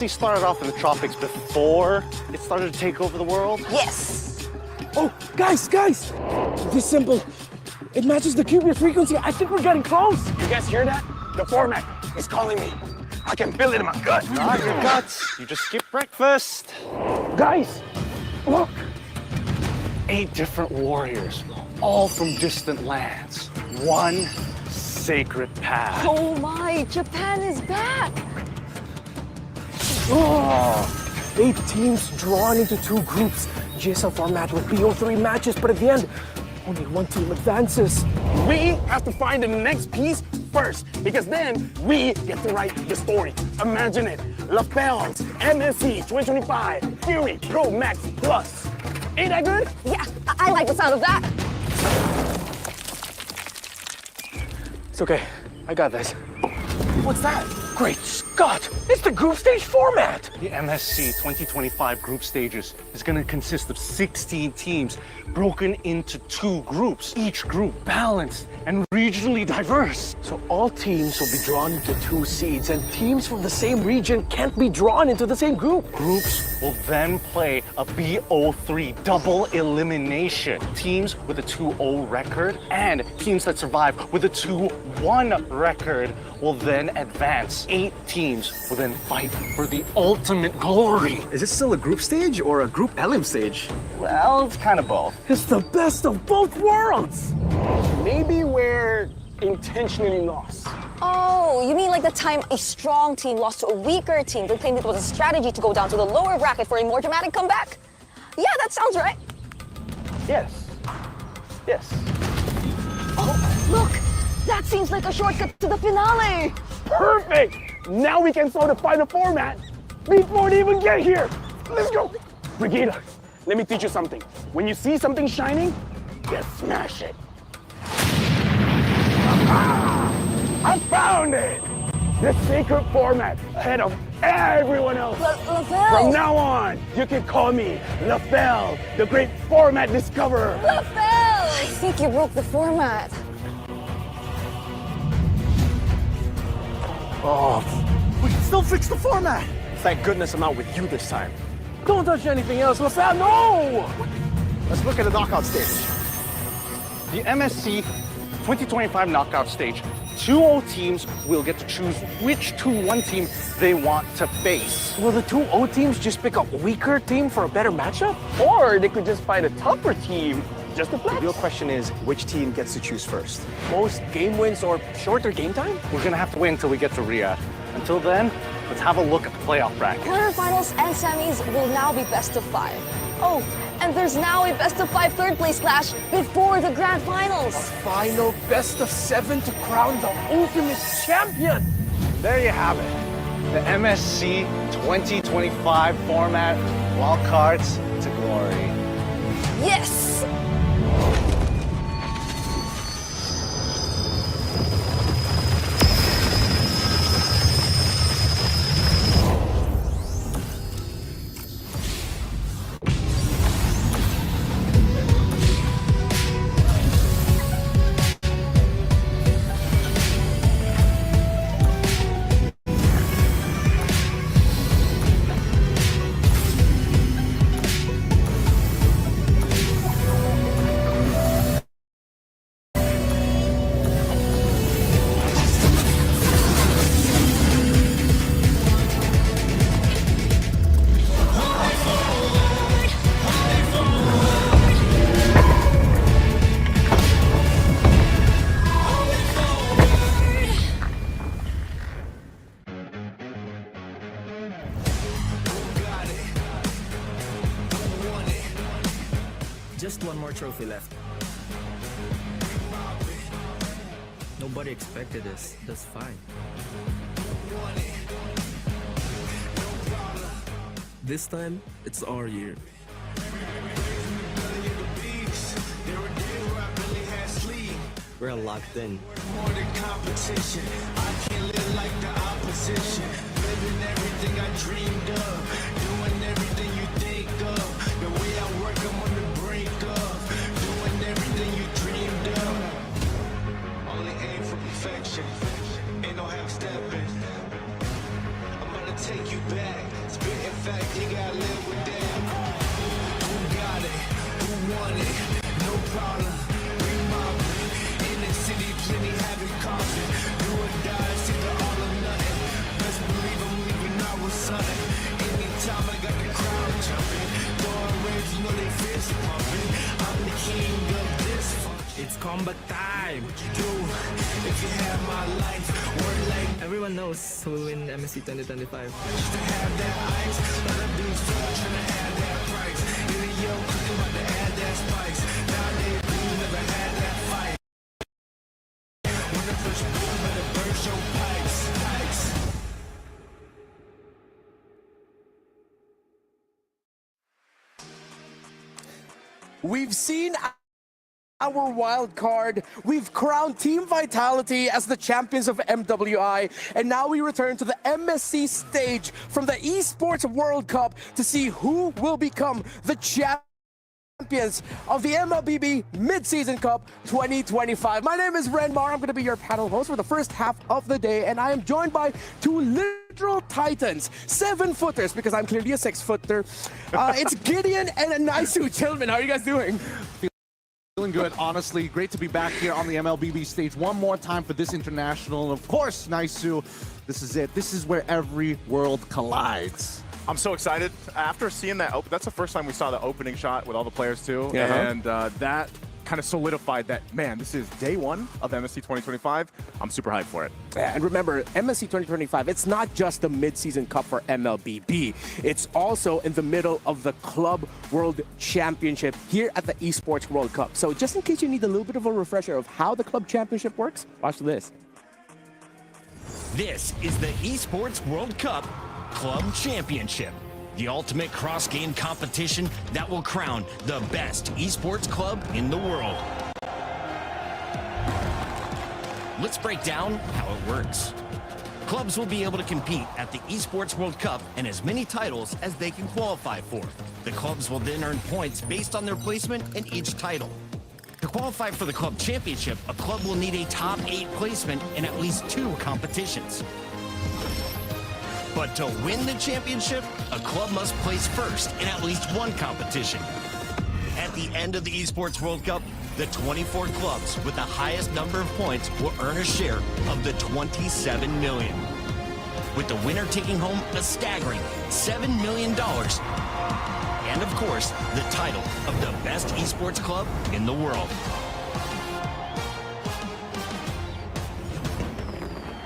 He started off in the tropics before it started to take over the world. Yes! Oh, guys! This symbol, it matches the Cubic frequency. I think we're getting close. You guys hear that? The format is calling me. I can feel it in my gut. Not your guts. You just skipped breakfast. Guys, look. 8 different warriors, all from distant lands. One sacred path. Oh my, Japan is back! Oh, 8 teams drawn into 2 groups. GSL format with BO3 matches, but at the end, only 1 team advances. We have to find the next piece first, because then we get to write the story. Imagine it. LaFell's MSC 2025 Fury Pro Max Plus. Ain't that good? Yeah, I like the sound of that. It's okay, I got this. What's that? Great Scott, it's the group stage format. The MSC 2025 group stages is going to consist of 16 teams broken into 2 groups, each group balanced and regionally diverse. So all teams will be drawn into 2 seeds, and teams from the same region can't be drawn into the same group. Groups will then play a BO3 double elimination. Teams with a 2-0 record and teams that survive with a 2-1 record will then advance. 8 teams will then fight for the ultimate glory. Is it still a group stage or a group elim stage? Well, it's kind of both. It's the best of both worlds. Maybe we're intentionally lost. Oh, you mean like the time a strong team lost to a weaker team? They claimed it was a strategy to go down to the lower bracket for a more dramatic comeback? Yeah, that sounds right. Yes. Oh, look! That seems like a shortcut to the finale! Perfect! Now we can solve the final format before they even get here. Let's go. Brigida, let me teach you something. When you see something shining, you smash it. I found it! The sacred format ahead of everyone else. LaFell! From now on, you can call me LaFell, the great format discoverer. LaFell! I think you broke the format. Oh, We can still fix the format. Thank goodness I'm not with you this time. don't touch anything else, LaFell, no! Let's look at the knockout stage. The MSC 2025 knockout stage, 2-0 teams will get to choose which 2-1 team they want to face. Will the 2-0 teams just pick a weaker team for a better matchup? Or they could just fight a tougher team just to The flex. real question is, which team gets to choose first? Most game wins or shorter game time? We're gonna have to wait until we get to Riyadh. Until then, let's have a look at the playoff bracket. Quarterfinals and semis will now be best of 5. Oh, and there's now a best of 5 third place clash before the grand finals. Final best of 7 to crown the ultimate champion. There you have it. The MSC 2025 format, wildcards to glory. Yes! Just one more trophy left. Nobody expected this. That's fine. This time, it's our year. We're locked in. More than competition, I can't live like the opposition. Living everything I dreamed of, doing everything you think of. The way I work, I'm on the brink of doing everything you dreamed of. Only aim for perfection, ain't no half stepping. I'm gonna take you back. fact, you gotta live with that. Who got it? Who want it? No problem. We mobbing. In the city, plenty having coffee. Do or die, it's either all or nothing. Best believe I'm leaving out with something. Anytime I got the crowd jumping. Throwing rings, you know they fist pumping. I'm the king of this function. It's combat time! Do if you have my life, word like Everyone knows who will win MSC 2025. just to have that ice. Other dudes still trying to have that price. In the yo, cooking about to add that spice. Nowadays, you never had that fight. When the push boom, better burst your pipes. Pipes. We've seen our wild card. We've crowned Team Vitality as the champions of MWI, and now we return to the MSC stage from the Esports World Cup to see who will become the champions of the MLBB Mid-Season Cup 2025. My name is Renmar. I'm going to be your panel host for the first half of the day, and I am joined by two literal titans, 7-footers, because I'm clearly a 6-footer. It's Gideon and Naisu. Gentlemen, how are you guys doing? Feeling good, honestly. Great to be back here on the MLBB stage one more time for this international. And of course, Naisu, this is it. This is where every world collides. I'm so excited. After seeing that, that's the first time we saw the opening shot with all the players too. Yeah. And that kind of solidified that, man, this is day one of MSC 2025. I'm super hyped for it. Yeah, and remember, MSC 2025, it's not just the mid-season cup for MLBB. It's also in the middle of the Club World Championship here at the Esports World Cup. So just in case you need a little bit of a refresher of how the Club Championship works, watch this. This is the Esports World Cup Club Championship, the ultimate cross-game competition that will crown the best esports club in the world. Let's break down how it works. Clubs will be able to compete at the Esports World Cup and as many titles as they can qualify for. The clubs will then earn points based on their placement in each title. To qualify for the Club Championship, a club will need a top 8 placement in at least 2 competitions. But to win the championship, a club must place first in at least 1 competition. At the end of the Esports World Cup, the 24 clubs with the highest number of points will earn a share of the 27 million. With the winner taking home a staggering $7 million. And of course, the title of the best esports club in the world.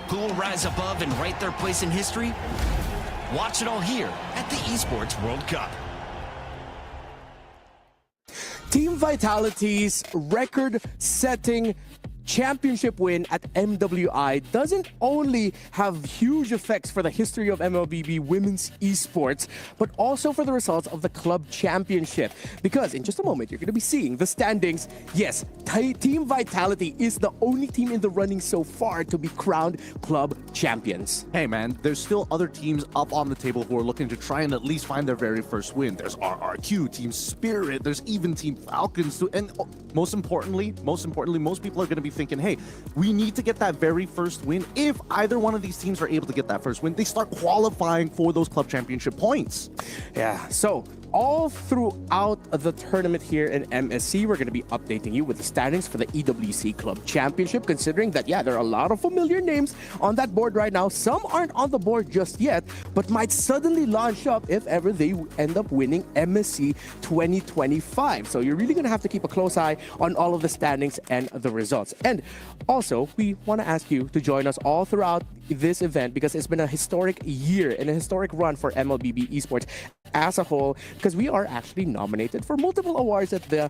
Who will rise above and write their place in history? Watch it all here at the Esports World Cup. Team Vitality's record-setting championship win at MWI doesn't only have huge effects for the history of MLBB women's esports, but also for the results of the club championship. Because in just a moment, you're going to be seeing the standings. Yes, Team Vitality is the only team in the running so far to be crowned club champions. Hey man, there's still other teams up on the table who are looking to try and at least find their very first win. There's RRQ, Team Spirit, there's even Team Falcons, and most importantly, most people are going to be thinking, hey, we need to get that very first win. If either one of these teams are able to get that first win, they start qualifying for those club championship points. Yeah, so all throughout the tournament here in MSC, we're going to be updating you with the standings for the EWC Club Championship, considering that, yeah, there are a lot of familiar names on that board right now. Some aren't on the board just yet, but might suddenly launch up if ever they end up winning MSC 2025. So you're really going to have to keep a close eye on all of the standings and the results. And also, we want to ask you to join us all throughout this event because it's been a historic year and a historic run for MLBB Esports as a whole, because we are actually nominated for multiple awards at the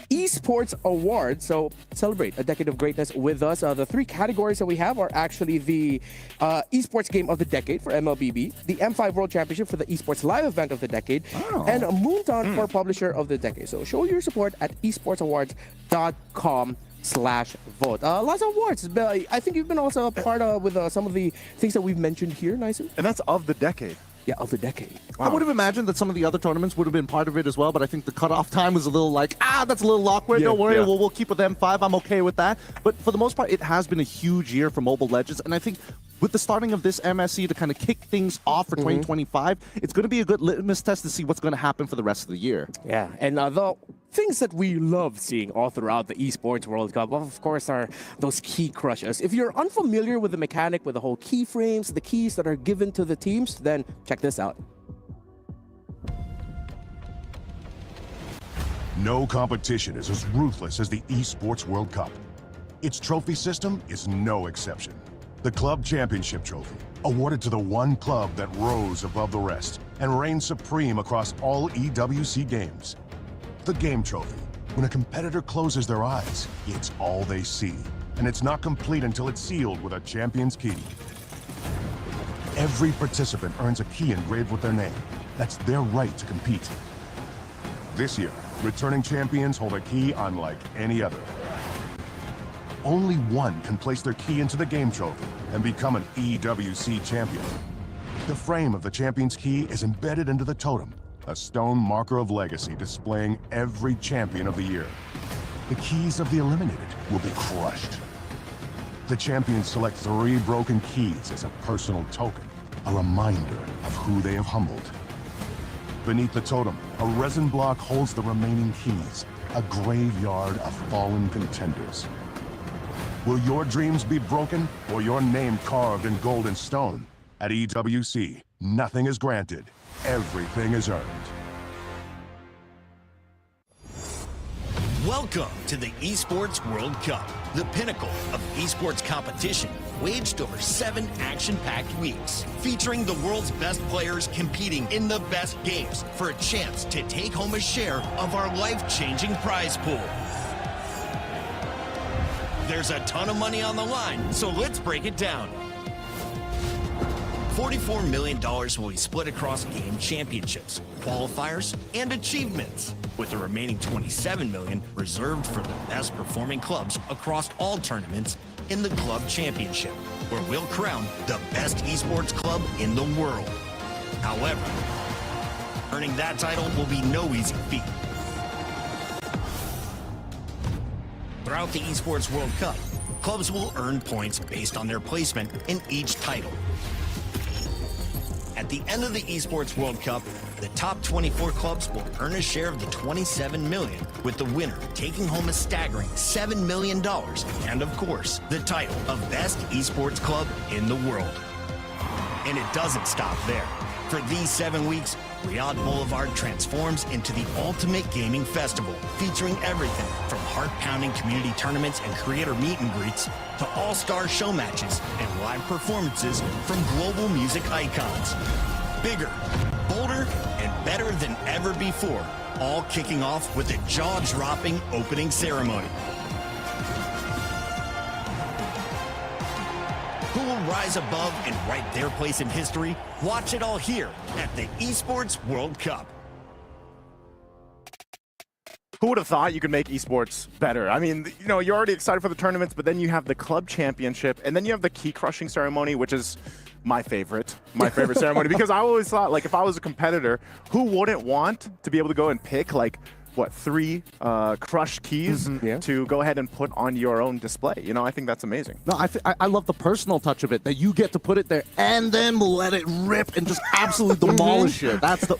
Esports Awards. So celebrate a decade of greatness with us. The 3 categories that we have are actually the Esports Game of the Decade for MLBB, the M5 World Championship for the Esports Live Event of the Decade, and Moontown for Publisher of the Decade. So show your support at esportsawards.com/vote. Lots of awards. I think you've been also a part of with some of the things that we've mentioned here, Naisu. And that's of the decade. Yeah, of the decade. Wow. I would have imagined that some of the other tournaments would have been part of it as well, but I think the cutoff time was a little like, that's a little awkward. Don't worry, we'll keep with M5. I'm okay with that. But for the most part, it has been a huge year for Mobile Legends, and I think with the starting of this MSC to kind of kick things off for 2025, it's going to be a good litmus test to see what's going to happen for the rest of the year. Yeah, and the things that we love seeing all throughout the Esports World Cup, of course, are those key crushes. If you're unfamiliar with the mechanic, with the whole keyframes, the keys that are given to the teams, then check this out. No competition is as ruthless as the Esports World Cup. Its trophy system is no exception. The Club Championship Trophy, awarded to the one club that rose above the rest and reigned supreme across all EWC games. The Game Trophy, when a competitor closes their eyes, it's all they see, and it's not complete until it's sealed with a champion's key. Every participant earns a key engraved with their name. That's their right to compete. This year, returning champions hold a key unlike any other. Only one can place their key into the Game Trophy and become an EWC champion. The frame of the champion's key is embedded into the totem, a stone marker of legacy displaying every champion of the year. The keys of the eliminated will be crushed. The champions select 3 broken keys as a personal token, a reminder of who they have humbled. Beneath the totem, a resin block holds the remaining keys, a graveyard of fallen contenders. Will your dreams be broken or your name carved in gold and stone? At EWC, nothing is granted, everything is earned. Welcome to the Esports World Cup, the pinnacle of esports competition, waged over 7 action-packed weeks, featuring the world's best players competing in the best games for a chance to take home a share of our life-changing prize pool. There's a ton of money on the line, so let's break it down. $44 million will be split across game championships, qualifiers, and achievements, with the remaining $27 million reserved for the best performing clubs across all tournaments in the Club Championship, where we'll crown the best esports club in the world. However, earning that title will be no easy feat. Throughout the Esports World Cup, clubs will earn points based on their placement in each title. At the end of the Esports World Cup, the top 24 clubs will earn a share of the $27 million, with the winner taking home a staggering $7 million, and of course, the title of Best Esports Club in the world. And it doesn't stop there. For these 7 weeks, Riyadh Boulevard transforms into the ultimate gaming festival, featuring everything from heart-pounding community tournaments and creator meet and greets to all-star show matches and live performances from global music icons. Bigger, bolder, and better than ever before, all kicking off with a jaw-dropping opening ceremony. Who will rise above and write their place in history? Watch it all here at the Esports World Cup. Who would have thought you could make esports better? I mean, you know, you're already excited for the tournaments, but then you have the club championship, and then you have the key crushing ceremony, which is my favorite ceremony, because I always thought, like, if I was a competitor, who wouldn't want to be able to go and pick, like, what, 3 crushed keys to go ahead and put on your own display? You know, I think that's amazing. No, I love the personal touch of it, that you get to put it there and then let it rip and just absolutely demolish it. That's the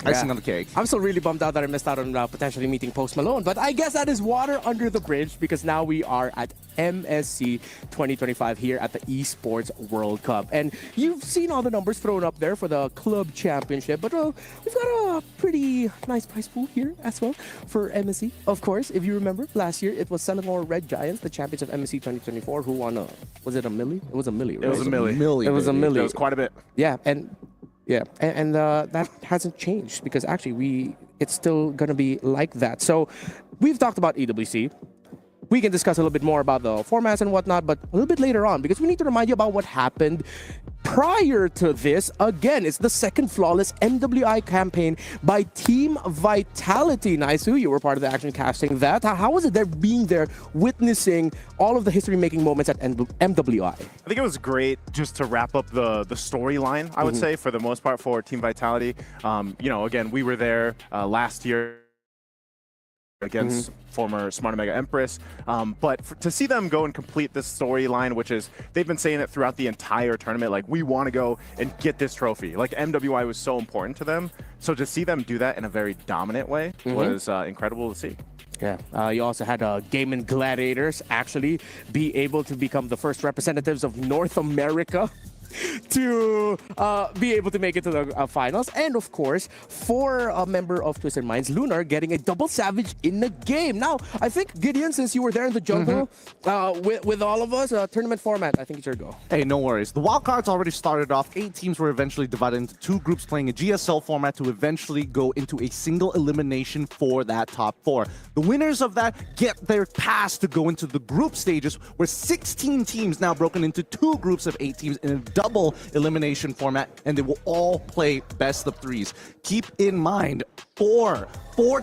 icing on the cake. I'm still really bummed out that I missed out on potentially meeting Post Malone, but I guess that is water under the bridge, because now we are at MSC 2025 here at the Esports World Cup. And you've seen all the numbers thrown up there for the Club Championship, but we've got a pretty nice prize pool here as well for MSC. Of course, if you remember, last year it was Selangor Red Giants, the champions of MSC 2024, who won was it a milli? It was a milli, right? It was a milli. It was a milli. It was quite a bit. Yeah, and that hasn't changed, because actually it's still gonna be like that. So we've talked about EWC. We can discuss a little bit more about the formats and whatnot, but a little bit later on, because we need to remind you about what happened prior to this. Again, it's the second flawless MWI campaign by Team Vitality. Naisu, you were part of the action casting that. How was it there being there, witnessing all of the history-making moments at MWI? I think it was great just to wrap up the storyline, I would say, for the most part, for Team Vitality. You know, again, we were there last year. against former Smart Omega Empress. But to see them go and complete this storyline, which is, they've been saying it throughout the entire tournament, like, we want to go and get this trophy. Like, MWI was so important to them. So to see them do that in a very dominant way was incredible to see. Yeah, you also had Gaming Gladiators actually be able to become the first representatives of North America to be able to make it to the finals. And of course, for a member of Twisted Minds, Lunar, getting a double savage in the game. Now, I think, Gideon, since you were there in the jungle with all of us, tournament format, I think it's your go. Hey, no worries. The wildcards already started off. 8 teams were eventually divided into 2 groups playing a GSL format to eventually go into a single elimination for that top 4. The winners of that get their pass to go into the group stages, where 16 teams now broken into 2 groups of 8 teams in a double elimination format, and they will all play best of 3s. Keep in mind, four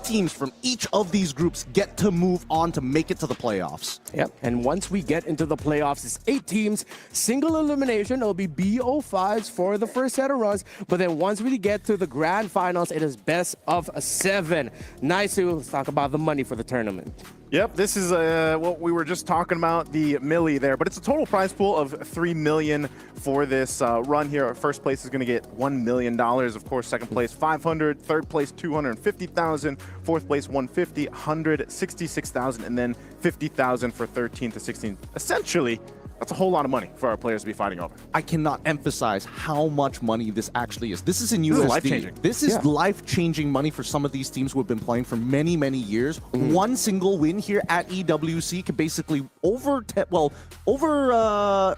teams from each of these groups get to move on to make it to the playoffs. Yep, and once we get into the playoffs, it's 8 teams, single elimination. It'll be BO5s for the first set of runs, but then once we get to the grand finals, it is best of 7. Nice. Let's talk about the money for the tournament. Yep, this is what we were just talking about, the milli there, but it's a total prize pool of $3 million for this run here. First place is going to get $1 million. Of course, second place $500, third place $250,000, fourth place $150, $166,000, and then $50,000 for 13 to 16. Essentially, that's a whole lot of money for our players to be fighting over. I cannot emphasize how much money this actually is. This is in USD. This is life-changing. This is life-changing money for some of these teams who have been playing for many, many years. One single win here at EWC can basically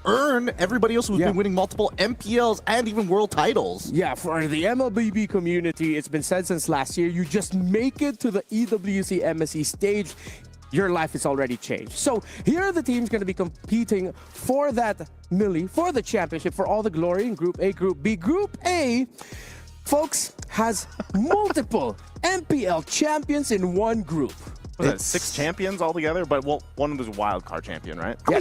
earn everybody else who's been winning multiple MPLs and even world titles. Yeah, for the MLBB community, it's been said since last year, you just make it to the EWC MSC stage, your life is already changed. So here are the teams going to be competing for that milli, for the championship, for all the glory in Group A, Group B. Group A, folks, has multiple MPL champions in one group. Was that 6 champions altogether? But well, one of them was a wild card champion, right? I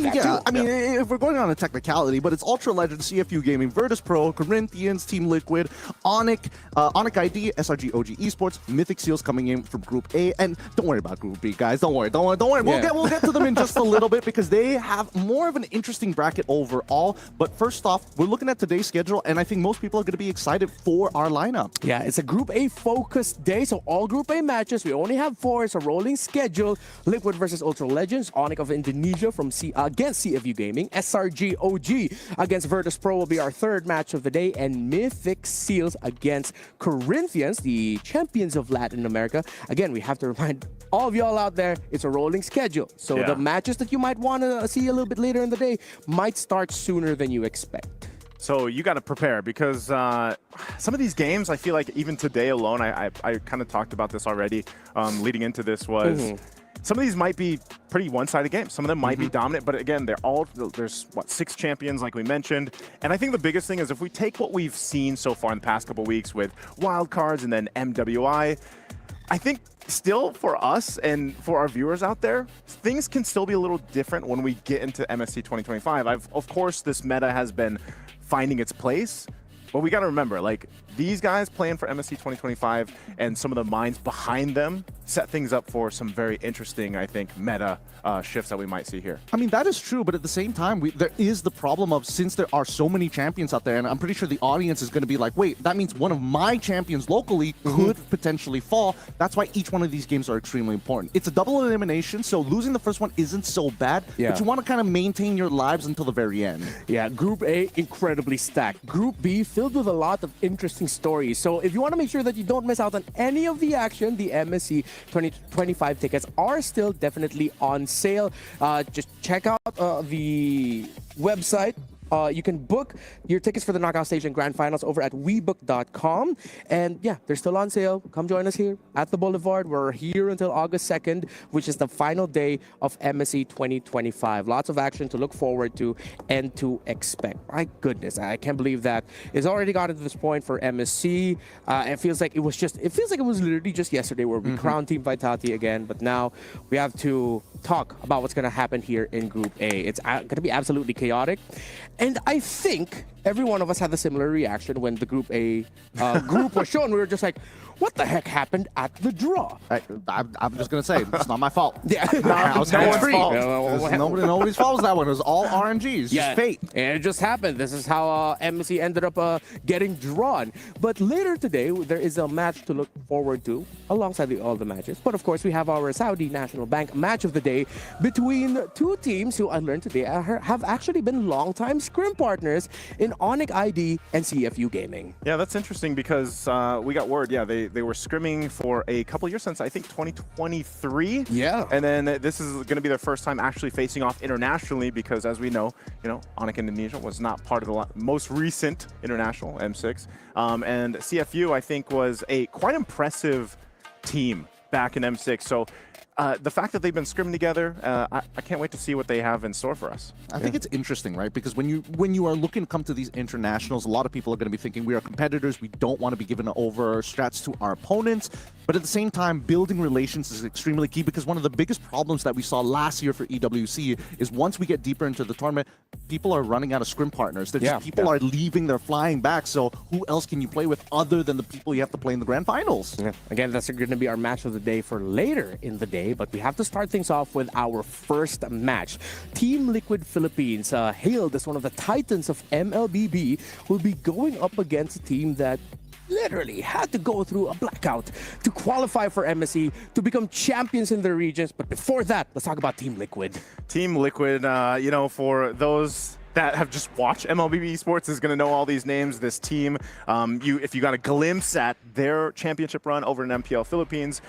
mean, if we're going on a technicality, but it's Ultra Legend, CFU Gaming, Virtus Pro, Corinthians, Team Liquid, Onic ID, SRG OG Esports, Mythic Seals coming in from Group A, and don't worry about Group B, guys. Don't worry. We'll get to them in just a little bit because they have more of an interesting bracket overall. But first off, we're looking at today's schedule, and I think most people are going to be excited for our lineup. Yeah, it's a Group A focused day, so all Group A matches. We only have 4. It's a rolling schedule. Liquid versus Ultra Legends, Onic of Indonesia against CFU Gaming, SRG OG against Virtus Pro will be our 3rd match of the day, and Mythic Seals against Corinthians, the champions of Latin America. Again, we have to remind all of y'all out there, it's a rolling schedule. So the matches that you might want to see a little bit later in the day might start sooner than you expect. So you got to prepare because some of these games, I feel like even today alone, I kind of talked about this already leading into this, was some of these might be pretty one-sided games. Some of them might be dominant, but again, there's 6 champions like we mentioned. And I think the biggest thing is if we take what we've seen so far in the past couple weeks with wildcards and then MWI, I think still for us and for our viewers out there, things can still be a little different when we get into MSC 2025. Of course, this meta has been finding its place, but we got to remember, like, these guys playing for MSC 2025 and some of the minds behind them set things up for some very interesting, I think, meta shifts that we might see here. I mean, that is true, but at the same time, there is the problem of, since there are so many champions out there, and I'm pretty sure the audience is going to be like, wait, that means one of my champions locally could potentially fall. That's why each one of these games are extremely important. It's a double elimination, so losing the first one isn't so bad, but you want to kind of maintain your lives until the very end. Yeah, Group A, incredibly stacked. Group B, filled with a lot of interesting stories. So if you want to make sure that you don't miss out on any of the action, the MSC 2025 tickets are still definitely on sale. Just check out the website. You can book your tickets for the knockout stage and grand finals over at webook.com. And yeah, they're still on sale. Come join us here at the Boulevard. We're here until August 2nd, which is the final day of MSC 2025. Lots of action to look forward to and to expect. My goodness, I can't believe that it's already gotten to this point for MSC. It feels like it was literally just yesterday where we crowned Team Vitality again, but now we have to talk about what's going to happen here in Group A. It's going to be absolutely chaotic. And I think every one of us had a similar reaction when the Group A group was shown. We were just like, what the heck happened at the draw? I'm just gonna say it's not my fault. Yeah, I was no one's free. fault. Nobody's fault was that one. It was all RNG. It's just fate. And it just happened. This is how MSC ended up getting drawn. But later today, there is a match to look forward to alongside all the matches. But of course, we have our Saudi National Bank match of the day between two teams who I learned today have actually been longtime scrim partners in Onyx ID and CFU Gaming. Yeah, that's interesting because we got word. Yeah, they were scrimming for a couple years since I think 2023. Yeah. And then this is going to be their first time actually facing off internationally because, as we know, Onyx Indonesia was not part of the most recent international M6. And CFU, I think, was a quite impressive team back in M6. So the fact that they've been scrimming together, I can't wait to see what they have in store for us. I think it's interesting, right? Because when you are looking to come to these internationals, a lot of people are going to be thinking we are competitors. We don't want to be giving over strats to our opponents. But at the same time, building relations is extremely key because one of the biggest problems that we saw last year for EWC is once we get deeper into the tournament, people are running out of scrim partners. People are leaving, they're flying back. So who else can you play with other than the people you have to play in the grand finals? Yeah. Again, that's going to be our match of the day for later in the day. But we have to start things off with our first match. Team Liquid Philippines, hailed as one of the titans of MLBB, will be going up against a team that literally had to go through a blackout to qualify for MSC, to become champions in their regions. But before that, let's talk about Team Liquid. Team Liquid, for those that have just watched MLB Esports is going to know all these names. This team, if you got a glimpse at their championship run over in MPL Philippines,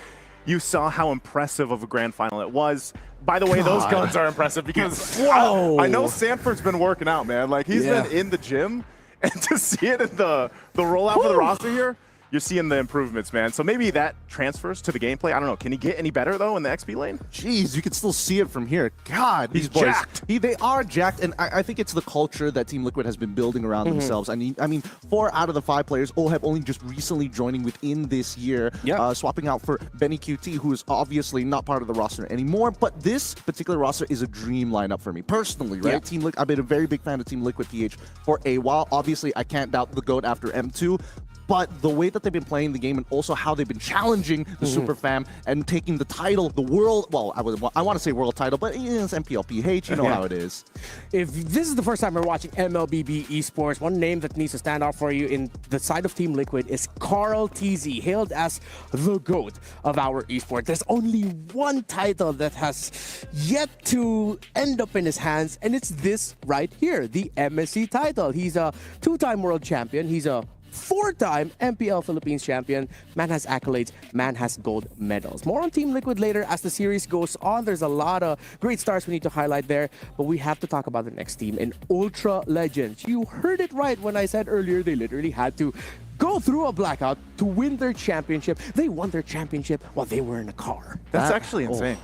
you saw how impressive of a grand final it was. By the way, those guns are impressive because I know Sanford's been working out, man. Like he's been in the gym. And to see it in the rollout for the roster here, you're seeing the improvements, man. So maybe that transfers to the gameplay. I don't know. Can he get any better, though, in the XP lane? Jeez, you can still see it from here. God, he's boys, jacked. They are jacked, and I think it's the culture that Team Liquid has been building around themselves. I mean, 4 out of the 5 players all have only just recently joining within this year, swapping out for Benny QT, who is obviously not part of the roster anymore. But this particular roster is a dream lineup for me, personally, right? Team Liquid, I've been a very big fan of Team Liquid PH for a while. Obviously, I can't doubt the GOAT after M2. But the way that they've been playing the game and also how they've been challenging the Super Fam and taking the title, the world, well, I want to say world title, but it's MPLPH, you know how it is. If this is the first time we're watching MLBB Esports, one name that needs to stand out for you in the side of Team Liquid is Carl TZ, hailed as the GOAT of our esport. There's only one title that has yet to end up in his hands, and it's this right here, the MSC title. He's a 2-time world champion. He's a 4-time MPL Philippines champion. Man has accolades, man has gold medals. More on Team Liquid later as the series goes on. There's a lot of great stars we need to highlight there, but we have to talk about the next team in Ultra Legends. You heard it right when I said earlier they literally had to go through a blackout to win their championship. They won their championship while they were in a car. That's actually insane.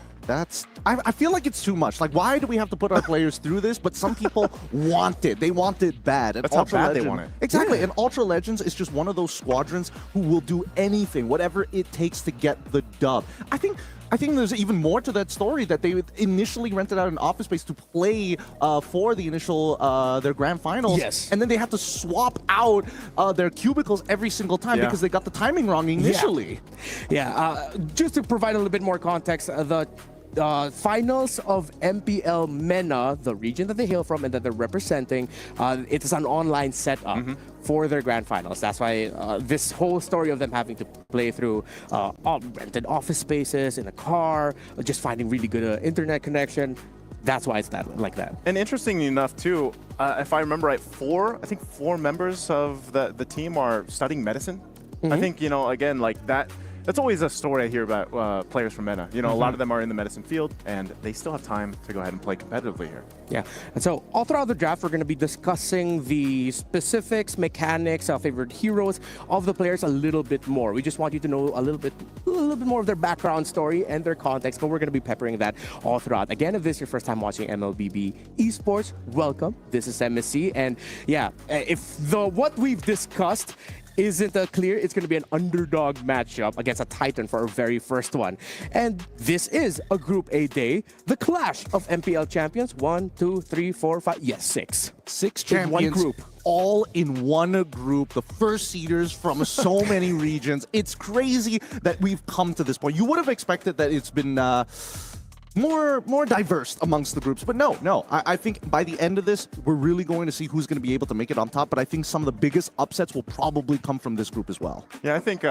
I feel like it's too much. Like, why do we have to put our players through this? But some people want it. They want it bad. And That's how bad they want it. Exactly. And Ultra Legends is just one of those squadrons who will do anything, whatever it takes to get the dub. I think there's even more to that story, that they initially rented out an office space to play for the initial their grand finals. Yes. And then they had to swap out their cubicles every single time because they got the timing wrong initially. Just to provide a little bit more context, the finals of MPL MENA, the region that they hail from and that they're representing, it is an online setup for their grand finals. That's why this whole story of them having to play through rented office spaces, in a car, just finding really good internet connection. That's why it's like that. And interestingly enough, too, if I remember right, 4 members of the team are studying medicine. I think, again, like that. That's always a story I hear about players from MENA. A lot of them are in the medicine field, and they still have time to go ahead and play competitively here. Yeah, and so all throughout the draft, we're going to be discussing the specifics, mechanics, our favorite heroes of the players a little bit more. We just want you to know a little bit more of their background story and their context, but we're going to be peppering that all throughout. Again, if this is your first time watching MLBB Esports, welcome. This is MSC, and yeah, if what we've discussed isn't clear, it's going to be an underdog matchup against a Titan for our very first one. And this is a Group A day, the clash of MPL champions. 1, 2, 3, 4, 5, yes, 6. 6 in one champions group. all in one group, the first seeders from so many regions. It's crazy that we've come to this point. You would have expected that it's been more diverse amongst the groups, but no. I think by the end of this, we're really going to see who's going to be able to make it on top. But I think some of the biggest upsets will probably come from this group as well. Yeah, I think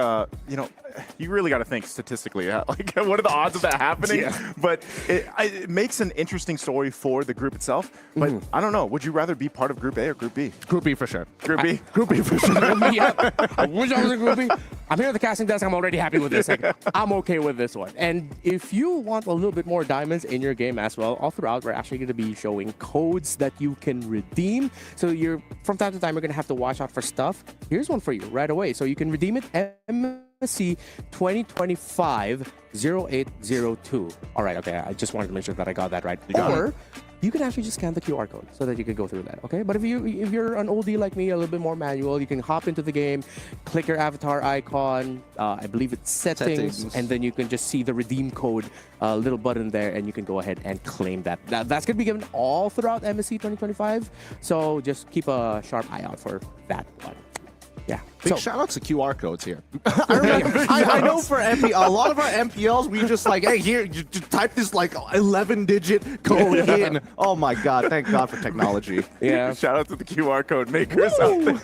you really got to think statistically. Like, what are the odds of that happening? Yeah. But it makes an interesting story for the group itself. But I don't know. Would you rather be part of Group A or Group B? Group B for sure. Group B. Group B for sure. Yeah. I wish I was in Group B. I'm here at the casting desk. I'm already happy with this. Like, I'm okay with this one. And if you want a little bit more diamonds in your game as well, all throughout, we're actually going to be showing codes that you can redeem. So from time to time, you're going to have to watch out for stuff. Here's one for you right away. So you can redeem it MSC 2025-0802. All right, okay. I just wanted to make sure that I got that right. Or you can actually just scan the QR code so that you can go through that, okay? But if you're an oldie like me, a little bit more manual, you can hop into the game, click your avatar icon, I believe it's settings, and then you can just see the redeem code little button there, and you can go ahead and claim that. That's going to be given all throughout MSC 2025, so just keep a sharp eye out for that one. Yeah. Big shout out to QR codes here. I know for a lot of our MPLs, we just like, hey, here, you type this like 11-digit code in. Oh my God, thank God for technology. Yeah. Shout out to the QR code makers out there.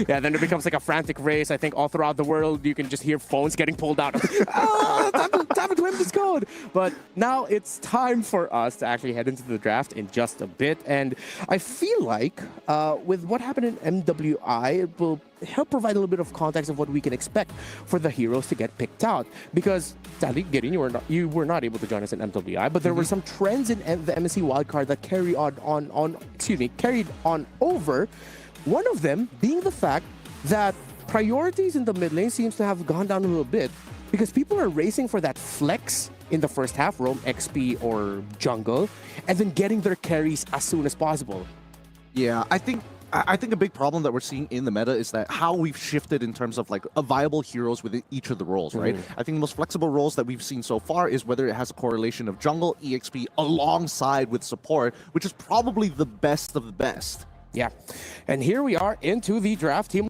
Yeah, then it becomes like a frantic race. I think all throughout the world, you can just hear phones getting pulled out. Time to claim this code. But now it's time for us to actually head into the draft in just a bit. And I feel like with what happened in MWI, it will help provide a little bit of context of what we can expect for the heroes to get picked out. Because sadly, Gideon, you were not able to join us in MWI, but there were some trends in the MSC wildcard that carried on over. One of them being the fact that priorities in the mid lane seems to have gone down a little bit because people are racing for that flex in the first half, roam XP or jungle, and then getting their carries as soon as possible. Yeah, I think a big problem that we're seeing in the meta is that how we've shifted in terms of like a viable heroes within each of the roles, right? I think the most flexible roles that we've seen so far is whether it has a correlation of jungle, EXP alongside with support, which is probably the best of the best. Yeah, and here we are into the draft. Team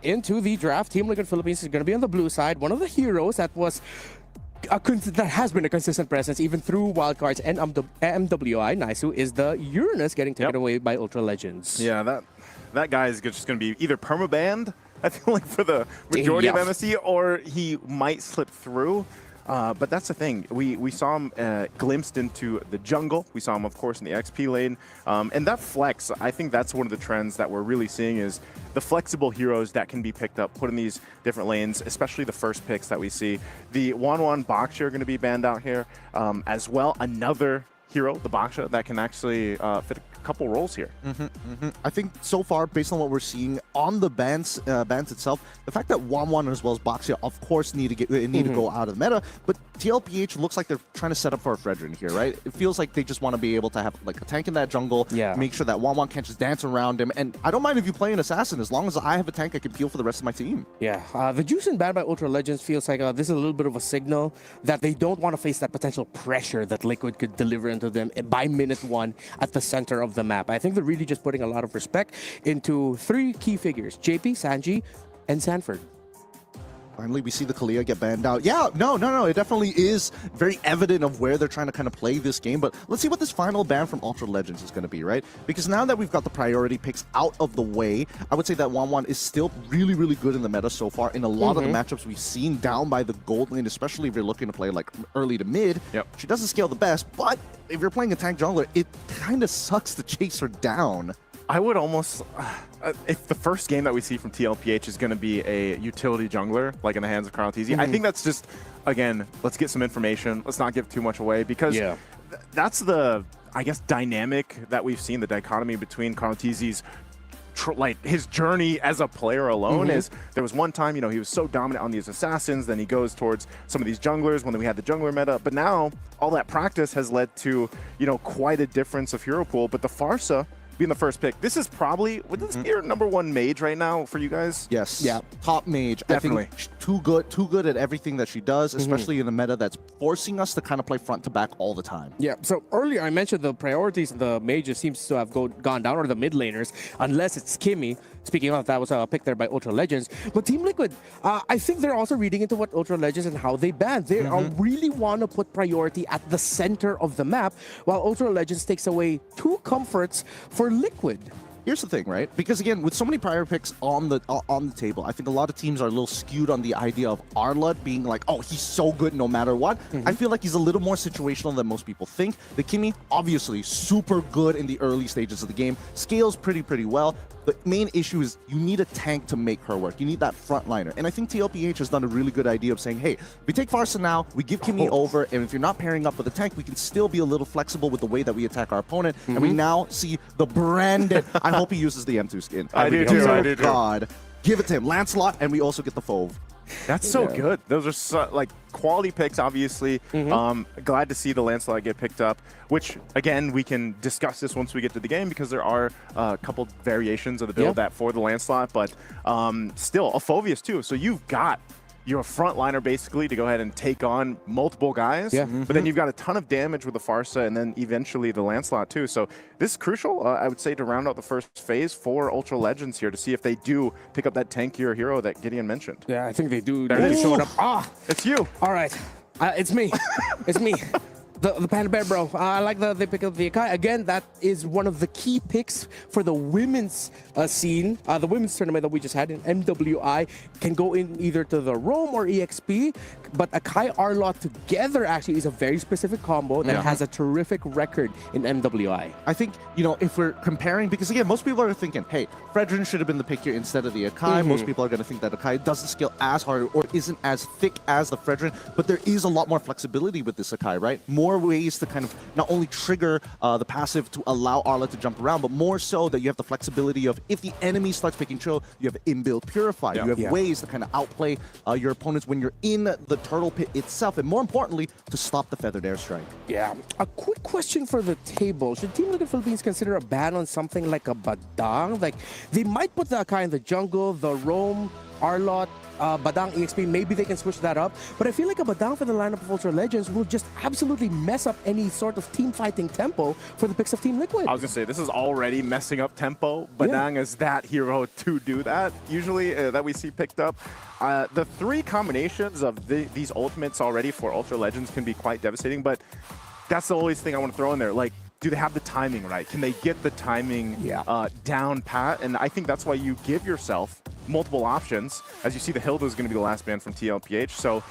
Liquid Philippines is going to be on the blue side. One of the heroes that has been a consistent presence even through wildcards and MWI, Naisu, is the Uranus getting taken away by Ultra Legends. Yeah, that guy is just going to be either perma-banned, I feel like, for the majority of MSC, or he might slip through. But that's the thing. We saw him glimpsed into the jungle. We saw him, of course, in the XP lane. And that flex, I think that's one of the trends that we're really seeing is the flexible heroes that can be picked up, put in these different lanes, especially the first picks that we see. The 1-1 Baksha are going to be banned out here as well. Another hero, the Baksha, that can actually fit a couple roles here. I think so far, based on what we're seeing on the bans itself, the fact that 1-1 as well as Baksha, of course, need to go out of the meta, but TLPH looks like they're trying to set up for a Fredrin here, right? It feels like they just want to be able to have like a tank in that jungle, make sure that 1-1 can't just dance around him, and I don't mind if you play an assassin as long as I have a tank I can peel for the rest of my team. Yeah, the Juicing ban by Ultra Legends feels like this is a little bit of a signal that they don't want to face that potential pressure that Liquid could deliver into them by minute 1 at the center of the map. I think they're really just putting a lot of respect into 3 key figures, JP, Sanji, and Sanford. Finally, we see the Kalia get banned out. Yeah, no. It definitely is very evident of where they're trying to kind of play this game. But let's see what this final ban from Ultra Legends is going to be, right? Because now that we've got the priority picks out of the way, I would say that 1-1 is still really, really good in the meta so far. In a lot of the matchups we've seen down by the gold lane, especially if you're looking to play like early to mid, she doesn't scale the best. But if you're playing a tank jungler, it kind of sucks to chase her down. I would almost, if the first game that we see from TLPH is going to be a utility jungler, like in the hands of Carl TZ, I think that's just, again, let's get some information. Let's not give too much away, because that's the, I guess, dynamic that we've seen, the dichotomy between Carl TZ's like his journey as a player alone is there was one time, he was so dominant on these assassins, then he goes towards some of these junglers when we had the jungler meta, but now all that practice has led to, quite a difference of hero pool. But the Farsa being the first pick, this is probably, would this be your #1 mage right now for you guys? Yes. Yeah. Top mage. Definitely. I think too good at everything that she does, especially in a meta that's forcing us to kind of play front to back all the time. Yeah, so earlier I mentioned the priorities in the major seems to have gone down, or the mid laners, unless it's Kimmy. Speaking of, that was a pick there by Ultra Legends. But Team Liquid, I think they're also reading into what Ultra Legends and how they ban. They really want to put priority at the center of the map, while Ultra Legends takes away 2 comforts for Liquid. Here's the thing, right? Because again, with so many prior picks on the table, I think a lot of teams are a little skewed on the idea of Arlott being like, oh, he's so good no matter what. I feel like he's a little more situational than most people think. The Kimmy, obviously, super good in the early stages of the game, scales pretty well. The main issue is you need a tank to make her work. You need that frontliner. And I think TLPH has done a really good idea of saying, hey, we take Farsa now, we give Kimmy over, and if you're not pairing up with a tank, we can still be a little flexible with the way that we attack our opponent. And we now see the branded, I hope he uses the M2 skin. I do too. God. Give it to him. Lancelot, and we also get the Fauve. That's so good. Those are like quality picks, obviously. Glad to see the Lancelot get picked up, which, again, we can discuss this once we get to the game because there are a couple variations of the build that for the Lancelot, but still, a Phoveus too. So you've got your frontliner basically to go ahead and take on multiple guys, but then you've got a ton of damage with the Farsa and then eventually the Lancelot too. So this is crucial, I would say, to round out the first phase for Ultra Legends here to see if they do pick up that tankier hero that Gideon mentioned. Yeah, I think they do. There They showed up. Ah, it's you. All right, it's me. It's me. The Panda Bear, bro. I like the pick of the Akai. Again, that is one of the key picks for the women's scene. The women's tournament that we just had in MWI can go in either to the Roam or EXP, but Akai Arlott together actually is a very specific combo that has a terrific record in MWI. I think, you know, if we're comparing, because again, most people are thinking, hey, Fredrin should have been the pick here instead of the Akai. Most people are going to think that Akai doesn't scale as hard or isn't as thick as the Fredrin, but there is a lot more flexibility with this Akai, right? More ways to kind of not only trigger the passive to allow Arlott to jump around, but more so that you have the flexibility of if the enemy starts picking Chill, you have inbuilt Purify. You have ways to kind of outplay your opponents when you're in the turtle pit itself, and more importantly, to stop the feathered airstrike. Yeah. A quick question for the table. Should Team Liquid Philippines consider a ban on something like a Badang? Like, they might put the Akai in the jungle, the Roam, Arlott, Badang EXP, maybe they can switch that up. But I feel like a Badang for the lineup of Ultra Legends will just absolutely mess up any sort of team fighting tempo for the picks of Team Liquid. I was going to say, this is already messing up tempo. Badang is that hero to do that, usually, that we see picked up. The 3 combinations of these ultimates already for Ultra Legends can be quite devastating, but that's the only thing I want to throw in there. Like, do they have the timing right? Can they get the timing down pat? And I think that's why you give yourself multiple options. As you see, the Hilda is going to be the last ban from TLPH. So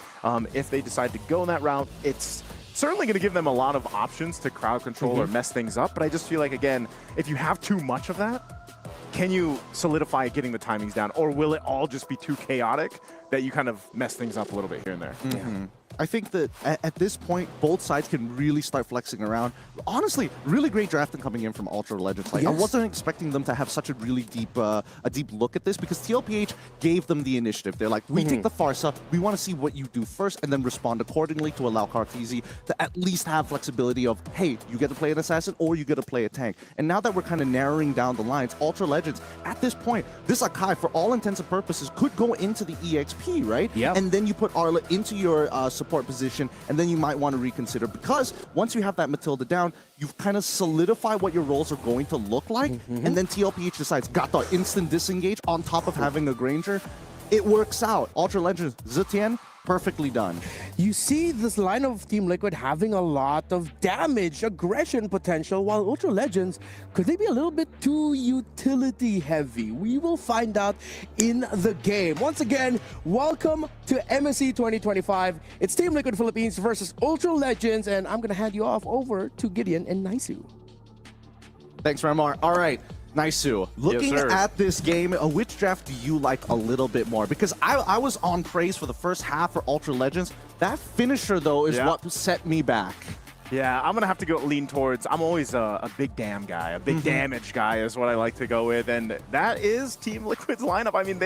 if they decide to go in that route, it's certainly going to give them a lot of options to crowd control or mess things up. But I just feel like, again, if you have too much of that, can you solidify getting the timings down? Or will it all just be too chaotic that you kind of mess things up a little bit here and there? I think that at this point, both sides can really start flexing around. Honestly, really great drafting coming in from Ultra Legends. Like, I wasn't expecting them to have such a really deep look at this because TLPH gave them the initiative. They're like, we take the Farsa, we want to see what you do first, and then respond accordingly to allow Karkizi to at least have flexibility of, hey, you get to play an assassin or you get to play a tank. And now that we're kind of narrowing down the lines, Ultra Legends, at this point, this Akai, for all intents and purposes, could go into the EXP, right? Yeah. And then you put Arla into your support position, and then you might want to reconsider, because once you have that Matilda down, you've kind of solidified what your roles are going to look like, and then TLPH decides, got the instant disengage on top of having a Granger. It works out. Ultra Legends, Zetian, perfectly done. You see this line of Team Liquid having a lot of damage, aggression potential, while Ultra Legends, could they be a little bit too utility heavy? We will find out in the game. Once again, welcome to MSC 2025. It's Team Liquid Philippines versus Ultra Legends, and I'm going to hand you off over to Gideon and Naisu. Thanks, Ramar. All right. Naisu, looking at this game, which draft do you like a little bit more? Because I was on praise for the first half for Ultra Legends. That finisher, though, is what set me back. Yeah, I'm going to have to go lean towards, I'm always a big damn guy, a big damage guy is what I like to go with, and that is Team Liquid's lineup. I mean,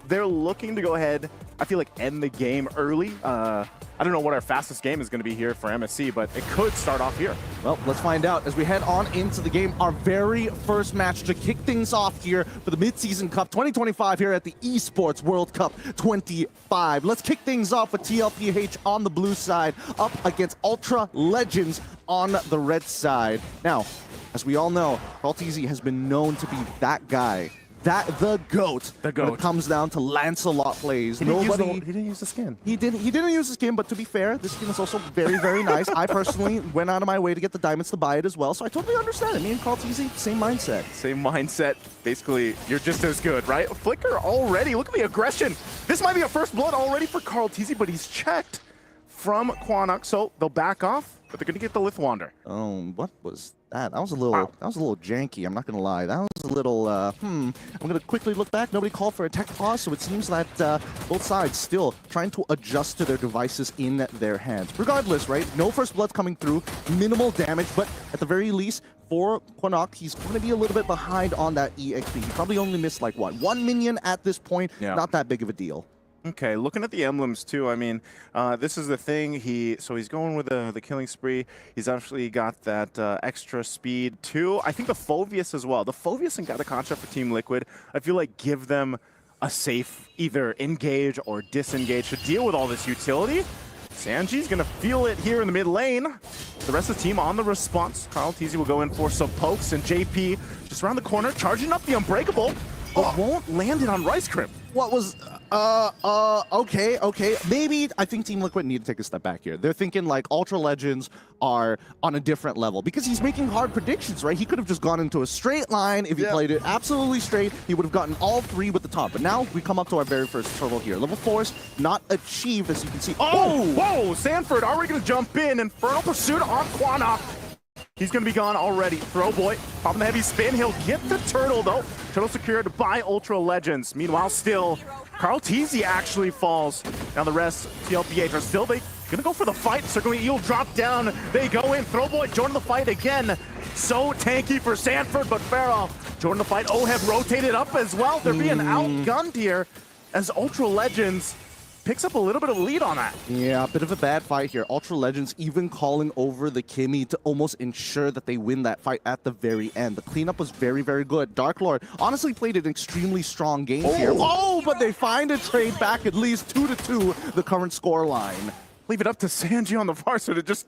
they're looking to go ahead, I feel like, end the game early. I don't know what our fastest game is going to be here for MSC, but it could start off here. Well, let's find out as we head on into the game. Our very first match to kick things off here for the Mid-Season Cup 2025 here at the Esports World Cup 25. Let's kick things off with TLPH on the blue side up against Ultra Legends on the red side. Now, as we all know, CarlTZ has been known to be that guy. The GOAT. The GOAT. When it comes down to Lancelot plays. He didn't use the skin. He didn't use the skin, but to be fair, this skin is also very, very nice. I personally went out of my way to get the diamonds to buy it as well, so I totally understand it. Me and CarlTZ, same mindset. Same mindset. Basically, you're just as good, right? Flicker already. Look at the aggression. This might be a first blood already for CarlTZ, but he's checked from Quanok, so they'll back off, but they're going to get the Lithwander. What was that? That was a little janky, I'm not going to lie. That was a little, I'm going to quickly look back. Nobody called for a tech pause, so it seems that both sides still trying to adjust to their devices in their hands. Regardless, right? No first blood coming through, minimal damage, but at the very least, for Quanok, he's going to be a little bit behind on that EXP. He probably only missed, like, what, 1 minion at this point? Yeah. Not that big of a deal. Okay, looking at the emblems too, I mean, this is the thing. So he's going with the killing spree. He's actually got that extra speed too. I think the Phoveus as well. The Phoveus and Gataconcha for Team Liquid, I feel like give them a safe either engage or disengage to deal with all this utility. Sanji's gonna feel it here in the mid lane. The rest of the team on the response. CarlTZ will go in for some pokes, and JP just around the corner, charging up the Unbreakable, but won't land it on Rice Crimp. What was... okay. Maybe I think Team Liquid need to take a step back here. They're thinking like Ultra Legends are on a different level because he's making hard predictions, right? He could have just gone into a straight line. If he played it absolutely straight, he would have gotten all 3 with the top. But now we come up to our very first turtle here. Level 4 is not achieved, as you can see. Whoa! Sanford already going to jump in. Infernal Pursuit on Quanok. He's going to be gone already. Throwboy, popping the heavy spin. He'll get the turtle, though. Turtle secured by Ultra Legends. Meanwhile, still, CarlTZ actually falls. Now the rest, TLPH are still, they gonna go for the fight. Circling Eel drop down. They go in. Throwboy joining the fight again. So tanky for Sanford, but Farrell joining the fight. Oheb rotated up as well. They're being outgunned here as Ultra Legends picks up a little bit of lead on that. Yeah, a bit of a bad fight here. Ultra Legends even calling over the Kimmy to almost ensure that they win that fight at the very end. The cleanup was very, very good. Dark Lord honestly played an extremely strong game here. Oh, but they find a trade back at least 2-2, the current score line. Leave it up to Sanji on the far side to just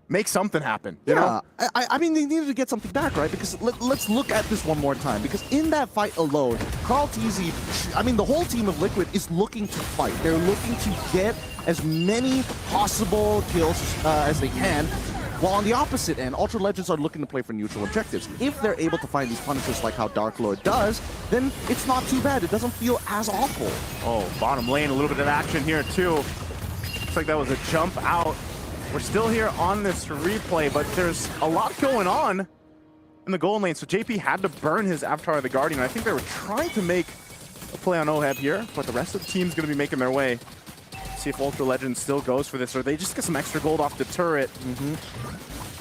make something happen. You know? I mean, they needed to get something back, right? Because let's look at this one more time. Because in that fight alone, CarlTZ, I mean, the whole team of Liquid is looking to fight. They're looking to get as many possible kills as they can. While on the opposite end, Ultra Legends are looking to play for neutral objectives. If they're able to find these punishers like how Dark Lord does, then it's not too bad. It doesn't feel as awful. Oh, bottom lane, a little bit of action here too. Looks like that was a jump out. We're still here on this replay, but there's a lot going on in the gold lane. So JP had to burn his Avatar of the Guardian. I think they were trying to make a play on Oheb here, but the rest of the team's going to be making their way. See if Ultra Legends still goes for this, or they just get some extra gold off the turret.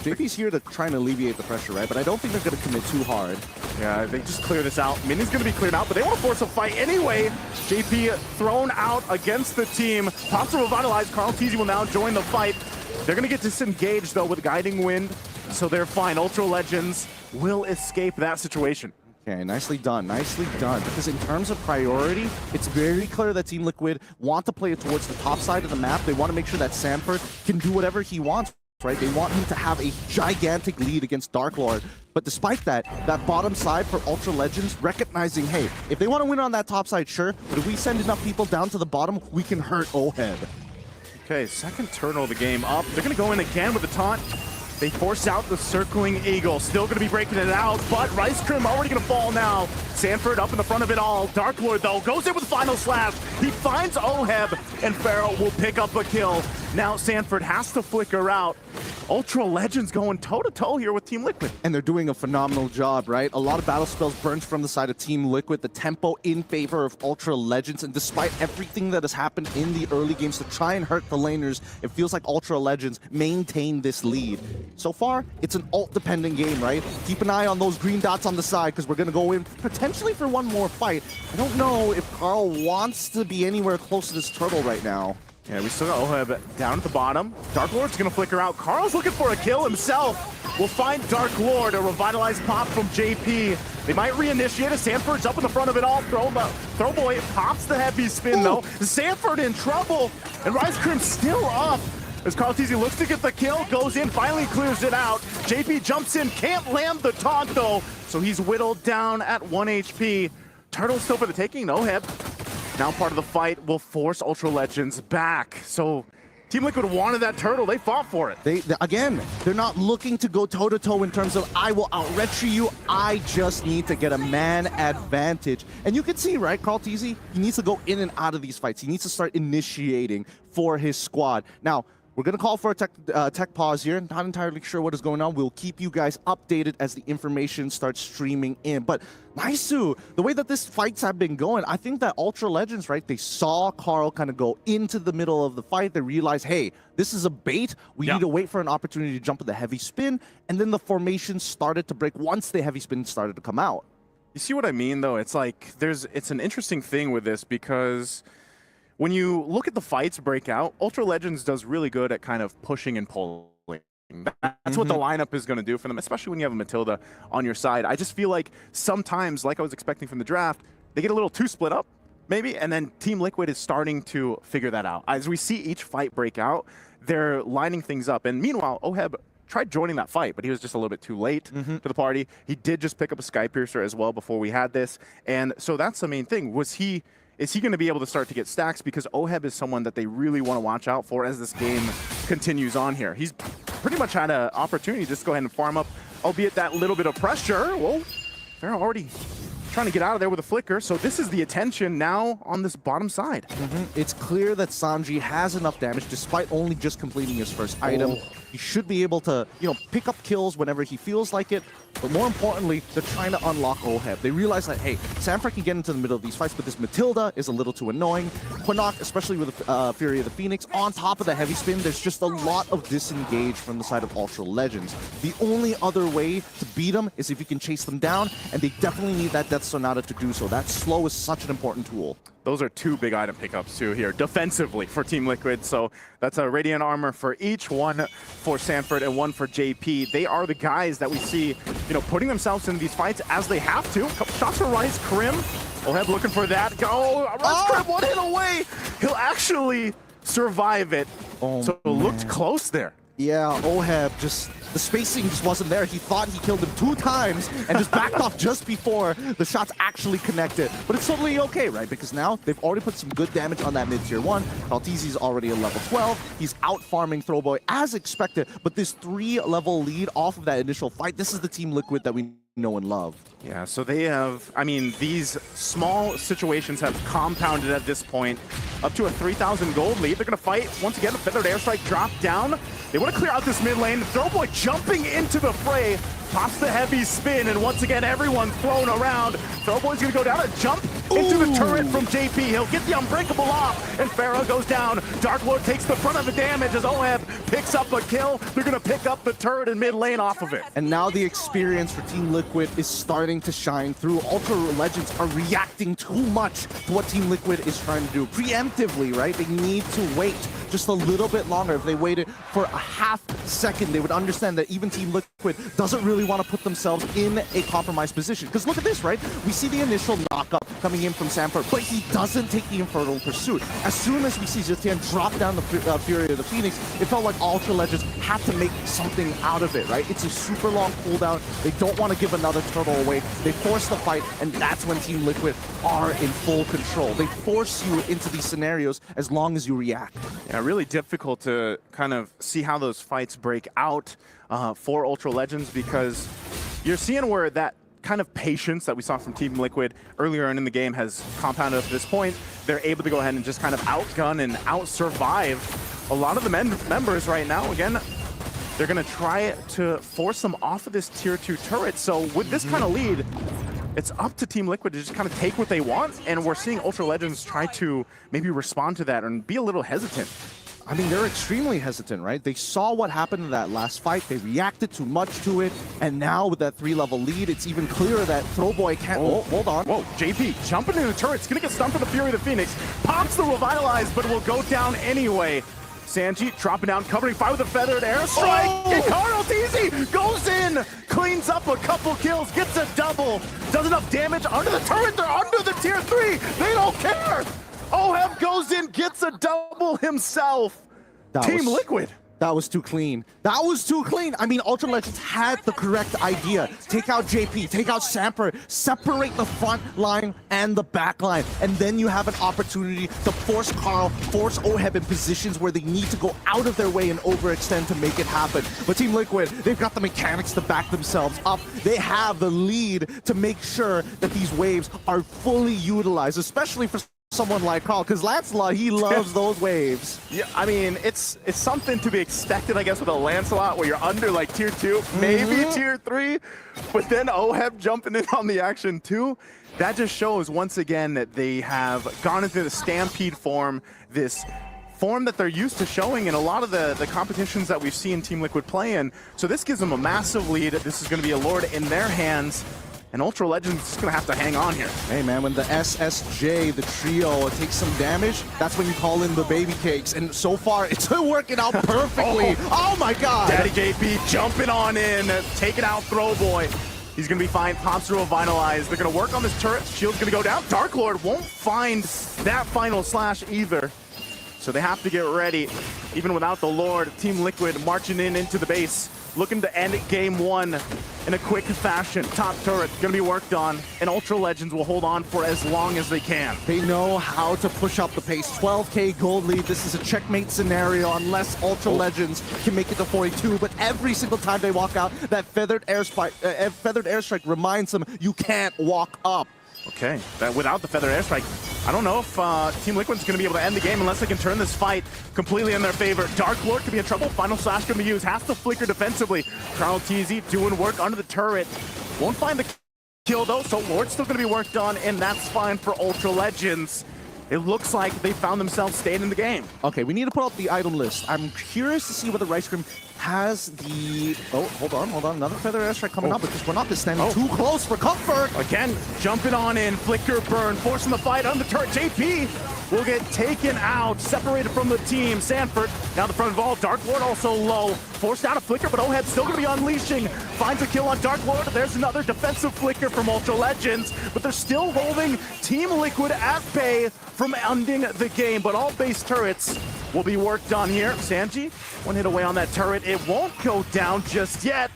JP's here to try and alleviate the pressure, right? But I don't think they're going to commit too hard. Yeah, they just clear this out. Minion's going to be cleared out, but they want to force a fight anyway. JP thrown out against the team. Pops to revitalize. CarlTZ will now join the fight. They're going to get disengaged, though, with Guiding Wind, so they're fine. Ultra Legends will escape that situation. Okay, nicely done, because in terms of priority, it's very clear that Team Liquid want to play it towards the top side of the map. They want to make sure that Sanford can do whatever he wants, right? They want him to have a gigantic lead against Dark Lord. But despite that, that bottom side for Ultra Legends, recognizing, hey, if they want to win on that top side, sure, but if we send enough people down to the bottom, we can hurt Oheb. Okay, second turtle of the game up. They're going to go in again with the taunt. They force out the circling eagle. Still going to be breaking it out, but Rice Crim already going to fall now. Sanford up in the front of it all. Dark Lord, though, goes in with final slash. He finds Oheb, and Farrell will pick up a kill. Now Sanford has to flicker out. Ultra Legends going toe-to-toe here with Team Liquid. And they're doing a phenomenal job, right? A lot of battle spells burned from the side of Team Liquid, the tempo in favor of Ultra Legends, and despite everything that has happened in the early games to try and hurt the laners, it feels like Ultra Legends maintain this lead. So far, it's an ult-dependent game, right? Keep an eye on those green dots on the side, because we're going to go in potentially for one more fight. I don't know if Carl wants to be anywhere close to this turtle right now. Yeah, we still got Oheb down at the bottom. Dark Lord's gonna flicker out. Carl's looking for a kill himself. We'll find Dark Lord, a revitalized pop from JP. They might reinitiate it. Sanford's up in the front of it all. Throwboy pops the heavy spin though. Sanford in trouble, and Rise Cream still up. As Carl TZ looks to get the kill, goes in, finally clears it out. JP jumps in, can't land the taunt though, so he's whittled down at 1 HP. Turtle's still for the taking, Oheb. Now part of the fight will force Ultra Legends back. So Team Liquid wanted that turtle. They fought for it. Again, they're not looking to go toe-to-toe in terms of, I will out-retry you. I just need to get a man advantage. And you can see, right, Carl TZ, he needs to go in and out of these fights. He needs to start initiating for his squad. Now, we're going to call for a tech pause here. Not entirely sure what is going on. We'll keep you guys updated as the information starts streaming in. But Naisu, the way that these fights have been going, I think that Ultra Legends, right, they saw Carl kind of go into the middle of the fight. They realized, hey, this is a bait. We need to wait for an opportunity to jump with the heavy spin. And then the formation started to break once the heavy spin started to come out. You see what I mean, though? It's like it's an interesting thing with this because when you look at the fights break out, Ultra Legends does really good at kind of pushing and pulling. That's what the lineup is going to do for them, especially when you have a Matilda on your side. I just feel like sometimes, like I was expecting from the draft, they get a little too split up, maybe, and then Team Liquid is starting to figure that out. As we see each fight break out, they're lining things up. And meanwhile, Oheb tried joining that fight, but he was just a little bit too late to the party. He did just pick up a Sky Piercer as well before we had this. And so that's the main thing. Is he going to be able to start to get stacks? Because Oheb is someone that they really want to watch out for as this game continues on here. He's pretty much had an opportunity to just go ahead and farm up, albeit that little bit of pressure. Well, they're already trying to get out of there with a flicker. So this is the attention now on this bottom side. It's clear that Sanji has enough damage despite only just completing his first item. He should be able to, pick up kills whenever he feels like it. But more importantly, they're trying to unlock Oheb. They realize that, hey, Sanford can get into the middle of these fights, but this Matilda is a little too annoying. Quinnock, especially with the Fury of the Phoenix, on top of the heavy spin, there's just a lot of disengage from the side of Ultra Legends. The only other way to beat them is if you can chase them down, and they definitely need that Death Sonata to do so. That slow is such an important tool. Those are two big item pickups too here defensively for Team Liquid. So that's a Radiant Armor for each, one for Sanford and one for JP. They are the guys that we see, putting themselves into these fights as they have to. Couple shots for Rice Krim. Oheb looking for that. Rice Krim, one hit away. He'll actually survive it. So it looked close there. Yeah, Oheb the spacing just wasn't there. He thought he killed him 2 times and just backed off just before the shots actually connected. But it's totally okay, right? Because now they've already put some good damage on that mid-tier 1. Kaltizi's already a level 12. He's out-farming Throwboy as expected. But this 3-level lead off of that initial fight, this is the Team Liquid that we know and love. Yeah, so they have, these small situations have compounded at this point up to a 3,000 gold lead. They're going to fight once again. The Feathered Airstrike drop down. They want to clear out this mid lane. Throwboy jumping into the fray, pops the heavy spin, and once again, everyone thrown around. Throwboy's going to go down and jump into the turret from JP. He'll get the Unbreakable off, and Pharah goes down. Dark Lord takes the front of the damage as Oheb picks up a kill. They're going to pick up the turret in mid lane off of it. And now the experience for Team Liquid is starting to shine through. Ultra Legends are reacting too much to what Team Liquid is trying to do. Preemptively, right? They need to wait just a little bit longer. If they waited for a half second, they would understand that even Team Liquid doesn't really want to put themselves in a compromised position. Because look at this, right? We see the initial knock-up coming in from Sanford, but he doesn't take the Infernal Pursuit. As soon as we see Zitian drop down the Fury of the Phoenix, it felt like Ultra Legends had to make something out of it, right? It's a super long cooldown. They don't want to give another turtle away. They force the fight, and that's when Team Liquid are in full control. They force you into these scenarios as long as you react. Yeah, really difficult to kind of see how those fights break out for Ultra Legends, because you're seeing where that kind of patience that we saw from Team Liquid earlier on in the game has compounded up to this point. They're able to go ahead and just kind of outgun and out-survive a lot of the members right now. Again, they're going to try to force them off of this tier 2 turret. So with this kind of lead, it's up to Team Liquid to just kind of take what they want, and we're seeing Ultra Legends try to maybe respond to that and be a little hesitant. I mean, they're extremely hesitant, right? They saw what happened in that last fight. They reacted too much to it. And now with that 3-level lead, it's even clearer that Throwboy can't... Oh, hold on. Whoa, JP jumping into the turret. It's going to get stunned for the Fury of the Phoenix. Pops the Revitalize, but will go down anyway. Sanji dropping down, covering fire with a feathered airstrike. Oh! And Carl TZ goes in, cleans up a couple kills, gets a double. Does enough damage under the turret. They're under the tier 3. They don't care. Oheb goes in, gets a double himself. Team Liquid. That was too clean. That was too clean. I mean, Ultra Legends had the correct idea. Take out JP, take out Samper, separate the front line and the back line. And then you have an opportunity to force Carl, force Oheb in positions where they need to go out of their way and overextend to make it happen. But Team Liquid, they've got the mechanics to back themselves up. They have the lead to make sure that these waves are fully utilized, especially for someone like Carl, because Lancelot, he loves those waves. Yeah, I mean, it's something to be expected, I guess, with a Lancelot where you're under like tier 2, maybe tier 3, but then Oheb jumping in on the action too. That just shows once again that they have gone into the Stampede form, this form that they're used to showing in a lot of the competitions that we've seen Team Liquid play in. So this gives them a massive lead. This is going to be a Lord in their hands. And Ultra Legends is going to have to hang on here. Hey, man, when the SSJ, the trio, takes some damage, that's when you call in the baby cakes. And so far, it's working out perfectly. Oh, my God. Daddy JP jumping on in, taking out Throwboy. He's going to be fine. Pops through a Vitalize. They're going to work on this turret. Shield's going to go down. Dark Lord won't find that final slash either. So they have to get ready. Even without the Lord, Team Liquid marching into the base, looking to end game 1 in a quick fashion. Top turret going to be worked on, and Ultra Legends will hold on for as long as they can. They know how to push up the pace. 12K gold lead. This is a checkmate scenario unless Ultra Legends can make it to 42. But every single time they walk out, that feathered airstrike reminds them you can't walk up. Okay, that without the feathered airstrike, I don't know if Team Liquid's going to be able to end the game unless they can turn this fight completely in their favor. Dark Lord could be in trouble. Final Slash going to be used. Has to flicker defensively. Carl TZ doing work under the turret. Won't find the kill though, so Lord's still going to be worked on, and that's fine for Ultra Legends. It looks like they found themselves staying in the game. Okay, we need to pull up the item list. I'm curious to see whether Rice Cream has the... Oh, hold on. Another feather airstrike coming up because we're not standing too close for comfort. Again, jumping on in, flicker burn, forcing the fight on the turret. JP will get taken out, separated from the team. Sanford now the front of all. Dark Lord also low, forced out a flicker, but Oheb still going to be unleashing. Finds a kill on Dark Lord. There's another defensive flicker from Ultra Legends, but they're still holding Team Liquid at bay from ending the game. But all base turrets will be worked on here. Sanji, one hit away on that turret. It won't go down just yet.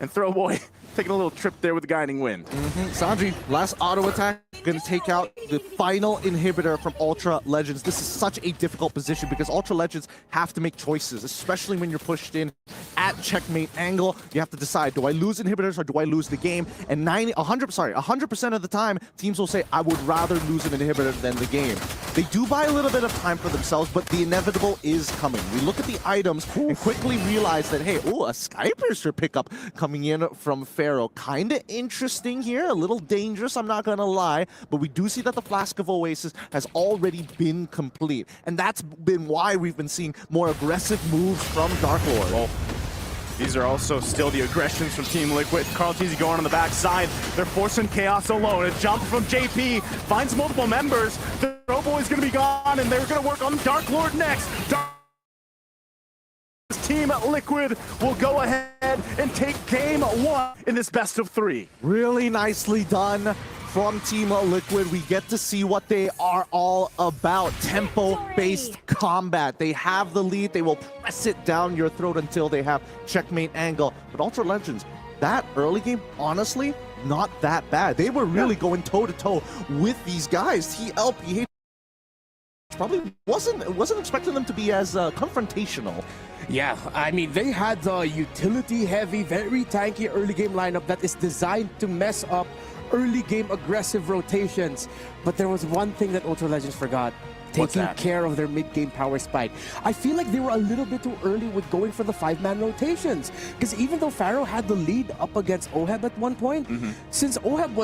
And Throwboy taking a little trip there with the guiding wind. Sanji, last auto attack, gonna take out the final inhibitor from Ultra Legends. This is such a difficult position because Ultra Legends have to make choices, especially when you're pushed in at checkmate angle. You have to decide, do I lose inhibitors or do I lose the game? And 100% of the time, teams will say, I would rather lose an inhibitor than the game. They do buy a little bit of time for themselves, but the inevitable is coming. We look at the items and quickly realize that, hey, a Sky Piercer pickup coming in from Pharaoh. Kind of interesting here, a little dangerous, I'm not gonna lie, but we do see that the Flask of Oasis has already been complete, and that's been why we've been seeing more aggressive moves from Dark Lord. Well, these are also still the aggressions from Team Liquid. Carl TZ going on the backside. They're forcing Chaos alone. A jump from JP, finds multiple members. The Throwboy's gonna be gone, and they're gonna work on Dark Lord next. Team Liquid will go ahead and take game 1 in this best of 3. Really nicely done from Team Liquid. We get to see what they are all about. Tempo-based combat. They have the lead. They will press it down your throat until they have checkmate angle. But Ultra Legends, that early game, honestly, not that bad. They were really going toe-to-toe with these guys. TLPH probably wasn't expecting them to be as confrontational. Yeah, I mean, they had the utility-heavy, very tanky early game lineup that is designed to mess up early game aggressive rotations. But there was one thing that Ultra Legends forgot. What's taking that? care of their mid-game power spike. I feel like they were a little bit too early with going for the 5-man rotations. Because even though Pharaoh had the lead up against Oheb at one point, since Oheb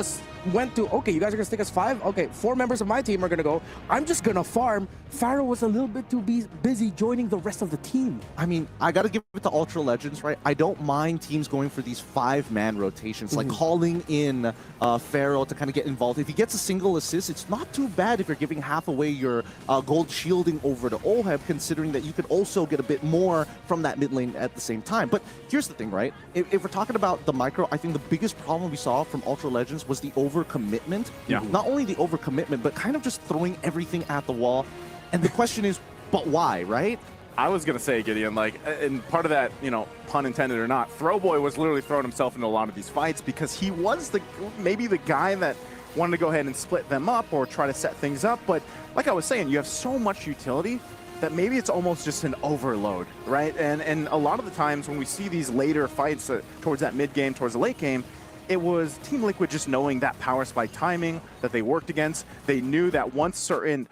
went to, okay, you guys are going to stick us 5? Okay, 4 members of my team are going to go. I'm just going to farm. Pharaoh was a little bit too busy joining the rest of the team. I mean, I got to give it to Ultra Legends, right? I don't mind teams going for these 5-man rotations, like calling in Pharaoh to kind of get involved. If he gets a single assist, it's not too bad if you're giving half away your gold shielding over to Oheb, considering that you could also get a bit more from that mid lane at the same time. But here's the thing, right? If we're talking about the micro, I think the biggest problem we saw from Ultra Legends was the overcommitment. Yeah. Not only the overcommitment, but kind of just throwing everything at the wall. And the question is, but why, right? I was going to say, Gideon, like, and part of that, you know, pun intended or not, Throwboy was literally throwing himself into a lot of these fights because he was maybe the guy that wanted to go ahead and split them up or try to set things up. But like I was saying, you have so much utility that maybe it's almost just an overload, right? And a lot of the times when we see these later fights towards that mid game, towards the late game, it was Team Liquid just knowing that power spike timing that they worked against. They knew that once certain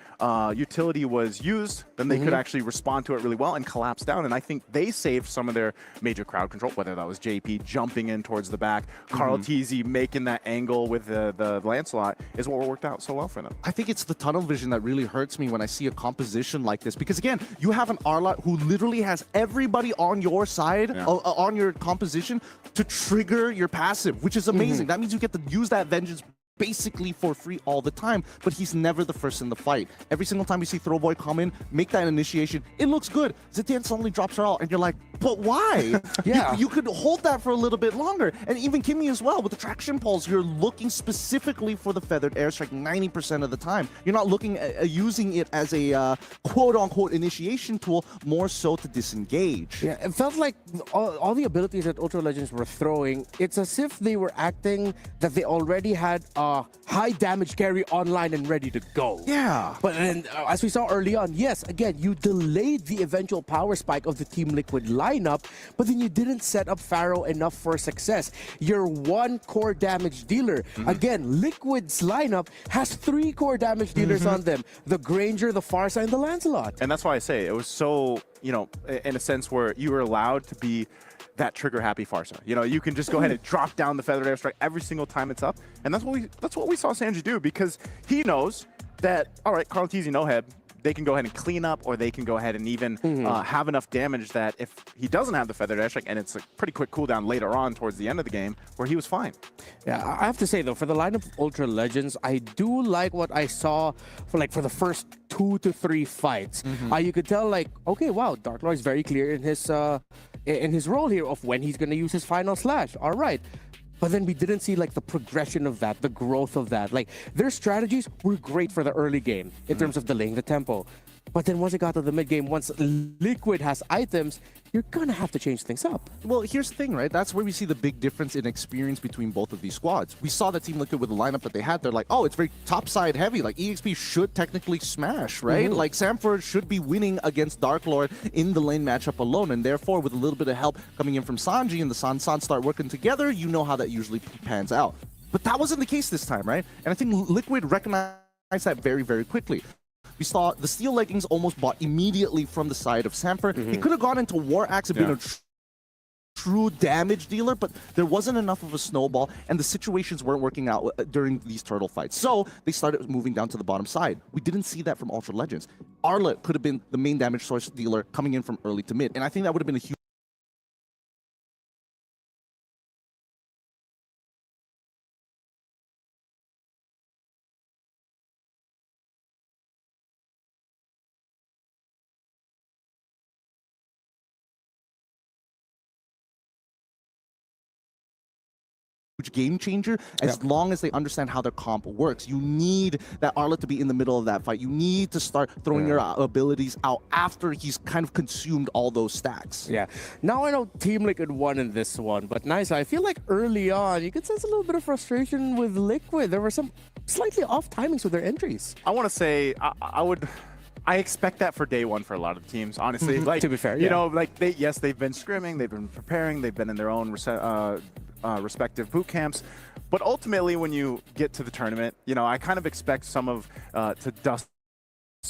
utility was used, then they could actually respond to it really well and collapse down. And I think they saved some of their major crowd control, whether that was JP jumping in towards the back, Carl TZ making that angle with the Lancelot is what worked out so well for them. I think it's the tunnel vision that really hurts me when I see a composition like this. Because again, you have an Arlot who literally has everybody on your side, on your composition, to trigger your passive, which is amazing. That means you get to use that vengeance basically for free all the time, but he's never the first in the fight. Every single time you see Throwboy come in, make that initiation, it looks good. Zitian suddenly drops her all, and you're like, but why? You could hold that for a little bit longer. And even Kimmy as well, with the traction pulse, you're looking specifically for the feathered airstrike 90% of the time. You're not looking at using it as a quote-unquote initiation tool, more so to disengage. Yeah, it felt like all the abilities that Ultra Legends were throwing, it's as if they were acting that they already had high damage carry online and ready to go. Yeah. But then, as we saw early on, yes, again, you delayed the eventual power spike of the Team Liquid lineup, but then you didn't set up Pharaoh enough for success. Your 1 core damage dealer. Again, Liquid's lineup has 3 core damage dealers on them. The Granger, the Farsa, and the Lancelot. And that's why I say it was so, you know, in a sense where you were allowed to be that trigger happy Farsa. You know, you can just go ahead and drop down the feathered airstrike every single time it's up. And that's what we saw Sanji do, because he knows that, all right, Carl TZ and Oheb, they can go ahead and clean up, or they can go ahead and even have enough damage that if he doesn't have the feathered airstrike, and it's a pretty quick cooldown later on towards the end of the game, where he was fine. Yeah, I have to say though, for the lineup of Ultra Legends, I do like what I saw for the first 2 to 3 fights. You could tell, like, okay, wow, Dark Lord is very clear in his role here of when he's going to use his final slash. All right. But then we didn't see like the progression of that, the growth of that. Like, their strategies were great for the early game in terms of delaying the tempo. But then once it got to the mid game, once Liquid has items, you're gonna have to change things up. Well, here's the thing, right? That's where we see the big difference in experience between both of these squads. We saw that Team Liquid with the lineup that they had. They're like, oh, it's very topside heavy. Like, EXP should technically smash, right? Like, Samford should be winning against Dark Lord in the lane matchup alone. And therefore, with a little bit of help coming in from Sanji and the San start working together, you know how that usually pans out. But that wasn't the case this time, right? And I think Liquid recognized that very, very quickly. We saw the steel leggings almost bought immediately from the side of Samford. He could have gone into War Axe and been a true damage dealer, but there wasn't enough of a snowball, and the situations weren't working out during these turtle fights. So they started moving down to the bottom side. We didn't see that from Ultra Legends. Arlet could have been the main damage source dealer coming in from early to mid, and I think that would have been a huge game changer as long as they understand how their comp works. You need that Arlet to be in the middle of that fight. You need to start throwing your abilities out after he's kind of consumed all those stacks. Yeah. Now I know Team Liquid won in this one, but nice. I feel like early on, you could sense a little bit of frustration with Liquid. There were some slightly off timings with their entries. I want to say I expect that for day one for a lot of the teams, honestly. Like, to be fair, you know, like they've been scrimming, they've been preparing, they've been in their own respective boot camps, but ultimately when you get to the tournament, you know, I kind of expect some of to dust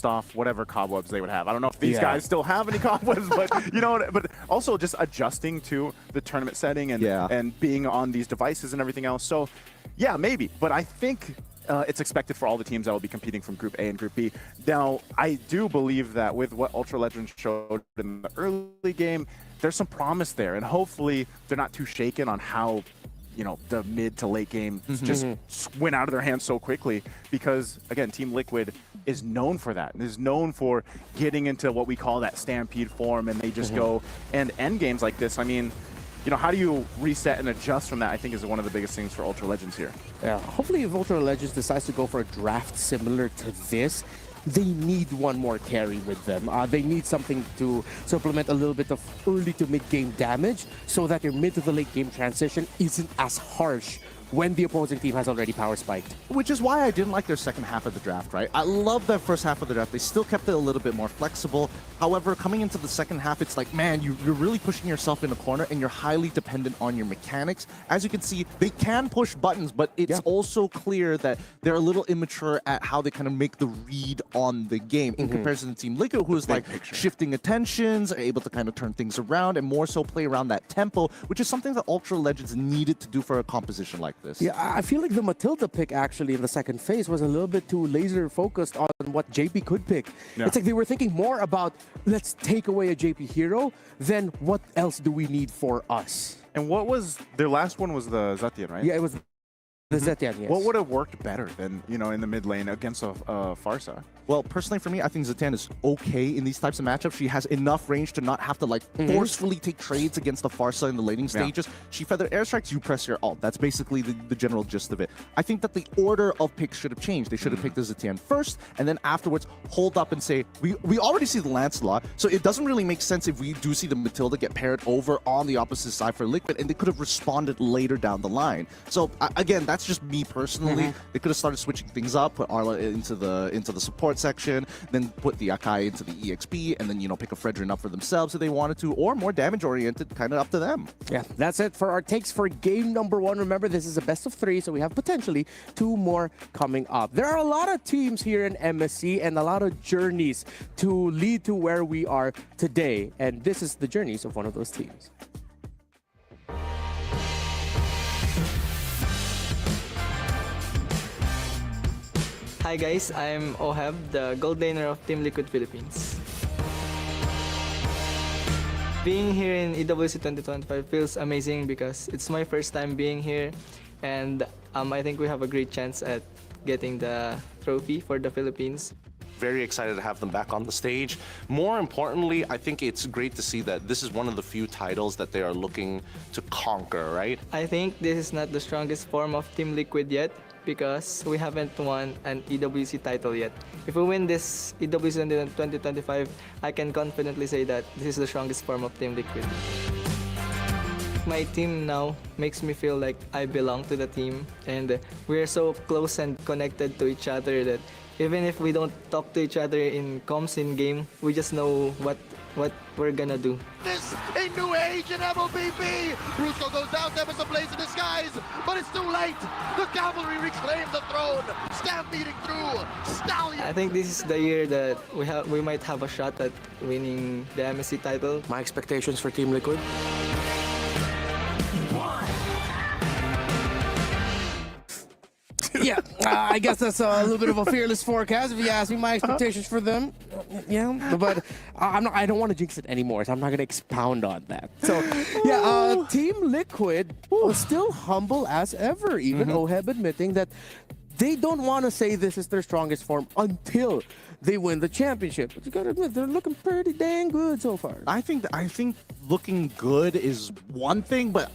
off whatever cobwebs they would have. I don't know if these guys still have any cobwebs, but you know, but also just adjusting to the tournament setting and being on these devices and everything else. So yeah, maybe, but I think it's expected for all the teams that will be competing from Group A and Group B. Now, I do believe that with what Ultra Legends showed in the early game, there's some promise there, and hopefully they're not too shaken on how, you know, the mid to late game just went out of their hands so quickly, because again, Team Liquid is known for that, and is known for getting into what we call that stampede form, and they just go and end games like this. I mean, you know, how do you reset and adjust from that, I think, is one of the biggest things for Ultra Legends here. Yeah, hopefully if Ultra Legends decides to go for a draft similar to this, they need one more carry with them. They need something to supplement a little bit of early to mid-game damage so that your mid to the late game transition isn't as harsh when the opposing team has already power spiked. Which is why I didn't like their second half of the draft, right? I love that first half of the draft. They still kept it a little bit more flexible. However, coming into the second half, it's like, man, you're really pushing yourself in a corner, and you're highly dependent on your mechanics. As you can see, they can push buttons, but it's also clear that they're a little immature at how they kind of make the read on the game in comparison to Team Liquid, who is like shifting attentions, are able to kind of turn things around, and more so play around that tempo, which is something that Ultra Legends needed to do for a composition like this. Yeah, I feel like the Matilda pick actually in the second phase was a little bit too laser focused on what JP could pick. It's like they were thinking more about, let's take away a JP hero, than what else do we need for us. And what was their last one? Was the Zetian, right? Yeah, it was the Zetian, yes. What would have worked better than, you know, in the mid lane against a Farsa? Well, personally for me, I think Zetian is okay in these types of matchups. She has enough range to not have to like forcefully take trades against the Farsa in the laning stages. She feather airstrikes, you press your ult. That's basically the general gist of it. I think that the order of picks should have changed. They should have picked the Zetian first, and then afterwards hold up and say, we already see the Lancelot, so it doesn't really make sense if we do see the Matilda get paired over on the opposite side for Liquid, and they could have responded later down the line. So again, that's just me personally. They could have started switching things up, put Arla into the support section, then put the Akai into the EXP, and then, you know, pick a Fredrin up for themselves if they wanted to, or more damage oriented, kind of up to them. Yeah, that's it for our takes for game number 1. Remember, this is a best of 3, so we have potentially 2 more coming up. There are a lot of teams here in MSC and a lot of journeys to lead to where we are today, and this is the journeys of one of those teams. Hi guys, I'm Oheb, the gold laner of Team Liquid Philippines. Being here in EWC 2025 feels amazing because it's my first time being here, and I think we have a great chance at getting the trophy for the Philippines. Very excited to have them back on the stage. More importantly, I think it's great to see that this is one of the few titles that they are looking to conquer, right? I think this is not the strongest form of Team Liquid yet because we haven't won an EWC title yet. If we win this EWC 2025, I can confidently say that this is the strongest form of Team Liquid. My team now makes me feel like I belong to the team, and we're so close and connected to each other that even if we don't talk to each other in comms in game, we just know what we're gonna do. This a new age in MLBB. Rusko goes down, there is a blaze in the skies, but it's too late. The cavalry reclaim the throne, stampeding through. Stallion. I think this is the year that we might have a shot at winning the MSC title. My expectations for Team Liquid? Yeah, I guess that's a little bit of a fearless forecast if you ask me. My expectations for them, yeah, but I don't want to jinx it anymore, so I'm not going to expound on that. So, yeah, Team Liquid was still humble as ever, even Oheb admitting that they don't want to say this is their strongest form until they win the championship. But you gotta admit, they're looking pretty dang good so far. I think looking good is one thing, but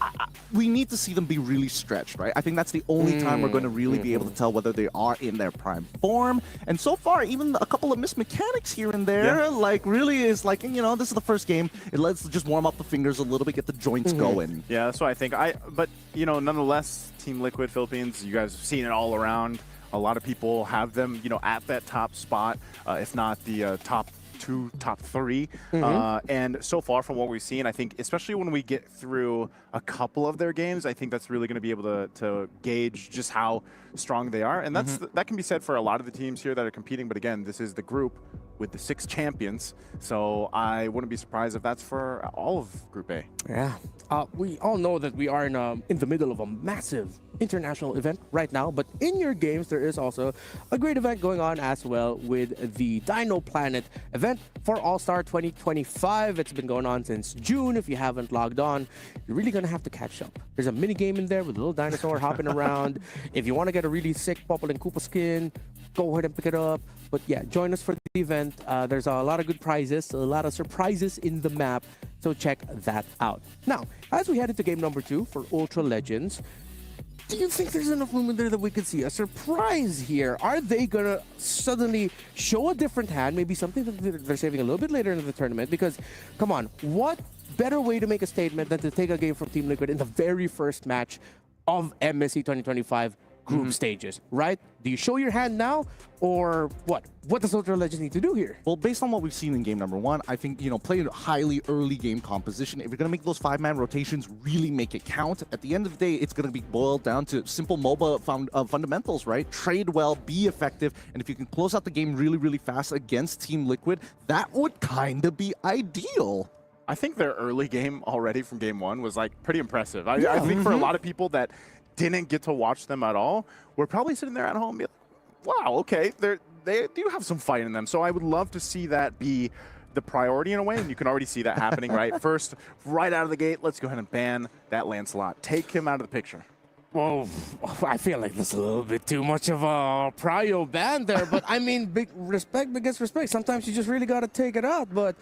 we need to see them be really stretched, right? I think that's the only time we're going to really be able to tell whether they are in their prime form. And so far, even a couple of missed mechanics here and there, like really is like, you know, this is the first game. Let's just warm up the fingers a little bit, get the joints going. Yeah, that's what I think. But you know, nonetheless, Team Liquid Philippines, you guys have seen it all around. A lot of people have them, you know, at that top spot, if not the top 2, top 3. And so far from what we've seen, I think, especially when we get through a couple of their games, I think that's really going to be able to gauge just how strong they are. And that can be said for a lot of the teams here that are competing. But again, this is the group with the 6 champions. So I wouldn't be surprised if that's for all of Group A. Yeah. We all know that we are in the middle of a massive international event right now, but in your games, there is also a great event going on as well with the Dino Planet event for All-Star 2025. It's been going on since June. If you haven't logged on, you're really going to have to catch up. There's a mini game in there with a little dinosaur hopping around. If you want to get a really sick Popple and Koopa skin, go ahead and pick it up. But yeah, join us for the event. There's a lot of good prizes, a lot of surprises in the map, so check that out. Now, as we head into game number 2 for Ultra Legends, do you think there's enough room in there that we could see a surprise here? Are they gonna suddenly show a different hand, maybe something that they're saving a little bit later in the tournament? Because, come on, what better way to make a statement than to take a game from Team Liquid in the very first match of MSC 2025 group stages, right? Do you show your hand now, or what? What does Ultra Legends need to do here? Well, based on what we've seen in game number 1, I think, playing a highly early game composition, if you're going to make those 5-man rotations really make it count, at the end of the day, it's going to be boiled down to simple MOBA fundamentals, right? Trade well, be effective, and if you can close out the game really, really fast against Team Liquid, that would kind of be ideal. I think their early game already from game 1 was like pretty impressive. I think for a lot of people that didn't get to watch them at all, we're probably sitting there at home and be like, wow, okay, they do have some fight in them. So I would love to see that be the priority in a way, and you can already see that happening, right? First, right out of the gate, let's go ahead and ban that Lancelot. Take him out of the picture. Well, I feel like there's a little bit too much of a prio ban there, but I mean, big respect begets respect. Sometimes you just really got to take it out, but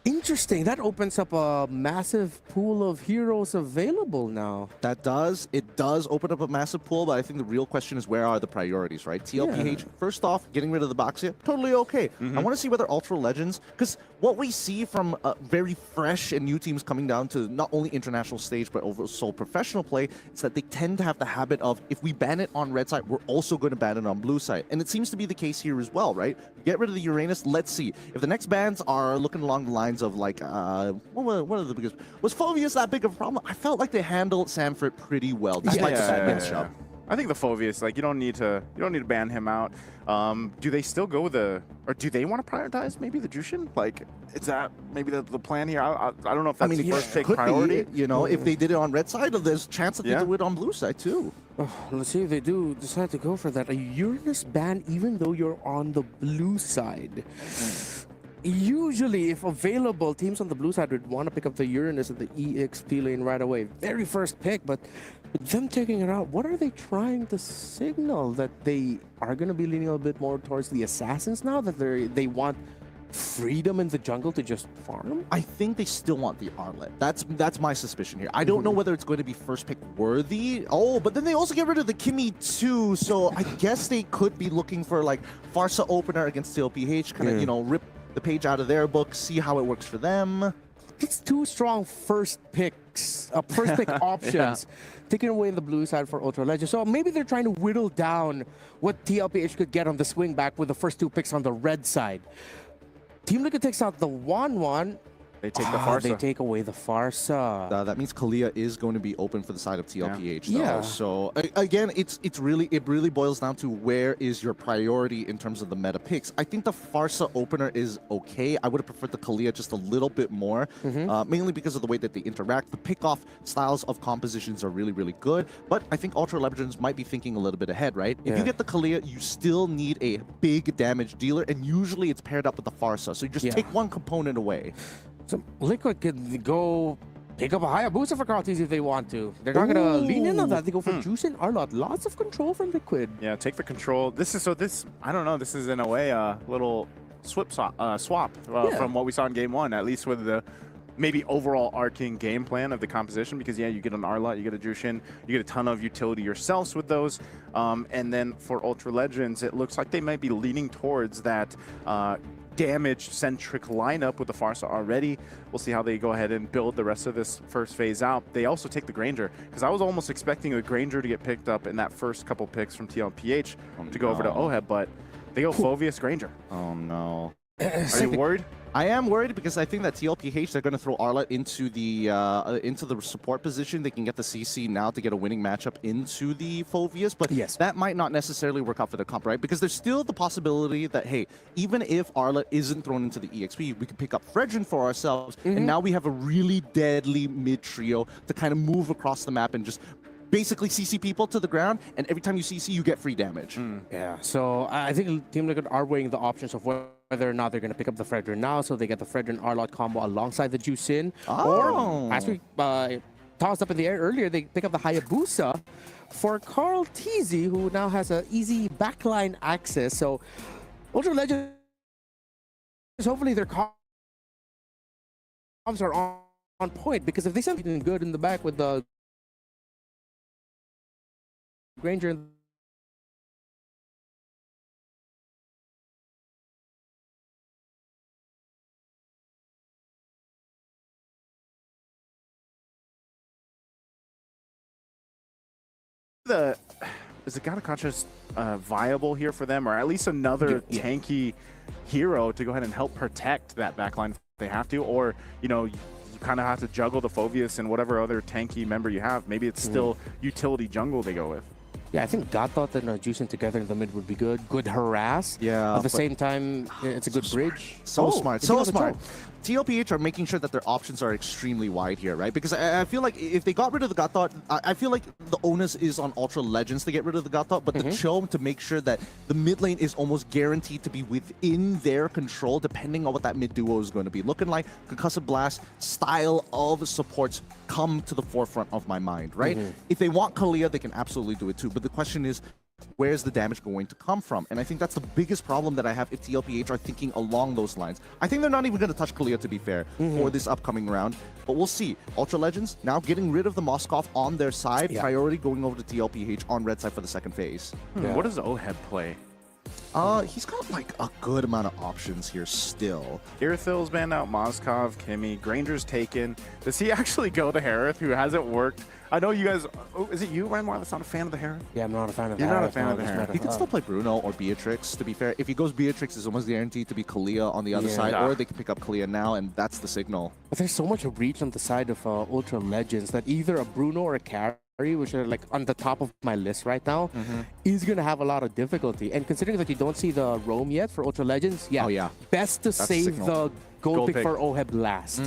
interesting. That opens up a massive pool of heroes available now. It does open up a massive pool, but I think the real question is where are the priorities, right? TLPH, first off, getting rid of the Boxia, totally okay. I want to see whether Ultra Legends, because what we see from very fresh and new teams coming down to not only international stage, but also professional play, is that they tend to have the habit of, if we ban it on red side, we're also going to ban it on blue side. And it seems to be the case here as well, right? Get rid of the Uranus, let's see. If the next bans are looking along the lines of like, what are the biggest? Was Phoveus that big of a problem? I felt like they handled Sanford pretty well, despite the bad matchup. I think the Phoveus, like, you don't need to ban him out. Do they still go with or do they want to prioritize maybe the Jushin? Like, is that maybe the plan here? I don't know if that's the first take priority. Be, if they did it on red side, there's a chance that they do it on blue side too. Oh, let's see if they do decide to go for that. A Uranus ban, even though you're on the blue side. Usually, if available, teams on the blue side would want to pick up the Uranus at the EXP lane right away. Very first pick, but with them taking it out, what are they trying to signal? That they are going to be leaning a little bit more towards the Assassins now? That they want freedom in the jungle to just farm? I think they still want the Arlet. That's my suspicion here. I don't know whether it's going to be first pick worthy. Oh, but then they also get rid of the Kimmy too, so I guess they could be looking for like Farsa opener against TLPH, kind of, rip the page out of their book, see how it works for them. It's 2 strong first pick options. Taking away the blue side for Ultra Legends. So maybe they're trying to whittle down what TLPH could get on the swing back with the first 2 picks on the red side. Team Liquid takes out the 1-1. They take the Farsa. They take away the Farsa. That means Kalia is going to be open for the side of TLPH. Yeah. So again, it really boils down to where is your priority in terms of the meta picks. I think the Farsa opener is okay. I would have preferred the Kalia just a little bit more, mainly because of the way that they interact. The pickoff styles of compositions are really, really good. But I think Ultra Legends might be thinking a little bit ahead, right? If you get the Kalia, you still need a big damage dealer, and usually it's paired up with the Farsa. So you just take one component away. So Liquid could go pick up a Hayabusa for Karate if they want to. They're not going to lean in on that. They go for Jushin Arlott. Lots of control from Liquid. Yeah, take the control. I don't know, this is in a way a little swap from what we saw in game 1, at least with the maybe overall arcing game plan of the composition, because you get an Arlott, you get a Jushin, you get a ton of utility yourselves with those. And then for Ultra Legends, it looks like they might be leaning towards that damage-centric lineup with the Farsa already. We'll see how they go ahead and build the rest of this first phase out. They also take the Granger, because I was almost expecting the Granger to get picked up in that first couple picks from TLPH to go over to OHEB, but they go Phoveus Granger. Oh no. Are you worried? I am worried because I think that TLPH, they're going to throw Arlet into the support position. They can get the CC now to get a winning matchup into the Phoveus, but Yes. that might not necessarily work out for the comp, right? Because there's still the possibility that, hey, even if Arlet isn't thrown into the EXP, we can pick up Fredrin for ourselves, and now we have a really deadly mid trio to kind of move across the map and just basically CC people to the ground, and every time you CC, you get free damage. Yeah, so I think Team Liquid are weighing the options of whether or not they're going to pick up the Fredrin now, so they get the Fredrin Arlot combo alongside the Juicin. Or, as we tossed up in the air earlier, they pick up the Hayabusa for Carl Teasy, who now has an easy backline access. So, Ultra Legends, hopefully their comms are on point, because if they send something good in the back with the Granger, is the Gatakacha viable here for them, or at least another tanky hero to go ahead and help protect that backline if they have to, or you kind of have to juggle the Phoveus and whatever other tanky member you have. Maybe it's still utility jungle they go with. Yeah, I think God thought that Juicin together in the mid would be good. Good harass. Yeah. At the same time, it's a good bridge. So smart. So smart. Control. TLPH are making sure that their options are extremely wide here, right? Because I feel like if they got rid of the God Thought, I feel like the onus is on Ultra Legends to get rid of the God Thought, but the Chom to make sure that the mid lane is almost guaranteed to be within their control, depending on what that mid duo is going to be looking like. Concussive Blast style of supports come to the forefront of my mind, right? If they want Kalia, they can absolutely do it too. But the question is, where's the damage going to come from? And I think that's the biggest problem that I have if TLPH are thinking along those lines. I think they're not even going to touch Kalia, to be fair, for this upcoming round. But we'll see. Ultra Legends now getting rid of the Moskov on their side. Priority going over to TLPH on red side for the second phase. What does Oheb play? He's got like a good amount of options here still. Irithil's banned out, Moskov, Kimmy, Granger's taken. Does he actually go to Harith, who hasn't worked? I know you guys. Oh, is it you, Ryan, that's not a fan of the Harith? Yeah, I'm not a fan of You're not a fan of the Harith. He can still play Bruno or Beatrix, to be fair. If he goes Beatrix, it's almost guaranteed to be Kalia on the other side, or they can pick up Kalia now, and that's the signal. But there's so much reach on the side of Ultra Legends that either a Bruno or a Carry, which are like on the top of my list right now, is going to have a lot of difficulty. And considering that you don't see the roam yet for Ultra Legends, best to save the gold pick for Oheb last.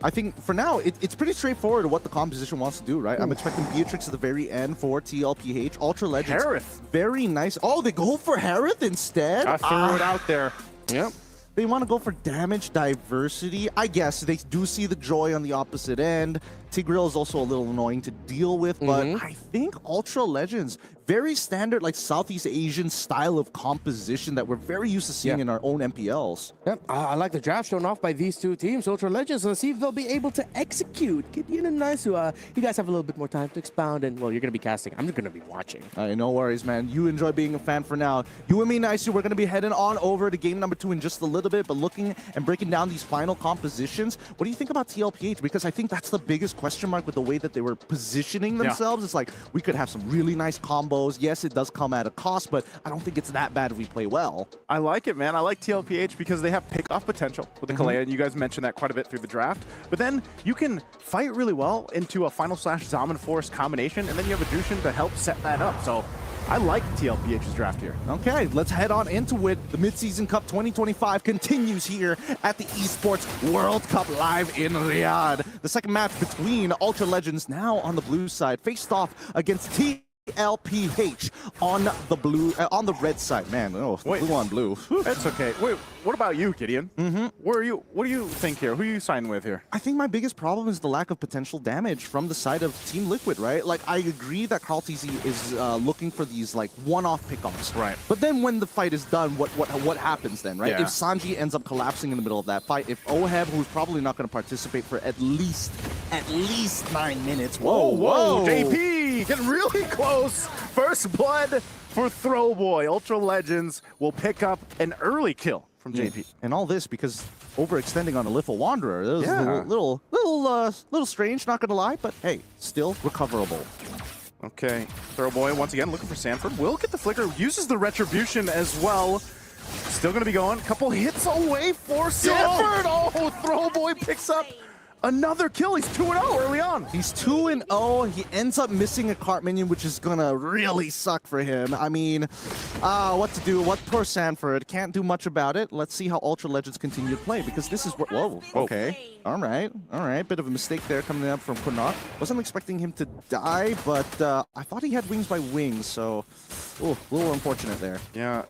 I think for now, it's pretty straightforward what the composition wants to do, right? I'm expecting Beatrix at the very end for TLPH. Ultra Legends. Harith. Very nice. Oh, they go for Harith instead? I threw it out there. Yep. They want to go for damage diversity. I guess they do see the joy on the opposite end. Tigreal is also a little annoying to deal with, but I think Ultra Legends, very standard like Southeast Asian style of composition that we're very used to seeing in our own MPLs. Yep, I like the draft shown off by these two teams, Ultra Legends. Let's see if they'll be able to execute. Gideon and Naisu, you guys have a little bit more time to expound, and well, you're going to be casting. I'm just going to be watching. No worries, man. You enjoy being a fan for now. You and me, Naisu, we're going to be heading on over to game number 2 in just a little bit, but looking and breaking down these final compositions. What do you think about TLPH? Because I think that's the biggest question mark with the way that they were positioning themselves. It's like, we could have some really nice combos. Yes, it does come at a cost, but I don't think it's that bad if we play well. I like it, man. I like TLPH because they have pick-off potential with the Kalea, and you guys mentioned that quite a bit through the draft. But then you can fight really well into a Final Slash Zaman Force combination, and then you have a Jushin to help set that up. So I like TLPH's draft here. Okay, let's head on into it. The Mid-Season Cup 2025 continues here at the Esports World Cup live in Riyadh. The second match between Ultra Legends, now on the blue side, faced off against TLPH on the red side. Man, blue on blue. That's okay. Wait, what about you, Gideon? What do you think here? Who are you signing with here? I think my biggest problem is the lack of potential damage from the side of Team Liquid, right? Like, I agree that Carl TZ is looking for these like one-off pickups, right? But then when the fight is done, what happens then, right? If Sanji ends up collapsing in the middle of that fight, if Oheb, who's probably not going to participate for at least 9 minutes. Whoa, JP getting really close. First blood for Throwboy. Ultra Legends will pick up an early kill from JP. And all this because overextending on a Little Wanderer. That was a little strange, not gonna lie, but hey, still recoverable. Okay, Throwboy once again looking for Sanford. Will get the flicker, uses the retribution as well. Still going to be going. Couple hits away for Sanford. Oh, Throwboy picks up another kill. He's 2-0 early on. He's 2-0. He ends up missing a cart minion, which is gonna really suck for him. I mean, what to do? What poor Sanford can't do much about it. Let's see how Ultra Legends continue to play, because this is what. Whoa. Okay. All right. Bit of a mistake there coming up from Kunok. Wasn't expecting him to die, but I thought he had wings by wings, so a little unfortunate there. Yeah.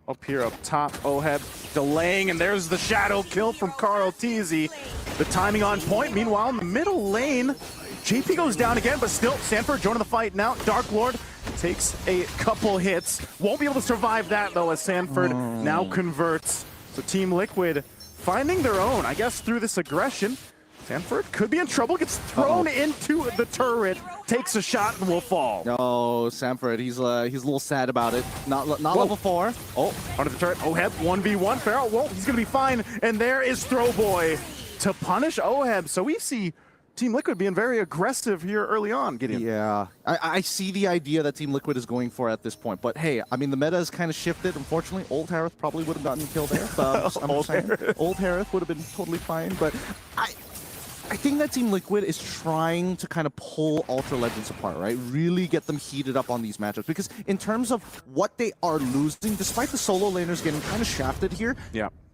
Up here, up top, Oheb delaying, and there's the shadow kill from Carl Teasy. The timing on point. Meanwhile, in the middle lane, JP goes down again, but still, Sanford joining the fight now. Dark Lord takes a couple hits. Won't be able to survive that, though, as Sanford now converts. So Team Liquid finding their own, I guess, through this aggression. Sanford could be in trouble, gets thrown into the turret, takes a shot, and will fall. Oh, Sanford, he's a little sad about it. Not level 4. Oh, under the turret, Oheb, 1v1. Farrell, well, he's going to be fine. And there is Throwboy to punish Oheb. So we see Team Liquid being very aggressive here early on, Gideon. Yeah, I see the idea that Team Liquid is going for at this point. But hey, I mean, the meta has kind of shifted. Unfortunately, Old Harith probably would have gotten the kill there. But I'm just saying, Old Harith would have been totally fine. But I think that Team Liquid is trying to kind of pull Ultra Legends apart, right? Really get them heated up on these matchups. Because in terms of what they are losing, despite the solo laners getting kind of shafted here,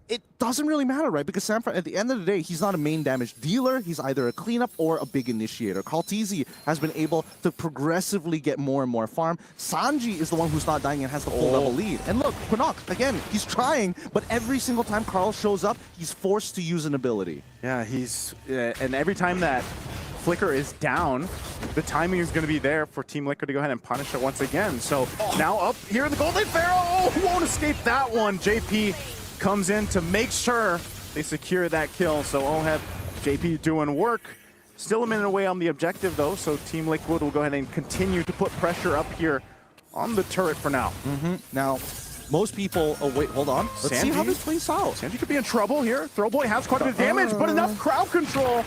it doesn't really matter, right? Because Sanford, at the end of the day, he's not a main damage dealer. He's either a cleanup or a big initiator. Kaltizi has been able to progressively get more and more farm. Sanji is the one who's not dying and has the full level lead. And look, Kunok, again, he's trying, but every single time Carl shows up, he's forced to use an ability. Yeah, and every time that Flicker is down, the timing is going to be there for Team Liquid to go ahead and punish it once again. So now up here in the gold lane, Pharaoh won't escape that one. JP comes in to make sure they secure that kill. So Oheb, JP doing work. Still a minute away on the objective though, so Team Liquid will go ahead and continue to put pressure up here on the turret for now. Now, most people, oh wait, hold on. Let's see how this plays out. Sanji could be in trouble here. Throwboy has quite a bit of damage, but enough crowd control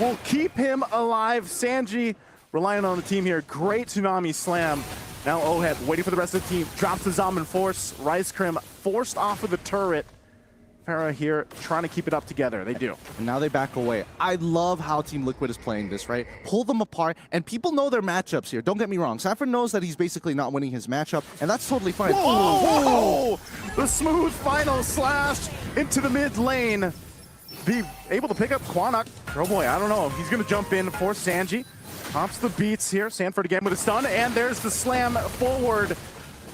will keep him alive. Sanji relying on the team here. Great Tsunami Slam. Now Oheb waiting for the rest of the team. Drops the Zombie Force. Rice Crim forced off of the turret. Farah here trying to keep it up together. They do. And now they back away. I love how Team Liquid is playing this, right? Pull them apart, and people know their matchups here. Don't get me wrong. Sanford knows that he's basically not winning his matchup, and that's totally fine. Whoa! The smooth final slash into the mid lane. Be able to pick up Quanok. Oh boy, I don't know. He's going to jump in for Sanji. Pops the beats here. Sanford again with a stun, and there's the slam forward.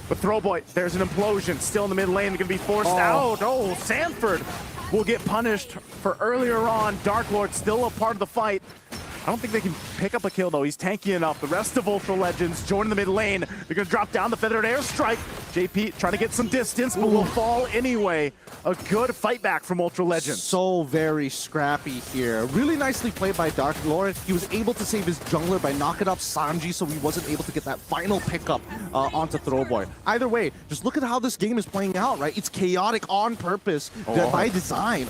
But Throwboy, there's an implosion. Still in the mid lane, going to be forced out. Oh, Sanford will get punished for earlier on. Dark Lord still a part of the fight. I don't think they can pick up a kill, though. He's tanky enough. The rest of Ultra Legends join the mid lane. They're going to drop down the Feathered Airstrike. JP trying to get some distance, but will fall anyway. A good fight back from Ultra Legends. So very scrappy here. Really nicely played by Dark Lord. He was able to save his jungler by knocking off Sanji, so he wasn't able to get that final pickup onto Throwboy. Either way, just look at how this game is playing out, right? It's chaotic on purpose by design.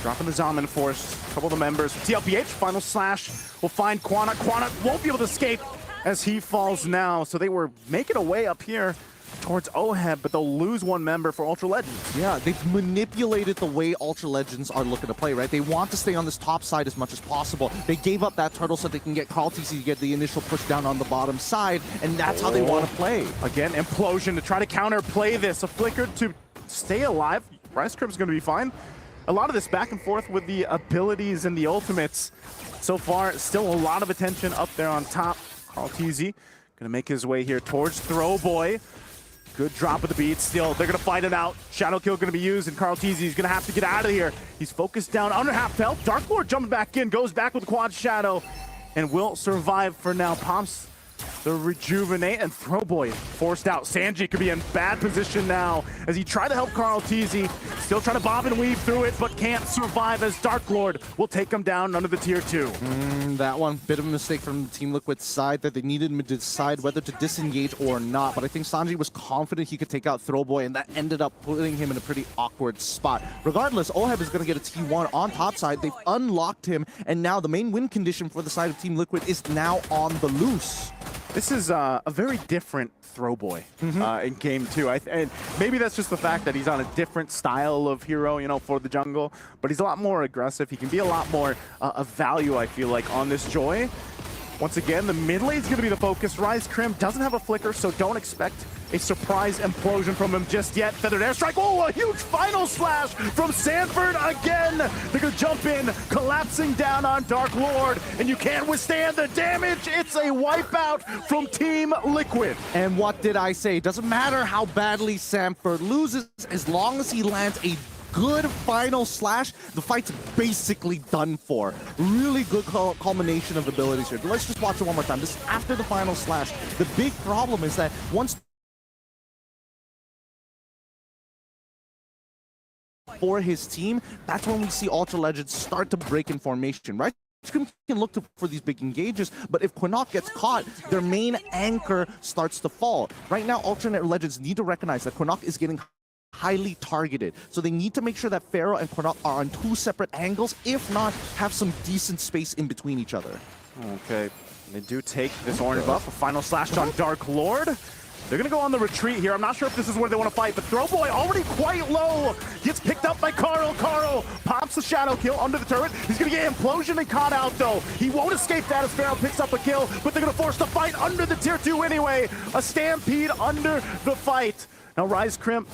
Dropping the Zombie Force. A couple of the members. TLPH, final slash. Will find Quanok. Quanok won't be able to escape as he falls now. So they were making a way up here towards Oheb, but they'll lose one member for Ultra Legends. Yeah, they've manipulated the way Ultra Legends are looking to play, right? They want to stay on this top side as much as possible. They gave up that turtle so they can get Carl TC to get the initial push down on the bottom side, and that's how they want to play. Again, implosion to try to counterplay this. A flicker to stay alive. Rice Crim's going to be fine. A lot of this back and forth with the abilities and the ultimates. So far, still a lot of attention up there on top. Carl TZ gonna make his way here towards Throwboy. Good drop of the beat. Still, they're gonna fight it out. Shadow kill gonna be used, and Carl TZ is gonna have to get out of here. He's focused down under half health. Dark Lord jumping back in, goes back with Quad Shadow, and will survive for now. Pops the rejuvenate, and Throwboy forced out. Sanji could be in bad position now as he tried to help Carl TZ. Still trying to bob and weave through it, but can't survive as Dark Lord will take him down under the tier 2. That one, bit of a mistake from Team Liquid's side that they needed him to decide whether to disengage or not. But I think Sanji was confident he could take out Throwboy, and that ended up putting him in a pretty awkward spot. Regardless, Oheb is going to get a T1 on top side. They've unlocked him, and now the main win condition for the side of Team Liquid is now on the loose. This is a very different Throwboy in game 2. And maybe that's just the fact that he's on a different style of hero, you know, for the jungle. But he's a lot more aggressive. He can be a lot more of value, I feel like, on this Joy. Once again, the mid lane is going to be the focus. Rise Crim doesn't have a flicker, so don't expect a surprise implosion from him just yet. Feathered Airstrike. Oh, a huge final slash from Sanford again. They're going to jump in, collapsing down on Dark Lord, and you can't withstand the damage. It's a wipeout from Team Liquid. And what did I say? Doesn't matter how badly Sanford loses, as long as he lands a good final slash, the fight's basically done for. Really good culmination of abilities here. Let's just watch it one more time. This is after the final slash. The big problem is that once for his team, that's when we see Ultra Legends start to break in formation, right? Can look for these big engages, but if Quinnock gets caught, their main anchor starts to fall. Right now, Ultra Legends need to recognize that Quinnock is getting highly targeted. So they need to make sure that Pharaoh and Quinnock are on 2 separate angles, if not, have some decent space in between each other. Okay, they do take this orange buff. A final slash on Dark Lord. They're going to go on the retreat here. I'm not sure if this is where they want to fight, but Throwboy already quite low. Gets picked up by Carl. Carl pops the shadow kill under the turret. He's going to get implosion and caught out, though. He won't escape that as Pharaoh picks up a kill, but they're going to force the fight under the tier 2 anyway. A stampede under the fight. Now Rise Crimp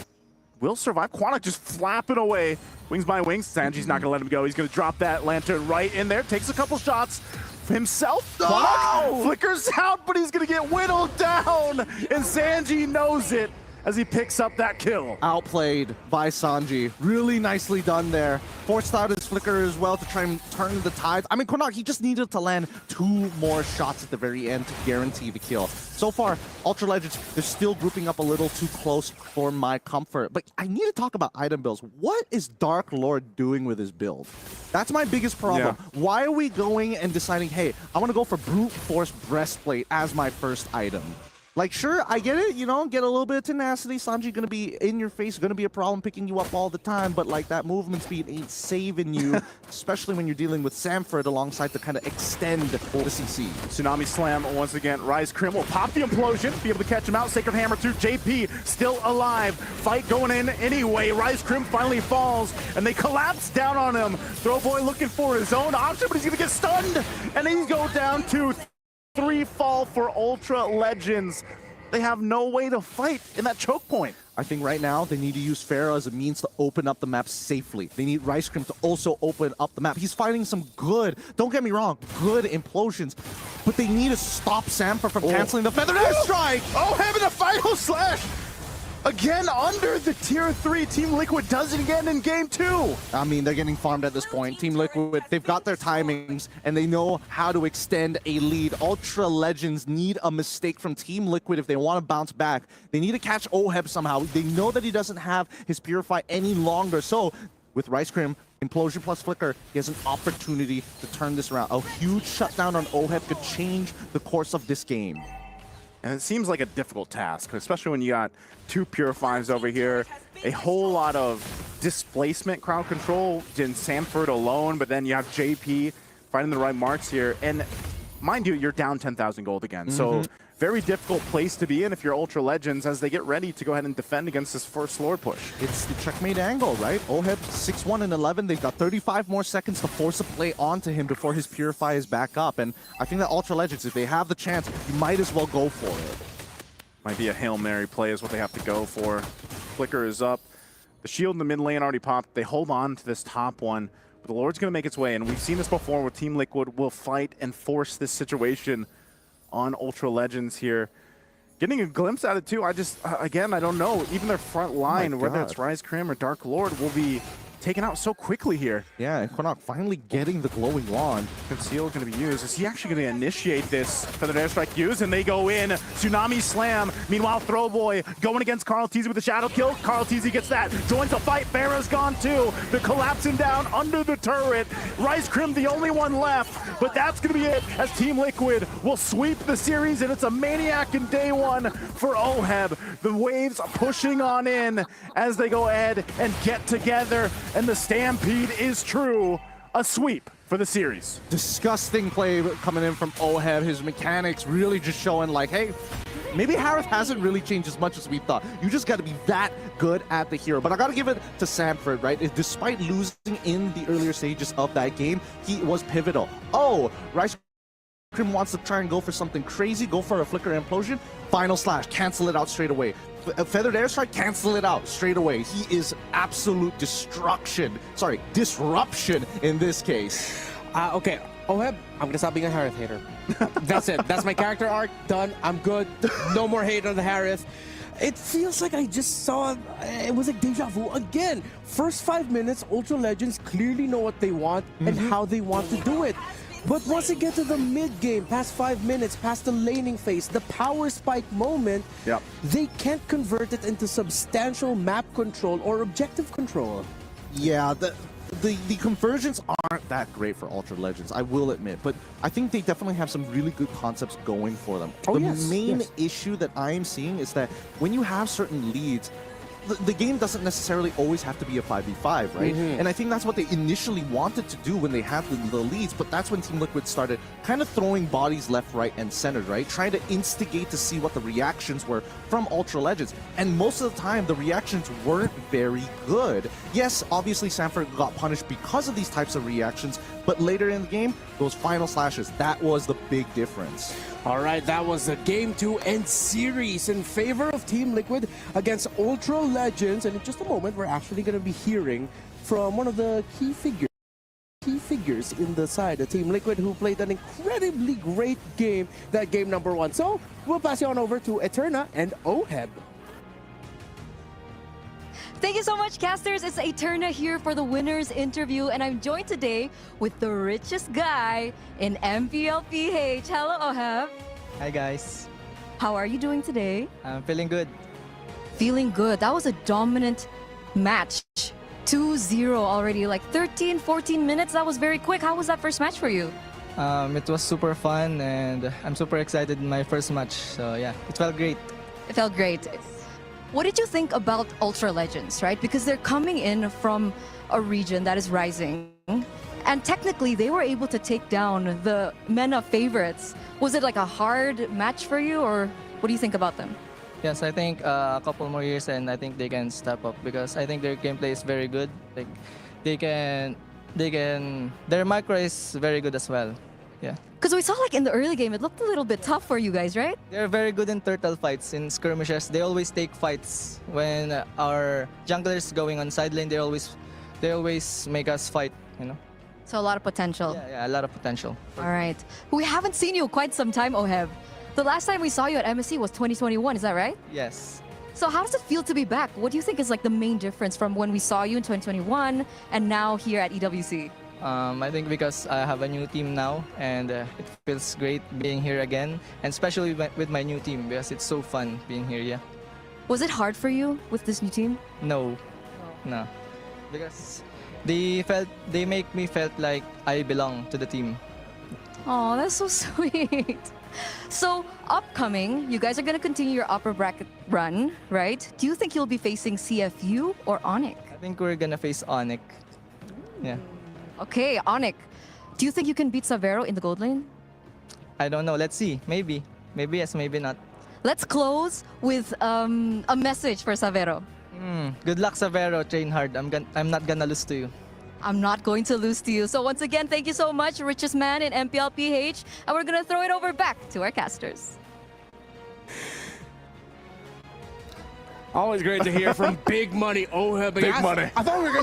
will survive. Quinnock just flapping away. Wings by wings. Sanji's not going to let him go. He's going to drop that lantern right in there. Takes a couple shots himself. Oh! Flickers out, but he's going to get whittled down. And Sanji knows it as he picks up that kill. Outplayed by Sanji. Really nicely done there. Forced out his flicker as well to try and turn the tide. I mean, Quinnock, he just needed to land 2 more shots at the very end to guarantee the kill. So far, Ultra Legends, they're still grouping up a little too close for my comfort. But I need to talk about item builds. What is Dark Lord doing with his build? That's my biggest problem. Yeah. Why are we going and deciding, hey, I want to go for Brute Force Breastplate as my first item? Like, sure, I get it, you know, get a little bit of tenacity. Sanji gonna be in your face, gonna be a problem picking you up all the time, but like that movement speed ain't saving you, especially when you're dealing with Sanford alongside to kind of extend the CC. Tsunami Slam once again. Rise Crim will pop the implosion, be able to catch him out. Sacred Hammer through JP, still alive. Fight going in anyway. Rise Crim finally falls, and they collapse down on him. Throwboy looking for his own option, but he's gonna get stunned, and he's go down to 3 fall for Ultra Legends. They have no way to fight in that choke point. I think right now they need to use Pharaoh as a means to open up the map safely. They need Rice Cream to also open up the map. He's fighting some good, don't get me wrong, good implosions, but they need to stop Sanford from canceling the Feathered Airstrike. Oh, having a final slash. Again, under the tier 3, Team Liquid does it again in game 2. I mean, they're getting farmed at this point. Team Liquid, they've got their timings, and they know how to extend a lead. Ultra Legends need a mistake from Team Liquid if they want to bounce back. They need to catch Oheb somehow. They know that he doesn't have his Purify any longer. So, with Rice Cream, Implosion plus Flicker, he has an opportunity to turn this around. A huge shutdown on Oheb could change the course of this game. And it seems like a difficult task, especially when you got 2 Purifies over here, a whole lot of displacement crowd control in Sanford alone, but then you have JP finding the right marks here. And mind you, you're down 10,000 gold again. So very difficult place to be in if you're Ultra Legends as they get ready to go ahead and defend against this first Lord push. It's the checkmate angle, right? Oheb 6-1 and 11. They've got 35 more seconds to force a play onto him before his Purify is back up. And I think that Ultra Legends, if they have the chance, you might as well go for it. Might be a Hail Mary play is what they have to go for. Flicker is up. The shield in the mid lane already popped. They hold on to this top one. But the Lord's going to make its way. And we've seen this before where Team Liquid will fight and force this situation on Ultra Legends here. Getting a glimpse at it too, again, I don't know. Even their front line, whether it's Rise Crim or Dark Lord, will be taken out so quickly here. Yeah, and Quinnock finally getting the glowing wand. Conceal going to be used. Is he actually going to initiate this Feathered Airstrike use? And they go in. Tsunami Slam. Meanwhile, Throwboy going against Carl Teasy with a shadow kill. Carl Teasy gets that. Joins the fight. Pharaoh's gone too. They're collapsing down under the turret. Rice Crim the only one left. But that's going to be it as Team Liquid will sweep the series. And it's a maniac in day 1 for Oheb. The waves pushing on in as they go ahead and get together. And the stampede is true. A sweep for the series. Disgusting play coming in from Oheb. His mechanics really just showing like, hey, maybe Harith hasn't really changed as much as we thought. You just got to be that good at the hero. But I got to give it to Sanford, right? Despite losing in the earlier stages of that game, he was pivotal. Oh, Rice Cream wants to try and go for something crazy, go for a Flicker Implosion. Final slash, cancel it out straight away. Feathered Airstrike, cancel it out straight away. He is absolute disruption in this case. Okay, Oheb, I'm gonna stop being a Harith hater. That's it. That's my character arc. Done. I'm good. No more hate on the Harith. It feels like I just saw, it was like deja vu again. First 5 minutes, Ultra Legends clearly know what they want and how they want to do it. But once they get to the mid-game, past 5 minutes, past the laning phase, the power spike moment, they can't convert it into substantial map control or objective control. Yeah, the conversions aren't that great for Ultra Legends, I will admit, but I think they definitely have some really good concepts going for them. The main issue that I am seeing is that when you have certain leads, the game doesn't necessarily always have to be a 5v5, right? And I think that's what they initially wanted to do when they had the leads, but that's when Team Liquid started kind of throwing bodies left, right, and center, right? Trying to instigate to see what the reactions were from Ultra Legends. And most of the time, the reactions weren't very good. Yes, obviously Sanford got punished because of these types of reactions, but later in the game, those final slashes, that was the big difference. All right, that was the Game 2 end series in favor of Team Liquid against Ultra Legends. And in just a moment, we're actually going to be hearing from one of the key figures in the side of Team Liquid who played an incredibly great game, that game number 1. So we'll pass you on over to Eterna and Oheb. Thank you so much, casters. It's Eterna here for the winner's interview, and I'm joined today with the richest guy in MPLPH. Hello, Oheb. Hi, guys. How are you doing today? I'm feeling good. Feeling good. That was a dominant match. 2-0 already, like 13, 14 minutes. That was very quick. How was that first match for you? It was super fun, and I'm super excited in my first match. So yeah, it felt great. It felt great. What did you think about Ultra Legends, right? Because they're coming in from a region that is rising. And technically, they were able to take down the MENA favorites. Was it like a hard match for you, or what do you think about them? Yes, I think a couple more years, and I think they can step up because I think their gameplay is very good. Like their micro is very good as well. Yeah. Because we saw like in the early game, it looked a little bit tough for you guys, right? They're very good in turtle fights, in skirmishes. They always take fights. When our junglers going on side lane, they always make us fight, you know? So a lot of potential. Yeah, a lot of potential. All right. We haven't seen you quite some time, Oheb. The last time we saw you at MSC was 2021, is that right? Yes. So how does it feel to be back? What do you think is like the main difference from when we saw you in 2021 and now here at EWC? I think because I have a new team now, and it feels great being here again, and especially with my new team because it's so fun being here. Yeah. Was it hard for you with this new team? No, because they make me felt like I belong to the team. Oh, that's so sweet. So upcoming, you guys are gonna continue your upper bracket run, right? Do you think you'll be facing CFU or Onyx? I think we're gonna face Onyx. Yeah. Okay, Onyx. Do you think you can beat Savero in the gold lane? I don't know. Let's see. Maybe. Maybe yes, maybe not. Let's close with a message for Savero. Good luck, Savero. Train hard. I'm not gonna lose to you. I'm not going to lose to you. So once again, thank you so much, richest man in MPLPH. And we're going to throw it over back to our casters. Always great to hear from Big Money Oheb. Big money. I thought we were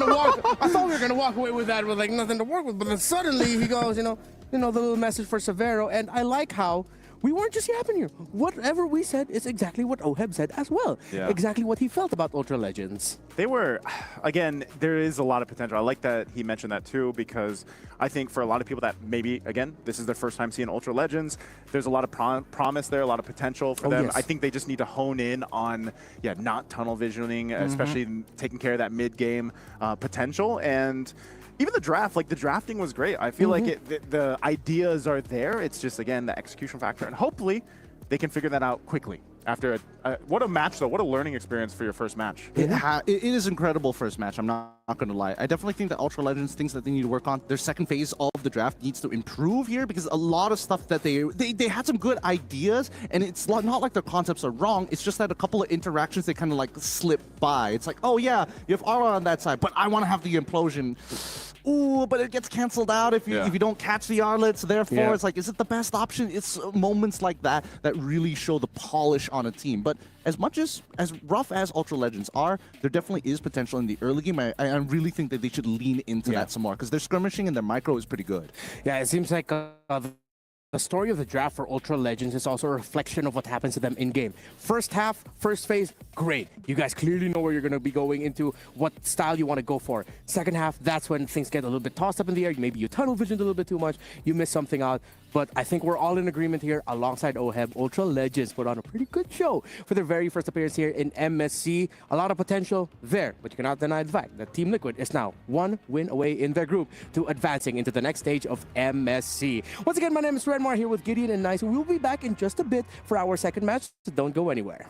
gonna walk away with that with like nothing to work with, but then suddenly he goes, the little message for Savero, and I like how we weren't just yapping here. Whatever we said is exactly what Oheb said as well. Yeah. Exactly what he felt about Ultra Legends. They were, again, there is a lot of potential. I like that he mentioned that too, because I think for a lot of people that maybe, again, this is their first time seeing Ultra Legends, there's a lot of promise there, a lot of potential for them. Yes. I think they just need to hone in on, not tunnel visioning, especially taking care of that mid-game potential. And even the draft, like the drafting was great. I feel like the ideas are there. It's just, again, the execution factor. And hopefully they can figure that out quickly. After what a match though, what a learning experience for your first match. It is incredible first match, I'm not going to lie. I definitely think that Ultra Legends, things that they need to work on, their second phase of the draft needs to improve here, because a lot of stuff that they had some good ideas, and it's not like their concepts are wrong, it's just that a couple of interactions they kind of like slip by. It's like, oh yeah, you have Aura on that side, but I want to have the implosion. Ooh, but it gets canceled out if you don't catch the Arlets. Therefore, it's like, is it the best option? It's moments like that that really show the polish on a team. But as rough as Ultra Legends are, there definitely is potential in the early game. I really think that they should lean into that some more, because their skirmishing and their micro is pretty good. Yeah, it seems like the story of the draft for Ultra Legends is also a reflection of what happens to them in-game. First half, first phase, great. You guys clearly know where you're going to be going into, what style you want to go for. Second half, that's when things get a little bit tossed up in the air. Maybe you tunnel visioned a little bit too much. You miss something out. But I think we're all in agreement here. Alongside OHEB, Ultra Legends put on a pretty good show for their very first appearance here in MSC. A lot of potential there, but you cannot deny the fact that Team Liquid is now one win away in their group to advancing into the next stage of MSC. Once again, my name is Redmar here with Gideon and Nice. We'll be back in just a bit for our second match, so don't go anywhere.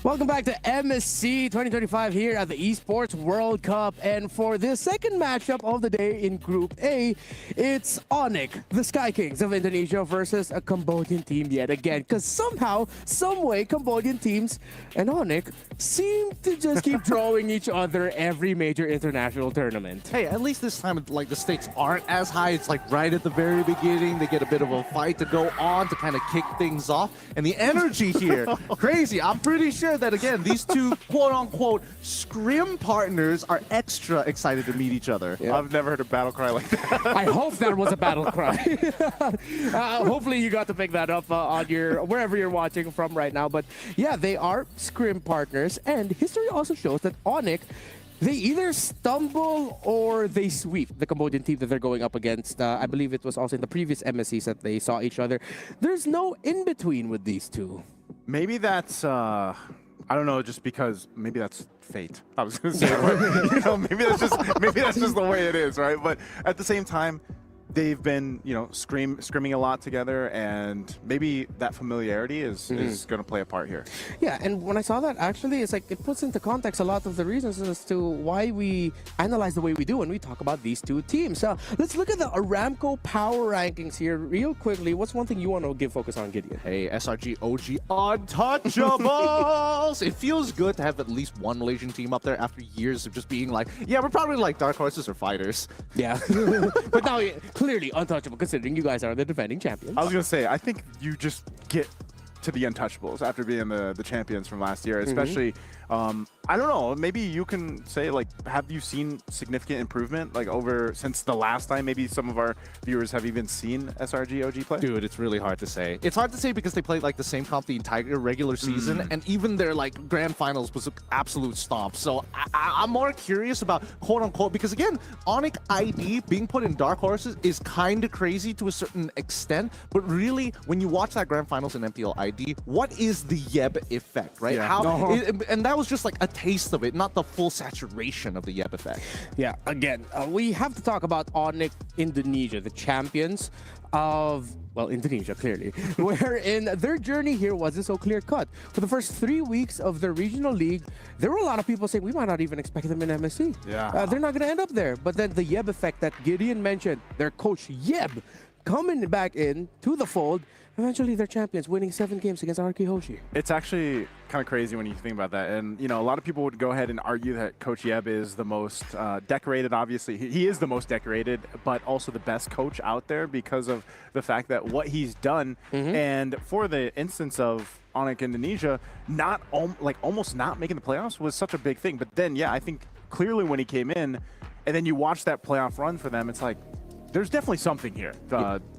Welcome back to MSC 2025 here at the Esports World Cup. And for this second matchup of the day in Group A, it's Onyx, the Sky Kings of Indonesia versus a Cambodian team yet again. Because somehow, someway, Cambodian teams and Onyx seem to just keep drawing each other every major international tournament. Hey, at least this time, like, the stakes aren't as high. It's like right at the very beginning, they get a bit of a fight to go on to kind of kick things off. And the energy here, crazy. I'm pretty sure that, again, these two quote-unquote scrim partners are extra excited to meet each other. Yeah. I've never heard a battle cry like that. I hope that was a battle cry. Hopefully you got to pick that up on your wherever you're watching from right now. But yeah, they are scrim partners, and history also shows that Onyx, they either stumble or they sweep the Cambodian team that they're going up against. I believe it was also in the previous MSCs that they saw each other. There's no in-between with these two. Maybe that's, I don't know, just because maybe that's fate. I was going to say, but, you know, maybe that's just the way it is, right? But at the same time, they've been, you know, scrimming a lot together, and maybe that familiarity is going to play a part here. Yeah, and when I saw that, actually, it's like it puts into context a lot of the reasons as to why we analyze the way we do when we talk about these two teams. Let's look at the Aramco power rankings here real quickly. What's one thing you want to give focus on, Gideon? Hey, SRG OG untouchables! It feels good to have at least one Malaysian team up there after years of just being like, yeah, we're probably like dark horses or fighters. Yeah, but now clearly untouchable, considering you guys are the defending champions. I was going to say, I think you just get to the untouchables after being the champions from last year, especially, I don't know, maybe you can say, like, have you seen significant improvement, like, over since the last time maybe some of our viewers have even seen SRG OG play? Dude, it's really hard to say. It's hard to say because they played, like, the same comp the entire regular season, and even their, like, grand finals was an absolute stomp. So I'm more curious about, quote-unquote, because, again, Onyx ID being put in Dark Horses is kind of crazy to a certain extent, but really, when you watch that grand finals in MTL ID, what is the Yeb effect, right? Yeah. And that was just, like, a taste of it, not the full saturation of the Yeb effect. Yeah, again, we have to talk about Onyx Indonesia, the champions of, well, Indonesia, clearly, wherein their journey here wasn't so clear-cut. For the first 3 weeks of the regional league, there were a lot of people saying we might not even expect them in MSC. Yeah. They're not going to end up there. But then the Yeb effect that Gideon mentioned, their coach Yeb coming back in to the fold, eventually they're champions, winning 7 games against RK Hoshi. It's actually kind of crazy when you think about that. And, you know, a lot of people would go ahead and argue that Coach Yeb is the most decorated, obviously. He is the most decorated, but also the best coach out there because of the fact that what he's done. And for the instance of Onyx Indonesia, almost not making the playoffs was such a big thing. But then, yeah, I think clearly when he came in, and then you watch that playoff run for them, it's like, there's definitely something here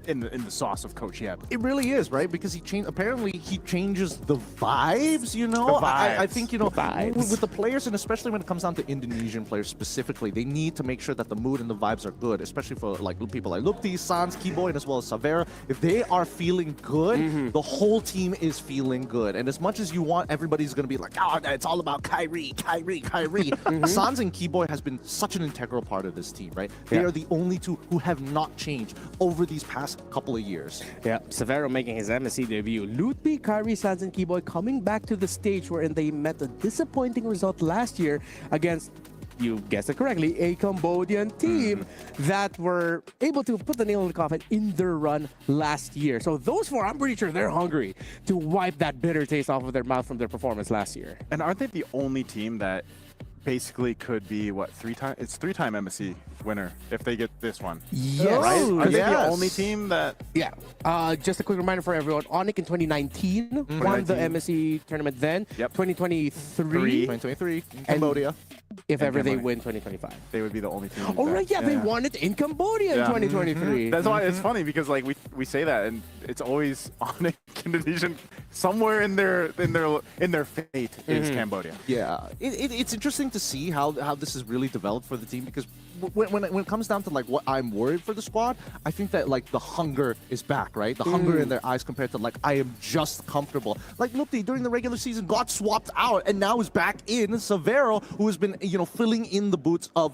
in the sauce of Coach Yeb. It really is, right? Because apparently he changes the vibes, you know? The vibes. I think, you know, with the players, and especially when it comes down to Indonesian players specifically, they need to make sure that the mood and the vibes are good, especially for like people like Lupti, Sans, Keyboy, and as well as Savera. If they are feeling good, the whole team is feeling good. And as much as you want, everybody's going to be like, oh, it's all about Kyrie. Sans and Keyboy has been such an integral part of this team, right? They are the only two who have not changed over these past couple of years. Yeah, Savero making his MSC debut. Lutfi, Kyrie, Sans, and Keyboy coming back to the stage wherein they met a disappointing result last year against, you guessed it correctly, a Cambodian team that were able to put the nail in the coffin in their run last year. So those four, I'm pretty sure they're hungry to wipe that bitter taste off of their mouth from their performance last year. And aren't they the only team that basically could be, what, 3-time? It's 3-time MSC winner if they get this one. Yes. Right? Are they the only team that... Yeah. Just a quick reminder for everyone. Onyx in 2019 won the MSC tournament then. Yep. 2023 in Cambodia. If ever they win 2025. They would be the only team. Oh, right. Yeah, they won it in Cambodia in 2023. That's why it's funny because like we say that and it's always Onyx Indonesian somewhere in their fate is Cambodia. Yeah. It's interesting to see how this has really developed for the team because when it comes down to like what I'm worried for the squad, I think that like the hunger is back, right? The hunger in their eyes compared to like I am just comfortable. Like Lupti during the regular season got swapped out and now is back in. Savero, who has been filling in the boots of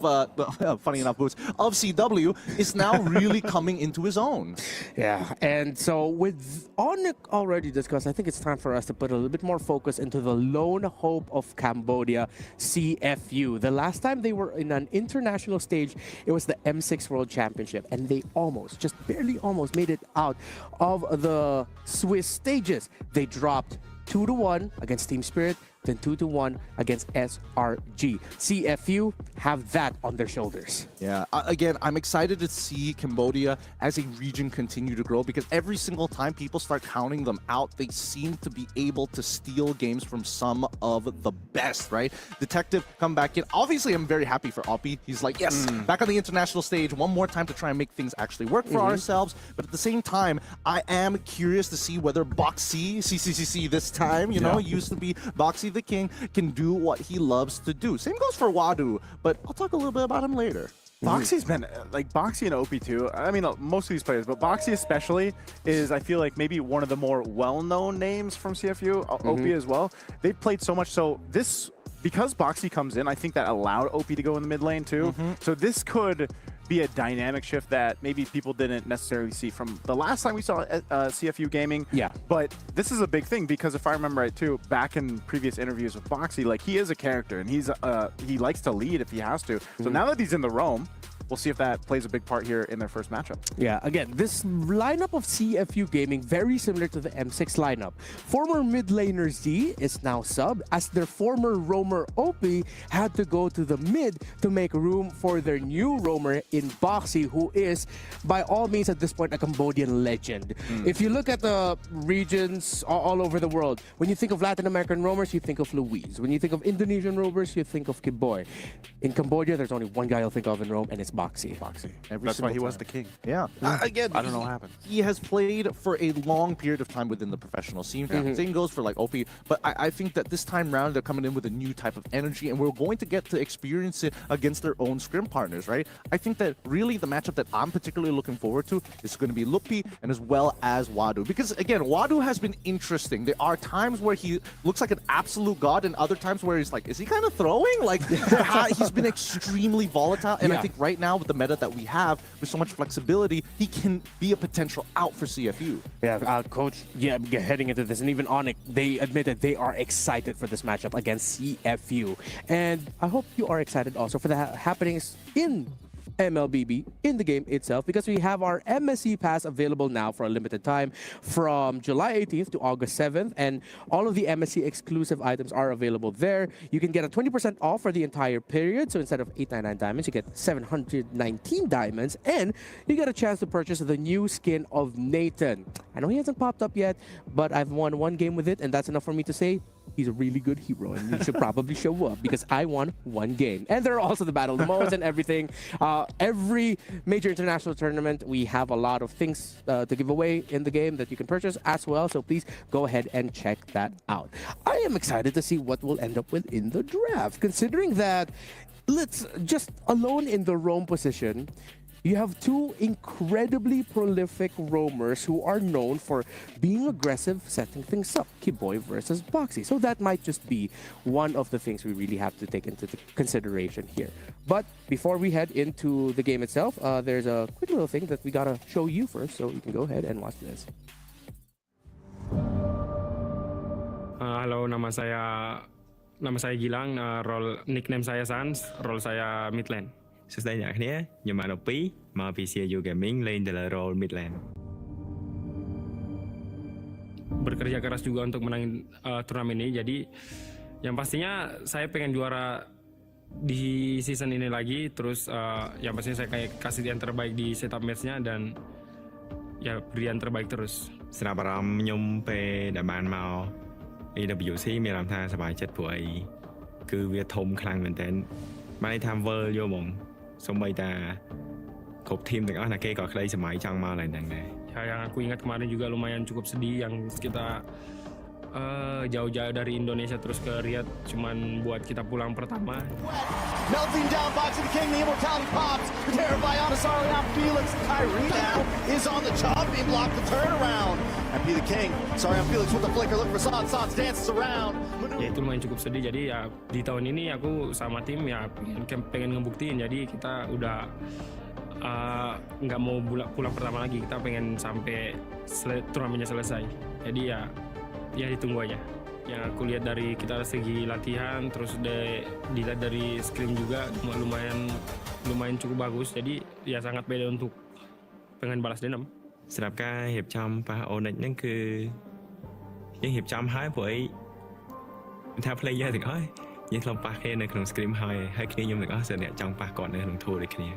funny enough boots of CW, is now really coming into his own. Yeah, and so with Onyx already discussed, I think think it's time for us to put a little bit more focus into the lone hope of Cambodia, CFU. The last time they were in an international stage, it was the M6 World Championship, and they almost, just barely almost, made it out of the Swiss stages. They dropped 2-1 against Team Spirit, then 2-1 against SRG. CFU have that on their shoulders. Yeah, again, I'm excited to see Cambodia as a region continue to grow, because every single time people start counting them out, they seem to be able to steal games from some of the best, right? Detective come back in. Obviously, I'm very happy for Oppie. He's like, yes, back on the international stage, one more time to try and make things actually work for ourselves. But at the same time, I am curious to see whether Boxy, CCCC this time, you know, used to be Boxy the King, can do what he loves to do. Same goes for Wadu, but I'll talk a little bit about him later. Boxy's been, like, Boxy and Opie too. I mean, most of these players, but Boxy especially is, I feel like, maybe one of the more well-known names from CFU. Opie as well. They've played so much. So this, because Boxy comes in, I think that allowed Opie to go in the mid lane too. So this could be a dynamic shift that maybe people didn't necessarily see from the last time we saw CFU gaming. Yeah. But this is a big thing, because if I remember right too, back in previous interviews with Boxy, like, he is a character, and he likes to lead if he has to. So now that he's in the Rome, we'll see if that plays a big part here in their first matchup. Yeah, again, this lineup of CFU Gaming, very similar to the M6 lineup. Former mid laner Z is now sub, as their former roamer Opie had to go to the mid to make room for their new roamer in Boxy, who is, by all means at this point, a Cambodian legend. If you look at the regions all over the world, when you think of Latin American roamers, you think of Luis. When you think of Indonesian roamers, you think of Kiboy. In Cambodia, there's only one guy you'll think of in Rome, and it's Boxy. That's why he was the king. Yeah. Again, I don't know what happened. He has played for a long period of time within the professional scene. Same goes for, like, Opie. But I think that this time round, they're coming in with a new type of energy, and we're going to get to experience it against their own scrim partners, right? I think that really the matchup that I'm particularly looking forward to is going to be Lupi and as well as Wadu. Because, again, Wadu has been interesting. There are times where he looks like an absolute god, and other times where he's like, is he kind of throwing? Like, he's been extremely volatile. And I think right now, with the meta that we have, with so much flexibility, he can be a potential out for CFU. Yeah, Coach, heading into this, and even Onyx, they admitted they are excited for this matchup against CFU. And I hope you are excited also for the happenings in MLBB in the game itself, because we have our MSC pass available now for a limited time from July 18th to August 7th, and all of the MSC exclusive items are available there. You can get a 20% off for the entire period, so instead of 899 diamonds, you get 719 diamonds, and you get a chance to purchase the new skin of Nathan. I know he hasn't popped up yet, but I've won one game with it, and that's enough for me to say he's a really good hero, and he should probably show up, because I won one game. And there are also the battle modes and everything. Every major international tournament, we have a lot of things to give away in the game that you can purchase as well, so please go ahead and check that out. I am excited to see what we'll end up with in the draft, considering that, let's just alone in the roam position, you have two incredibly prolific roamers who are known for being aggressive, setting things up. Kiboy versus Boxy. So that might just be one of the things we really have to take into consideration here. But before we head into the game itself, there's a quick little thing that we gotta show you first, so you can go ahead and watch this. Halo, nama saya Gilang, role nickname saya Sans, role saya Midland. សួស្តីអ្នកគ្នាខ្ញុំបាន2មកពី CFU Gaming លេងនៅលើ role midland. Bekerja keras juga untuk menang turnamen ini, jadi yang pastinya saya pengen juara di season ini lagi, terus yang pastinya saya kayak kasih yang terbaik di setup match-nya dan ya beri yang terbaik terus. ស្រាប់អារម្មណ៍ខ្ញុំពេលដែលបានមក EWC មានអារម្មណ៍ថាសប្បាយចិត្តព្រោះអីគឺវាធំខ្លាំងមែនតើបានន័យថា world យកហ្មង សូម្បីតាគ្រប់ทีมទាំងអស់ណាគេក៏ក្តីសម័យចង់មកឡើងហ្នឹងដែរ Yang aku ingat kemarin juga lumayan cukup sedih yang kita jauh-jauh dari Indonesia terus ke Riyadh cuman buat kita pulang pertama. Melting down Boxy the King, the immortality pops. The terrified Anasari on Felix. Kyrie now is on the chopping block, the turnaround. And P the King, sorry on Felix with the flicker, looking for Sans. Sans dances around. Ya itu lumayan cukup sedih, jadi ya di tahun ini aku sama tim ya pengen ngebuktiin, jadi kita udah nggak mau pulang pertama lagi, kita pengen sampai turnamennya selesai. Jadi ya ya ditunggu aja. Yang aku lihat dari kita segi latihan, terus dilihat dari screen juga lumayan cukup bagus. Jadi ya sangat beda untuk pengen balas dendam. សម្រាប់ការរៀបចំប៉ះ Onyx ហ្នឹងគឺយើងរៀបចំហើយព្រោះអីថា player ទាំងអស់យើងឆ្លងប៉ះគ្នានៅក្នុង scrim ហើយគ្នាខ្ញុំទាំងអស់សិនអ្នកចង់ប៉ះគាត់នៅក្នុង tour ដូចគ្នា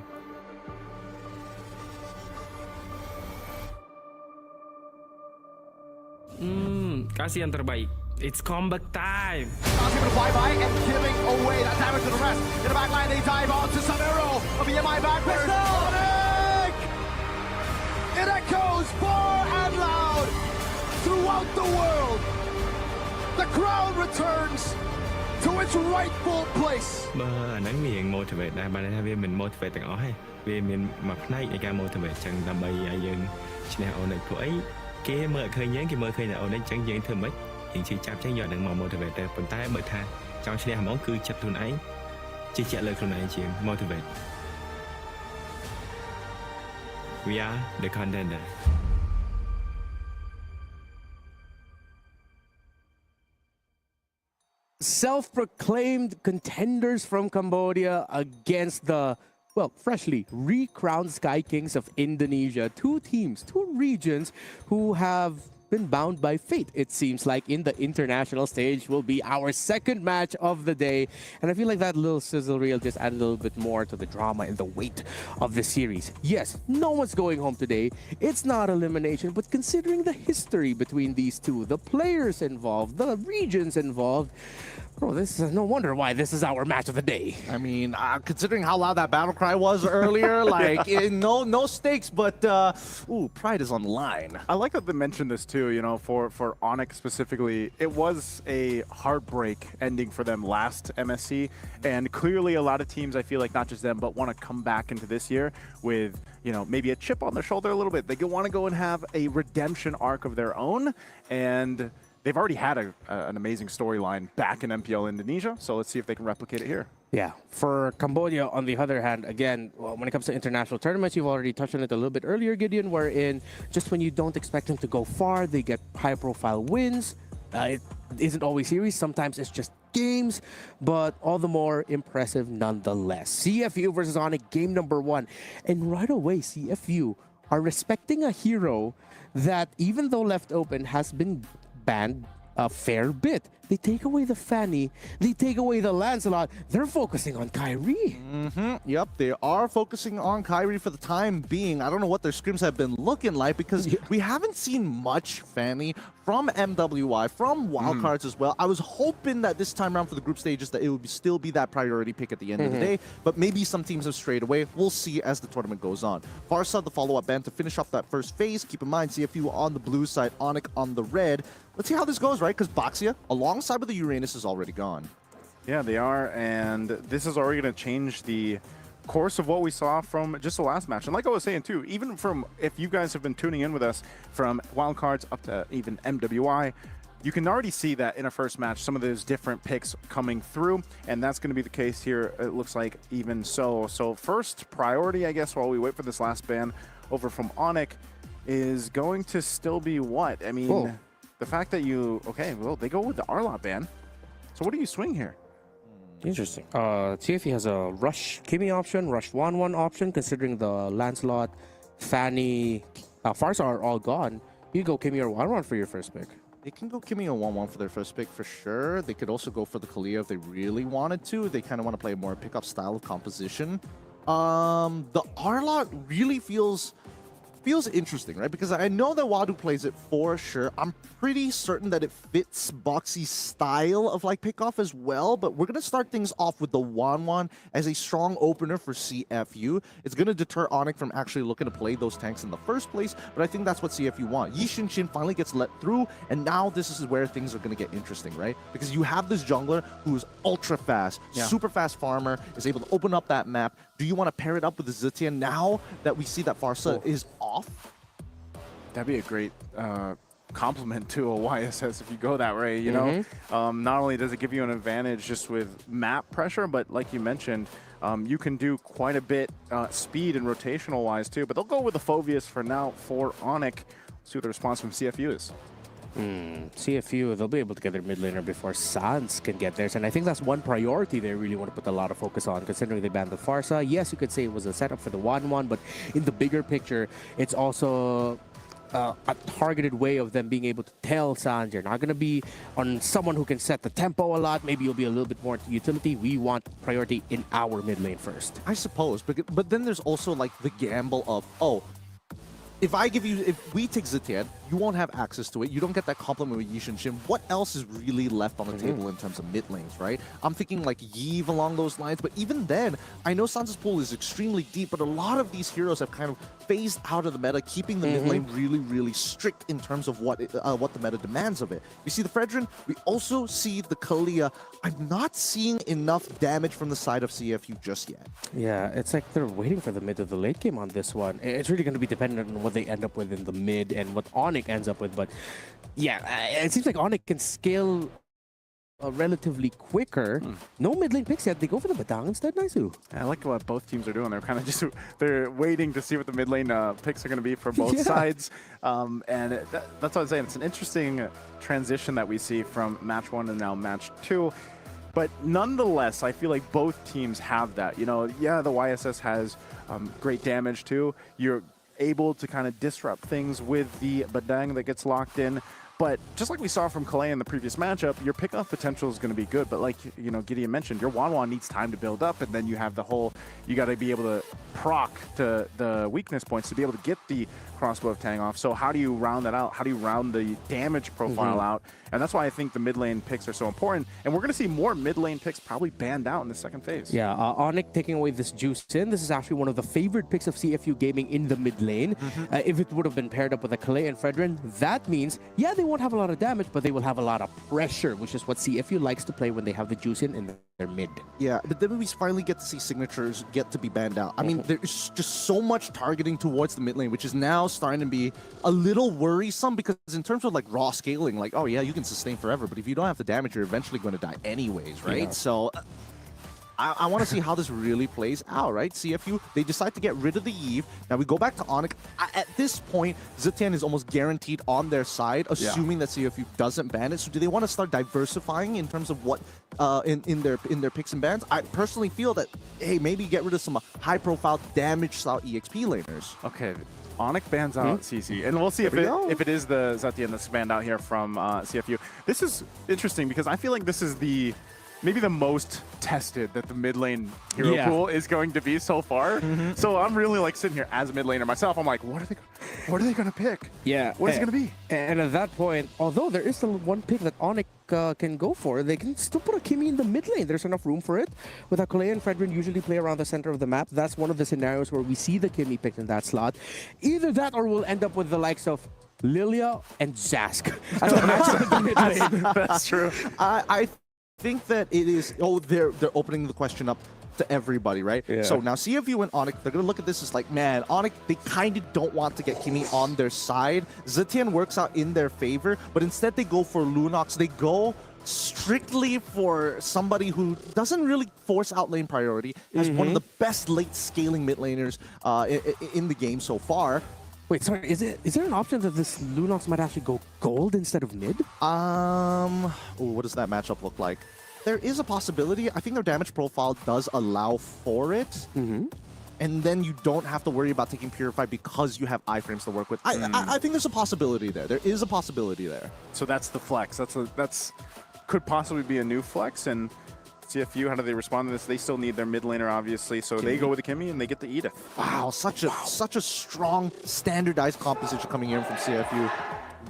Kasih yang terbaik. It's comeback time. Giving a flyby and giving away that damage to the rest. In the back line, they dive on to Samiro of EMI backwards. Sonic! It echoes far and loud throughout the world. The crowd returns to its rightful place. បើអាហ្នឹងវា motivate ដែរបានថាវាមិន motivate ទាំងអស់ទេវាមានមួយផ្នែកនៃការ motivate ចឹងដើម្បីឲ្យយើងឈ្នះ Onyx ព្រោះអីគេមើលឃើញយើងគេមើលឃើញតែ Onyx ចឹងយើងធ្វើម៉េចយើងជឿចាប់ចឹងយកនឹងមក motivate តែប៉ុន្តែបើថាចង់ឈ្នះហ្មងគឺចិត្តខ្លួនឯងជឿជាក់លើខ្លួនឯងជាង motivate we are the contender. Self-proclaimed contenders from Cambodia against the, well, freshly recrowned Sky Kings of Indonesia. Two teams, two regions who have been bound by fate, it seems like, in the international stage will be our second match of the day. And I feel like that little sizzle reel just added a little bit more to the drama and the weight of the series. Yes, no one's going home today. It's not elimination, but considering the history between these two, the players involved, the regions involved, bro, this is no wonder why this is our match of the day. I mean, considering how loud that battle cry was earlier, like no stakes, but ooh, pride is on the line. I like that they mentioned this too. You know, for Onyx specifically, it was a heartbreak ending for them last MSC, and clearly a lot of teams, I feel like not just them, but want to come back into this year with, you know, maybe a chip on their shoulder a little bit. They want to go and have a redemption arc of their own, and they've already had an amazing storyline back in MPL Indonesia, so let's see if they can replicate it here. Yeah, for Cambodia, on the other hand, again, when it comes to international tournaments, you've already touched on it a little bit earlier, Gideon, wherein just when you don't expect them to go far, they get high-profile wins. It isn't always series, sometimes it's just games, but all the more impressive nonetheless. CFU versus Onyx, game number 1. And right away, CFU are respecting a hero that, even though left open, has been banned a fair bit. They take away the Fanny, they take away the Lancelot, they're focusing on Kyrie. Yep, they are focusing on Kyrie for the time being. I don't know what their scrims have been looking like because we haven't seen much Fanny from MWI, from Wildcards as well. I was hoping that this time around for the group stages that it would still be that priority pick at the end of the day, but maybe some teams have strayed away. We'll see as the tournament goes on. Farsa, the follow-up band to finish off that first phase. Keep in mind, CFU on the blue side, Onyx on the red. Let's see how this goes, right? Because Baxia, alongside with the Uranus, is already gone. Yeah, they are, and this is already going to change the course of what we saw from just the last match. And like I was saying too, even from, if you guys have been tuning in with us from Wildcards up to even MWI, you can already see that in a first match, some of those different picks coming through, and that's going to be the case here, it looks like, even so. So first priority, I guess, while we wait for this last ban over from Onyx, is going to still be what? I mean, the fact that you, okay, well, they go with the Arlot ban. So what do you swing here? Interesting. TFE has a Rush Kimi option, Rush 1-1 option, considering the Lancelot, Fanny, Farsa are all gone. You go Kimi or 1-1 for your first pick. They can go Kimi or 1-1 for their first pick for sure. They could also go for the Kalia if they really wanted to. They kind of want to play a more pickup style of composition. The Arlot really feels interesting, right? Because I know that Wadu plays it for sure. I'm pretty certain that it fits Boxy's style of like pickoff as well, but we're going to start things off with the 1-1 as a strong opener for CFU. It's going to deter Onyx from actually looking to play those tanks in the first place, but I think that's what CFU want. Yi Shin finally gets let through, and now this is where things are going to get interesting, right? Because you have this jungler who is ultra fast, super fast farmer, is able to open up that map. Do you want to pair it up with the Zitian now that we see that Farsa is off? That'd be a great compliment to a YSS if you go that way, you know? Not only does it give you an advantage just with map pressure, but like you mentioned, you can do quite a bit speed and rotational-wise too, but they'll go with the Phoveus for now for Onyx. See what the response from CFU is. CFU, they'll be able to get their mid laner before Sans can get theirs. And I think that's one priority they really want to put a lot of focus on, considering they banned the Farsa. Yes, you could say it was a setup for the 1-1, but in the bigger picture, it's also a targeted way of them being able to tell Sans, you're not going to be on someone who can set the tempo a lot. Maybe you'll be a little bit more into utility. We want priority in our mid lane first. I suppose, but then there's also like the gamble of, oh, if we take Zitian, you won't have access to it. You don't get that complement with Yishin Shin. What else is really left on the table in terms of mid lanes, right? I'm thinking like Yve along those lines, but even then, I know Sans' pool is extremely deep, but a lot of these heroes have kind of phased out of the meta, keeping the mid lane really, really strict in terms of what the meta demands of it. We see the Fredrin, we also see the Kalia. I'm not seeing enough damage from the side of CFU just yet. Yeah, it's like they're waiting for the mid or the late game on this one. It's really going to be dependent on what they end up with in the mid and what Onyx ends up with. But yeah, it seems like Onyx can scale relatively quicker. No mid lane picks yet. They go for the Badang instead. Naisu. I like what both teams are doing. They're kind of they're waiting to see what the mid lane picks are going to be for both sides. And that's what I'm saying. It's an interesting transition that we see from match 1 and now match 2. But nonetheless, I feel like both teams have that. You know, yeah, the YSS has great damage too. You're able to kind of disrupt things with the Badang that gets locked in. But just like we saw from Kalei in the previous matchup, your pickoff potential is going to be good. But like, you know, Gideon mentioned, your Wanwan needs time to build up, and then you have the whole, you got to be able to proc to the weakness points to be able to get the crossbow of Tang off. So how do you round that out? How do you round the damage profile out? And that's why I think the mid lane picks are so important. And we're going to see more mid lane picks probably banned out in the second phase. Yeah, Onyx taking away this juice in. This is actually one of the favorite picks of CFU Gaming in the mid lane. If it would have been paired up with a Kalei and Fredrin, that means, yeah, they won't have a lot of damage, but they will have a lot of pressure, which is what CFU likes to play when they have the juice in their mid. Yeah, but then we finally get to see signatures get to be banned out. I mean, there's just so much targeting towards the mid lane, which is now starting to be a little worrisome, because in terms of like raw scaling, like, oh yeah, you can sustain forever, but if you don't have the damage, you're eventually going to die anyways, right? Yeah. So I want to see how this really plays out, right? CFU, they decide to get rid of the Eve. Now we go back to Onyx. At this point, Zitian is almost guaranteed on their side, assuming that CFU doesn't ban it. So do they want to start diversifying in terms of what in their picks and bans? I personally feel that, hey, maybe get rid of some high-profile damage-style EXP laners. Okay. Onyx bans out CC, and we'll see if it is the Zetian that's banned out here from CFU. This is interesting because I feel like this is maybe the most tested that the mid lane hero pool is going to be so far. So I'm really like sitting here as a mid laner myself. I'm like, what are they going to pick? Yeah, what is it going to be? And at that point, although there is still one pick that Onyx can go for, they can still put a Kimi in the mid lane. There's enough room for it. With Akulei and Fredrin usually play around the center of the map. That's one of the scenarios where we see the Kimi picked in that slot. Either that, or we'll end up with the likes of Lilia and Zask. That's true. I think that it is, they're opening the question up to everybody, right? Yeah. So now CFU and Onyx, they're going to look at this as like, man, Onyx, they kind of don't want to get Kimi on their side. Zitian works out in their favor, but instead they go for Lunox. They go strictly for somebody who doesn't really force out lane priority, has one of the best late scaling mid laners in the game so far. Wait, sorry, is there an option that this Lunox might actually go gold instead of mid? What does that matchup look like? There is a possibility. I think their damage profile does allow for it. And then you don't have to worry about taking Purify because you have iframes to work with. I think there's a possibility there. There is a possibility there. So that's the flex. That's could possibly be a new flex. And CFU, how do they respond to this? They still need their mid laner, obviously, so they go with the Kimi and they get the Edith. Wow, such a strong, standardized composition coming in from CFU.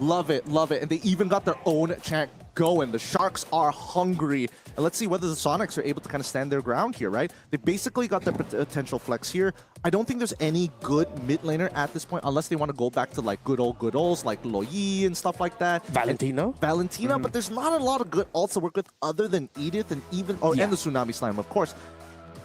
Love it, love it. And they even got their own chant going. The Sharks are hungry. And let's see whether the Sonics are able to kind of stand their ground here, right? They basically got their potential flex here. I don't think there's any good mid laner at this point, unless they want to go back to like good olds like Loyi and stuff like that. Valentina, but there's not a lot of good ults to work with other than Edith and even and the Tsunami Slime, of course.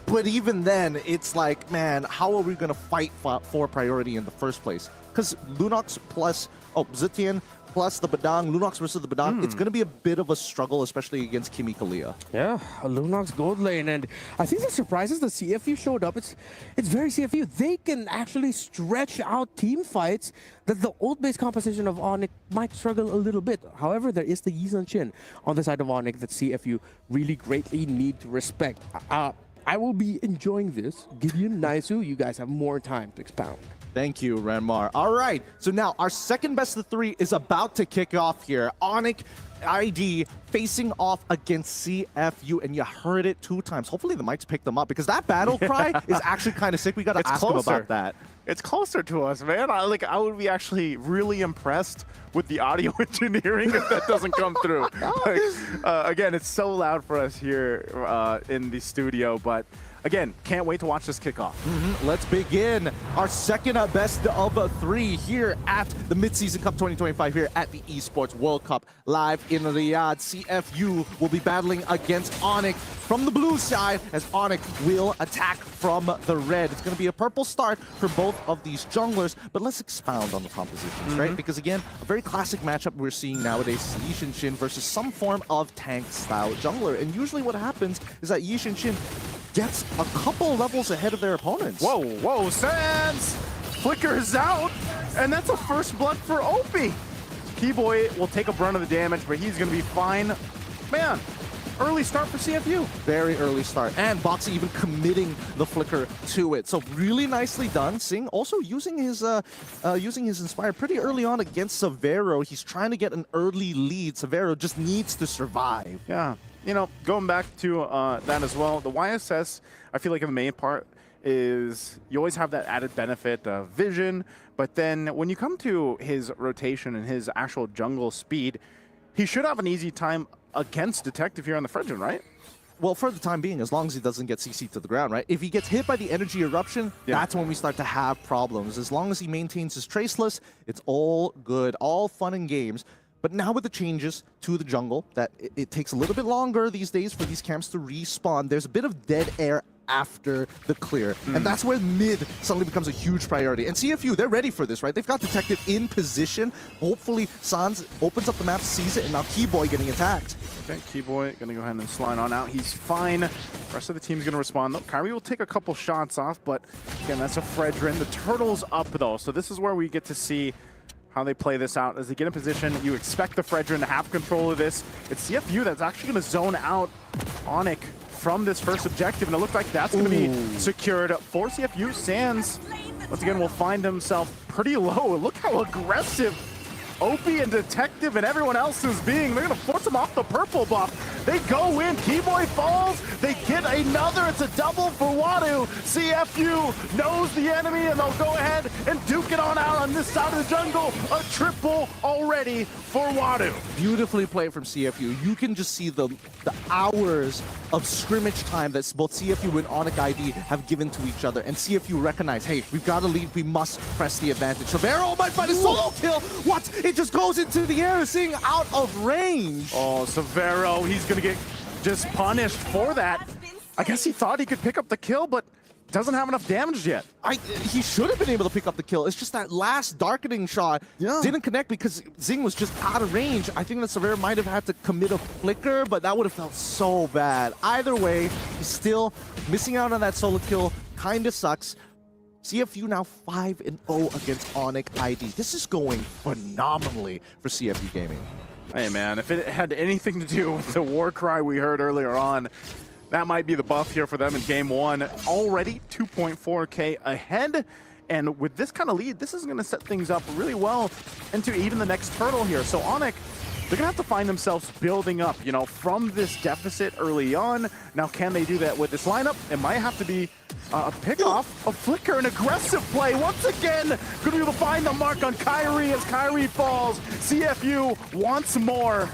But even then, it's like, man, how are we going to fight for priority in the first place? Because Lunox plus Zitian, plus the Badang, Lunox versus the Badang, it's going to be a bit of a struggle, especially against Kimi Kalia. Yeah, Lunox gold lane, and I think the surprise is the CFU showed up. It's very CFU. They can actually stretch out team fights that the old base composition of Onyx might struggle a little bit. However, there is the Yizan Chin on the side of Onyx that CFU really greatly need to respect. I will be enjoying this. Gideon, Naisu, you guys have more time to expound. Thank you, Ranmar. All right, so now our second best of three is about to kick off here. Onyx ID facing off against CFU, and you heard it 2 times. Hopefully the mics picked them up, because that battle cry is actually kind of sick. We got to ask them about that. It's closer to us, man. I would be actually really impressed with the audio engineering if that doesn't come through. Again, it's so loud for us here in the studio, but again, can't wait to watch this kickoff. Let's begin our second best of 3 here at the Mid-Season Cup 2025 here at the Esports World Cup live in Riyadh. CFU will be battling against Onyx from the blue side as Onyx will attack from the red. It's going to be a purple start for both of these junglers, but let's expound on the compositions, right? Because again, a very classic matchup we're seeing nowadays is Yi Shin versus some form of tank-style jungler. And usually what happens is that Yi Shin gets a couple levels ahead of their opponents. Whoa, Sands flickers out, and that's a first blood for Opie. Keyboy will take a brunt of the damage, but he's going to be fine. Man, early start for CFU. Very early start, and Boxy even committing the flicker to it. So really nicely done. Sing also using his Inspire pretty early on against Severo. He's trying to get an early lead. Severo just needs to survive. Yeah. You know, going back to that as well, the YSS, I feel like the main part is you always have that added benefit of vision, but then when you come to his rotation and his actual jungle speed, he should have an easy time against Detective here on the Fredrin, right? Well, for the time being, as long as he doesn't get CC'd to the ground, right? If he gets hit by the energy eruption, that's when we start to have problems. As long as he maintains his traceless, it's all good, all fun and games. But now with the changes to the jungle, that it takes a little bit longer these days for these camps to respawn. There's a bit of dead air after the clear. And that's where mid suddenly becomes a huge priority. And CFU, they're ready for this, right? They've got Detective in position. Hopefully, Sans opens up the map, sees it, and now Keyboy getting attacked. Okay, Keyboy gonna go ahead and slide on out. He's fine. The rest of the team's gonna respond. Though Kyrie will take a couple shots off, but again, that's a Fredrin. The turtle's up though, so this is where we get to see how they play this out. As they get in position, you expect the Fredrin to have control of this. It's CFU that's actually going to zone out Onyx from this first objective, and it looks like that's going to be secured for CFU. Sands, once again, will find himself pretty low. Look how aggressive Opie and Detective and everyone else is being. They're going to force him off the purple buff. They go in. Keyboy falls. They get another. It's a double for Wadu. CFU knows the enemy, and they'll go ahead and duke it on out on this side of the jungle. A triple already for Wadu. Beautifully played from CFU. You can just see the hours of scrimmage time that both CFU and Onyx ID have given to each other. And CFU recognize, hey, we've got to lead. We must press the advantage. Severo might find a solo kill. What? It just goes into the air, seeing out of range. Oh, Severo, he's going to get just punished for that. I guess he thought he could pick up the kill, but doesn't have enough damage yet. He should have been able to pick up the kill. It's just that last darkening shot didn't connect because Zing was just out of range. I think that Severo might have had to commit a flicker, but that would have felt so bad. Either way, he's missing out on that solo kill. Kind of sucks. CFU now 5-0 against Onyx ID. This is going phenomenally for CFU Gaming. Hey man, if it had anything to do with the war cry we heard earlier on, that might be the buff here for them in game one. Already 2.4K ahead. And with this kind of lead, this is going to set things up really well into even the next turtle here. So Onyx, they're going to have to find themselves building up, you know, from this deficit early on. Now, can they do that with this lineup? It might have to be a pick-off, a flicker, an aggressive play. Once again, going to be able to find the mark on Kyrie as Kyrie falls. CFU wants more.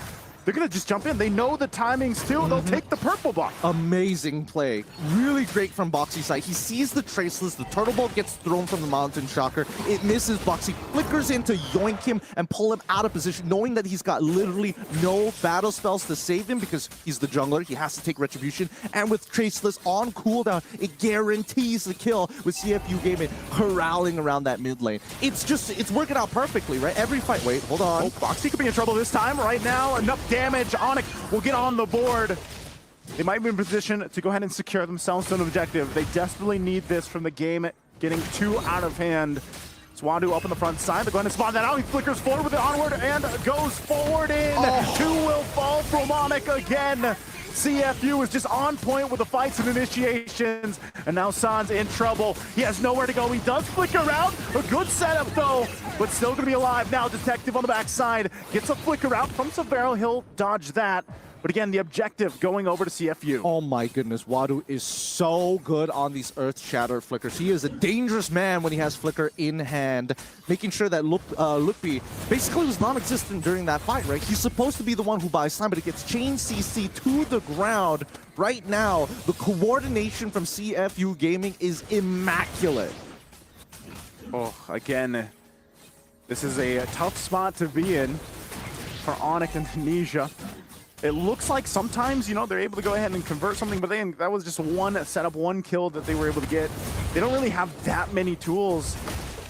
they're gonna just jump in. They know the timings too. They'll take the purple buff. Amazing play. Really great from Boxy's side. He sees the traceless. The turtle ball gets thrown from the Mountain Shocker. It misses Boxy. Flickers in to yoink him and pull him out of position, knowing that he's got literally no battle spells to save him because he's the jungler. He has to take retribution. And with traceless on cooldown, it guarantees the kill with CFU Gaming corralling around that mid lane. It's working out perfectly, right? Every fight. Wait, hold on. Oh, Boxy could be in trouble this time. Right now, enough damage. Onyx will get on the board. They might be in position to go ahead and secure themselves an objective. They desperately need this from the game getting too out of hand. Swadu up on the front side. They're going to spot that out. He flickers forward with it onward and goes forward in. Two will fall from Onyx again. CFU is just on point with the fights and initiations. And now San's in trouble. He has nowhere to go. He does flicker out. A good setup though, but still going to be alive. Now Detective on the backside gets a flicker out from Severo. He'll dodge that. But again, the objective going over to CFU. Oh my goodness, Wadu is so good on these Earth Shatter flickers. He is a dangerous man when he has flicker in hand, making sure that Lukpi basically was non-existent during that fight, right? He's supposed to be the one who buys time, but it gets chain CC to the ground. Right now, the coordination from CFU Gaming is immaculate. Oh, again, this is a tough spot to be in for Onyx and Tunisia. It looks like sometimes, you know, they're able to go ahead and convert something, but then that was just one setup, one kill that they were able to get. They don't really have that many tools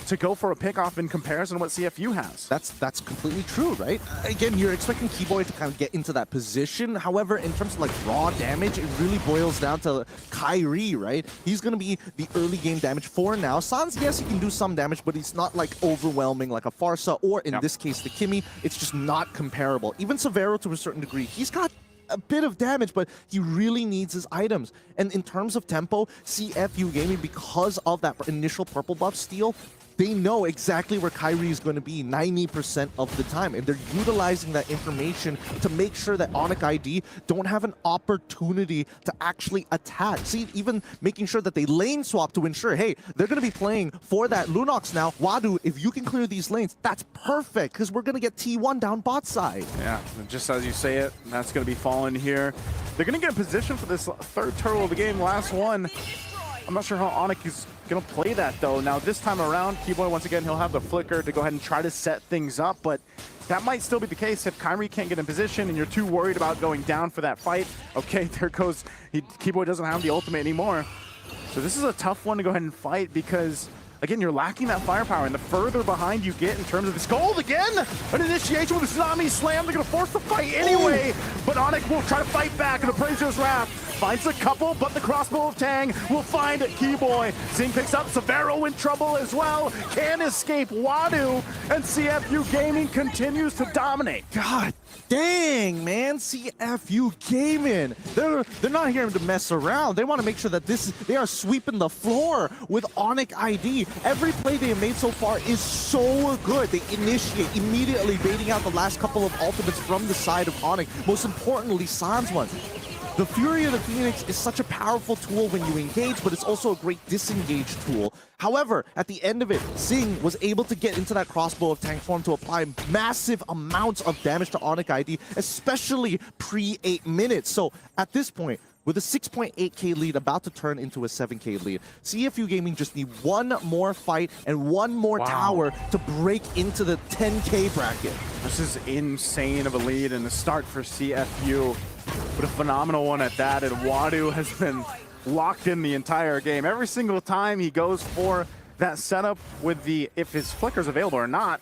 to go for a pickoff in comparison to what CFU has. That's completely true, right? Again, you're expecting Keyboy to kind of get into that position. However, in terms of like raw damage, it really boils down to Kyrie, right? He's going to be the early game damage for now. Sans, yes, he can do some damage, but he's not like overwhelming like a Farsa or in this case, the Kimmy. It's just not comparable. Even Severo to a certain degree, he's got a bit of damage, but he really needs his items. And in terms of tempo, CFU Gaming, because of that initial purple buff steal, they know exactly where Kyrie is going to be 90% of the time, and they're utilizing that information to make sure that Onyx ID don't have an opportunity to actually attack. See, even making sure that they lane swap to ensure, hey, they're going to be playing for that Lunox now. Wadu, if you can clear these lanes, that's perfect, because we're going to get T1 down bot side. Yeah, just as you say it, that's going to be falling here. They're going to get in position for this third turtle of the game, last one. I'm not sure how Onyx is going to play that, though. Now, this time around, Keyboy, once again, he'll have the flicker to go ahead and try to set things up, but that might still be the case if Kyrie can't get in position and you're too worried about going down for that fight. Okay, there goes... Keyboy doesn't have the ultimate anymore. So this is a tough one to go ahead and fight because, again, you're lacking that firepower, and the further behind you get in terms of this gold again, an initiation with a Tsunami Slam, they're going to force the fight anyway, but Onyx will try to fight back, and the Appraiser's Wrath finds a couple, but the crossbow of Tang will find Keyboy. Zing picks up, Severo in trouble as well, can escape Wadu, and CFU Gaming continues to dominate. God dang, man, CFU Gaming. They're not here to mess around. They want to make sure that they are sweeping the floor with Onyx ID. Every play they have made so far is so good. They initiate immediately, baiting out the last couple of ultimates from the side of Onyx. Most importantly, Sans one. The Fury of the Phoenix is such a powerful tool when you engage, but it's also a great disengage tool. However, at the end of it, Zing was able to get into that crossbow of tank form to apply massive amounts of damage to Onyx ID, especially pre-8 minutes. So at this point, with a 6.8k lead about to turn into a 7k lead, CFU Gaming just need one more fight and one more tower to break into the 10k bracket. This is insane of a lead and the start for CFU. But a phenomenal one at that, and Wadu has been locked in the entire game. Every single time he goes for that setup with the, if his flicker's available or not,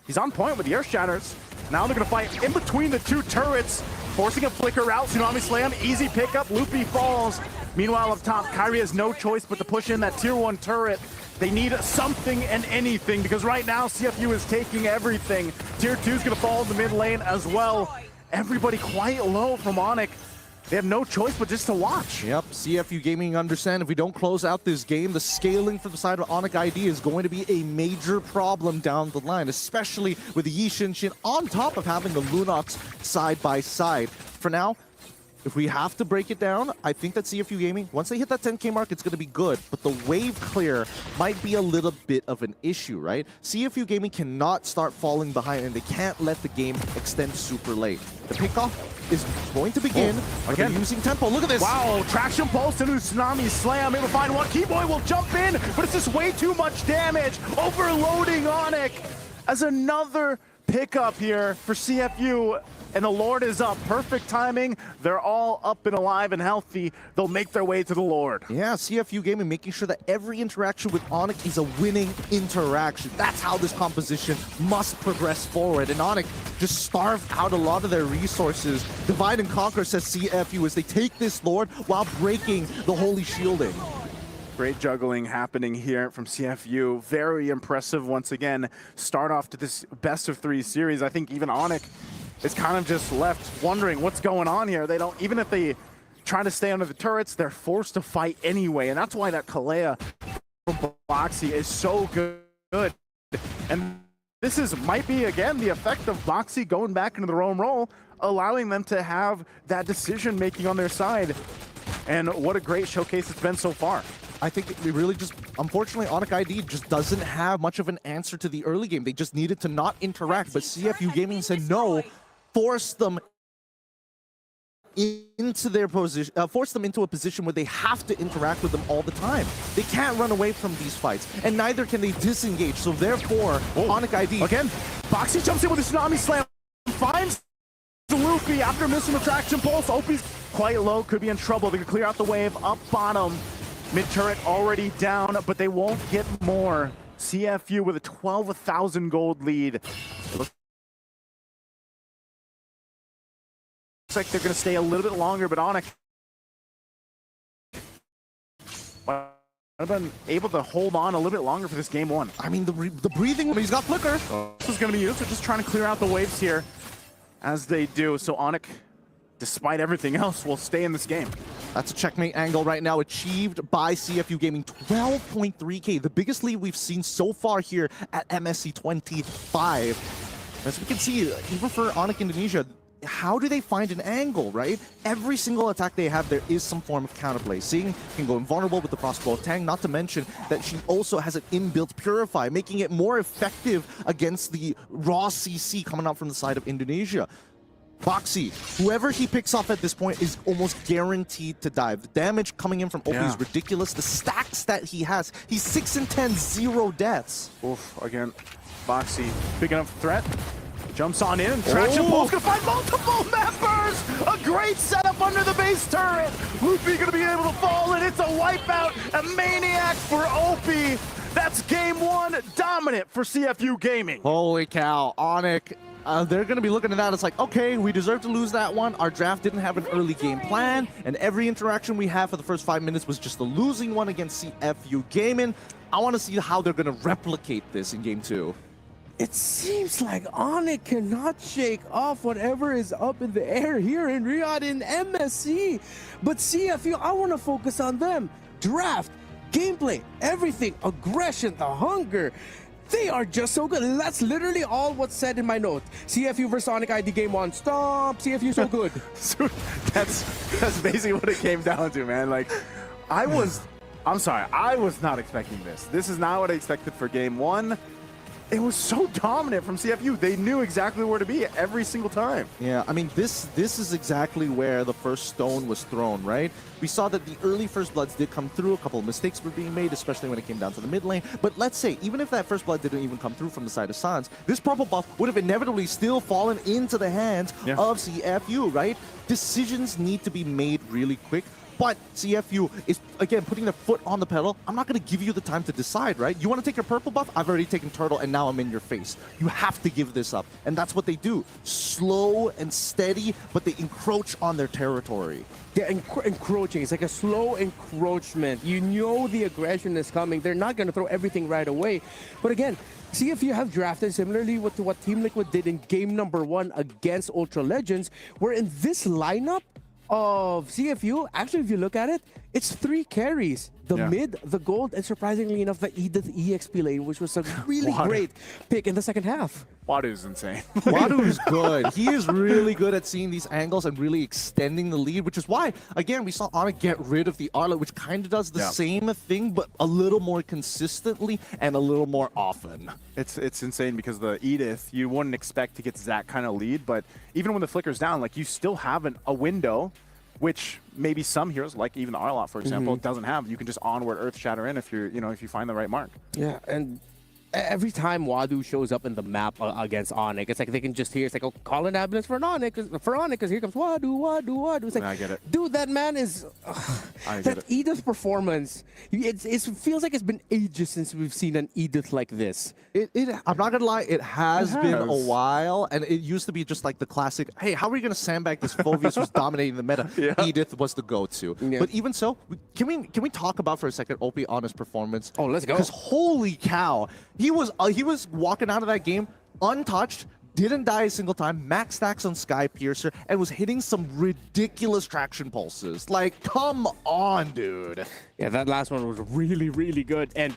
he's on point with the Earth Shatters. Now they're going to fight in between the two turrets, forcing a flicker out, Tsunami Slam, easy pickup, Loopy falls. Meanwhile up top, Kyrie has no choice but to push in that tier 1 turret. They need something and anything, because right now CFU is taking everything. Tier 2 is going to fall in the mid lane as well. Everybody quite low from Onyx. They have no choice but just to watch. Yep, CFU Gaming understand if we don't close out this game, the scaling for the side of Onyx ID is going to be a major problem down the line, especially with the Yi Shin on top of having the Lunox side by side. For now, if we have to break it down, I think that CFU Gaming, once they hit that 10K mark, it's going to be good. But the wave clear might be a little bit of an issue, right? CFU Gaming cannot start falling behind, and they can't let the game extend super late. The pickoff is going to begin. Again, using tempo. Look at this. Wow, traction pulse into Tsunami Slam. Able to find one. Keyboy will jump in, but it's just way too much damage. Overloading Onic as another pickup here for CFU. And the Lord is up. Perfect timing. They're all up and alive and healthy. They'll make their way to the Lord. Yeah, CFU Gaming making sure that every interaction with Onic is a winning interaction. That's how this composition must progress forward. And Onic just starved out a lot of their resources. Divide and Conquer, says CFU, as they take this Lord while breaking the Holy Shielding. Great juggling happening here from CFU. Very impressive once again. Start off to this best of 3 series. I think even Onic is kind of just left wondering what's going on here. They don't, even if they try to stay under the turrets, they're forced to fight anyway. And that's why that Kalea from Boxy is so good. And this might be, again, the effect of Boxy going back into the roam role, allowing them to have that decision making on their side. And what a great showcase it's been so far. I think we really just, unfortunately, Onic ID just doesn't have much of an answer to the early game. They just needed to not interact, but CFU Gaming said no, force them into their position, force them into a position where they have to interact with them all the time. They can't run away from these fights, and neither can they disengage. So therefore, Onic ID again. Boxy jumps in with a Tsunami Slam, finds Luffy after missing the traction pulse. Opie's quite low, could be in trouble. They can clear out the wave up bottom. Mid turret already down, but they won't get more. CFU with a 12,000 gold lead. Looks like they're going to stay a little bit longer, but Onic have been able to hold on a little bit longer for this game 1. I mean, the breathing, he's got flicker. This is going to be used. They're just trying to clear out the waves here as they do. So Onic, despite everything else, will stay in this game. That's a checkmate angle right now, achieved by CFU Gaming. 12.3K, the biggest lead we've seen so far here at MSC 25. As we can see, even for Onic Indonesia, how do they find an angle, right? Every single attack they have, there is some form of counterplay. Sing can go invulnerable with the crossbow of Tang, not to mention that she also has an inbuilt Purify, making it more effective against the raw CC coming out from the side of Indonesia. Boxy, whoever he picks off at this point is almost guaranteed to die. The damage coming in from Opie is ridiculous. The stacks that he has, he's 6 and 10, 0 deaths. Oof, again, Boxy, big enough threat. Jumps on in, traction pulse, gonna find multiple members! A great setup under the base turret! Luffy gonna be able to fall, and it's a wipeout, a maniac for Opie! That's game 1, dominant for CFU Gaming. Holy cow, Onic. They're going to be looking at that. It's like, okay, we deserve to lose that one. Our draft didn't have an early game plan, and every interaction we had for the first 5 minutes was just a losing one against CFU Gaming. I want to see how they're going to replicate this in game 2. It seems like Onic cannot shake off whatever is up in the air here in Riyadh in MSC. But CFU, I want to focus on them. Draft, gameplay, everything, aggression, the hunger. They are just so good. That's literally all what's said in my note. CFU versus Onic ID game 1. Stop. CFU so good. So that's basically what it came down to, man. Like, I'm sorry, I was not expecting this. This is not what I expected for game 1. It was so dominant from CFU. They knew exactly where to be every single time. Yeah, I mean, this is exactly where the first stone was thrown, right? We saw that the early First Bloods did come through. A couple of mistakes were being made, especially when it came down to the mid lane. But let's say, even if that First Blood didn't even come through from the side of Sans, this purple buff would have inevitably still fallen into the hands of CFU, right? Decisions need to be made really quick. But CFU is, again, putting their foot on the pedal. I'm not going to give you the time to decide, right? You want to take your purple buff? I've already taken turtle, and now I'm in your face. You have to give this up. And that's what they do. Slow and steady, but they encroach on their territory. They're encroaching. It's like a slow encroachment. You know the aggression is coming. They're not going to throw everything right away. But again, CFU have drafted similarly to what Team Liquid did in game number 1 against Ultra Legends, where in this lineup of CFU, actually, if you look at it, It's 3 carries. The Yeah. mid, the gold, and surprisingly enough, the Edith EXP lane, which was a really great pick in the second half. Wadu's insane. Wadu is good. He is really good at seeing these angles and really extending the lead, which is why, again, we saw Onyx get rid of the Arlet, which kind of does the same thing, but a little more consistently and a little more often. It's insane because the Edith, you wouldn't expect to get that kind of lead, but even when the flicker's down, like you still have a window, which maybe some heroes, like even the Arlot, for example, doesn't have. You can just onward Earth Shatter in if you're, if you find the right mark. Yeah, and every time Wadu shows up in the map against Onyx, it's like they can just hear, it's like, oh, call an ambulance for Onyx, because here comes Wadu. It's like, I get it. Dude, that man is, that Edith performance, it feels like it's been ages since we've seen an Edith like this. I'm not gonna lie, it has been a while, and it used to be just like the classic, hey, how are we gonna sandbag this Phoveus who's dominating the meta? Edith was the go-to. Yeah. But even so, can we talk about for a second OP on his performance? Oh, let's go. Because holy cow, he was walking out of that game untouched, didn't die a single time, max stacks on Sky Piercer, and was hitting some ridiculous traction pulses. Like, come on, dude. Yeah, that last one was really, really good. And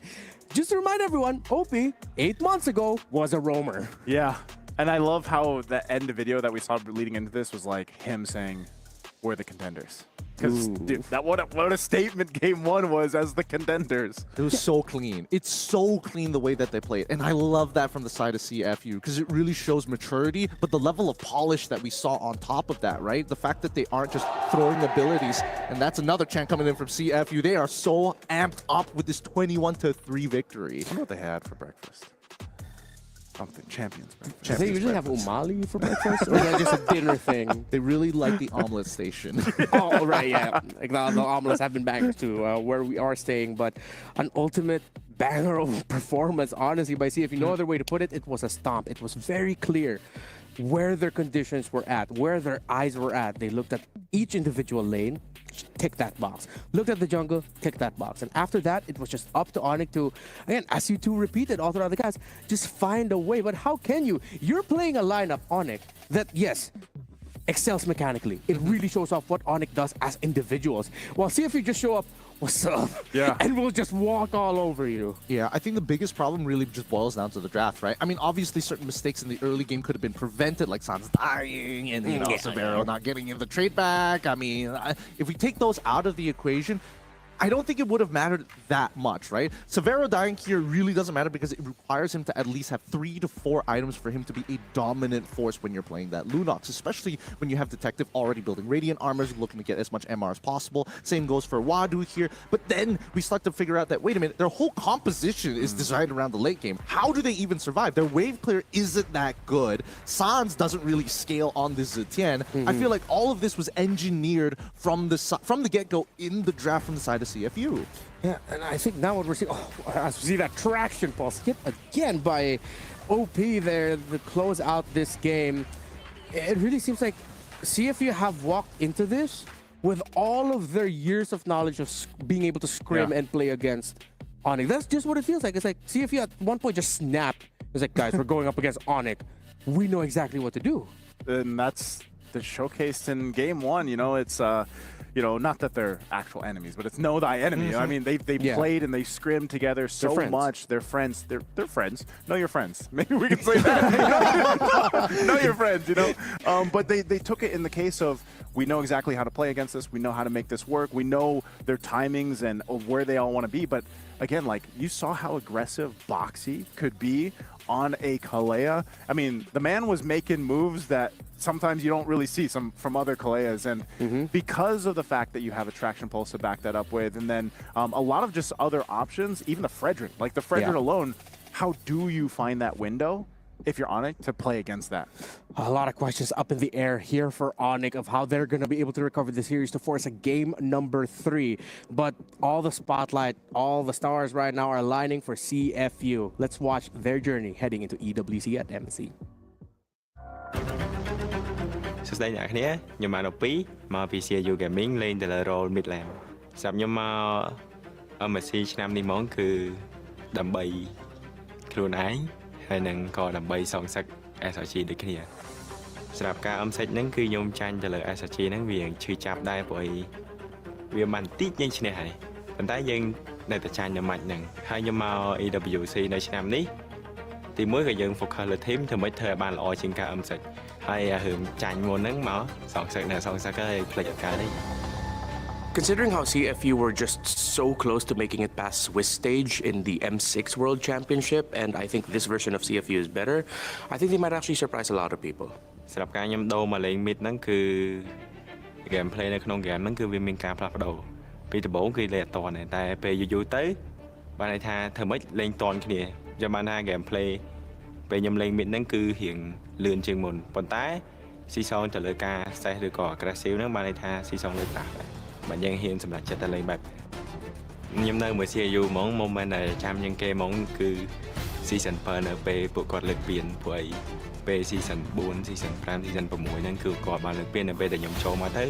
just to remind everyone, OP, 8 months ago, was a roamer. Yeah, and I love how the end of video that we saw leading into this was like him saying, we're the contenders. Because, dude, what a statement game 1 was as the contenders. It was so clean. It's so clean the way that they play it. And I love that from the side of CFU because it really shows maturity, but the level of polish that we saw on top of that, right? The fact that they aren't just throwing abilities, and that's another chant coming in from CFU. They are so amped up with this 21-3 victory. I wonder what they had for breakfast. Something, champions. Do they usually have umali for breakfast, or is that just a dinner thing? They really like the omelet station. Oh, right, yeah. Like the omelets have been bangers to where we are staying, but an ultimate banger of performance, honestly, by CFU. No other way to put it, it was a stomp. It was very clear where their conditions were at, where their eyes were at. They looked at each individual lane, tick that box. Looked at the jungle, tick that box. And after that, it was just up to Onyx to, again, as you two repeated all throughout the cast, just find a way. But how can you? You're playing a lineup, Onyx, that, yes, excels mechanically. It really shows off what Onyx does as individuals. While CFU just show up, what's up? Yeah. And we'll just walk all over you. Yeah, I think the biggest problem really just boils down to the draft, right? I mean, obviously certain mistakes in the early game could have been prevented, like Sans dying and, Severo not getting in the trade back. I mean, if we take those out of the equation, I don't think it would have mattered that much, right? Severo dying here really doesn't matter because it requires him to at least have 3 to 4 items for him to be a dominant force when you're playing that Lunox, especially when you have Detective already building Radiant armors, looking to get as much MR as possible. Same goes for Wadu here. But then we start to figure out that, wait a minute, their whole composition is designed around the late game. How do they even survive? Their wave clear isn't that good. Sans doesn't really scale on this Zetienne. I feel like all of this was engineered from the get-go in the draft from the side of CFU. Yeah, and I think now what we're seeing, as we see that traction pulse hit again by OP there to close out this game. It really seems like CFU have walked into this with all of their years of knowledge of being able to scrim and play against Onyx. That's just what it feels like. It's like CFU at one point just snapped. It's like, guys, we're going up against Onyx. We know exactly what to do. And that's the showcased in game 1. It's not that they're actual enemies, but it's know thy enemy. I mean, they played and they scrimmed together so much. They're friends. They're friends. Know your friends. Maybe we can say that. Know your friends. But they took it in the case of, we know exactly how to play against this. We know how to make this work. We know their timings and where they all want to be. But again, like, you saw how aggressive Boxy could be on a Kalea. I mean, the man was making moves that sometimes you don't really see from other Kaleas, and because of the fact that you have a traction pulse to back that up with, and then a lot of just other options, even the Frederick, like the Frederick alone, how do you find that window if you're Onyx to play against that? A lot of questions up in the air here for Onyx of how they're going to be able to recover the series to force a game number 3. But all the spotlight, all the stars right now are aligning for CFU. Let's watch their journey heading into EWC at MSC. សួស្តីអ្នកគ្នាខ្ញុំបាន12មកពី CU Gaming លេងតែលើ role mid lane សម្រាប់ខ្ញុំមក MSC ឆ្នាំនេះហ្មងគឺដើម្បីខ្លួនឯងហើយនឹងក៏ដើម្បីសងសឹក SRG ដូចគ្នាសម្រាប់ការ MSC ហ្នឹងគឺខ្ញុំចាញ់ទៅលើ SRG ហ្នឹងវាឈឺចាប់ដែរព្រោះ វាមិនតិចយើងឈ្នះហើយប៉ុន្តែយើងនៅតែចាញ់នៅម៉ាច់ហ្នឹងហើយខ្ញុំមក EWC នៅឆ្នាំនេះទីមួយក៏យើង focus លើ team ធ្វើម៉េចធ្វើឲ្យបានល្អជាងការ MSC ហើយរឿងចាញ់មុនហ្នឹងមកសងសឹកហើយផ្លេចអត់កើតទេ Considering how CFU were just so close to making it past Swiss stage in the M6 World Championship, and I think this version of CFU is better, I think they might actually surprise a lot of people. សម្រាប់ការខ្ញុំដូរមកលេង mid ហ្នឹងគឺ gameplay នៅក្នុង game ហ្នឹងគឺវាមានការផ្លាស់ប្ដូរពីដំបូងគឺលេងអត់តាន់ទេតែពេលយូរៗទៅបានន័យថាធ្វើម៉េចលេងតាន់គ្នាចាំបានថា gameplay ពេលខ្ញុំលេង mid ហ្នឹងគឺរៀងលឿនជាងមុនប៉ុន្តែស៊ីសងទៅលើការ set ឬក៏ aggressive ហ្នឹងបានន័យថាស៊ីសងលើប្រាស់ដែរបើយើងហ៊ានសម្រាប់ចិត្តតែលេងបែបខ្ញុំនៅមួយ CU ហ្មង moment ដែលចាំជាងគេហ្មងគឺ season 7 នៅពេលពួកគាត់លើកពានព្រោះអីពេល season 4 season 5 season 6 ហ្នឹងគឺគាត់បានលើកពាននៅពេលដែលខ្ញុំចូលមកទៅ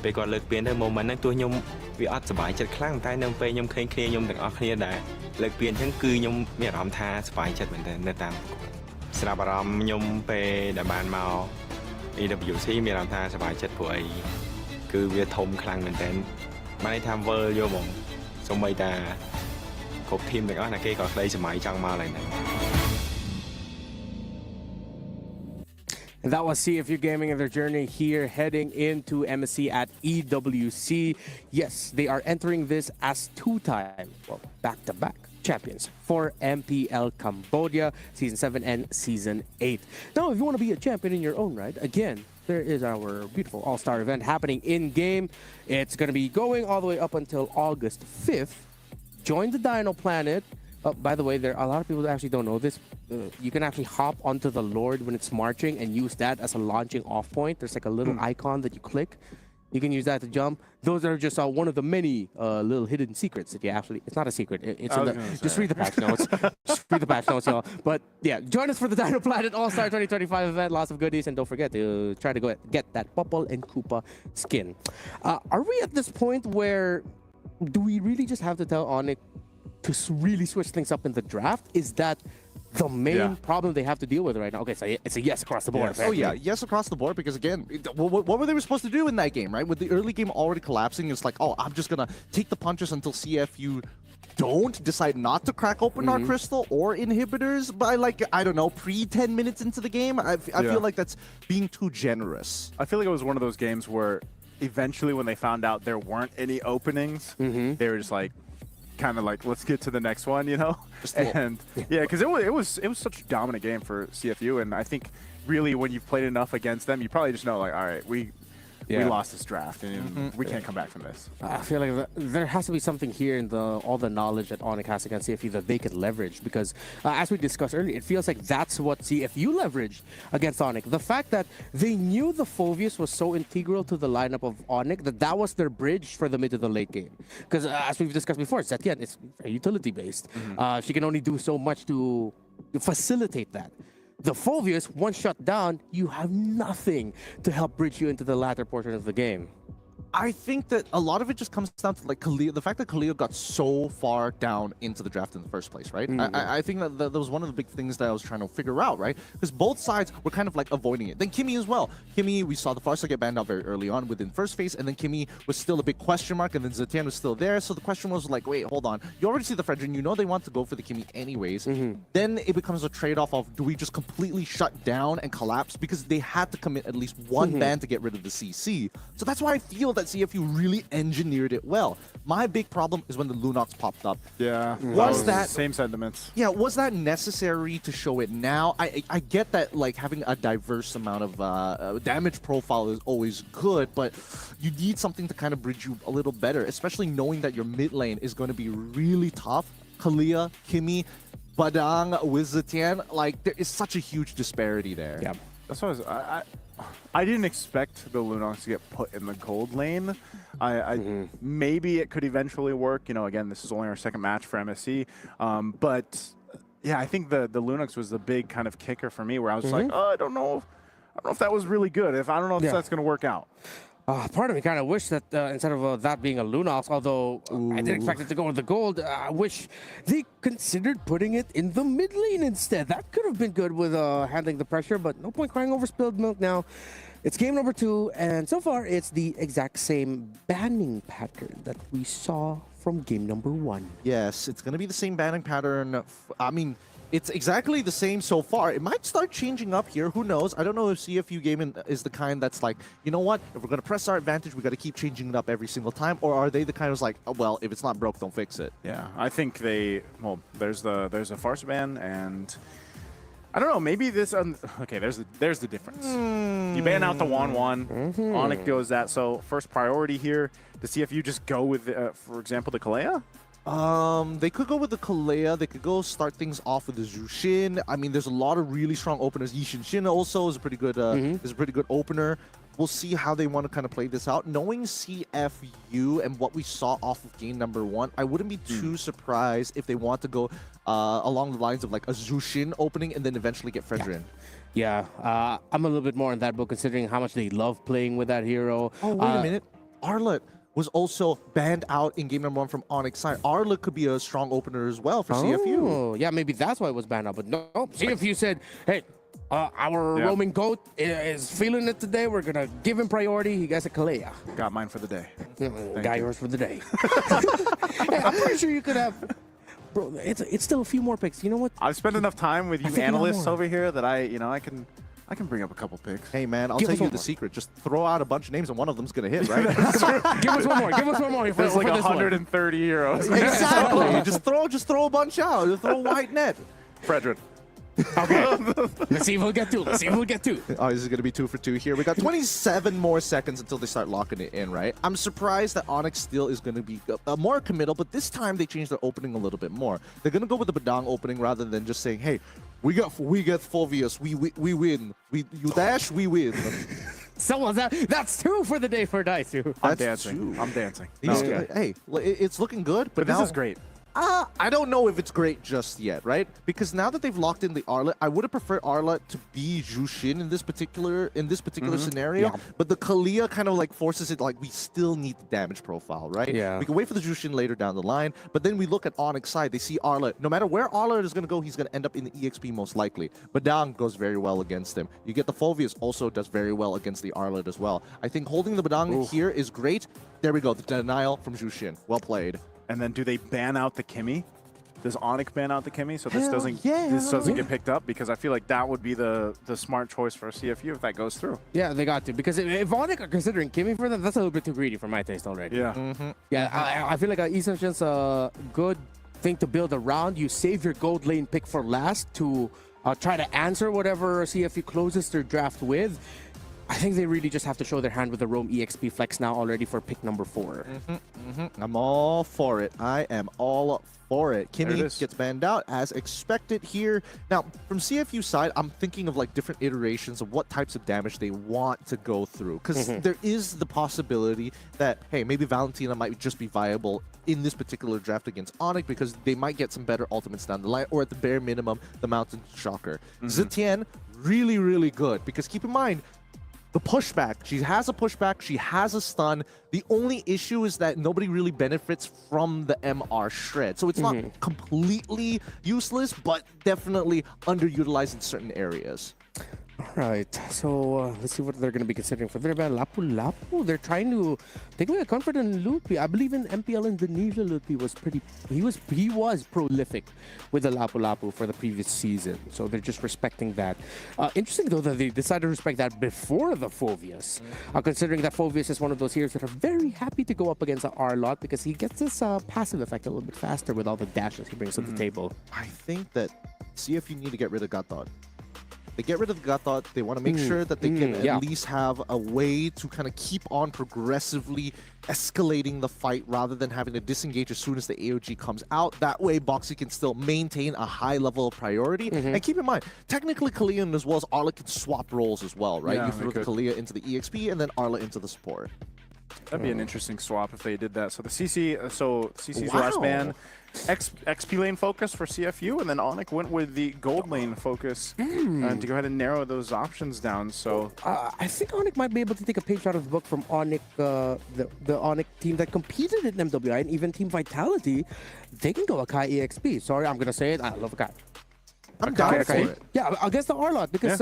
ពេលគាត់លើកពានទៅ moment ហ្នឹងទោះខ្ញុំវាអត់សុបាយចិត្តខ្លាំងតែនៅពេលខ្ញុំឃើញគ្នាខ្ញុំទាំងអស់គ្នាដែលលើកពានអញ្ចឹងគឺខ្ញុំមានអារម្មណ៍ថាសុបាយចិត្តមែនតើនៅតាមស្រាប់អារម្មណ៍ខ្ញុំពេលដែលបានមក EWC មានអារម្មណ៍ថាសុបាយចិត្តព្រោះអីគឺវាធំខ្លាំងមែនតើបានន័យថាវើលយកហ្មងសូម្បីតាគ្រប់ធីមទាំងអស់ណាគេក៏ក្តីសម័យចង់មកឡើងហ្នឹង And that was CFU Gaming and their journey here heading into MSC at EWC. Yes, they are entering this as two-time, well, back-to-back champions for MPL Cambodia Season 7 and Season 8. Now, if you want to be a champion in your own right, again, there is our beautiful all-star event happening in-game. It's going to be going all the way up until August 5th. Join the Dino Planet. By the way, there are a lot of people that actually don't know this. You can actually hop onto the Lord when it's marching and use that as a launching off point. There's like a little icon that you click. You can use that to jump. Those are just one of the many little hidden secrets that you actually... It's not a secret. It's in the, just read the patch notes. Just read the patch notes, y'all. But yeah, join us for the Dino Planet All-Star 2025 event. Lots of goodies. And don't forget to try to go get that Popple and Koopa skin. Are we at this point where... Do we really just have to tell Onyx to really switch things up in the draft? Is that the main problem they have to deal with right now? Okay, so it's a yes across the board. Yes. Oh yeah, yes across the board because again, what were they supposed to do in that game, right? With the early game already collapsing, it's like, oh, I'm just gonna take the punches until CFU don't decide not to crack open our crystal or inhibitors by like, I don't know, pre 10 minutes into the game. I feel like that's being too generous. I feel like it was one of those games where eventually when they found out there weren't any openings, they were just like, kind of like, let's get to the next one, you know? And yeah, because it was such a dominant game for CFU, and I think really when you've played enough against them, you probably just know like, all right, we lost this draft and we can't come back from this. I feel like there has to be something here in all the knowledge that Onyx has against CFU that they could leverage because as we discussed earlier, it feels like that's what CFU leveraged against Onyx. The fact that they knew the Phoveus was so integral to the lineup of Onyx that was their bridge for the mid to the late game. Because as we've discussed before, Zetian is utility based. She can only do so much to facilitate that. The Phoveus, once shut down, you have nothing to help bridge you into the latter portion of the game. I think that a lot of it just comes down to like Khalil, the fact that Khalil got so far down into the draft in the first place, right? I think that was one of the big things that I was trying to figure out, right? Because both sides were kind of like avoiding it. Then Kimmy as well. Kimmy, we saw the Farsa get banned out very early on within first phase, and then Kimmy was still a big question mark, and then Zetian was still there. So the question was like, wait, hold on. You already see the Fredrin, you know they want to go for the Kimmy anyways. Then it becomes a trade-off of do we just completely shut down and collapse because they had to commit at least one ban to get rid of the CC. So that's why I feel that CFU really engineered it well. My big problem is when the Lunox popped up. Yeah, was that same sentiments? Yeah, was that necessary to show it now? I get that like having a diverse amount of damage profile is always good, but you need something to kind of bridge you a little better, especially knowing that your mid lane is going to be really tough. Kalia, Kimmy, Badang, with Zetian, like there is such a huge disparity there. Yeah, that's what I didn't expect the Lunox to get put in the gold lane. Maybe it could eventually work. You know, again, this is only our second match for MSC. But yeah, I think the Lunox was the big kind of kicker for me where I was like, oh, I don't know if that was really good. I don't know if that's going to work out. Part of me kind of wish that instead of that being a Lunox, although I did expect it to go with the gold, I wish they considered putting it in the mid lane instead. That could have been good with handling the pressure, but no point crying over spilled milk now. It's game number 2, and so far it's the exact same banning pattern that we saw from game number 1. Yes, it's going to be the same banning pattern. I mean, it's exactly the same so far. It might start changing up here. Who knows? I don't know if CFU Gaming is the kind that's like, you know what? If we're going to press our advantage, we got to keep changing it up every single time. Or are they the kind who's like, oh, well, if it's not broke, don't fix it? Yeah, I think well, there's a farce ban, and I don't know. Maybe this. Okay, there's the difference. You ban out the 1-1. Onyx goes that. So first priority here to see if you just go with, for example, the Kalea. They could go with the Kalea. They could go start things off with the Zushin. I mean, there's a lot of really strong openers. Yishin Shin also is a pretty good opener. We'll see how they want to kind of play this out. Knowing CFU and what we saw off of game number 1, I wouldn't be too surprised if they want to go along the lines of like a Zushin opening and then eventually get Fredrin. Yeah, I'm a little bit more in that book considering how much they love playing with that hero. Oh, wait a minute. Arlet was also banned out in game number 1 from Onyx side. Arlet could be a strong opener as well for CFU. Oh, yeah, maybe that's why it was banned out. But no, CFU said, hey, our roaming goat is feeling it today. We're going to give him priority. He gets a Kalea. Got mine for the day. Got yours for the day. Hey, I'm pretty sure you could have... Bro, it's still a few more picks. You know what? I've spent enough time with you analysts over here that I can bring up a couple picks. Hey man, I'll tell you the secret. Just throw out a bunch of names and one of them's gonna hit, right? Give us one more. Give us one more. There's like 130 heroes. Exactly. just throw a bunch out. Just throw a wide net. Fredrin. Okay. Let's see if we'll get 2. Let's see if we'll get 2. Oh, this is going to be 2 for 2 here. We got 27 more seconds until they start locking it in, right? I'm surprised that Onyx still is going to be more committal, but this time they changed their opening a little bit more. They're going to go with the Badang opening rather than just saying, hey, we get Fulvius, we win. You dash, we win. So that's 2 for the day for Daisu. I'm dancing. I'm dancing. Hey, it's looking good, but this now, is great. I don't know if it's great just yet, right? Because now that they've locked in the Arlet, I would have preferred Arlet to be Jushin in this particular scenario. Yeah. But the Kalea kind of like forces it like we still need the damage profile, right? Yeah. We can wait for the Jushin later down the line, but then we look at Onyx side. They see Arlet. No matter where Arlet is going to go, he's going to end up in the EXP most likely. Badang goes very well against him. You get the Fulvius also does very well against the Arlet as well. I think holding the Badang here is great. There we go. The denial from Jushin. Well played. And then do they ban out the Kimmy? Does Onyx ban out the Kimmy so this doesn't get picked up? Because I feel like that would be the smart choice for CFU if that goes through. Yeah, they got to. Because if Onyx are considering Kimmy for them, that's a little bit too greedy for my taste already. Yeah. Yeah, I feel like Essential's a good thing to build around. You save your gold lane pick for last to try to answer whatever CFU closes their draft with. I think they really just have to show their hand with the Roam EXP flex now already for pick number 4. I'm all for it. I am all for it. Kimmy gets banned out as expected here. Now, from CFU side, I'm thinking of like different iterations of what types of damage they want to go through. Because there is the possibility that, hey, maybe Valentina might just be viable in this particular draft against Onyx because they might get some better ultimates down the line, or at the bare minimum, the Mountain Shocker. Zetian, really, really good. Because keep in mind, the pushback. She has a pushback. She has a stun. The only issue is that nobody really benefits from the MR shred. So it's not completely useless, but definitely underutilized in certain areas. All right, so let's see what they're going to be considering for their ban. Lapu Lapu, they're trying to take away a confident Lupi. I believe in MPL Indonesia, Lupi was he was prolific with the Lapu Lapu for the previous season. So they're just respecting that. Interesting though that they decided to respect that before the Fulvius. Considering that Fulvius is one of those heroes that are very happy to go up against the R-Lot because he gets this passive effect a little bit faster with all the dashes he brings to the table. I think that CFU need to get rid of Gathod. They get rid of the Gathod. They want to make sure that they can at least have a way to kind of keep on progressively escalating the fight rather than having to disengage as soon as the AOG comes out. That way, Boxy can still maintain a high level of priority. And keep in mind, technically, Kalea as well as Arla can swap roles as well, right? Yeah, you throw the Kalea into the EXP and then Arla into the support. That'd be an interesting swap if they did that. So the CC's Wow. last man, XP lane focus for CFU, and then Onyx went with the gold lane focus to go ahead and narrow those options down. So I think Onyx might be able to take a page out of the book from Onyx, the Onyx team that competed in MWI, and even Team Vitality. They can go Akai EXP. Sorry, I'm gonna say it. I love Akai. I'm down for it. Yeah, against the Arlot, because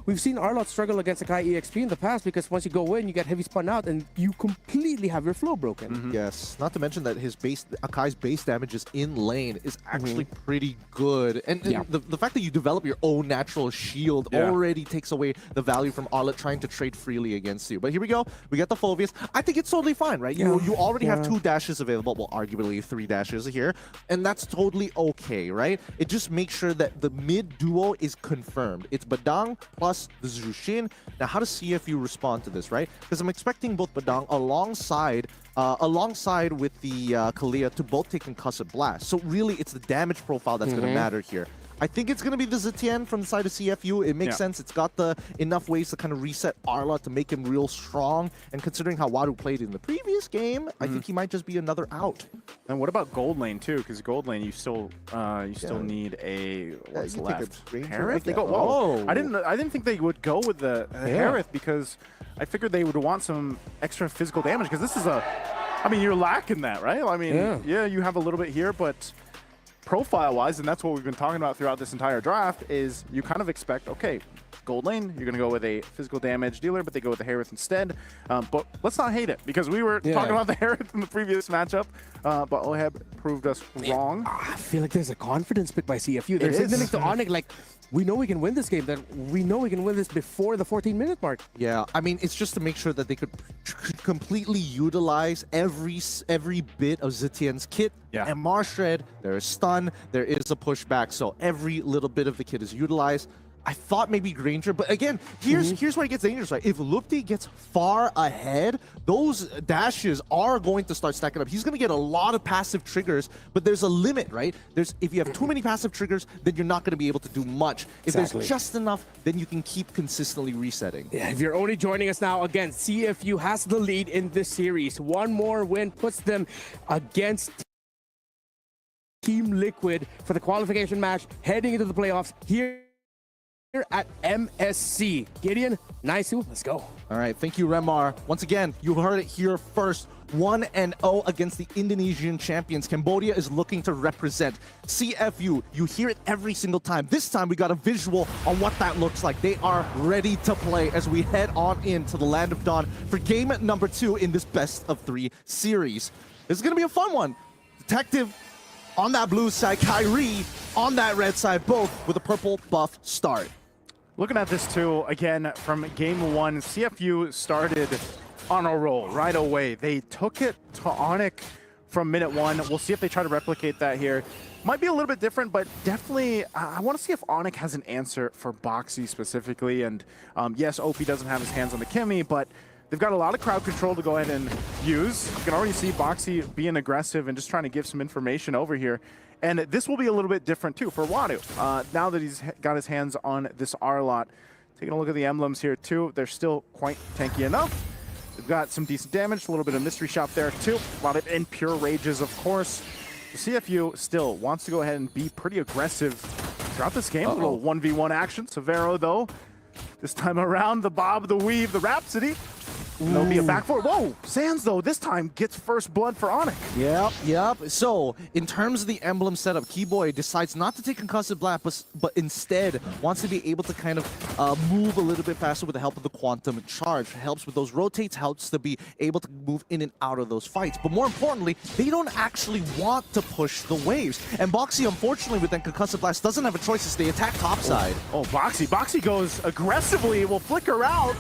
we've seen Arlot struggle against Akai EXP in the past, because once you go in, you get heavy spun out, and you completely have your flow broken. Yes, not to mention that his Akai's base damages in lane is actually pretty good. And the fact that you develop your own natural shield already takes away the value from Arlot trying to trade freely against you. But here we go. We get the Phobius. I think it's totally fine, right? You already have 2 dashes available. Well, arguably 3 dashes here. And that's totally okay, right? It just makes sure that the mid duo is confirmed. It's Badang plus the Zushin. Now, how does CFU respond to this, right? Because I'm expecting both Badang alongside with the Kalia to both take Concussive Blast. So really, it's the damage profile that's going to matter here. I think it's going to be the Zetienne from the side of CFU. It makes sense. It's got the enough ways to kind of reset Arla to make him real strong. And considering how Wadu played in the previous game, I think he might just be another out. And what about gold lane too? Because gold lane, you still need a what's left? Harith? They go. Whoa! I didn't think they would go with the Harith, because I figured they would want some extra physical damage, because this is I mean, you're lacking that, right? I mean, yeah, you have a little bit here, but profile-wise, and that's what we've been talking about throughout this entire draft, is you kind of expect, okay, gold lane, you're going to go with a physical damage dealer, but they go with the Harith instead. But let's not hate it, because we were talking about the Harith in the previous matchup, but Oheb proved us wrong. I feel like there's a confidence pick by CFU. They're signaling to Onyx, like, we know we can win this game, that we know we can win this before the 14-minute mark. Yeah, I mean, it's just to make sure that they could completely utilize every bit of Zetien's kit. And Marshred, there is stun, there is a pushback, so every little bit of the kit is utilized. I thought maybe Granger, but again, here's where it gets dangerous, right? If Lupti gets far ahead, those dashes are going to start stacking up. He's going to get a lot of passive triggers, but there's a limit, right? If you have too many passive triggers, then you're not going to be able to do much. If there's just enough, then you can keep consistently resetting. Yeah, if you're only joining us now, again, CFU has the lead in this series. One more win puts them against Team Liquid for the qualification match, heading into the playoffs here at MSC. Gideon, Naisu, let's go. All right, thank you, Remar. Once again, you heard it here first. 1-0 against the Indonesian champions. Cambodia is looking to represent CFU. You hear it every single time. This time, we got a visual on what that looks like. They are ready to play as we head on into the Land of Dawn for game number 2 in this best-of-3 series. This is going to be a fun one. Detective on that blue side, Kyrie on that red side, both with a purple buff start. Looking at this too, again, from game 1, CFU started on a roll right away. They took it to Onyx from minute 1. We'll see if they try to replicate that here. Might be a little bit different, but definitely, I want to see if Onyx has an answer for Boxy specifically. And yes, OP doesn't have his hands on the Kimmy, but they've got a lot of crowd control to go ahead and use. You can already see Boxy being aggressive and just trying to give some information over here. And this will be a little bit different too for Wadu. Now that he's got his hands on this Arlot. Taking a look at the emblems here too, they're still quite tanky enough. They've got some decent damage, a little bit of mystery shop there too. A lot of impure rages, of course. The CFU still wants to go ahead and be pretty aggressive throughout this game. A little 1v1 action. Severo though, this time around, the bob, the weave, the Rhapsody. There'll be a back forward. Whoa! Sands, though, this time gets first blood for Onyx. Yep. So, in terms of the emblem setup, Keyboy decides not to take Concussive Blast, but instead wants to be able to kind of move a little bit faster with the help of the Quantum Charge. Helps with those rotates, helps to be able to move in and out of those fights. But more importantly, they don't actually want to push the waves. And Boxy, unfortunately, with that Concussive Blast, doesn't have a choice as they attack topside. Oh, Boxy. Boxy goes aggressively, will flicker out,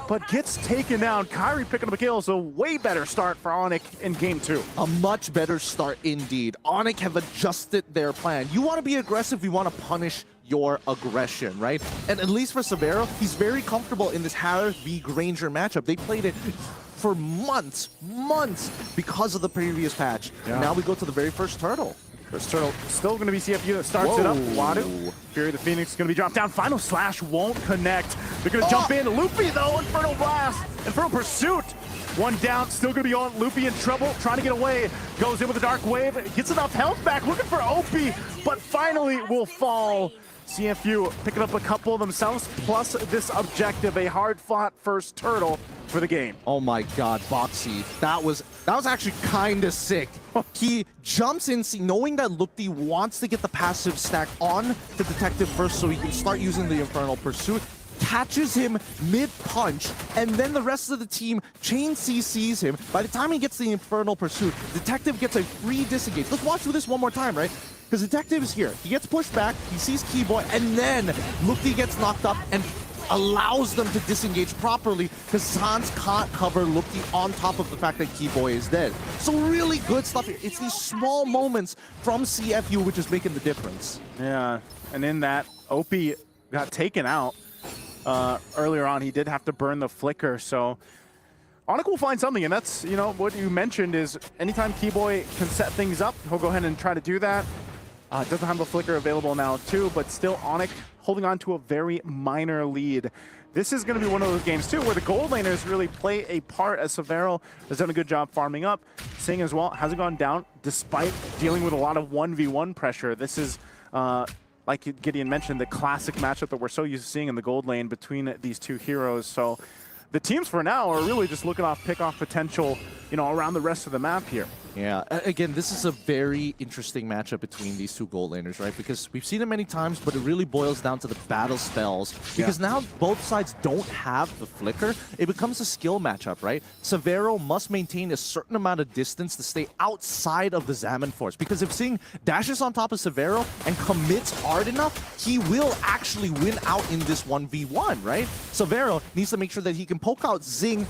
but gets taken down. Kyrie picking up a kill, so way better start for Onyx in game 2. A much better start indeed. Onyx have adjusted their plan. You want to be aggressive, you want to punish your aggression, right? And at least for Severo, he's very comfortable in this Harith v Granger matchup. They played it for months because of the previous patch. Yeah. Now we go to the very first turtle. First turtle still going to be CFU that starts it up. Wadu. Fury of the Phoenix is going to be dropped down. Final Slash won't connect. They're going to jump in. Loopy, though, Infernal Blast. Infernal Pursuit. One down, still gonna be on. Loopy in trouble, trying to get away. Goes in with a Dark Wave, gets enough health back, looking for Opie, but finally will fall. CFU picking up a couple themselves, plus this objective, a hard-fought first turtle for the game. Oh my God, Boxy, that was actually kind of sick. He jumps in, knowing that Lupti wants to get the passive stack on the Detective first so he can start using the Infernal Pursuit. Catches him mid-punch, and then the rest of the team chain CCs him. By the time he gets the Infernal Pursuit, Detective gets a free disengage. Let's watch this one more time, right? Because Detective is here. He gets pushed back, he sees Keyboy, and then Lupti gets knocked up and allows them to disengage properly because Sans can't cover Lupti on top of the fact that Keyboy is dead. So really good stuff here. It's these small moments from CFU which is making the difference. Yeah, and in that, Opie got taken out. Earlier on, he did have to burn the flicker, so Onic will find something, and that's, you know, what you mentioned is anytime Keyboy can set things up, he'll go ahead and try to do that. Doesn't have a flicker available now too, but still Onic holding on to a very minor lead. This is going to be one of those games too where the gold laners really play a part, as Severo has done a good job farming up. Sing as well hasn't gone down despite dealing with a lot of 1v1 pressure. This is like Gideon mentioned, the classic matchup that we're so used to seeing in the gold lane between these two heroes. So the teams for now are really just looking off pick-off potential, you know, around the rest of the map here. Yeah, again, this is a very interesting matchup between these two gold laners, right? Because we've seen it many times, but it really boils down to the battle spells. Because now both sides don't have the flicker. It becomes a skill matchup, right? Severo must maintain a certain amount of distance to stay outside of the Zaman Force. Because if Sing dashes on top of Severo and commits hard enough, he will actually win out in this 1v1, right? Severo needs to make sure that he can poke out Zing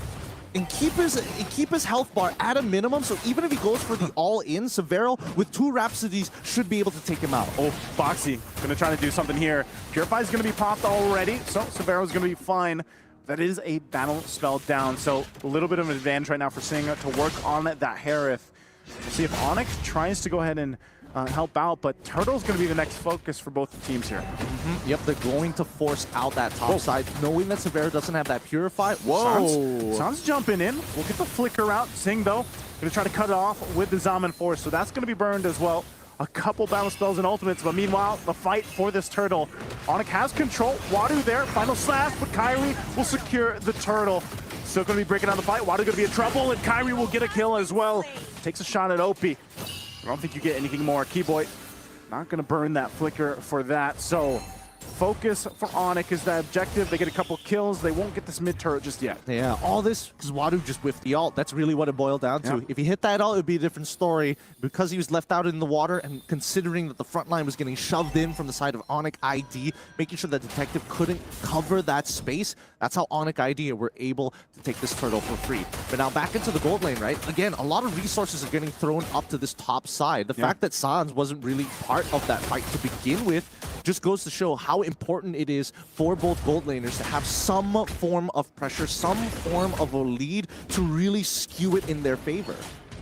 and keep his health bar at a minimum, so even if he goes for the all-in, Severo with 2 Rhapsodies should be able to take him out. Oh, Boxy gonna try to do something here. Purify's gonna be popped already, so Severo's gonna be fine. That is a battle spell down, so a little bit of an advantage right now for Sing to work on that Harith. See if Onyx tries to go ahead and help out, but Turtle's going to be the next focus for both the teams here. Yep, they're going to force out that top side, knowing that Severo doesn't have that Purify. Whoa! Sans jumping in. We'll get the flicker out. Sing, though, going to try to cut it off with the Zaman Force, so that's going to be burned as well. A couple battle spells and ultimates, but meanwhile, the fight for this turtle. Onyx has control. Wadu there, final slash, but Kyrie will secure the turtle. Still going to be breaking down the fight. Wadu going to be in trouble, and Kyrie will get a kill as well. Takes a shot at Opie. I don't think you get anything more. Keyboy not going to burn that flicker for that. So focus for Onyx is the objective. They get a couple kills. They won't get this mid turret just yet. Yeah, all this because Wadu just whiffed the ult. That's really what it boiled down to. Yeah. If he hit that ult, it would be a different story. Because he was left out in the water and considering that the front line was getting shoved in from the side of Onyx ID, making sure that Detective couldn't cover that space, that's how Onyx ID were able to take this turtle for free. But now back into the gold lane, right? Again, a lot of resources are getting thrown up to this top side. The fact that Sans wasn't really part of that fight to begin with just goes to show how important it is for both gold laners to have some form of pressure, some form of a lead to really skew it in their favor.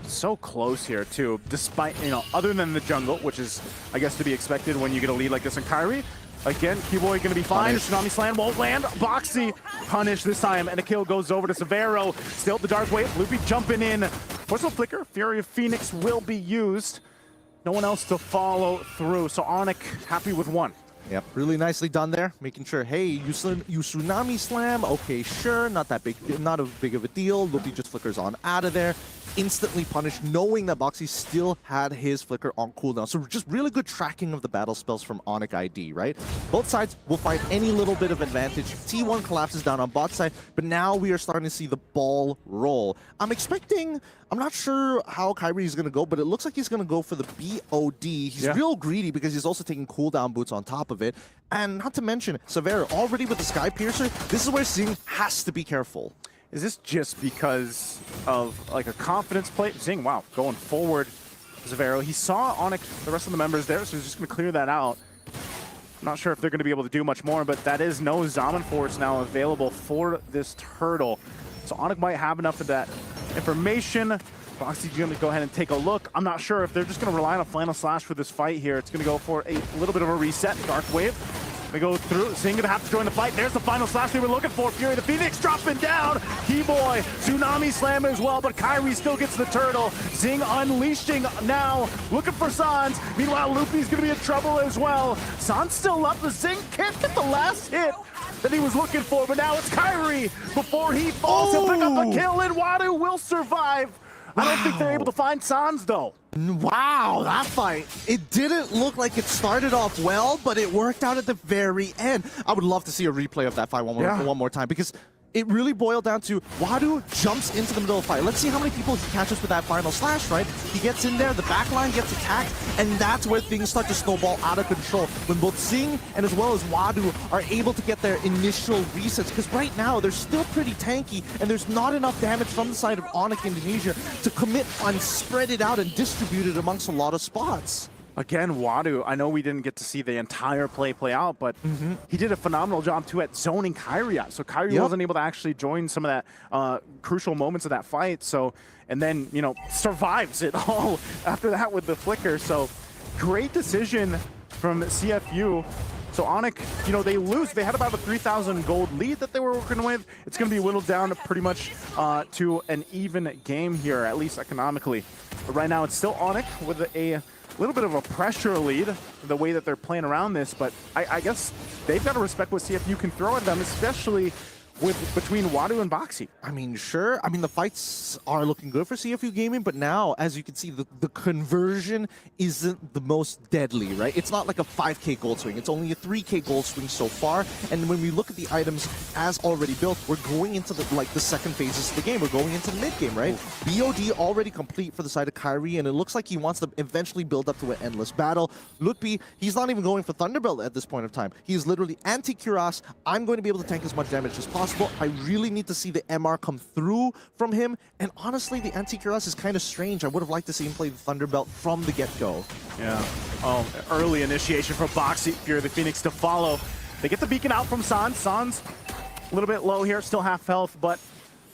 So close here too, despite, you know, other than the jungle, which is, I guess, to be expected when you get a lead like this in Kyrie. Again, Keyboy gonna be fine. Tsunami Slam won't land. Boxy punish this time, and a kill goes over to Severo. Still the Dark Wave. Loopy jumping in. Forceful Flicker. Fury of Phoenix will be used. No one else to follow through. So Onyx happy with one. Yep, really nicely done there. Making sure, hey, you Tsunami Slam. Okay, sure, not that big, not a big of a deal. Loopy just flickers on out of there. Instantly punished, knowing that Boxy still had his flicker on cooldown. So just really good tracking of the battle spells from Onyx ID, right? Both sides will find any little bit of advantage. T1 collapses down on bot side, but now we are starting to see the ball roll. I'm not sure how Kyrie is going to go, but it looks like he's going to go for the BOD. He's real greedy because he's also taking cooldown boots on top of it. And not to mention, Severo already with the Sky Piercer, this is where Zing has to be careful. Is this just because of like a confidence play? Zing, wow, going forward. Severo, he saw Onyx, the rest of the members there, so he's just going to clear that out. I'm not sure if they're going to be able to do much more, but that is no Zaman Force now available for this turtle. So Onyx might have enough of that information. Boxy's going to go ahead and take a look. I'm not sure if they're just going to rely on a Final Slash for this fight here. It's going to go for a little bit of a reset. Dark Wave They go through. Zing gonna have to join the fight. There's the final slash we were looking for. Fury the Phoenix dropping down. Keyboy, Tsunami slam as well, but Kyrie still gets the turtle. Zing unleashing now, looking for Sans. Meanwhile, Loopy's gonna be in trouble as well. Sans still up. The Zing can't get the last hit that he was looking for, but now it's Kyrie. Before he falls, he'll pick up a kill, and Wadu will survive. I don't think they're able to find Sans, though. Wow, that fight. It didn't look like it started off well, but it worked out at the very end. I would love to see a replay of that fight one more time, because it really boiled down to Wadu jumps into the middle of the fight. Let's see how many people he catches with that final slash, right? He gets in there, the backline gets attacked, and that's where things start to snowball out of control. When both Zing and as well as Wadu are able to get their initial resets, because right now they're still pretty tanky, and there's not enough damage from the side of Onyx Indonesia to commit and spread it out and distribute it amongst a lot of spots. Again, Wadu, I know we didn't get to see the entire play out, but he did a phenomenal job, too, at zoning Kyrie out. So Kyrie wasn't able to actually join some of that crucial moments of that fight. So, and then, you know, survives it all after that with the flicker. So, great decision from CFU. So Onyx, you know, they lose. They had about a 3,000 gold lead that they were working with. It's going to be whittled down to pretty much to an even game here, at least economically. But right now, it's still Onyx with a little bit of a pressure lead, the way that they're playing around this, but I guess they've got to respect what CFU can throw at them, especially between Wadu and Boxy. I mean, sure. I mean, the fights are looking good for CFU Gaming, but now, as you can see, the conversion isn't the most deadly, right? It's not like a 5k gold swing. It's only a 3k gold swing so far. And when we look at the items as already built, we're going into the second phases of the game. We're going into the mid game, right? BOD already complete for the side of Kyrie, and it looks like he wants to eventually build up to an endless battle. Lutpi, he's not even going for Thunderbolt at this point of time. He's literally anti-Cuirass. I'm going to be able to tank as much damage as possible. I really need to see the MR come through from him, and honestly, the anti-Cuirass is kind of strange. I would have liked to see him play the Thunderbelt from the get-go. Yeah. Oh, early initiation for Boxy. Fury the Phoenix to follow. They get the beacon out from Sans. Sans, a little bit low here, still half health, but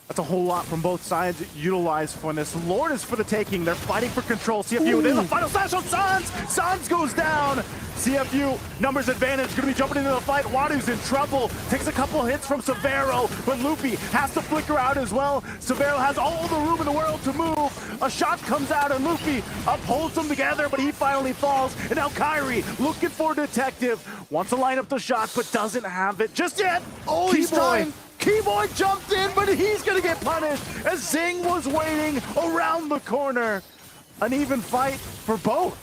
that's a whole lot from both sides utilized for this. Lord is for the taking. They're fighting for control. CFU, there's a final slash on Sans. Sans goes down. CFU, numbers advantage, gonna be jumping into the fight. Wadu's in trouble, takes a couple hits from Severo, but Loopy has to flicker out as well. Severo has all the room in the world to move. A shot comes out and Loopy upholds them together, but he finally falls. And now Kyrie, looking for Detective, wants to line up the shot, but doesn't have it just yet. Oh, he's trying. Keyboy jumped in, but he's gonna get punished as Zing was waiting around the corner. An even fight for both.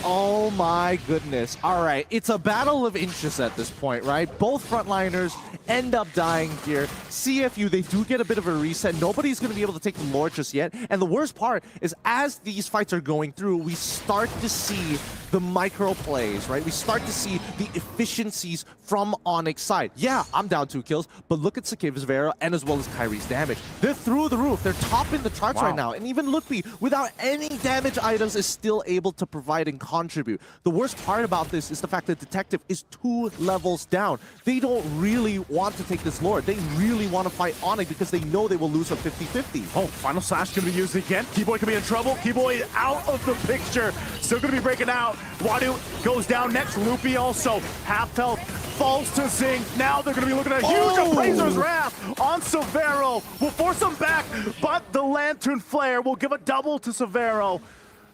Oh my goodness. All right, it's a battle of inches at this point, right? Both frontliners end up dying here. CFU, they do get a bit of a reset. Nobody's going to be able to take the Lord just yet. And the worst part is as these fights are going through, we start to see the micro plays, right? We start to see the efficiencies from Onyx side. Yeah, I'm down 2 kills, but look at Sakeva's Vera and as well as Kyrie's damage. They're through the roof. They're topping the charts right now. And even Lutpi, without any damage items, is still able to provide and contribute. The worst part about this is the fact that Detective is 2 levels down. They don't really want to take this Lord. They really want to fight Onyx because they know they will lose a 50-50. Oh, final slash gonna be used again. Keyboy could be in trouble. Keyboy out of the picture. Still gonna be breaking out. Wadu goes down next. Loopy also half health. Falls to Zing. Now they're gonna be looking at a huge Appraiser's Wrath on Severo. Will force him back, but the Lantern Flare will give a double to Severo.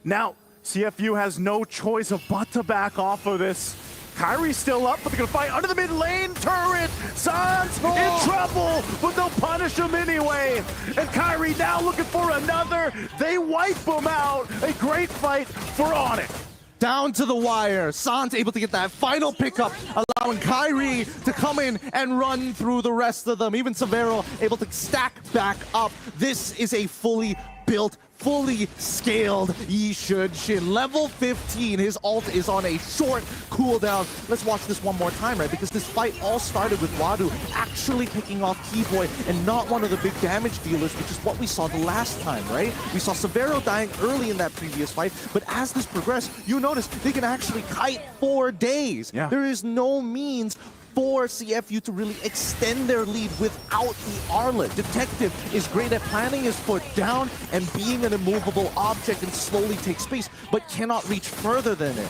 Now, CFU has no choice but to back off of this. Kyrie's still up, but they're gonna fight under the mid lane turret. Sans in trouble, but they'll punish him anyway. And Kyrie now looking for another. They wipe him out. A great fight for Onyx. Down to the wire. Sans able to get that final pickup, allowing Kyrie to come in and run through the rest of them. Even Severo able to stack back up. This is a fully built, fully scaled Yi Shun Shin. Level 15, his ult is on a short cooldown. Let's watch this one more time, right? Because this fight all started with Wadu actually picking off Keyboy and not one of the big damage dealers, which is what we saw the last time, right? We saw Severo dying early in that previous fight, but as this progressed, you notice they can actually kite 4 days. Yeah. There is no means for CFU to really extend their lead without the Arlet. Detective is great at planning his foot down and being an immovable object and slowly take space, but cannot reach further than it.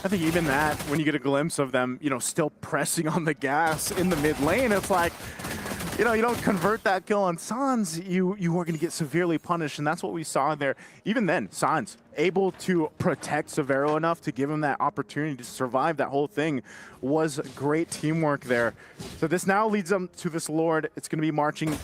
I think even that, when you get a glimpse of them, you know, still pressing on the gas in the mid lane, it's like, you know, you don't convert that kill on Sans, you are going to get severely punished, and that's what we saw there. Even then, Sans able to protect Severo enough to give him that opportunity to survive that whole thing was great teamwork there. So this now leads them to this Lord. It's going to be marching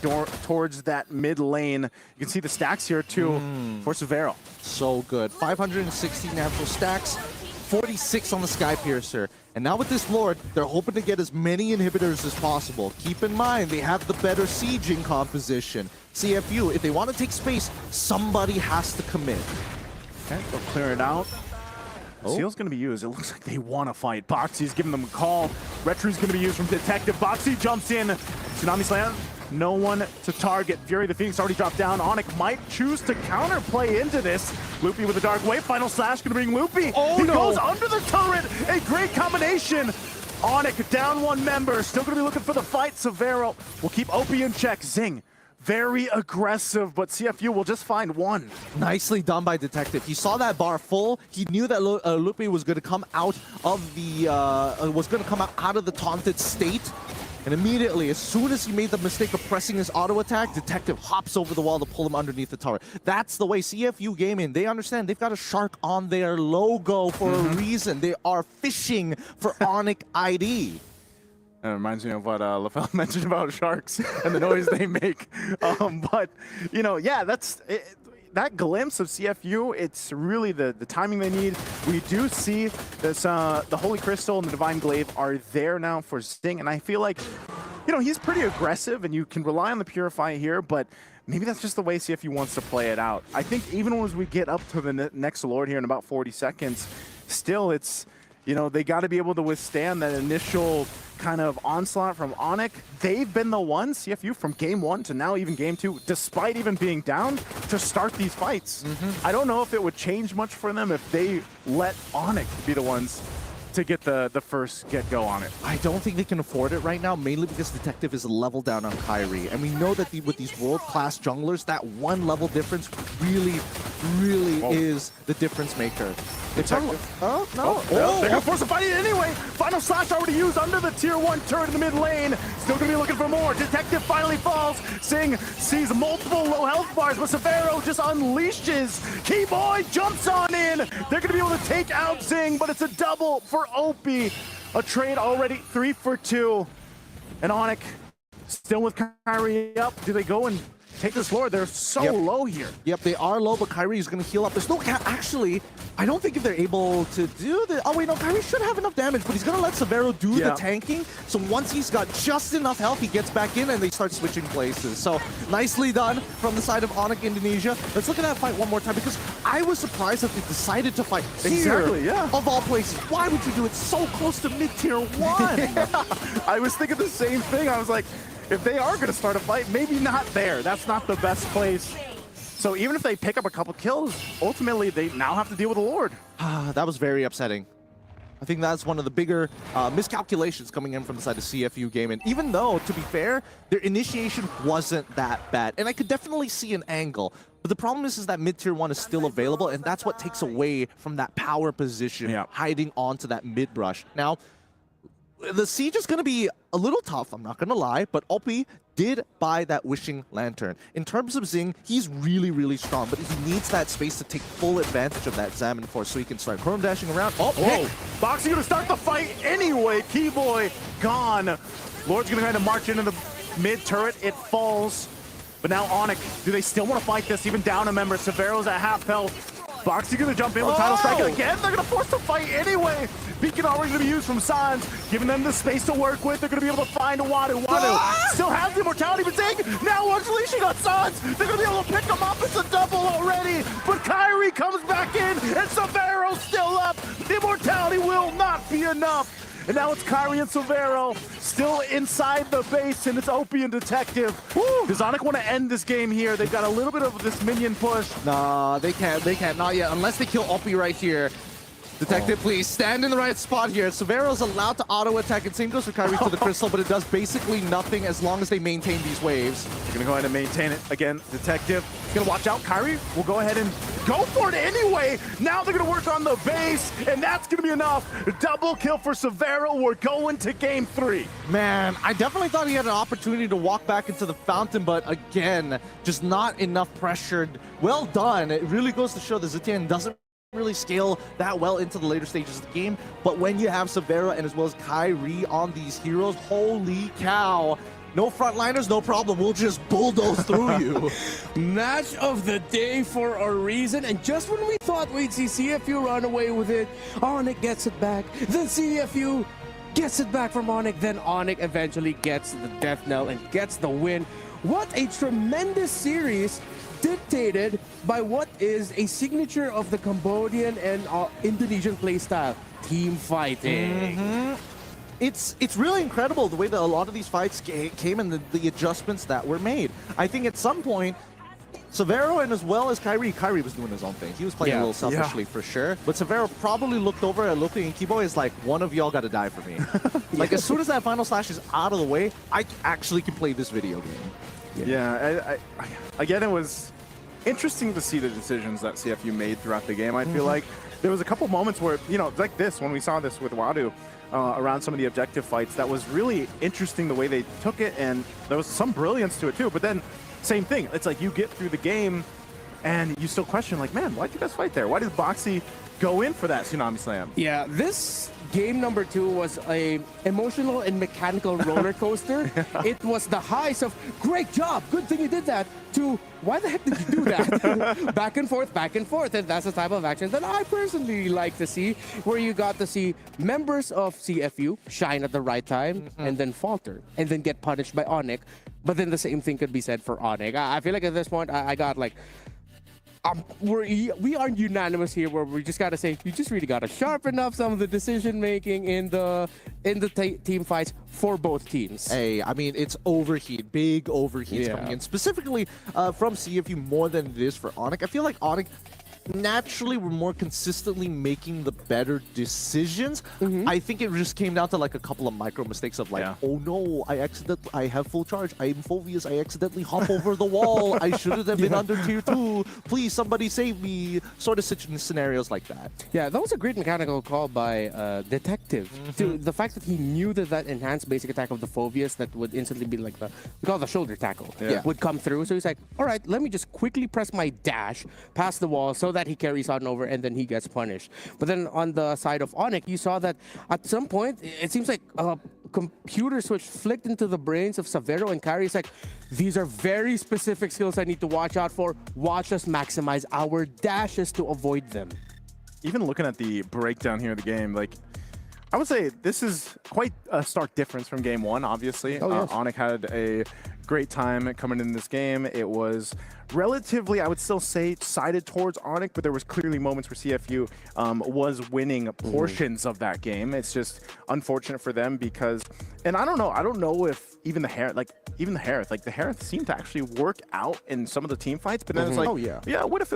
towards that mid lane. You can see the stacks here too for Severo. So good. 560 natural stacks, 46 on the Sky Piercer. And now with this Lord, they're hoping to get as many inhibitors as possible. Keep in mind, they have the better sieging composition. CFU, if they want to take space, somebody has to commit. Okay, they'll clear it out. Seal's going to be used. It looks like they want to fight. Boxy's giving them a call. Retro's going to be used from Detective. Boxy jumps in. Tsunami Slam. No one to target. Fury the Phoenix already dropped down. Onyx might choose to counterplay into this. Loopy with a Dark Wave. Final Slash going to bring Loopy. He goes under the turret. A great combination. Onyx down one member. Still going to be looking for the fight. Severo will keep Opie in check. Zing. Very aggressive, but CFU will just find one. Nicely done by Detective. He saw that bar full. He knew that Lupe was going to come out of the out of the taunted state. And immediately, as soon as he made the mistake of pressing his auto attack, Detective hops over the wall to pull him underneath the tower. That's the way CFU Gaming, they understand they've got a shark on their logo for a reason. They are fishing for Onyx ID. It reminds me of what LaFell mentioned about sharks and the noise they make. But, you know, yeah, that's it, that glimpse of CFU. It's really the timing they need. We do see this, the Holy Crystal and the Divine Glaive are there now for Sting. And I feel like, you know, he's pretty aggressive and you can rely on the Purify here, but maybe that's just the way CFU wants to play it out. I think even as we get up to the next Lord here in about 40 seconds, still it's, you know, they got to be able to withstand that initial kind of onslaught from Onyx. They've been the ones, CFU, from game 1 to now even game 2, despite even being down, to start these fights. I don't know if it would change much for them if they let Onyx be the ones to get the first get-go on it. I don't think they can afford it right now, mainly because Detective is a level down on Kyrie. And we know that with these world-class junglers, that one level difference really is the difference maker. Detective. Oh, no. They're going to force a fight anyway. Final Slash already used under the tier 1 turret in the mid lane. Still going to be looking for more. Detective finally falls. Sing sees multiple low health bars, but Severo just unleashes. Keyboy jumps on in. They're going to be able to take out Zing, but it's a double for Opie. A trade already 3 for 2. And Onyx still with Kyrie up. Do they go and take this Lord? They're so low here. Yep, they are low, but Kyrie is going to heal up. There's no actually, I don't think if they're able to do the. Oh, wait, no, Kyrie should have enough damage, but he's going to let Severo do the tanking. So once he's got just enough health, he gets back in and they start switching places. So nicely done from the side of Onyx Indonesia. Let's look at that fight one more time because I was surprised that they decided to fight here, of all places. Why would you do it so close to mid-tier 1? I was thinking the same thing. I was like, if they are going to start a fight, maybe not there. That's not the best place. So even if they pick up a couple kills, ultimately they now have to deal with the Lord. That was very upsetting. I think that's one of the bigger miscalculations coming in from the side of CFU Gaming. Even though, to be fair, their initiation wasn't that bad. And I could definitely see an angle. But the problem is that mid-tier 1 is still available, and that's what takes away from that power position, hiding onto that mid-brush. Now, the siege is going to be a little tough, I'm not going to lie, but Opie did buy that Wishing Lantern. In terms of Zing, he's really strong, but he needs that space to take full advantage of that Examine Force so he can start chrome dashing around. Oh, Boxy going to start the fight anyway. Keyboy gone. Lord's going to kind of march into the mid turret. It falls. But now Onyx, do they still want to fight this? Even down a member. Severo's at half health. Boxy going to jump in with Tidal Strike again. They're going to force the fight anyway. Beacon already going to be used from Sans, giving them the space to work with. They're going to be able to find Wadu. Wadu still has the immortality, but Zing now wants leashing on Sans. They're going to be able to pick him up. It's a double already. But Kyrie comes back in, and Severo's still up. The immortality will not be enough. And now it's Kyrie and Severo still inside the base, and it's Opie and Detective. Woo! Does Onyx want to end this game here? They've got a little bit of this minion push. Nah, they can't. They can't. Not yet. Unless they kill Opie right here. Detective, please stand in the right spot here. Severo's allowed to auto-attack, and same goes for Kyrie to the crystal, but it does basically nothing as long as they maintain these waves. You're gonna go ahead and maintain it. Again, Detective, gonna watch out. Kyrie will go ahead and go for it anyway. Now they're gonna work on the base, and that's gonna be enough. Double kill for Severo. We're going to game 3. Man, I definitely thought he had an opportunity to walk back into the fountain, but again, just not enough pressure. Well done. It really goes to show that Zetian doesn't really scale that well into the later stages of the game, but when you have Severo and as well as Kyrie on these heroes, holy cow. No frontliners, no problem. We'll just bulldoze through you. Match of the day for a reason, and just when we thought we'd see CFU run away with it, Onyx gets it back, then CFU gets it back from Onyx, then Onyx eventually gets the death knell and gets the win. What a tremendous series, dictated by what is a signature of the Cambodian and Indonesian playstyle, team fighting. It's really incredible the way that a lot of these fights came and the adjustments that were made. I think at some point, Severo and as well as Kyrie was doing his own thing. He was playing a little selfishly for sure. But Severo probably looked over at Loki and Kibo is like, one of y'all got to die for me. Like as soon as that final slash is out of the way, I actually can play this video game. Yeah, again, it was interesting to see the decisions that CFU made throughout the game. I feel like there was a couple moments where, you know, like this, when we saw this with Wadu around some of the objective fights, that was really interesting the way they took it, and there was some brilliance to it too. But then, same thing, it's like you get through the game and you still question, like, man, why'd you guys fight there? Why did Boxy go in for that Tsunami Slam? Yeah, this game number 2 was a emotional and mechanical roller coaster. It was the highs of great job, good thing you did that, to why the heck did you do that? Back and forth, and that's the type of action that I personally like to see, where you got to see members of CFU shine at the right time and then falter and then get punished by Onyx. But then the same thing could be said for Onyx. I feel like at this point I got like, we aren't unanimous here, where we just gotta say you just really gotta sharpen up some of the decision making in the team fights for both teams. Hey, I mean, it's overheat, big overheats coming in, specifically from CFU more than this for Onyx. I feel like Onyx naturally were more consistently making the better decisions. I think it just came down to like a couple of micro mistakes of like, oh no, I have full charge, I am Phobius, I accidentally hop over the wall, I shouldn't have been under tier 2, please somebody save me, sort of scenarios like that. Yeah, that was a great mechanical call by Detective. To the fact that he knew that enhanced basic attack of the Phobius that would instantly be like we call it the shoulder tackle, would come through. So he's like, all right, let me just quickly press my dash past the wall so that he carries on over and then he gets punished. But then on the side of Onyx, you saw that at some point, it seems like a computer switch flicked into the brains of Severo and Kyrie. It's like, these are very specific skills I need to watch out for. Watch us maximize our dashes to avoid them. Even looking at the breakdown here of the game, like, I would say this is quite a stark difference from game 1, obviously. Onyx had a great time coming in this game. It was relatively, I would still say, sided towards Onyx, but there was clearly moments where CFU was winning portions of that game. It's just unfortunate for them because, and I don't know if even the Harith seemed to actually work out in some of the team fights, but then it's like, what if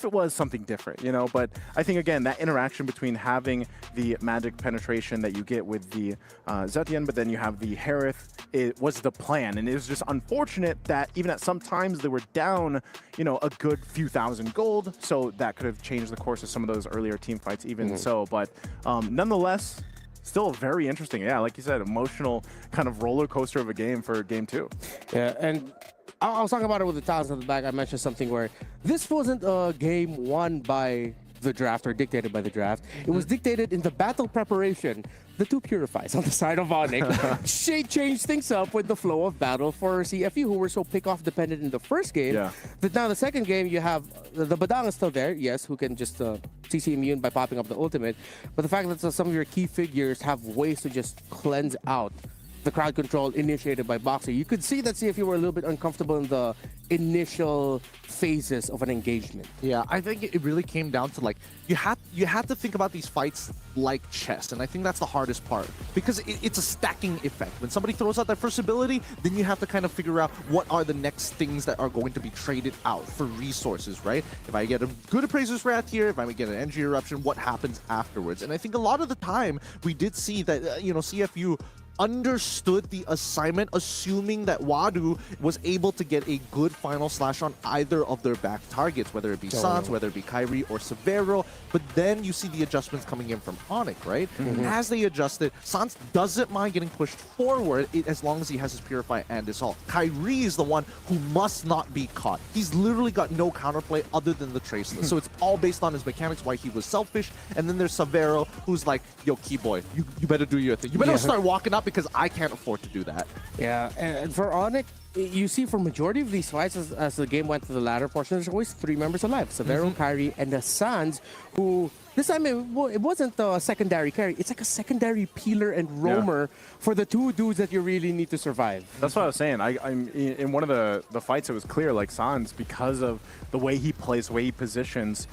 it was something different, you know? But I think again, that interaction between having the magic penetration that you get with the Zetian, but then you have the Harith, it was the plan, and it was just unfortunate that even at some times they were down, you know, a good few thousand gold, so that could have changed the course of some of those earlier team fights even so. But nonetheless, still very interesting. Yeah, like you said, emotional kind of roller coaster of a game for game 2. Yeah, and I was talking about it with the talents at the back. I mentioned something where this wasn't a game won by the draft or dictated by the draft. It was dictated in the battle preparation. The 2 purifies on the side of Onyx. She changed things up with the flow of battle for CFU, who were so pick-off dependent in the first game. That now the second game, you have the Badang is still there, yes, who can just CC immune by popping up the ultimate. But the fact that some of your key figures have ways to just cleanse out the crowd control initiated by Boxer. You could see that CFU were a little bit uncomfortable in the initial phases of an engagement. Yeah, I think it really came down to like you had to think about these fights like chess, and I think that's the hardest part because it's a stacking effect. When somebody throws out their first ability, then you have to kind of figure out what are the next things that are going to be traded out for resources, right? If I get a good Appraiser's Wrath here, if I get an Energy Eruption, what happens afterwards? And I think a lot of the time we did see that CFU understood the assignment, assuming that Wadu was able to get a good final slash on either of their back targets, whether it be Sans, whether it be Kyrie or Severo. But then you see the adjustments coming in from Onyx, right? As they adjusted, Sans doesn't mind getting pushed forward as long as he has his Purify and Assault. Kyrie is the one who must not be caught. He's literally got no counterplay other than the Traceless. So it's all based on his mechanics, why he was selfish. And then there's Severo, who's like, yo, Keyboy, you better do your thing. You better start walking up because I can't afford to do that. Yeah, and for Onyx, you see for majority of these fights, as the game went to the latter portion, there's always 3 members alive. Severo, Kyrie, and the Sans, who this time it wasn't a secondary carry. It's like a secondary peeler and roamer for the 2 dudes that you really need to survive. That's what I was saying. I'm in one of the fights, it was clear, like Sans, because of the way he plays, the way he positions,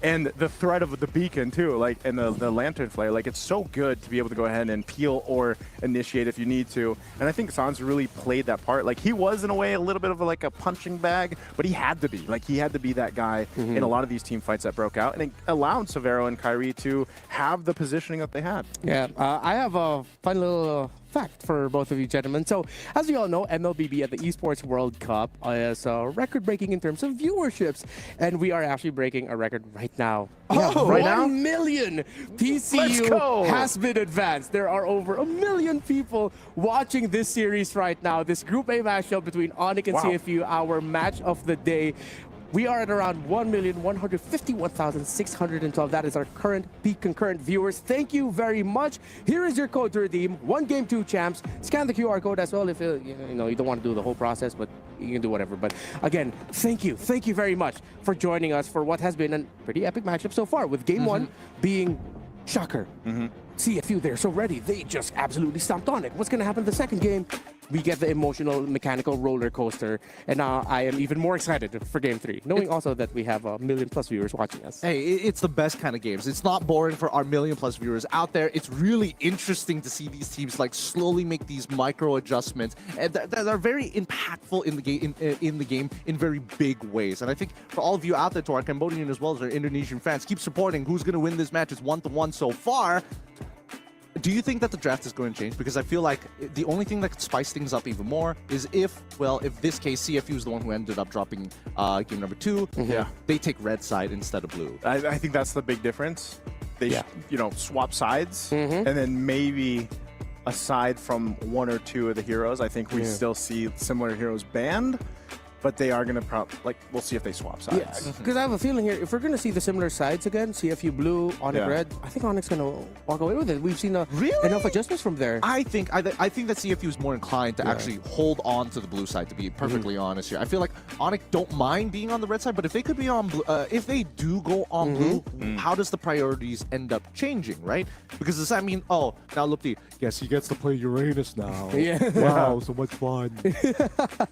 and the threat of the beacon too, like, and the lantern flare, like, it's so good to be able to go ahead and peel or initiate if you need to. And I think Sans really played that part. Like, he was in a way a little bit of like a punching bag, but he had to be. Like, he had to be that guy in a lot of these team fights that broke out, and it allowed Severo and Kyrie to have the positioning that they had. Yeah, I have a fun little fact for both of you gentlemen. So, as you all know, MLBB at the Esports World Cup is record-breaking in terms of viewerships, and we are actually breaking a record right now. Right now? 1 million PCU has been advanced. There are over 1 million people watching this series right now. This Group A matchup between Onyx and CFU, our match of the day. We are at around 1,151,612. That is our current peak concurrent viewers. Thank you very much. Here is your code to redeem. 1 game, 2 champs. Scan the QR code as well if you don't want to do the whole process, but you can do whatever. But again, thank you very much for joining us for what has been a pretty epic matchup so far, with game 1 being shocker. CFU, they're so ready. They just absolutely stomped on it. What's going to happen in the second game? We get the emotional, mechanical roller coaster. And now I am even more excited for Game 3, knowing also that we have 1 million+ viewers watching us. Hey, it's the best kind of games. It's not boring for our 1 million+ viewers out there. It's really interesting to see these teams like slowly make these micro adjustments and that are very impactful in the game, in very big ways. And I think for all of you out there, to our Cambodian as well as our Indonesian fans, keep supporting. Who's going to win this match? It's 1-1 so far. Do you think that the draft is going to change? Because I feel like the only thing that could spice things up even more is if this case, CFU is the one who ended up dropping game number 2. They take red side instead of blue. I think that's the big difference. They swap sides, and then maybe aside from 1 or 2 of the heroes, I think we still see similar heroes banned. But they are going to we'll see if they swap sides. Yeah, because I have a feeling here, if we're going to see the similar sides again, CFU blue, Onyx red, I think Onyx going to walk away with it. We've seen enough adjustments from there. I think that CFU is more inclined to actually hold on to the blue side, to be perfectly honest here. I feel like Onyx don't mind being on the red side, but if they could be on blue, if they do go on blue, how does the priorities end up changing, right? Because does that mean, now Lupti, guess he gets to play Uranus now. Wow, so much fun.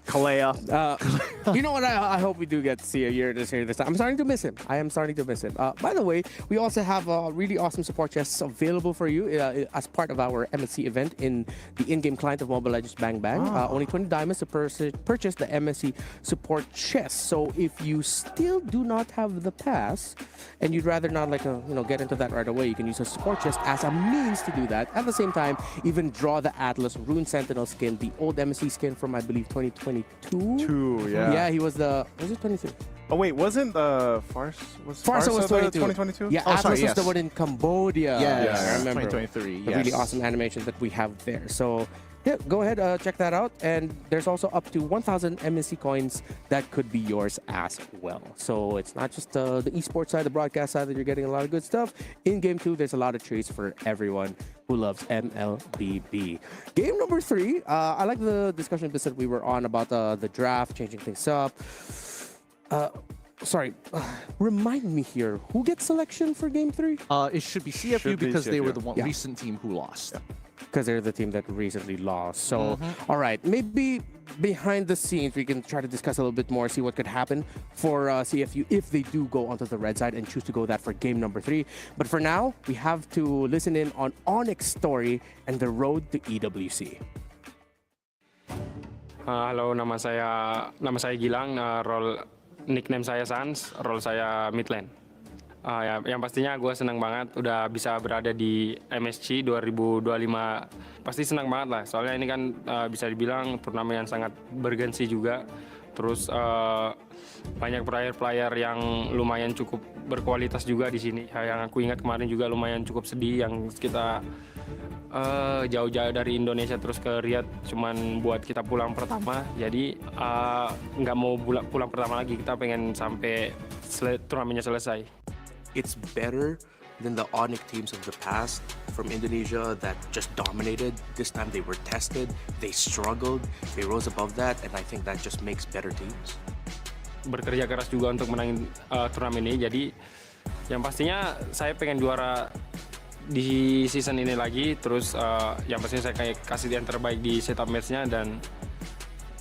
Kalea. You know what? I hope we do get to see a Uranus here this time. I'm starting to miss him. I am starting to miss him. By the way, we also have really awesome support chests available for you as part of our MSC event in the in-game client of Mobile Legends Bang Bang. Only 20 diamonds to purchase the MSC support chest. So if you still do not have the pass and you'd rather not get into that right away, you can use a support chest as a means to do that. At the same time, even draw the Atlas Rune Sentinel skin, the old MSC skin from, I believe, 2022. Yeah, he was it 23? Oh wait, wasn't the Farsa was 2022? Yeah, Atlas was the one in Cambodia. Yeah, I remember. 2023. A really awesome animation that we have there. So yeah, go ahead, check that out. And there's also up to 1,000 MSC coins that could be yours as well. So it's not just the esports side, the broadcast side that you're getting a lot of good stuff. In game 2, there's a lot of treats for everyone who loves MLBB. Game number 3, I like the discussion that we were on about the draft, changing things up. Remind me here, who gets selection for game 3? It should be CFU because they were the recent team who lost. because they're the team that recently lost. So, all right, maybe behind the scenes, we can try to discuss a little bit more, see what could happen for CFU if they do go onto the red side and choose to go that for game number 3. But for now, we have to listen in on Onyx's story and the road to EWC. Halo, nama saya Gilang, role nickname saya Sans, role saya mid lane. Ya, yang pastinya gue senang banget udah bisa berada di MSC 2025. Pasti senang banget lah, soalnya ini kan bisa dibilang turnamen yang sangat bergensi juga. Terus banyak player-player yang lumayan cukup berkualitas juga di sini. Yang aku ingat kemarin juga lumayan cukup sedih yang kita jauh-jauh dari Indonesia terus ke Riyadh cuman buat kita pulang pertama. Jadi nggak mau pulang pertama lagi, kita pengen sampai turnamennya selesai. It's better than the Onyx teams of the past from Indonesia that just dominated. This time they were tested, they struggled, they rose above that, and I think that just makes better teams. Berkerja keras juga untuk menangin turnamen ini, jadi yang pastinya saya pengen juara di season ini lagi. Terus yang pastinya saya kayak kasih yang terbaik di setup match-nya dan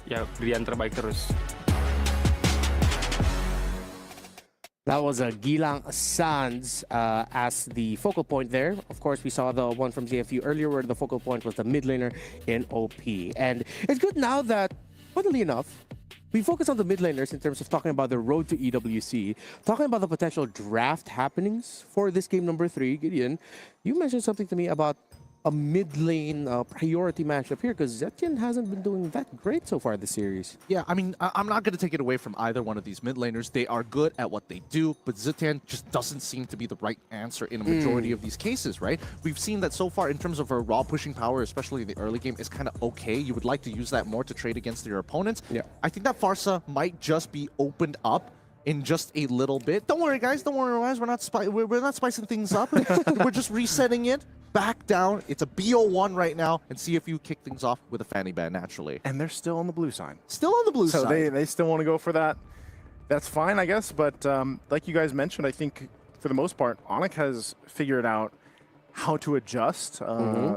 ya beri yang terbaik terus. That was a Gilang Sans as the focal point there. Of course, we saw the one from CFU earlier where the focal point was the mid laner in OP. And it's good now that, funnily enough, we focus on the mid laners in terms of talking about the road to EWC, talking about the potential draft happenings for this game number 3. Gideon, you mentioned something to me about a mid lane priority matchup here because Zetian hasn't been doing that great so far this series. Yeah, I mean, I'm not going to take it away from either one of these mid laners. They are good at what they do, but Zetian just doesn't seem to be the right answer in a majority of these cases, right? We've seen that so far in terms of her raw pushing power, especially in the early game, is kind of okay. You would like to use that more to trade against your opponents. Yeah. I think that Farsa might just be opened up in just a little bit. Don't worry, guys. Don't worry, guys. We're not spicing things up. We're just resetting it back down. It's a BO1 right now, and see if you kick things off with a fanny ban naturally. And they're still on the blue side. Still on the blue side. So they still want to go for that. That's fine, I guess. But like you guys mentioned, I think for the most part, Onyx has figured out how to adjust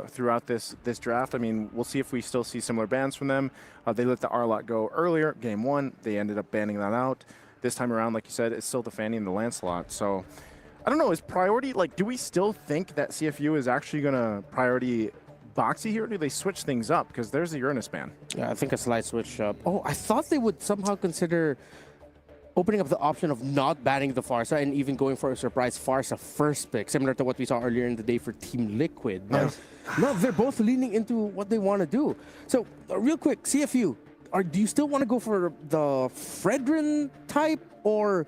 throughout this draft. I mean, we'll see if we still see similar bans from them. They let the R-Lot go earlier, game 1. They ended up banning that out. This time around, like you said, it's still the Fanny and the Lancelot. So, I don't know, is priority, like, do we still think that CFU is actually going to priority Boxy here, or do they switch things up? Because there's the Uranus ban. Yeah, I think a slight switch up. Oh, I thought they would somehow consider opening up the option of not banning the Farsa and even going for a surprise Farsa first pick, similar to what we saw earlier in the day for Team Liquid. But no, they're both leaning into what they want to do. So, real quick, CFU, do you still want to go for the Fredrin type or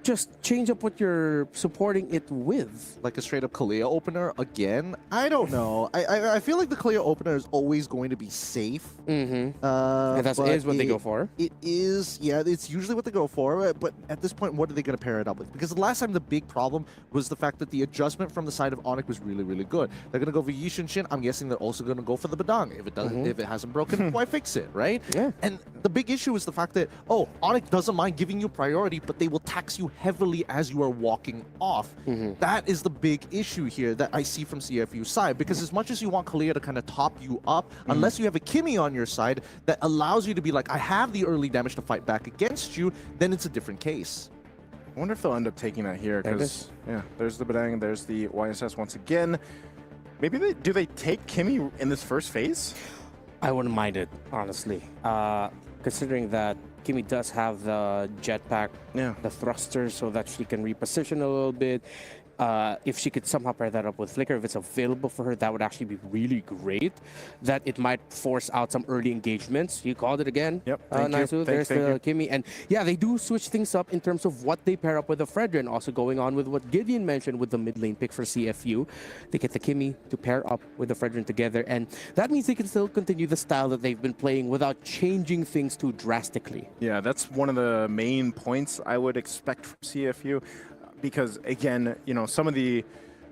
just change up what you're supporting it with? Like a straight up Kalia opener again? I don't know. I feel like the Kalia opener is always going to be safe. And that is what they go for. It is, yeah, it's usually what they go for. But at this point, what are they going to pair it up with? Because the last time the big problem was the fact that the adjustment from the side of Onyx was really, really good. They're going to go for Yishin Shin. I'm guessing they're also going to go for the Badang. If it doesn't, if it hasn't broken, why fix it, right? Yeah. And the big issue is the fact that, oh, Onyx doesn't mind giving you priority, but they will tax you heavily as you are walking off. That is the big issue here that I see from CFU's side, because as much as you want Kalia to kind of top you up, unless you have a Kimmy on your side that allows you to be like, I have the early damage to fight back against you, then it's a different case. I wonder if they'll end up taking that here, because yeah, there's the Badang, there's the YSS once again. Maybe do they take Kimmy in this first phase? I wouldn't mind it, honestly. Considering that Kimmy does have the jetpack, the thrusters, so that she can reposition a little bit. If she could somehow pair that up with Flicker, if it's available for her, that would actually be really great. That it might force out some early engagements. You called it again. Yep. Thank you. There's the Kimmy. And yeah, they do switch things up in terms of what they pair up with the Fredrin. Also going on with what Gideon mentioned with the mid lane pick for CFU. They get the Kimmy to pair up with the Fredrin together. And that means they can still continue the style that they've been playing without changing things too drastically. Yeah, that's one of the main points I would expect from CFU. Because, again, you know, some of the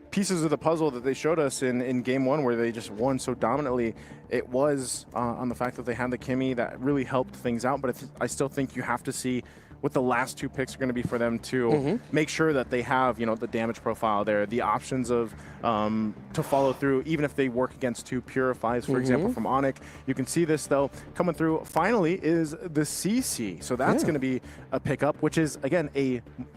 pieces of the puzzle that they showed us in Game 1 where they just won so dominantly, it was on the fact that they had the Kimmy that really helped things out. But I still think you have to see what the last 2 picks are going to be for them to make sure that they have, you know, the damage profile there, the options of to follow through, even if they work against 2 Purifies, for example, from Onyx. You can see this, though, coming through finally is the CC. So that's going to be a pickup, which is, again,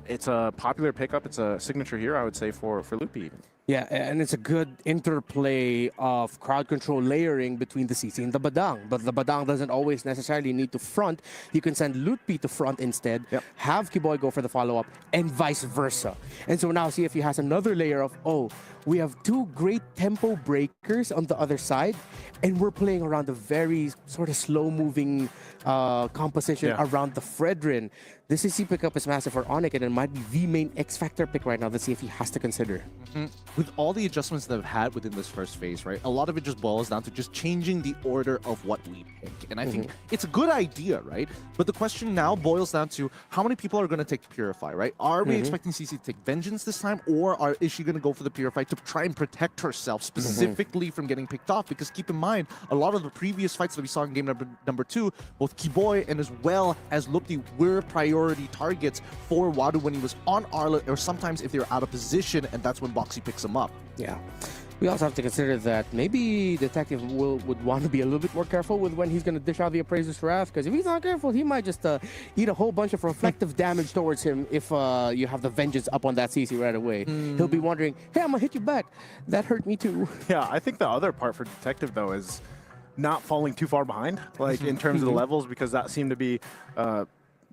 it's a popular pickup. It's a signature here, I would say, for Loopy. Yeah, and it's a good interplay of crowd control layering between the CC and the Badang. But the Badang doesn't always necessarily need to front. You can send Lutpi to front instead, have Kiboy go for the follow-up, and vice versa. And so now CFU has another layer of, oh, we have 2 great tempo breakers on the other side, and we're playing around a very sort of slow-moving composition around the Fredrin. The CC pickup is massive for Onyx, and it might be the main X-Factor pick right now that CFE has to consider. With all the adjustments that I've had within this first phase, right, a lot of it just boils down to just changing the order of what we pick. And I think it's a good idea, right? But the question now boils down to how many people are going to take Purify, right? Are we expecting CC to take Vengeance this time, or is she going to go for the Purify to try and protect herself specifically from getting picked off? Because keep in mind, a lot of the previous fights that we saw in game number 2, both Kiboy and as well as Lupti were priority targets for Wadu when he was on Arlet, or sometimes if they were out of position, and that's when Boxy picks him up. Yeah. We also have to consider that maybe Detective would want to be a little bit more careful with when he's going to dish out the Appraiser's Wrath, because if he's not careful, he might just eat a whole bunch of reflective damage towards him if you have the Vengeance up on that CC right away. He'll be wondering, hey, I'm going to hit you back. That hurt me too. Yeah, I think the other part for Detective, though, is not falling too far behind, like in terms of the levels, because that seemed to be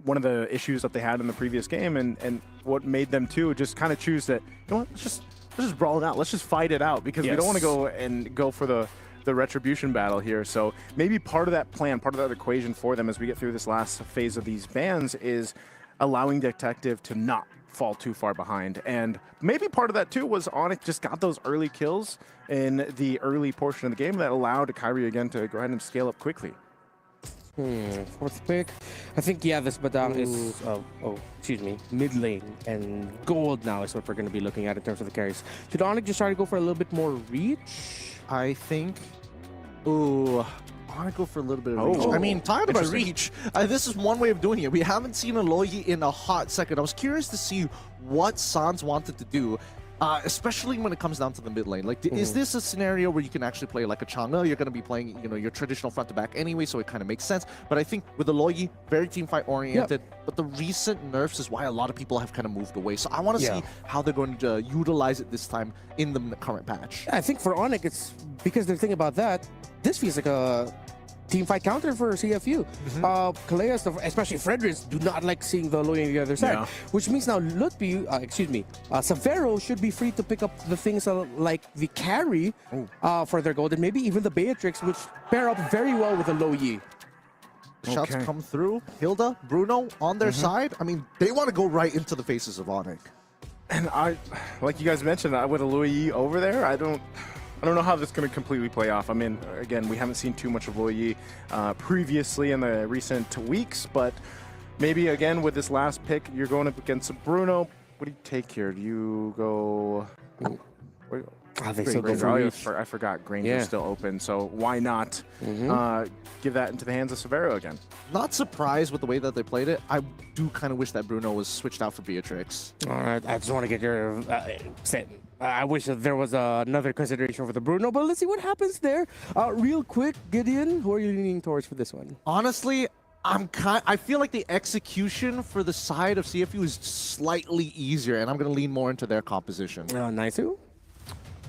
one of the issues that they had in the previous game, and what made them too just kind of choose that, you know what, let's just brawl it out. Let's just fight it out, because we don't want to go for the retribution battle here. So maybe part of that plan, part of that equation for them as we get through this last phase of these bans is allowing Detective to not fall too far behind. And maybe part of that too was Onyx just got those early kills in the early portion of the game that allowed Kyrie again to go ahead and scale up quickly. Fourth pick. I think, yeah, this Badang is, mid lane, and gold now is what we're going to be looking at in terms of the carries. Should Onyx just try to go for a little bit more reach? I think, I want to go for a little bit of reach. I mean, talking about reach, this is one way of doing it. We haven't seen a Loyi in a hot second. I was curious to see what Sans wanted to do. Especially when it comes down to the mid lane. Like, is this a scenario where you can actually play like a Chang'e? You're going to be playing, you know, your traditional front to back anyway, so it kind of makes sense. But I think with the Loyi, very team fight oriented. But the recent nerfs is why a lot of people have kind of moved away. So I want to see how they're going to utilize it this time in the current patch. I think for Onyx, it's because the thing about that, this feels like a team fight counter for CFU. Kaleas, especially Fredericks, do not like seeing the Loyi on the other side, which means now Lutpi, Savero should be free to pick up the things like the carry for their gold, and maybe even the Beatrix, which pair up very well with the Loyi. Shots come through. Hilda, Bruno on their side. I mean, they want to go right into the faces of Onyx. And like you guys mentioned, with a Loyi over there, I don't know how this is going to completely play off. I mean, again, we haven't seen too much of Loyi previously in the recent weeks, but maybe, again, with this last pick, you're going up against Bruno. What do you take here? Do you go... They still go for reach. I forgot Granger's still open, so why not give that into the hands of Severo again? Not surprised with the way that they played it. I do kind of wish that Bruno was switched out for Beatrix. All right, I just want to get your... I wish that there was another consideration for the Bruno, but let's see what happens there. Real quick, Gideon, who are you leaning towards for this one? Honestly, I feel like the execution for the side of CFU is slightly easier, and I'm going to lean more into their composition. Naisu?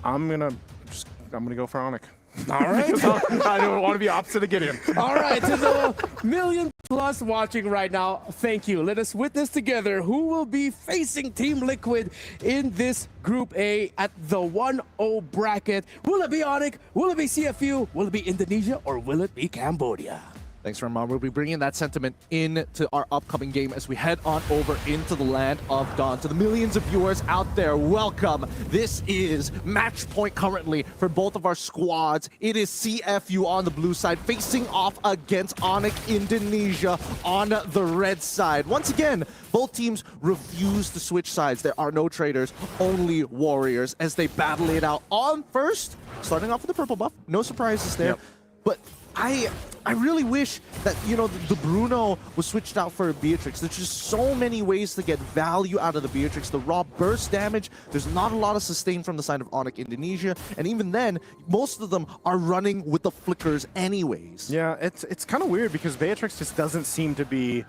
I'm gonna go for Onyx. All right. I don't want to be opposite of Gideon. All right, to the million plus watching right now, thank you. Let us witness together who will be facing Team Liquid in this Group A at the 1-0 bracket. Will it be Onyx? Will it be CFU? Will it be Indonesia? Or will it be Cambodia? Thanks, Ramon. We'll be bringing that sentiment into our upcoming game as we head on over into the land of Dawn. To the millions of viewers out there, welcome. This is match point currently for both of our squads. It is CFU on the blue side facing off against Onyx Indonesia on the red side. Once again, both teams refuse to switch sides. There are no traders, only warriors as they battle it out on first. Starting off with the purple buff. No surprises there. But I really wish that, you know, the Bruno was switched out for a Beatrix. There's just so many ways to get value out of the Beatrix. The raw burst damage, there's not a lot of sustain from the side of Onyx Indonesia. And even then, most of them are running with the flickers anyways. Yeah, it's kind of weird because Beatrix just doesn't seem to be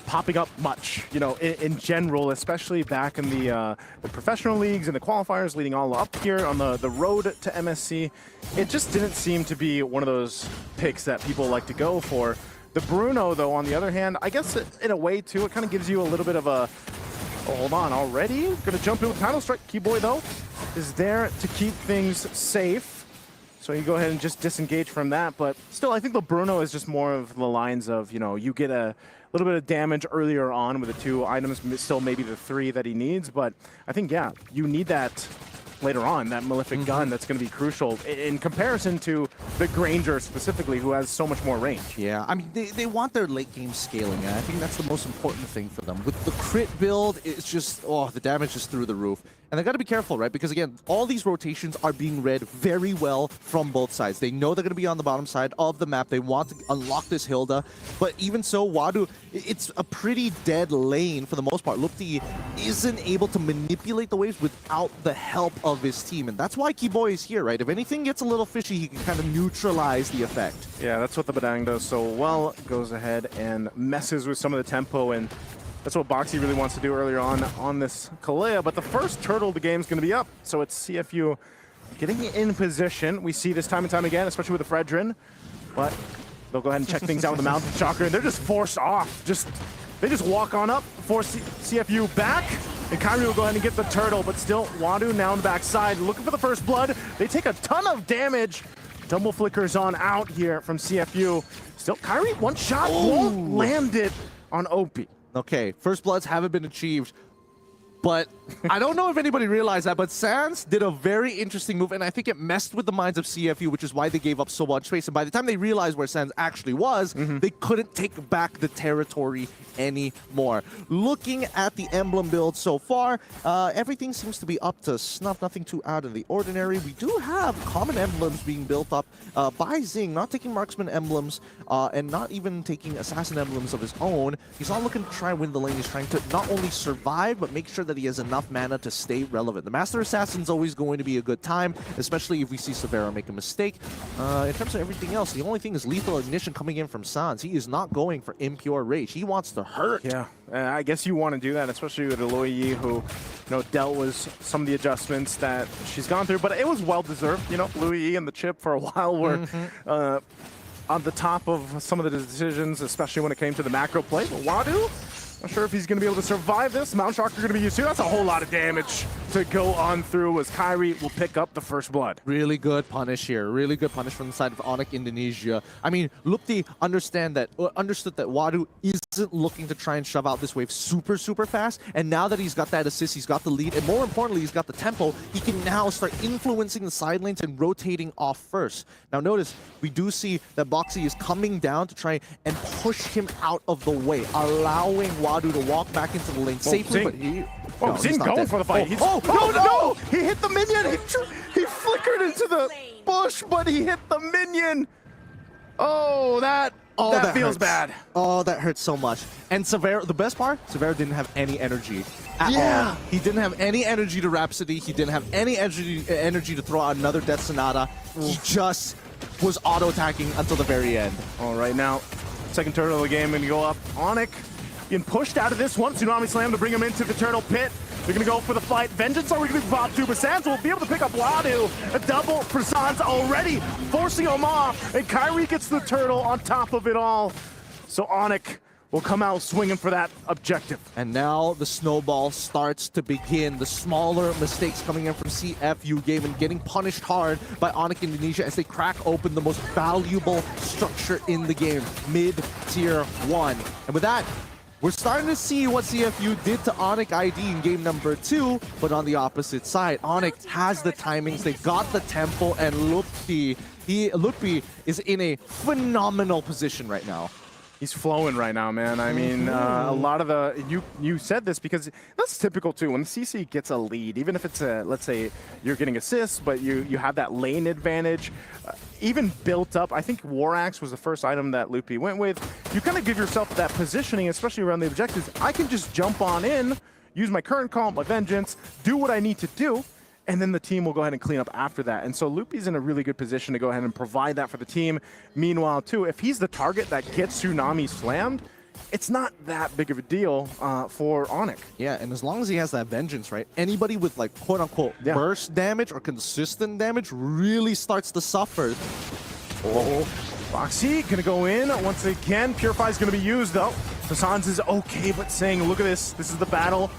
popping up much, you know, in general, especially back in the professional leagues and the qualifiers leading all up here on the road to MSC. It just didn't seem to be one of those picks that people like to go for. The Bruno, though, on the other hand, I guess in a way, too, it kind of gives you a little bit of a... Oh, hold on, already? Gonna jump in with Title Strike. Keyboy, though, is there to keep things safe. So you go ahead and just disengage from that. But still, I think the Bruno is just more of the lines of, you know, you get a little bit of damage earlier on with the 2 items, still maybe the 3 that he needs. But I think, yeah, you need that later on, that Malefic gun that's going to be crucial in comparison to the Granger specifically, who has so much more range. Yeah, I mean, they want their late game scaling, and I think that's the most important thing for them. With the crit build, it's just, oh, the damage is through the roof. And they got to be careful, right? Because again, all these rotations are being read very well from both sides. They know they're going to be on the bottom side of the map. They want to unlock this Hilda. But even so, Wadu, it's a pretty dead lane for the most part. Lupti isn't able to manipulate the waves without the help of his team. And that's why Keyboy is here, right? If anything gets a little fishy, he can kind of neutralize the effect. Yeah, that's what the Badang does so well. Goes ahead and messes with some of the tempo, and that's what Boxy really wants to do earlier on this Kalea. But the first turtle of the game is going to be up, so it's CFU getting in position. We see this time and time again, especially with the Fredrin. But they'll go ahead and check things out with the Mountain Chakra, and they're just forced off. They just walk on up, force CFU back, and Kyrie will go ahead and get the turtle, but still Wadu now on the backside, looking for the first blood. They take a ton of damage. Double flickers on out here from CFU. Still, Kyrie, one shot won't land it on OP. Okay, first bloods haven't been achieved, but I don't know if anybody realized that, but Sans did a very interesting move, and I think it messed with the minds of CFU, which is why they gave up so much space. And by the time they realized where Sans actually was, they couldn't take back the territory anymore. Looking at the emblem build so far, everything seems to be up to snuff, nothing too out of the ordinary. We do have common emblems being built up by Zing, not taking marksman emblems and not even taking assassin emblems of his own. He's not looking to try and win the lane. He's trying to not only survive, but make sure that he has enough mana to stay relevant. The Master Assassin's always going to be a good time, especially if we see Severa make a mistake. In terms of everything else, the only thing is lethal ignition coming in from Sans. He is not going for impure rage. He wants to hurt. Yeah, I guess you want to do that, especially with Aloy Yi, who, you know, dealt with some of the adjustments that she's gone through, but it was well-deserved. You know, Louis Yi and the chip for a while were on the top of some of the decisions, especially when it came to the macro play. But Wadu, not sure if he's going to be able to survive this. Mount Chakra going to be used too. That's a whole lot of damage to go on through as Kyrie will pick up the first blood. Really good punish here. Really good punish from the side of Onyx Indonesia. I mean, Lupti understood that Wadu isn't looking to try and shove out this wave super, super fast. And now that he's got that assist, he's got the lead, and more importantly, he's got the tempo, he can now start influencing the side lanes and rotating off first. Now notice, we do see that Boxy is coming down to try and push him out of the way, allowing Wadu to walk back into the lane safely, but he... Oh, Zing going for the fight. No! He hit the minion! He flickered into the bush, but he hit the minion! Oh, that feels bad. Oh, that hurts so much. And Severa, the best part, Severa didn't have any energy at all. He didn't have any energy to Rhapsody. He didn't have any energy to throw out another Death Sonata. He just was auto-attacking until the very end. All right, now, second turtle of the game, going to go up. Onyx getting pushed out of this one. Tsunami Slam to bring him into the turtle pit. They're going to go for the fight. Vengeance already going to be bought too, but Sans will be able to pick up Wadu. A double for Sans already, forcing him off. And Kyrie gets the turtle on top of it all. So Onyx will come out swinging for that objective. And now the snowball starts to begin. The smaller mistakes coming in from CFU game and getting punished hard by Onyx Indonesia as they crack open the most valuable structure in the game, mid-tier 1. And with that, we're starting to see what CFU did to Onyx ID in game number 2, but on the opposite side, Onyx has the timings, they got the tempo, and Lupti is in a phenomenal position right now. He's flowing right now, man. I mean, a lot of the... You said this because that's typical, too. When the CC gets a lead, even if it's a... Let's say you're getting assists, but you have that lane advantage, even built up. I think War Axe was the first item that Loopy went with. You kind of give yourself that positioning, especially around the objectives. I can just jump on in, use my current comp, my vengeance, do what I need to do, and then the team will go ahead and clean up after that. And so Loopy's in a really good position to go ahead and provide that for the team. Meanwhile, too, if he's the target that gets Tsunami slammed, it's not that big of a deal for Onyx. Yeah, and as long as he has that vengeance, right, anybody with like quote-unquote burst damage or consistent damage really starts to suffer. Oh, Boxy gonna go in once again. Purify's gonna be used though. Sans is okay, but saying, look at this. This is the battle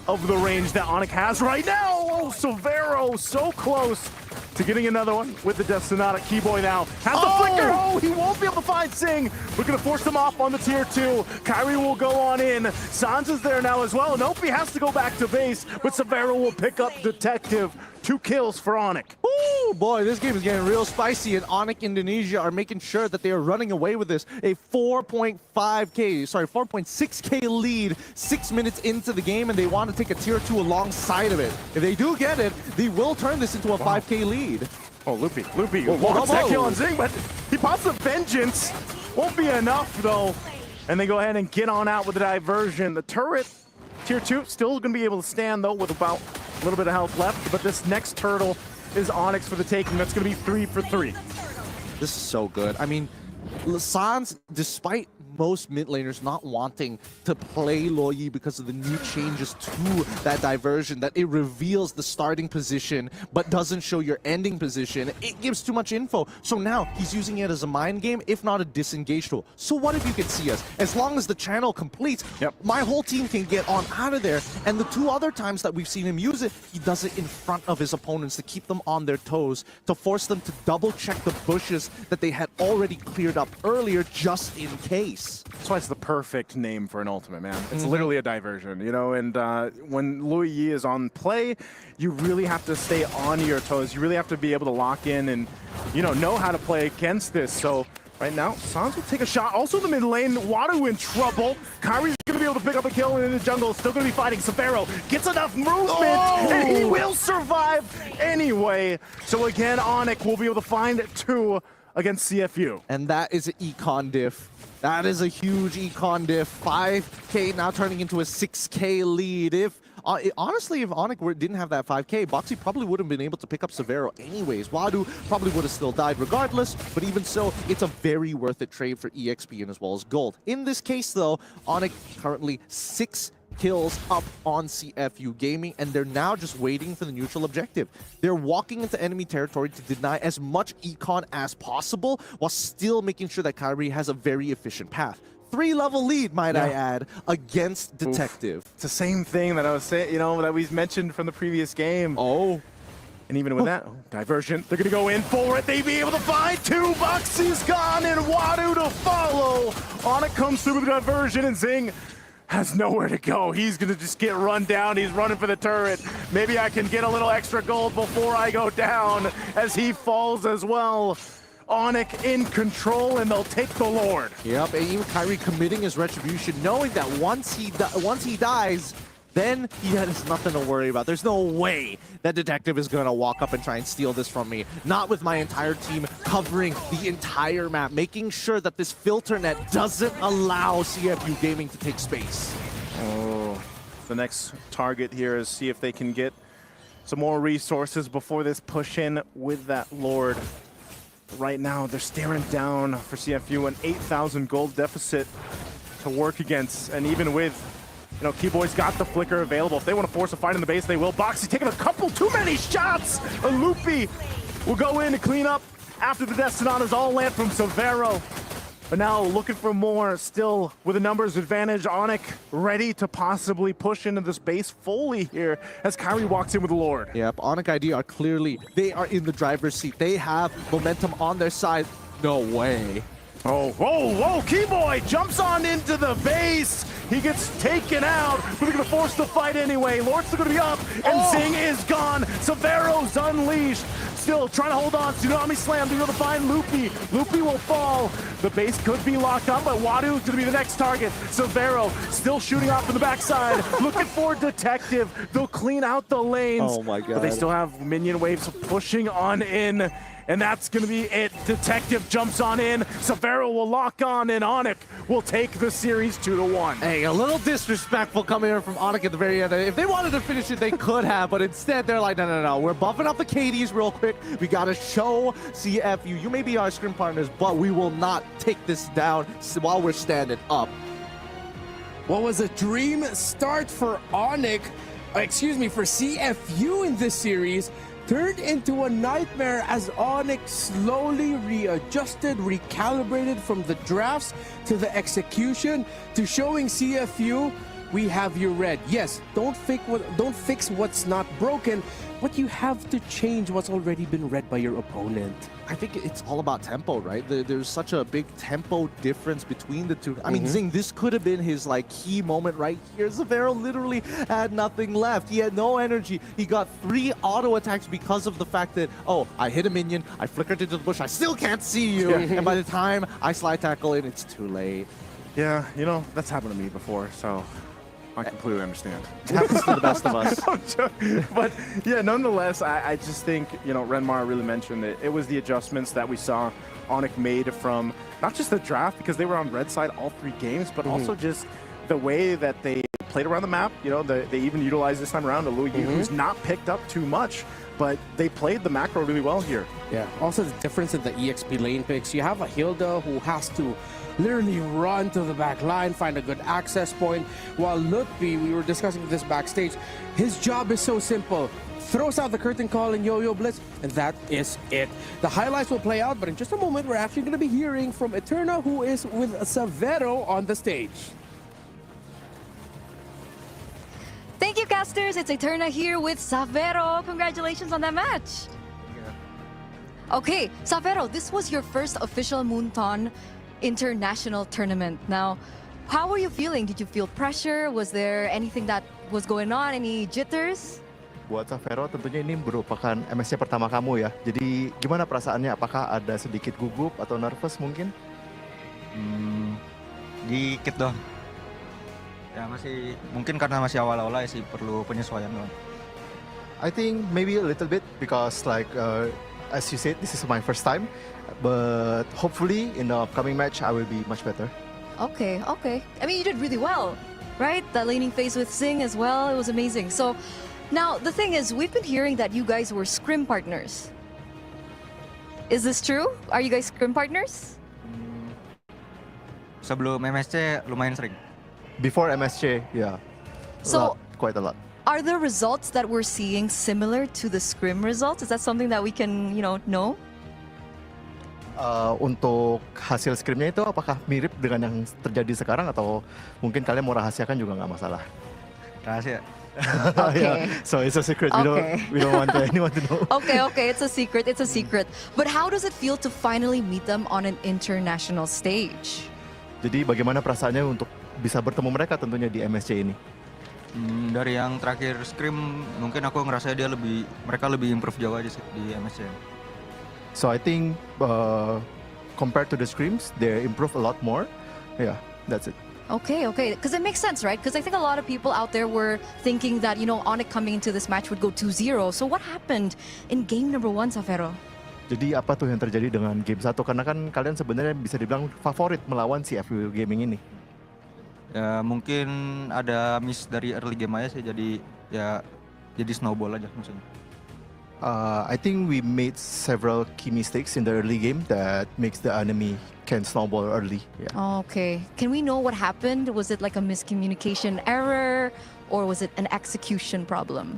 of the range that Onyx has right now. Oh, Silvero so close to getting another one with the Death Sonata. Keyboy now has the flicker. Oh, he won't be able to find Sing. We're going to force them off on the tier 2. Kyrie will go on in. Sans is there now as well. Nope, he has to go back to base, but Silvero will pick up Detective. 2 kills for Onyx. Oh boy, this game is getting real spicy, and Onyx Indonesia are making sure that they are running away with this. A 4.6k lead 6 minutes into the game, and they want to take a tier 2 alongside of it. If they do get it, they will turn this into a 5k lead. Oh, Loopy wants that kill on Zing, but he pops the vengeance. Won't be enough though. And they go ahead and get on out with the diversion. The turret, tier 2, still going to be able to stand though with about a little bit of health left, but this next turtle is Onyx for the taking. That's going to be 3 for 3. This is so good. I mean, Sans, despite most mid laners not wanting to play Loyi because of the new changes to that diversion, that it reveals the starting position but doesn't show your ending position, it gives too much info. So now he's using it as a mind game, if not a disengage tool. So what if you can see us? As long as the channel completes, my whole team can get on out of there. And the 2 other times that we've seen him use it, he does it in front of his opponents to keep them on their toes, to force them to double check the bushes that they had already cleared up earlier just in case. That's why it's the perfect name for an ultimate, man. It's literally a diversion, you know, and when Lui Yi is on play, you really have to stay on your toes. You really have to be able to lock in and, you know how to play against this. So right now, Sans will take a shot. Also the mid lane, Wadu in trouble. Kyrie's going to be able to pick up a kill in the jungle. Still going to be fighting. Severo gets enough movement, and he will survive anyway. So again, Onyx will be able to find 2 against CFU. And that is an econ diff. That is a huge econ diff. 5k now turning into a 6k lead. If honestly, if Onyx didn't have that 5k, Boxy probably would have been able to pick up Severo anyways. Wadu probably would have still died regardless, but even so, it's a very worth it trade for EXP and as well as gold. In this case though, Onyx currently 6 kills up on CFU Gaming, and they're now just waiting for the neutral objective. They're walking into enemy territory to deny as much econ as possible while still making sure that Kyrie has a very efficient path. 3-level lead, might I add, against Detective. It's the same thing that I was saying, you know, that we mentioned from the previous game. Oh. And even with that, diversion, they're going to go in for it. They be able to find 2. Boxy's gone, and Wadu to follow. Onyx comes through with the diversion, and Zing has nowhere to go. He's going to just get run down. He's running for the turret. Maybe I can get a little extra gold before I go down as he falls as well. Onyx in control, and they'll take the Lord. Yep, and even Kyrie committing his retribution, knowing that once he dies, then he has nothing to worry about. There's no way that Detective is going to walk up and try and steal this from me. Not with my entire team covering the entire map, making sure that this filter net doesn't allow CFU Gaming to take space. Oh, the next target here is see if they can get some more resources before this push in with that Lord. Right now, they're staring down for CFU an 8,000 gold deficit to work against, and even with, you know, Keyboy's got the flicker available. If they want to force a fight in the base, they will. Boxy taking a couple too many shots. A Loopy will go in and clean up after the Death Sonatas all land from Severo. But now looking for more, still with a numbers advantage. Onyx ready to possibly push into this base fully here as Kyrie walks in with the Lord. Yep, Onyx ID are clearly, they are in the driver's seat. They have momentum on their side. No way. Oh, whoa, whoa, Keyboy jumps on into the base. He gets taken out, but they're going to force the fight anyway. Lord's still going to be up, and Zing is gone. Severo's unleashed. Still trying to hold on. Tsunami Slam to be able to find Loopy. Loopy will fall. The base could be locked up, but Wadu is going to be the next target. Severo still shooting off from the backside. Looking for Detective. They'll clean out the lanes. Oh my god. But they still have minion waves pushing on in. And that's going to be it. Detective jumps on in. Savero will lock on, and Onyx will take the series 2-1. Hey, a little disrespectful coming here from Onyx at the very end. If they wanted to finish it, they could have, but instead they're like, no. We're buffing up the KDs real quick. We got to show CFU. You may be our scrim partners, but we will not take this down while we're standing up. What was a dream start for Onyx, for CFU in this series, turned into a nightmare as Onyx slowly readjusted, recalibrated from the drafts to the execution to showing CFU, we have you red. Yes, don't fix what's not broken, but you have to change what's already been read by your opponent. I think it's all about tempo, right? There's such a big tempo difference between the two. I mean, Zing, this could have been his key moment right here. Zavero literally had nothing left. He had no energy. He got 3 auto attacks because of the fact that, oh, I hit a minion, I flickered into the bush, I still can't see you. And by the time I slide tackle in, it's too late. Yeah, that's happened to me before, so I completely understand. It happens to the best of us. But yeah, nonetheless, I just think, Renmar really mentioned it. It was the adjustments that we saw Onyx made from not just the draft, because they were on red side all 3 games, but also just the way that they played around the map. They even utilized this time around a Louis who's not picked up too much, but they played the macro really well here. Yeah, also the difference in the EXP lane picks. You have a Hilda who has to literally run to the back line, find a good access point, while Lutfi, we were discussing this backstage, his job is so simple. Throws out the curtain call and yo-yo blitz, and that is it. The highlights will play out, but in just a moment, we're actually going to be hearing from Eterna, who is with Savero on the stage. Thank you, casters. It's Eterna here with Savero. Congratulations on that match. Okay, Savero, this was your first official Moonton international tournament. Now, how were you feeling? Did you feel pressure? Was there anything that was going on? Any jitters? Buat Savero tentunya ini merupakan MSC pertama kamu ya. Jadi gimana perasaannya? Apakah ada sedikit gugup atau nervous mungkin? Dikit dong. Ya mungkin karena masih awal-awal ya sih perlu penyesuaian dong. I think maybe a little bit because as you said, this is my first time. But hopefully in the upcoming match, I will be much better. Okay. I mean, you did really well, right? That laning phase with Zing as well, it was amazing. So now the thing is, we've been hearing that you guys were scrim partners. Is this true? Are you guys scrim partners? Sebelum MSC lumayan sering. Before MSC, yeah. Quite a lot. Are the results that we're seeing similar to the scrim results? Is that something that we can, know? Untuk hasil scrimnya itu apakah mirip dengan yang terjadi sekarang atau mungkin kalian mau rahasiakan juga nggak masalah? Rahasia. Okay. Yeah. So it's a secret. We don't want anyone to know. Okay. It's a secret. But how does it feel to finally meet them on an international stage? Jadi bagaimana perasaannya untuk bisa bertemu mereka tentunya di MSC ini? Dari yang terakhir scrim, mungkin aku ngerasa mereka lebih improve jauh aja sih di MSC. So I think compared to the scrims, they improve a lot more. Yeah, that's it. Okay. Because it makes sense, right? Because I think a lot of people out there were thinking that, Onyx coming into this match would go 2-0. So what happened in game number 1, Savero? Jadi apa tuh yang terjadi dengan game 1? Karena kan kalian sebenarnya bisa dibilang favorit melawan CFU Gaming ini. Ya mungkin ada miss dari early game aja sih, jadi snowball aja maksudnya. I think we made several key mistakes in the early game that makes the enemy can snowball early. Yeah. Okay. Can we know what happened? Was it like a miscommunication error or was it an execution problem?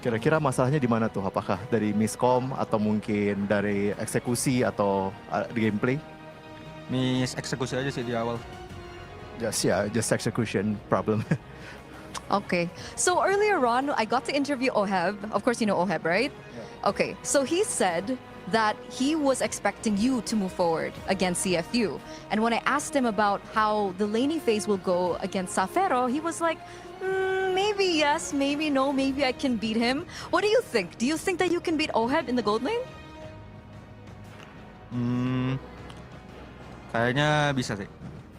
Kira-kira masalahnya di mana tuh? Apakah dari miscom atau mungkin dari eksekusi atau gameplay? Miss eksekusi aja sih di awal. Just execution problem. Okay. So earlier on, I got to interview Oheb. Of course, you know Oheb, right? Yeah. Okay. So he said that he was expecting you to move forward against CFU. And when I asked him about how the laning phase will go against Savero, he was like, maybe yes, maybe no, maybe I can beat him. What do you think? Do you think that you can beat Oheb in the gold lane? Kayaknya bisa sih.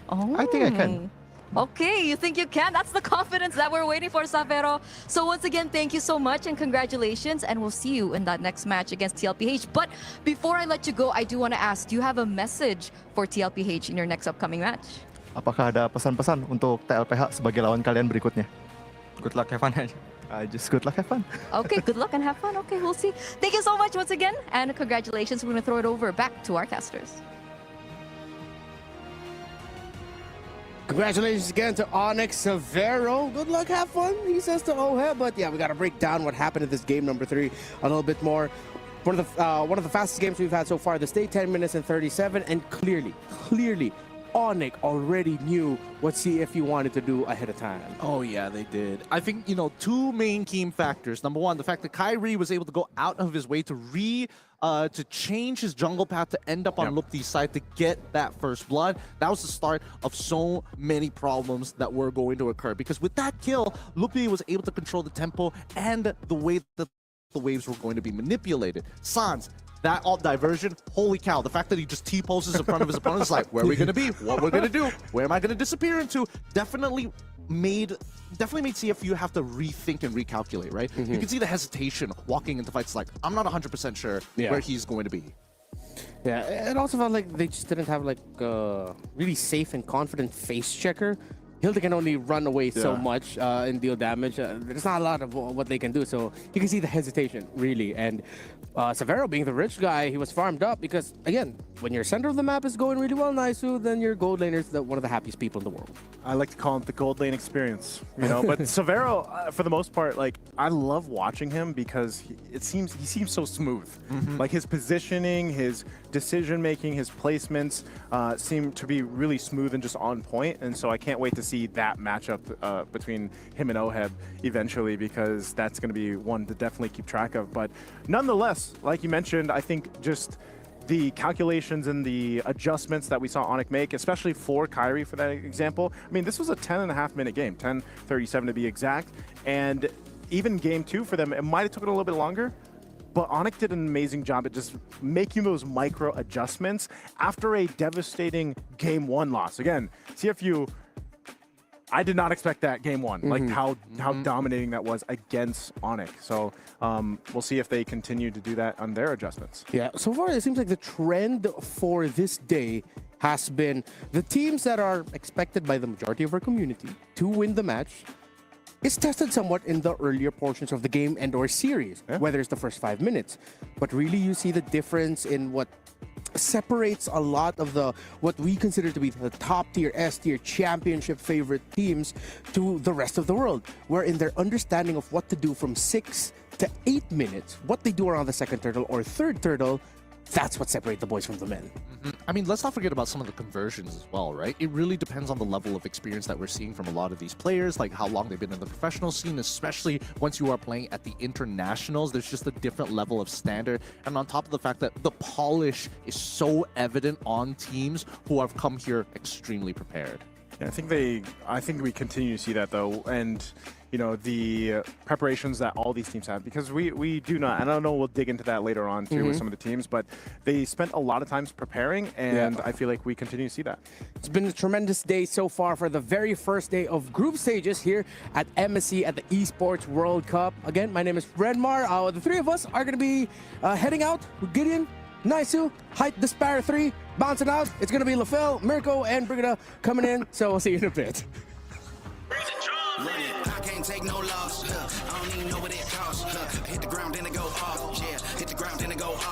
Oh. I think I can. Okay, you think you can? That's the confidence that we're waiting for, Savero. So once again, thank you so much and congratulations, and we'll see you in that next match against TLPH. But before I let you go, I do want to ask, do you have a message for TLPH in your next upcoming match? Apakah ada pesan-pesan untuk TLPH sebagai lawan kalian berikutnya? Good luck, have fun. Just good luck, have fun. Okay, good luck and have fun. Okay, we'll see. Thank you so much once again, and congratulations. We're going to throw it over back to our casters. Congratulations again to Onyx Severo. Good luck, have fun, he says to Ohe. But yeah, we got to break down what happened in this game number 3 a little bit more. One of the fastest games we've had so far this day, 10 minutes and 37. And clearly, Onyx already knew what CFU wanted to do ahead of time. Oh yeah, they did. I think, two main key factors. Number one, the fact that Kyrie was able to go out of his way to change his jungle path to end up on Lupti's side to get that first blood. That was the start of so many problems that were going to occur, because with that kill, Lupti was able to control the tempo and the way that the waves were going to be manipulated. Sans, that alt diversion, holy cow, the fact that he just T-poses in front of his opponent is like, where are we going to be? What we're going to do? Where am I going to disappear into? Definitely made CFU have to rethink and recalculate, right? You can see the hesitation walking into fights like, I'm not 100% sure where he's going to be. Yeah, it also felt like they just didn't have like a really safe and confident face checker. Hilda can only run away so much and deal damage. There's not a lot of what they can do, so you can see the hesitation, really. And Severo, being the rich guy, he was farmed up because, again, when your center of the map is going really well, Naisu, then your gold laner is one of the happiest people in the world. I like to call it the gold lane experience, But Severo, for the most part, like, I love watching him because he seems so smooth. Like, his positioning, his decision making, his placements seem to be really smooth and just on point. And so I can't wait to see that matchup between him and Oheb eventually, because that's going to be one to definitely keep track of. But nonetheless, like you mentioned, I think just the calculations and the adjustments that we saw Onyx make, especially for Kyrie for that example. I mean, this was a 10.5-minute game, 10:37 to be exact. And even game 2 for them, it might have taken a little bit longer, but Onyx did an amazing job at just making those micro adjustments after a devastating game 1 loss. Again, CFU, I did not expect that game 1, like how dominating that was against Onyx. So we'll see if they continue to do that on their adjustments. Yeah, so far it seems like the trend for this day has been the teams that are expected by the majority of our community to win the match is tested somewhat in the earlier portions of the game and or series, whether it's the first 5 minutes. But really you see the difference in what separates a lot of what we consider to be the top tier, S tier, championship favorite teams to the rest of the world, where in their understanding of what to do from 6 to 8 minutes, what they do around the second turtle or third turtle, that's what separates the boys from the men. I mean, let's not forget about some of the conversions as well, right? It really depends on the level of experience that we're seeing from a lot of these players, like how long they've been in the professional scene, especially once you are playing at the internationals. There's just a different level of standard. And on top of the fact that the polish is so evident on teams who have come here extremely prepared. Yeah, I think we continue to see that though, and the preparations that all these teams have, because we do not, and I don't know, we'll dig into that later on too with some of the teams, but they spent a lot of times preparing, and I feel like we continue to see that. It's been a tremendous day so far for the very first day of group stages here at MSC at the Esports World Cup. Again, my name is Brenmar. The three of us are going to be heading out with Gideon, Naisu, Height, Despair 3, bouncing out. It's going to be LaFell, Mirko, and Brigida coming in, so we'll see you in a bit. I can't take no loss. I don't even know what it costs. Hit the ground, then it go off. Yeah, hit the ground, then it go off.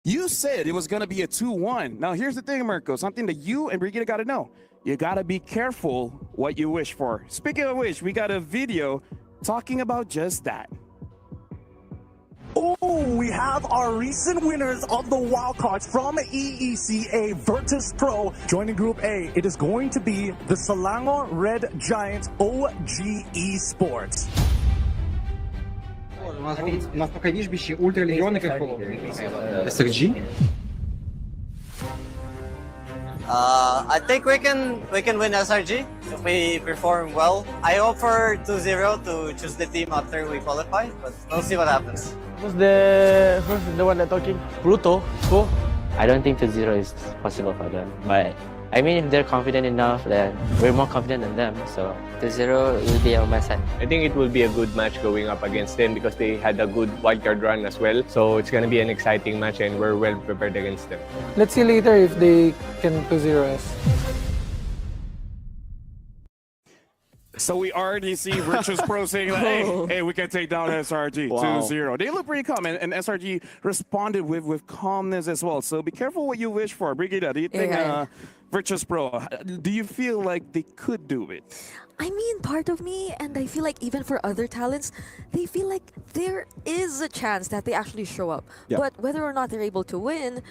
You said it was going to be a 2-1. Now, here's the thing, Mirko. Something that you and Brigida got to know. You got to be careful what you wish for. Speaking of which, we got a video talking about just that. Oh, we have our recent winners of the wildcards from EECA Virtus Pro. Joining Group A, it is going to be the Selangor Red Giants OG Esports. У нас пока, видишь, бищи ультралегионы как SRG. I think we can win SRG if we perform well. I hope for 2-0 to choose the team after we qualify, but we'll see what happens. Who's the one that talking? Pluto. Who? I don't think 2-0 is possible for them, but I mean, if they're confident enough, then we're more confident than them. So 2-0 will be on my side. I think it will be a good match going up against them because they had a good wildcard run as well. So it's going to be an exciting match and we're well prepared against them. Let's see later if they can 2-0 us. So we already see Virtus Pro saying that, hey, we can take down SRG 2-0. They look pretty calm, and SRG responded with calmness as well. So be careful what you wish for. Brigida, do you think Virtus Pro, do you feel like they could do it? I mean, part of me, and I feel like even for other talents, they feel like there is a chance that they actually show up. Yeah. But whether or not they're able to win,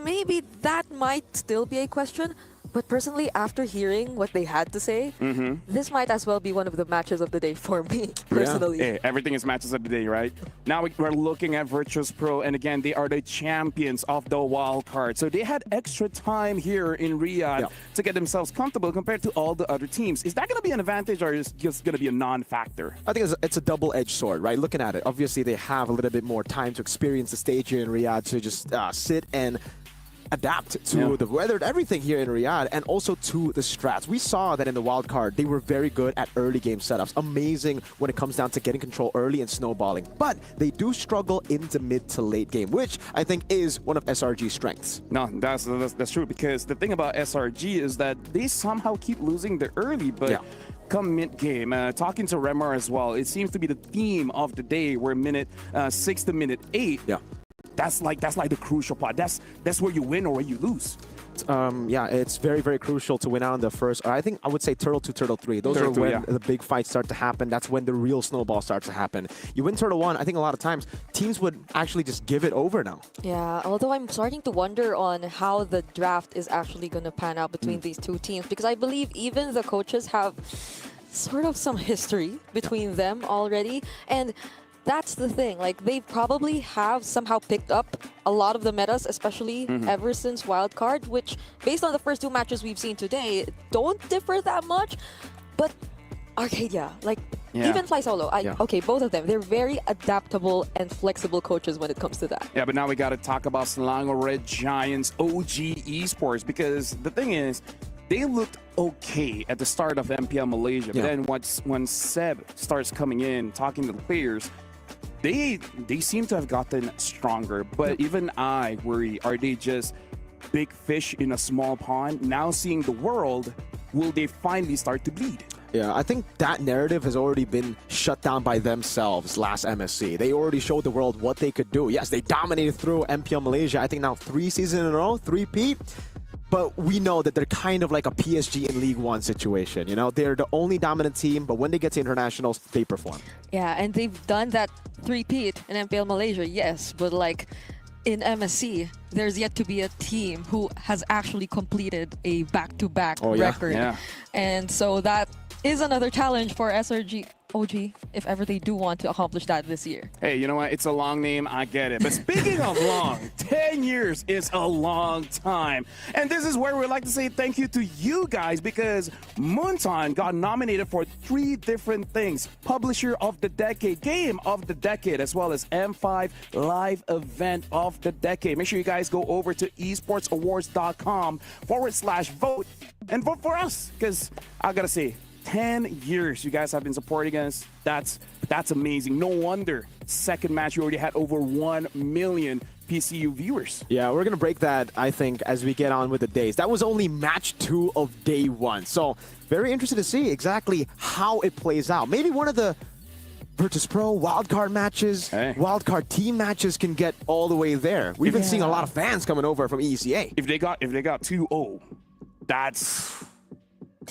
maybe that might still be a question. But personally, after hearing what they had to say, this might as well be one of the matches of the day for me, personally. Hey, everything is matches of the day, right? Now we're looking at Virtus Pro, and again, they are the champions of the wild card. So they had extra time here in Riyadh to get themselves comfortable compared to all the other teams. Is that going to be an advantage, or is it just going to be a non-factor? I think it's a double-edged sword, right? Looking at it, obviously they have a little bit more time to experience the stage here in Riyadh to just sit and adapt to the weather, everything here in Riyadh, and also to the strats. We saw that in the wild card, they were very good at early game setups. Amazing when it comes down to getting control early and snowballing. But they do struggle into mid to late game, which I think is one of SRG's strengths. No, that's true, because the thing about SRG is that they somehow keep losing the early, but come mid-game, talking to Remar as well, it seems to be the theme of the day where minute 6 to minute 8. That's like the crucial part. That's where you win or where you lose. Yeah, it's very, very crucial to win out on the first. I think I would say Turtle 2, Turtle 3. Those are when the big fights start to happen. That's when the real snowball starts to happen. You win Turtle 1, I think a lot of times teams would actually just give it over now. Yeah, although I'm starting to wonder on how the draft is actually going to pan out between these two teams, because I believe even the coaches have sort of some history between them already. And that's the thing, like they probably have somehow picked up a lot of the metas, especially ever since Wildcard, which based on the first two matches we've seen today, don't differ that much. But Arcadia, like even Fly Solo, okay, both of them, they're very adaptable and flexible coaches when it comes to that. Yeah, but now we got to talk about Selangor Red Giants OG Esports, because the thing is, they looked okay at the start of MPL Malaysia, but then when Seb starts coming in, talking to the players, they seem to have gotten stronger. But even I worry, are they just big fish in a small pond? Now seeing the world, will they finally start to bleed? Yeah, I think that narrative has already been shut down by themselves last MSC. They already showed the world what they could do. Yes, they dominated through MPL Malaysia. I think now 3 seasons in a row, 3-peat. But we know that they're kind of like a PSG in League One situation. You know, they're the only dominant team, but when they get to internationals, they perform. Yeah, and they've done that 3-peat in MPL Malaysia, yes, but like in MSC, there's yet to be a team who has actually completed a back-to-back record. And so that is another challenge for SRG OG if ever they do want to accomplish that this year. Hey, you know what? It's a long name. I get it. But speaking of long, 10 years is a long time. And this is where we'd like to say thank you to you guys, because Moonton got nominated for 3 different things. Publisher of the Decade, Game of the Decade, as well as M5 Live Event of the Decade. Make sure you guys go over to esportsawards.com/vote and vote for us, because I gotta say, 10 years you guys have been supporting us. That's amazing. No wonder second match you already had over 1 million PCU viewers. Yeah, we're gonna break that, I think, as we get on with the days. That was only match 2 of day 1. So very interested to see exactly how it plays out. Maybe one of the Virtus Pro, wildcard matches, wildcard team matches can get all the way there. We've been seeing a lot of fans coming over from EECA. If they got 2-0, that's...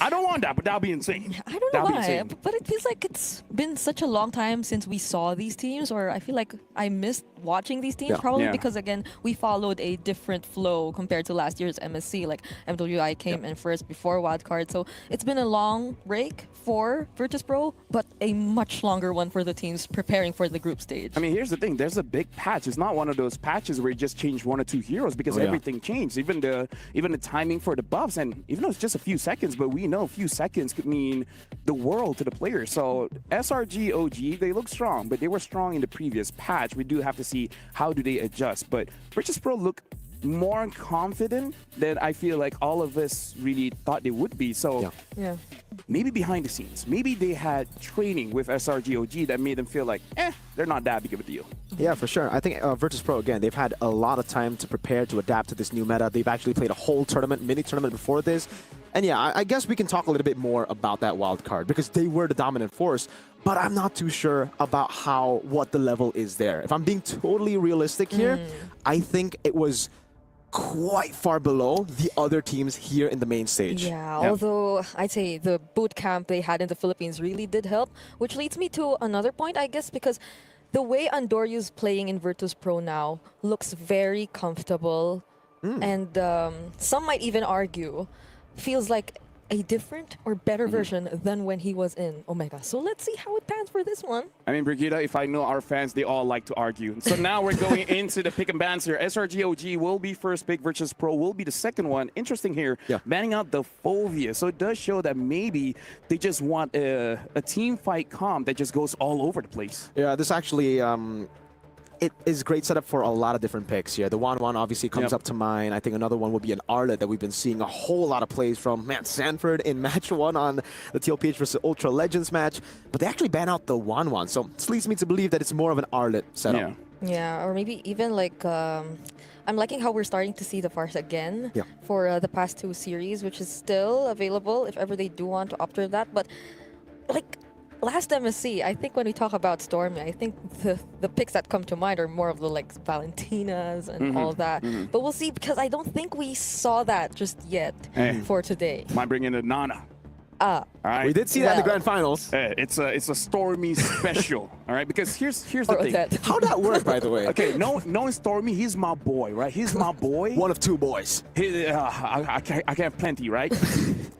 I don't want that, but that'll be insane. I don't know why, but it feels like it's been such a long time since we saw these teams, or I feel like I missed watching these teams, probably because, again, we followed a different flow compared to last year's MSC. Like, MWI came in first before wildcard, so it's been a long break for Virtus Pro, but a much longer one for the teams preparing for the group stage. I mean, here's the thing. There's a big patch. It's not one of those patches where you just change 1 or 2 heroes, because everything changed. Even the timing for the buffs, and even though it's just a few seconds, but we know a few seconds could mean the world to the players. So SRG, OG, they look strong, but they were strong in the previous patch. We do have to see how do they adjust. But Virtus Pro look more confident than I feel like all of us really thought they would be. So maybe behind the scenes, maybe they had training with SRG, OG that made them feel like, they're not that big of a deal. Yeah, for sure. I think Virtus Pro, again, they've had a lot of time to prepare, to adapt to this new meta. They've actually played a whole tournament, mini tournament before this. And yeah, I guess we can talk a little bit more about that wild card, because they were the dominant force, but I'm not too sure about what the level is there. If I'm being totally realistic here, I think it was quite far below the other teams here in the main stage. Yeah, although I'd say the boot camp they had in the Philippines really did help, which leads me to another point, I guess, because the way Andoryu's playing in Virtus Pro now looks very comfortable, and some might even argue feels like a different or better version than when he was in Omega. So let's see how it pans for this one. I mean, Brigitte, if I know our fans, they all like to argue. So now we're going into the pick and bans here. SRG OG will be first pick, Virtus Pro will be the second one. Interesting here, banning out the Fovea. So it does show that maybe they just want a team fight comp that just goes all over the place. Yeah, this actually... it is a great setup for a lot of different picks here. The 1-1 obviously comes up to mind. I think another one would be an Arlet that we've been seeing a whole lot of plays from. Man, Sanford in match 1 on the TLPH versus Ultra Legends match. But they actually ban out the 1-1. So this leads me to believe that it's more of an Arlet setup. Yeah, or maybe even like... I'm liking how we're starting to see the Farce again for the past 2 series, which is still available if ever they do want to opt for that. But like... last MSC, I think when we talk about Stormy, I think the picks that come to mind are more of the like Valentinas and all that. But we'll see, because I don't think we saw that just yet for today. Might bring in a Nana. All right. We did see that in the grand finals. It's a Stormy special. All right, because here's the thing. How'd that work, by the way? Okay, knowing Stormy, he's my boy, right? He's my boy. One of 2 boys. I can have plenty, right?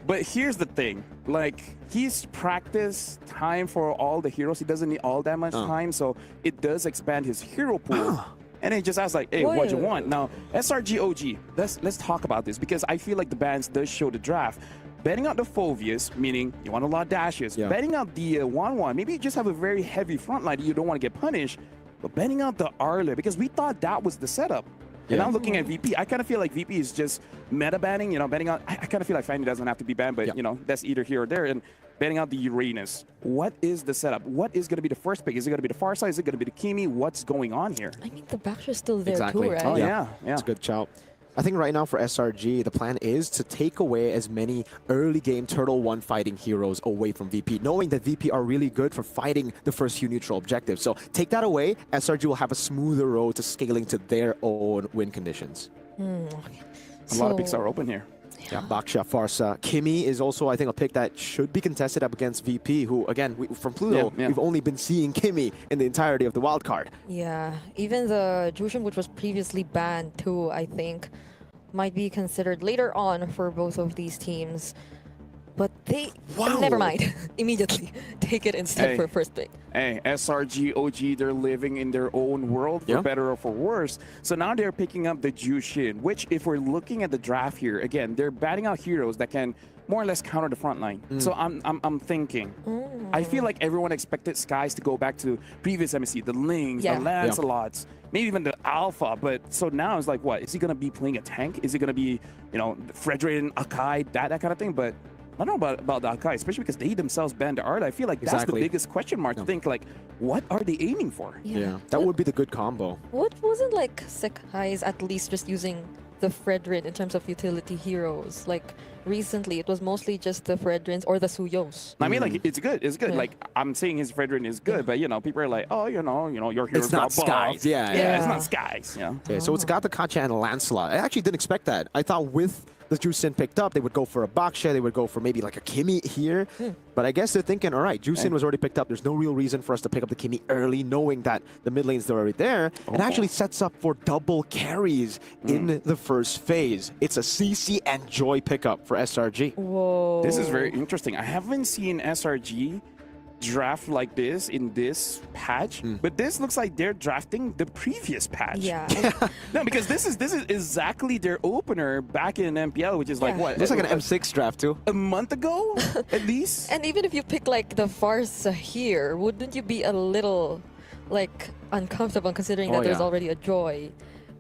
But here's the thing, like, he's practiced time for all the heroes. He doesn't need all that much time, so it does expand his hero pool. And it just asks like, hey, what you want? Now, SRG OG, let's talk about this, because I feel like the bans does show the draft. Betting out the Foveas, meaning you want a lot of dashes. Betting out the 1-1, maybe you just have a very heavy front line, you don't want to get punished. But betting out the Arlet, because we thought that was the setup. And I'm looking at VP. I kind of feel like VP is just meta banning, betting out. I kind of feel like Fanny doesn't have to be banned, but that's either here or there. And betting out the Uranus. What is the setup? What is going to be the first pick? Is it going to be the Farsight? Is it going to be the Kimi? What's going on here? I mean, the Baxter's still there too, right? Oh, yeah. It's a good shout. I think right now for SRG, the plan is to take away as many early game Turtle 1 fighting heroes away from VP, knowing that VP are really good for fighting the first few neutral objectives. So take that away, SRG will have a smoother road to scaling to their own win conditions. A lot of picks are open here. Yeah, Baksha, Farsa. Kimi is also, I think, a pick that should be contested up against VP, who, again, from Pluto, we've only been seeing Kimi in the entirety of the wildcard. Yeah, even the Jushin, which was previously banned too, I think, might be considered later on for both of these teams. But they, never mind, immediately take it instead for first pick. Hey, SRG, OG, they're living in their own world, for better or for worse. So now they're picking up the Jushin, which if we're looking at the draft here, again, they're batting out heroes that can more or less counter the front line. So I'm thinking, I feel like everyone expected Skies to go back to previous MSC, the Lings, the Lancelots, maybe even the Alpha. But so now it's like, what? Is he going to be playing a tank? Is he going to be, Fredrin, Akai, that kind of thing? But I don't know about the Akai, especially because they themselves banned the art. I feel like that's the biggest question mark to think, like, what are they aiming for? Yeah, that would be the good combo. What wasn't like Sekai's at least just using the Fredrin in terms of utility heroes. Like recently, it was mostly just the Fredrins or the Suyos. I mean, like, it's good. It's good. Yeah. Like, I'm saying his Fredrin is good, but, people are like, oh, your hero's It's not got buff. Skies. Yeah. It's not Skies. Yeah. Okay, so it's got the Katja and Lancelot. I actually didn't expect that. I thought with the Jusin picked up, they would go for a Baksha, they would go for maybe like a Kimi here. But I guess they're thinking, all right, Jusin was already picked up. There's no real reason for us to pick up the Kimi early, knowing that the mid lane's already there. It actually sets up for double carries in the first phase. It's a CC and Joy pickup for SRG. Whoa. This is very interesting. I haven't seen SRG draft like this in this patch, but this looks like they're drafting the previous patch. Yeah. No, because this is exactly their opener back in MPL, which is like what? Looks like an M6 draft too. A month ago, at least. And even if you pick like the Farsa here, wouldn't you be a little like uncomfortable considering that there's already a Joy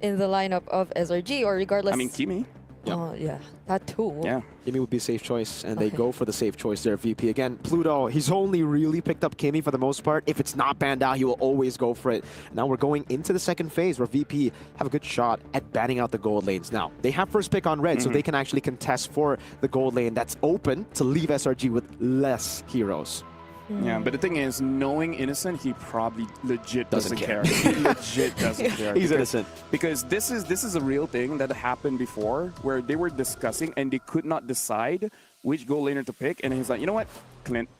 in the lineup of SRG, or regardless? I mean, Kimi. Oh, yeah, that too. Yeah. Kimi would be a safe choice, and they go for the safe choice there, VP. Again, Pluto, he's only really picked up Kimi for the most part. If it's not banned out, he will always go for it. Now we're going into the second phase where VP have a good shot at banning out the gold lanes. Now, they have first pick on red, so they can actually contest for the gold lane that's open to leave SRG with less heroes. Yeah, but the thing is, knowing Innocent, he probably legit doesn't care. He legit doesn't care. He's innocent. Because this is a real thing that happened before, where they were discussing and they could not decide which gold laner to pick, and he's like, you know what, Clint.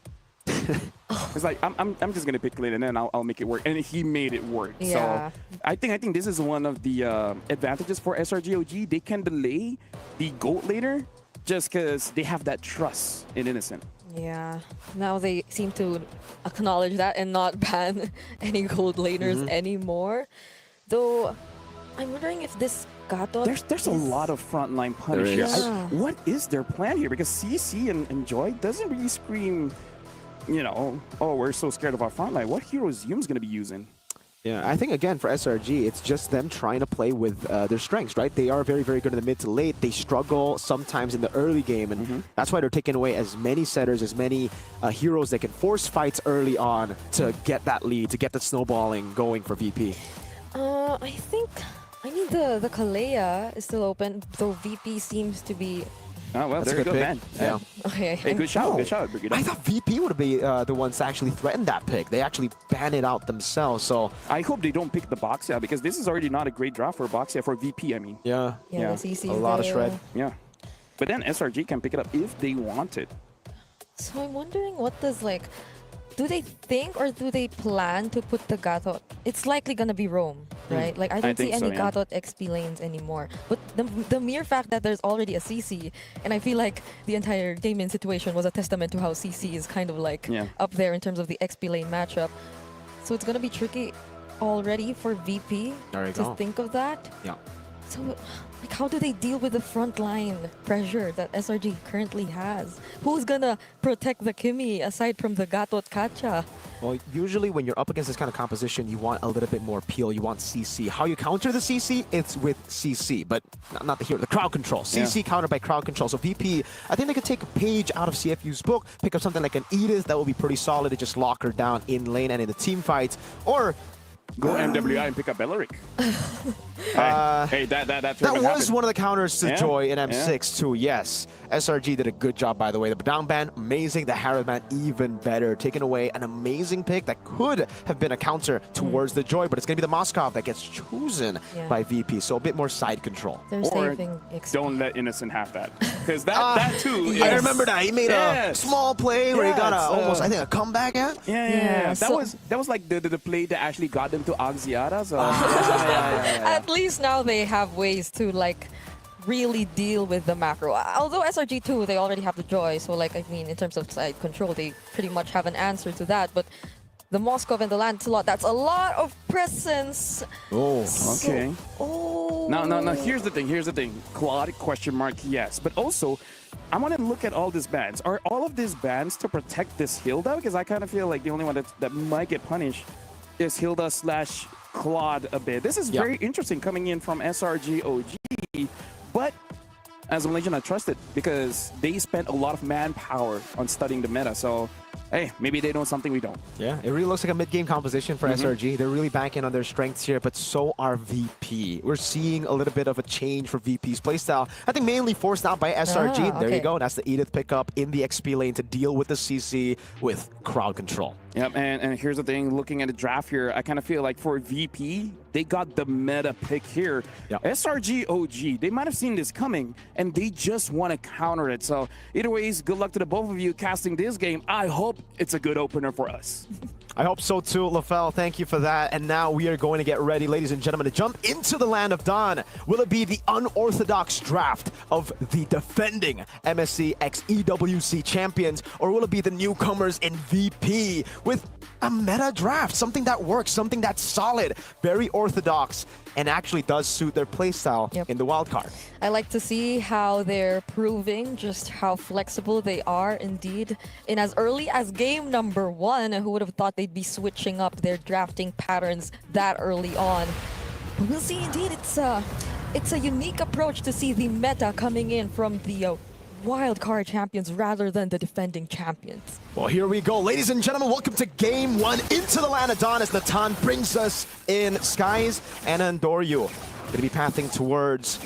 It's like I'm just gonna pick Clint and then I'll make it work, and he made it work. Yeah. So I think this is one of the advantages for SRGOG. They can delay the gold laner just because they have that trust in Innocent. Yeah, now they seem to acknowledge that and not ban any gold laners anymore. Though, I'm wondering if this Gato... There's a lot of frontline punish here. Yeah. What is their plan here? Because CC and Joy doesn't really scream, oh, we're so scared of our frontline. What hero is Yum's going to be using? Yeah, I think, again, for SRG, it's just them trying to play with their strengths, right? They are very, very good in the mid to late. They struggle sometimes in the early game, and that's why they're taking away as many setters, as many heroes that can force fights early on to get that lead, to get the snowballing going for VP. I think... I mean, the Kalea is still open, though VP seems to be... Oh, well, That's there a you good go, pick. man. Yeah. Okay. Hey, good shot, good shot, Brigida. I thought VP would be the ones to actually threaten that pick. They actually ban it out themselves, so... I hope they don't pick the Boxia, because this is already not a great draft for Boxia, for VP, I mean. Yeah. Yeah, the CC a lot of shred. Yeah. But then SRG can pick it up if they want it. So I'm wondering what does, like... Do they think or do they plan to put the Gatot? It's likely gonna be Rome, right? Like I don't see any Gatot XP lanes anymore. But the mere fact that there's already a CC, and I feel like the entire Damien situation was a testament to how CC is kind of like up there in terms of the XP lane matchup. So it's gonna be tricky already for VP to think of that. Yeah. So, like, how do they deal with the frontline pressure that SRG currently has? Who's gonna protect the Kimi aside from the Gatot Kacha? Well, usually when you're up against this kind of composition, you want a little bit more peel. You want CC. How you counter the CC? It's with CC, but not the hero. The crowd control. CC countered by crowd control. So VP, I think they could take a page out of CFU's book, pick up something like an Edith that will be pretty solid to just lock her down in lane and in the team fights, or go MWI and pick up Belleric. Hey, that was one of the counters to Joy in M6 Yeah. too, yes. SRG did a good job, by the way. The down ban, amazing. The Harrod ban, even better. Taking away an amazing pick that could have been a counter towards the Joy, but it's going to be the Moskov that gets chosen by VP, so a bit more side control. They're Or saving XP. don't let Innocent have that. Because that too is... I remember that. He made a small play where he got almost, I think, a comeback at. Yeah. so- That was like the play that actually got them to Axiata. So At least now they have ways to like really deal with the macro. Although SRG2, they already have the Joy, so like I mean in terms of side control, they pretty much have an answer to that. But the Moskov and the Lancelot, that's a lot of presence. Oh, okay. Oh. Now, here's the thing. Claude, question mark, yes. But also, I want to look at all these bans. Are all of these bans to protect this Hilda? Because I kind of feel like the only one that might get punished is Hilda / Claude a bit. This is very interesting coming in from SRGOG. But as a Malaysian, I trust it because they spent a lot of manpower on studying the meta. So hey, maybe they know something we don't. Yeah, it really looks like a mid-game composition for SRG. They're really banking on their strengths here, but so are VP. We're seeing a little bit of a change for VP's playstyle. I think mainly forced out by SRG. There you go. That's the Edith pickup in the XP lane to deal with the CC with crowd control. Yep, and here's the thing, looking at the draft here, I kind of feel like for VP, they got the meta pick here. Yep. SRG OG, they might have seen this coming, and they just want to counter it. So either ways, good luck to the both of you casting this game. I hope it's a good opener for us. I hope so too, LaFell. Thank you for that. And now we are going to get ready, ladies and gentlemen, to jump into the Land of Dawn. Will it be the unorthodox draft of the defending MSC x EWC champions, or will it be the newcomers in VP with a meta draft, something that works, something that's solid, very orthodox, and actually does suit their playstyle in the wildcard? I like to see how they're proving just how flexible they are indeed. In as early as game number 1, who would have thought they'd be switching up their drafting patterns that early on? But we'll see indeed. It's a unique approach to see the meta coming in from the wildcard champions rather than the defending champions. Well, here we go. Ladies and gentlemen, welcome to Game 1 into the Land of Dawn as Natan brings us in. Skies and Andoryu going to be pathing towards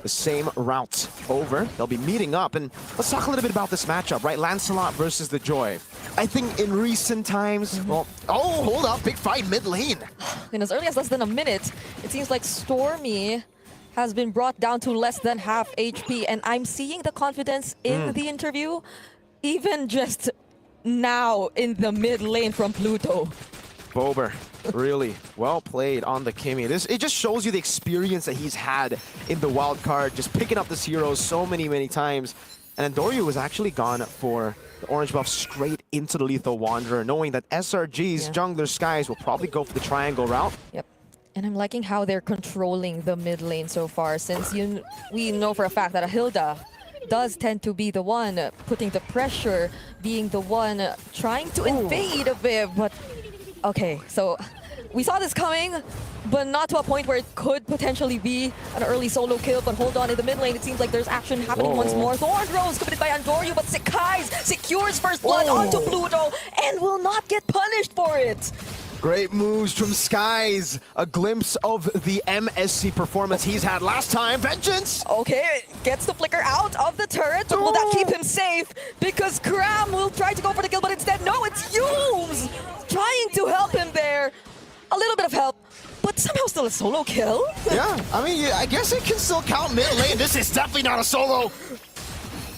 the same route over. They'll be meeting up, and let's talk a little bit about this matchup, right? Lancelot versus the Joy. I think in recent times, well, oh, hold up, big fight mid lane. In as early as less than a minute, it seems like Stormy has been brought down to less than half HP, and I'm seeing the confidence in the interview, even just now in the mid lane from Pluto. Bober, really well played on the Kimmy. It just shows you the experience that he's had in the wild card, just picking up this hero so many times. And Andoryu was actually gone for the orange buff straight into the Lethal Wanderer, knowing that SRG's jungler Skies will probably go for the triangle route. Yep. And I'm liking how they're controlling the mid lane so far, since we know for a fact that Hilda does tend to be the one putting the pressure, being the one trying to invade a bit. But okay, so we saw this coming, but not to a point where it could potentially be an early solo kill. But hold on, in the mid lane, it seems like there's action happening once more. Thorn Rose committed by Andoryu, but Skies secures first blood onto Pluto and will not get punished for it. Great moves from Skies. A glimpse of the MSC performance he's had last time. Vengeance! Okay, gets the flicker out of the turret, but will that keep him safe? Because Cram will try to go for the kill, but instead, no, it's Yumes trying to help him there. A little bit of help, but somehow still a solo kill. Yeah, I mean, I guess it can still count mid lane. This is definitely not a solo.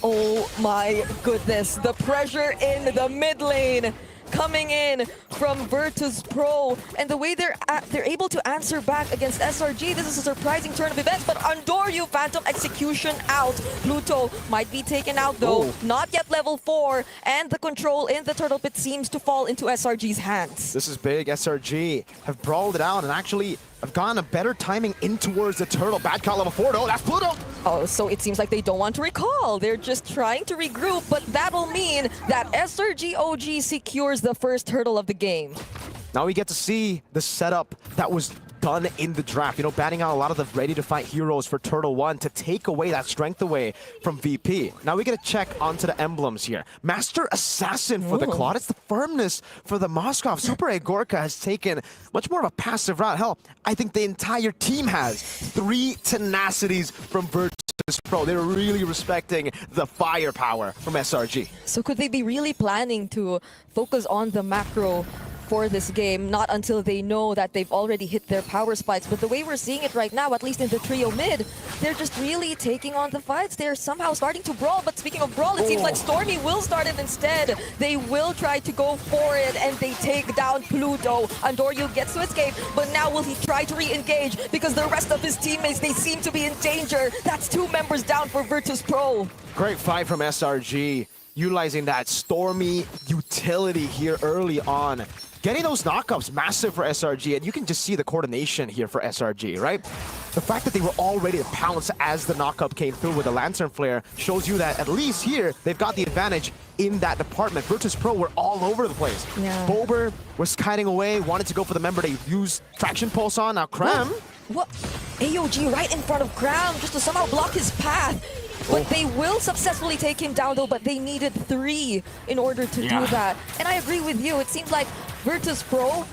Oh my goodness, the pressure in the mid lane coming in from Virtus Pro, and the way they're able to answer back against SRG. This is a surprising turn of events, but Andoryu Phantom execution out. Pluto might be taken out though, not yet level 4, and the control in the turtle pit seems to fall into SRG's hands. This is big. SRG have brawled it out and actually have gotten a better timing in towards the turtle. Bad call level 4 though, that's Pluto! Oh, so it seems like they don't want to recall. They're just trying to regroup, but that'll mean that SRG OG secures the first hurdle of the game. Now we get to see the setup that was done in the draft. You know, batting out a lot of the ready-to-fight heroes for Turtle 1 to take away that strength away from VP. Now we get to check onto the emblems here. Master Assassin for the Claude. It's the firmness for the Moskov. Super Agorka has taken much more of a passive route. Hell, I think the entire team has 3 tenacities from Virtus Pro. They're really respecting the firepower from SRG. So could they be really planning to focus on the macro for this game, not until they know that they've already hit their power spikes? But the way we're seeing it right now, at least in the trio mid, they're just really taking on the fights. They're somehow starting to brawl, but speaking of brawl, it seems like Stormy will start it instead. They will try to go for it, and they take down Pluto. Andoryu gets to escape, but now will he try to re-engage? Because the rest of his teammates, they seem to be in danger. That's 2 members down for Virtus Pro. Great fight from SRG, utilizing that Stormy utility here early on. Getting those knockups, massive for SRG, and you can just see the coordination here for SRG, right? The fact that they were all ready to pounce as the knockup came through with the Lantern Flare shows you that at least here, they've got the advantage in that department. Virtus Pro were all over the place. Yeah. Bober was kiting away, wanted to go for the member they used Traction Pulse on. Now Cram. What? AOG right in front of Cram just to somehow block his path. But they will successfully take him down though, but they needed 3 in order to do that. And I agree with you. It seems like Virtus Pro,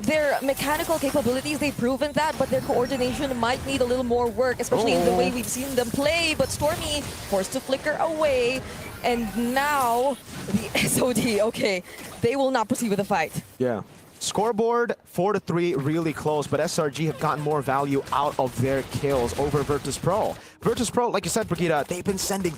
their mechanical capabilities, they've proven that, but their coordination might need a little more work, especially in the way we've seen them play. But Stormy forced to flicker away. And now the SOD, okay, they will not proceed with the fight. Yeah. Scoreboard 4-3, really close, but SRG have gotten more value out of their kills over Virtus Pro. Virtus Pro, like you said, Brigitte, they've been sending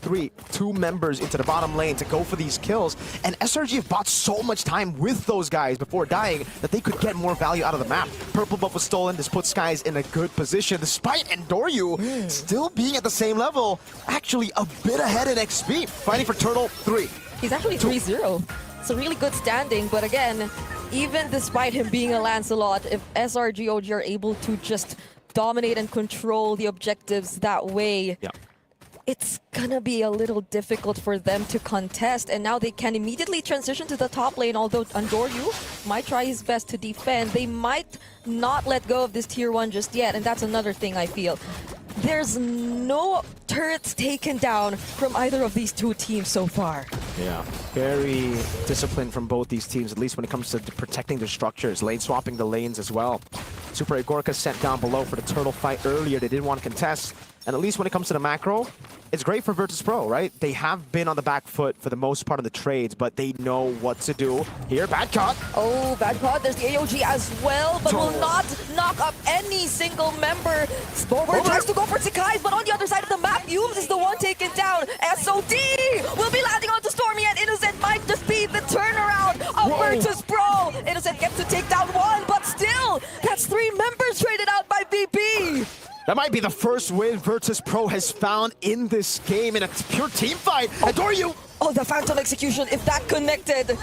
2 members into the bottom lane to go for these kills, and SRG have bought so much time with those guys before dying that they could get more value out of the map. Purple buff was stolen. This puts Skies in a good position, despite Endoryu still being at the same level, actually a bit ahead in XP. Fighting for Turtle 3. He's actually 3-0. It's a really good standing, but again, even despite him being a Lancelot, if SRG OG are able to just dominate and control the objectives that way, it's gonna be a little difficult for them to contest. And now they can immediately transition to the top lane, although Endoryu might try his best to defend. They might not let go of this tier 1 just yet, and that's another thing I feel. There's no turrets taken down from either of these 2 teams so far. Yeah, very disciplined from both these teams, at least when it comes to protecting their structures, lane swapping the lanes as well. Super Agorka sent down below for the turtle fight earlier. They didn't want to contest. And at least when it comes to the macro, it's great for Virtus Pro, right? They have been on the back foot for the most part of the trades, but they know what to do. Here, bad caught. Oh, bad caught. There's the AOG as well, but will not knock up any single member. Spober tries to go for Sakai, but on the other side of the map, Humes is the one taken down. SOD will be landing onto Stormy, and Innocent might just be the turnaround of Virtus Pro. Innocent gets to take down 1, but still, that's 3 members traded out by VP. That might be the first win Virtus Pro has found in this game in a pure team fight. Endoryu! Oh, the Phantom Execution, if that connected,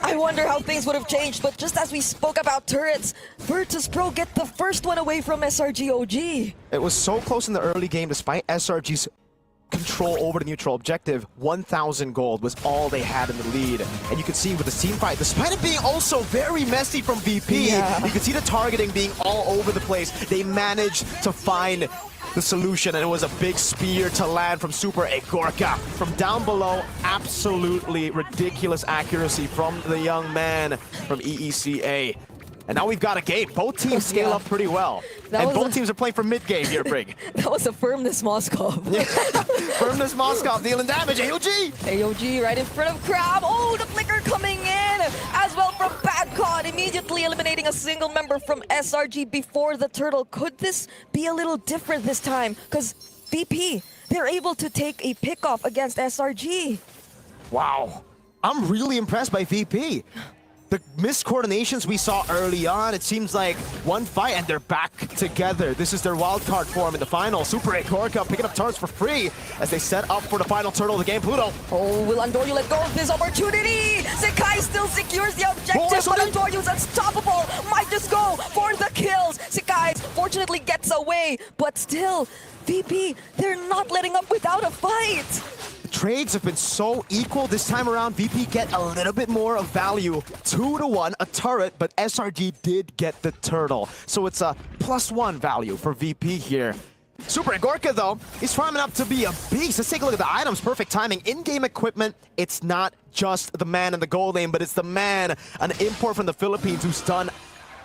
I wonder how things would have changed. But just as we spoke about turrets, Virtus Pro get the first one away from SRG OG. It was so close in the early game despite SRG's control over the neutral objective. 1,000 gold was all they had in the lead. And you can see with the team fight, despite it being also very messy from VP, you can see the targeting being all over the place. They managed to find the solution, and it was a big spear to land from Super Agorka. From down below, absolutely ridiculous accuracy from the young man from EECA. And now we've got a game. Both teams scale up pretty well. And both teams are playing for mid-game here, Brig. That was a Firmness Moskov. Firmness Moskov dealing damage. AOG! AOG right in front of Crab. Oh, the flicker coming in as well from Badcon, immediately eliminating a single member from SRG before the turtle. Could this be a little different this time? Because VP, they're able to take a pick-off against SRG. Wow. I'm really impressed by VP. The miscoordinations we saw early on, it seems like one fight and they're back together. This is their wildcard form in the final. Super Agorka picking up turrets for free as they set up for the final turtle of the game, Pluto. Oh, will Endoryu let go of this opportunity? Sakai still secures the objective, but Andoryu's unstoppable. Might just go for the kills. Sakai fortunately gets away, but still, VP, they're not letting up without a fight. Trades have been so equal this time around. VP get a little bit more of value. 2-1, a turret, but SRG did get the turtle. So it's a +1 value for VP here. Super Agorka, though, he's farming up to be a beast. Let's take a look at the items. Perfect timing. In-game equipment, it's not just the man in the gold lane, but it's the man, an import from the Philippines who's done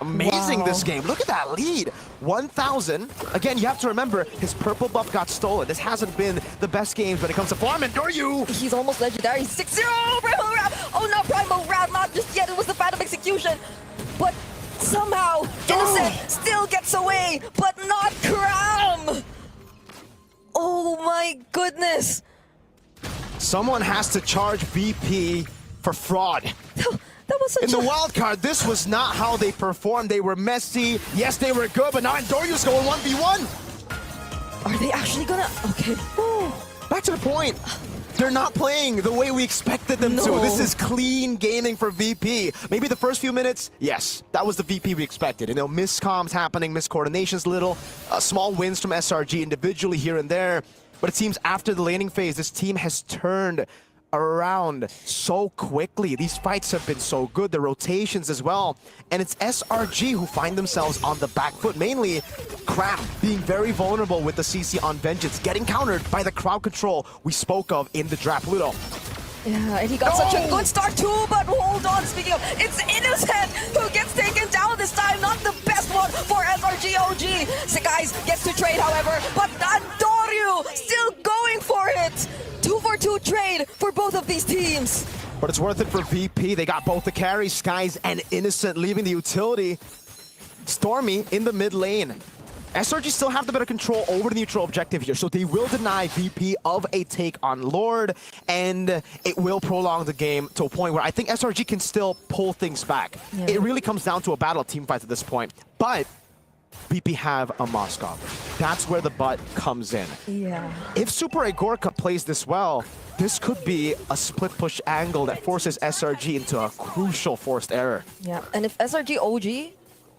amazing this game. Look at that lead. 1,000. Again, you have to remember, his purple buff got stolen. This hasn't been the best games when it comes to farm. Endoryu! He's almost legendary. 6-0! Primal Round! Oh, not Primal Round, not just yet. It was the Phantom Execution. But somehow, Innocent still gets away, but not Kram! Oh my goodness. Someone has to charge VP for fraud. In the wild card, this was not how they performed. They were messy. Yes, they were good, but now Endoryu's going 1v1. Are they actually gonna? Okay. Back to the point. They're not playing the way we expected them to. This is clean gaming for VP. Maybe the first few minutes, yes, that was the VP we expected. You know, miscoms happening, miscoordinations little, small wins from SRG individually here and there. But it seems after the laning phase, this team has turned around so quickly. These fights have been so good, the rotations as well. And it's SRG who find themselves on the back foot, mainly Cram being very vulnerable with the CC on Vengeance, getting countered by the crowd control we spoke of in the draft. Pluto. Yeah, and he got such a good start too, but hold on, speaking of, it's Innocent who gets taken down this time, not the best one for SRG OG. Sekais gets to trade, however, but Andoryu still going for it. 2-for-2 trade for both of these teams. But it's worth it for VP. They got both the carries, Skies and Innocent leaving the utility. Stormy in the mid lane. SRG still have the better control over the neutral objective here, so they will deny VP of a take on Lord, and it will prolong the game to a point where I think SRG can still pull things back. Yeah. It really comes down to a battle of team fights at this point, but VP have a Moskov. That's where the but comes in. Yeah. If Super Agorka plays this well, this could be a split push angle that forces SRG into a crucial forced error. Yeah, and if SRG OG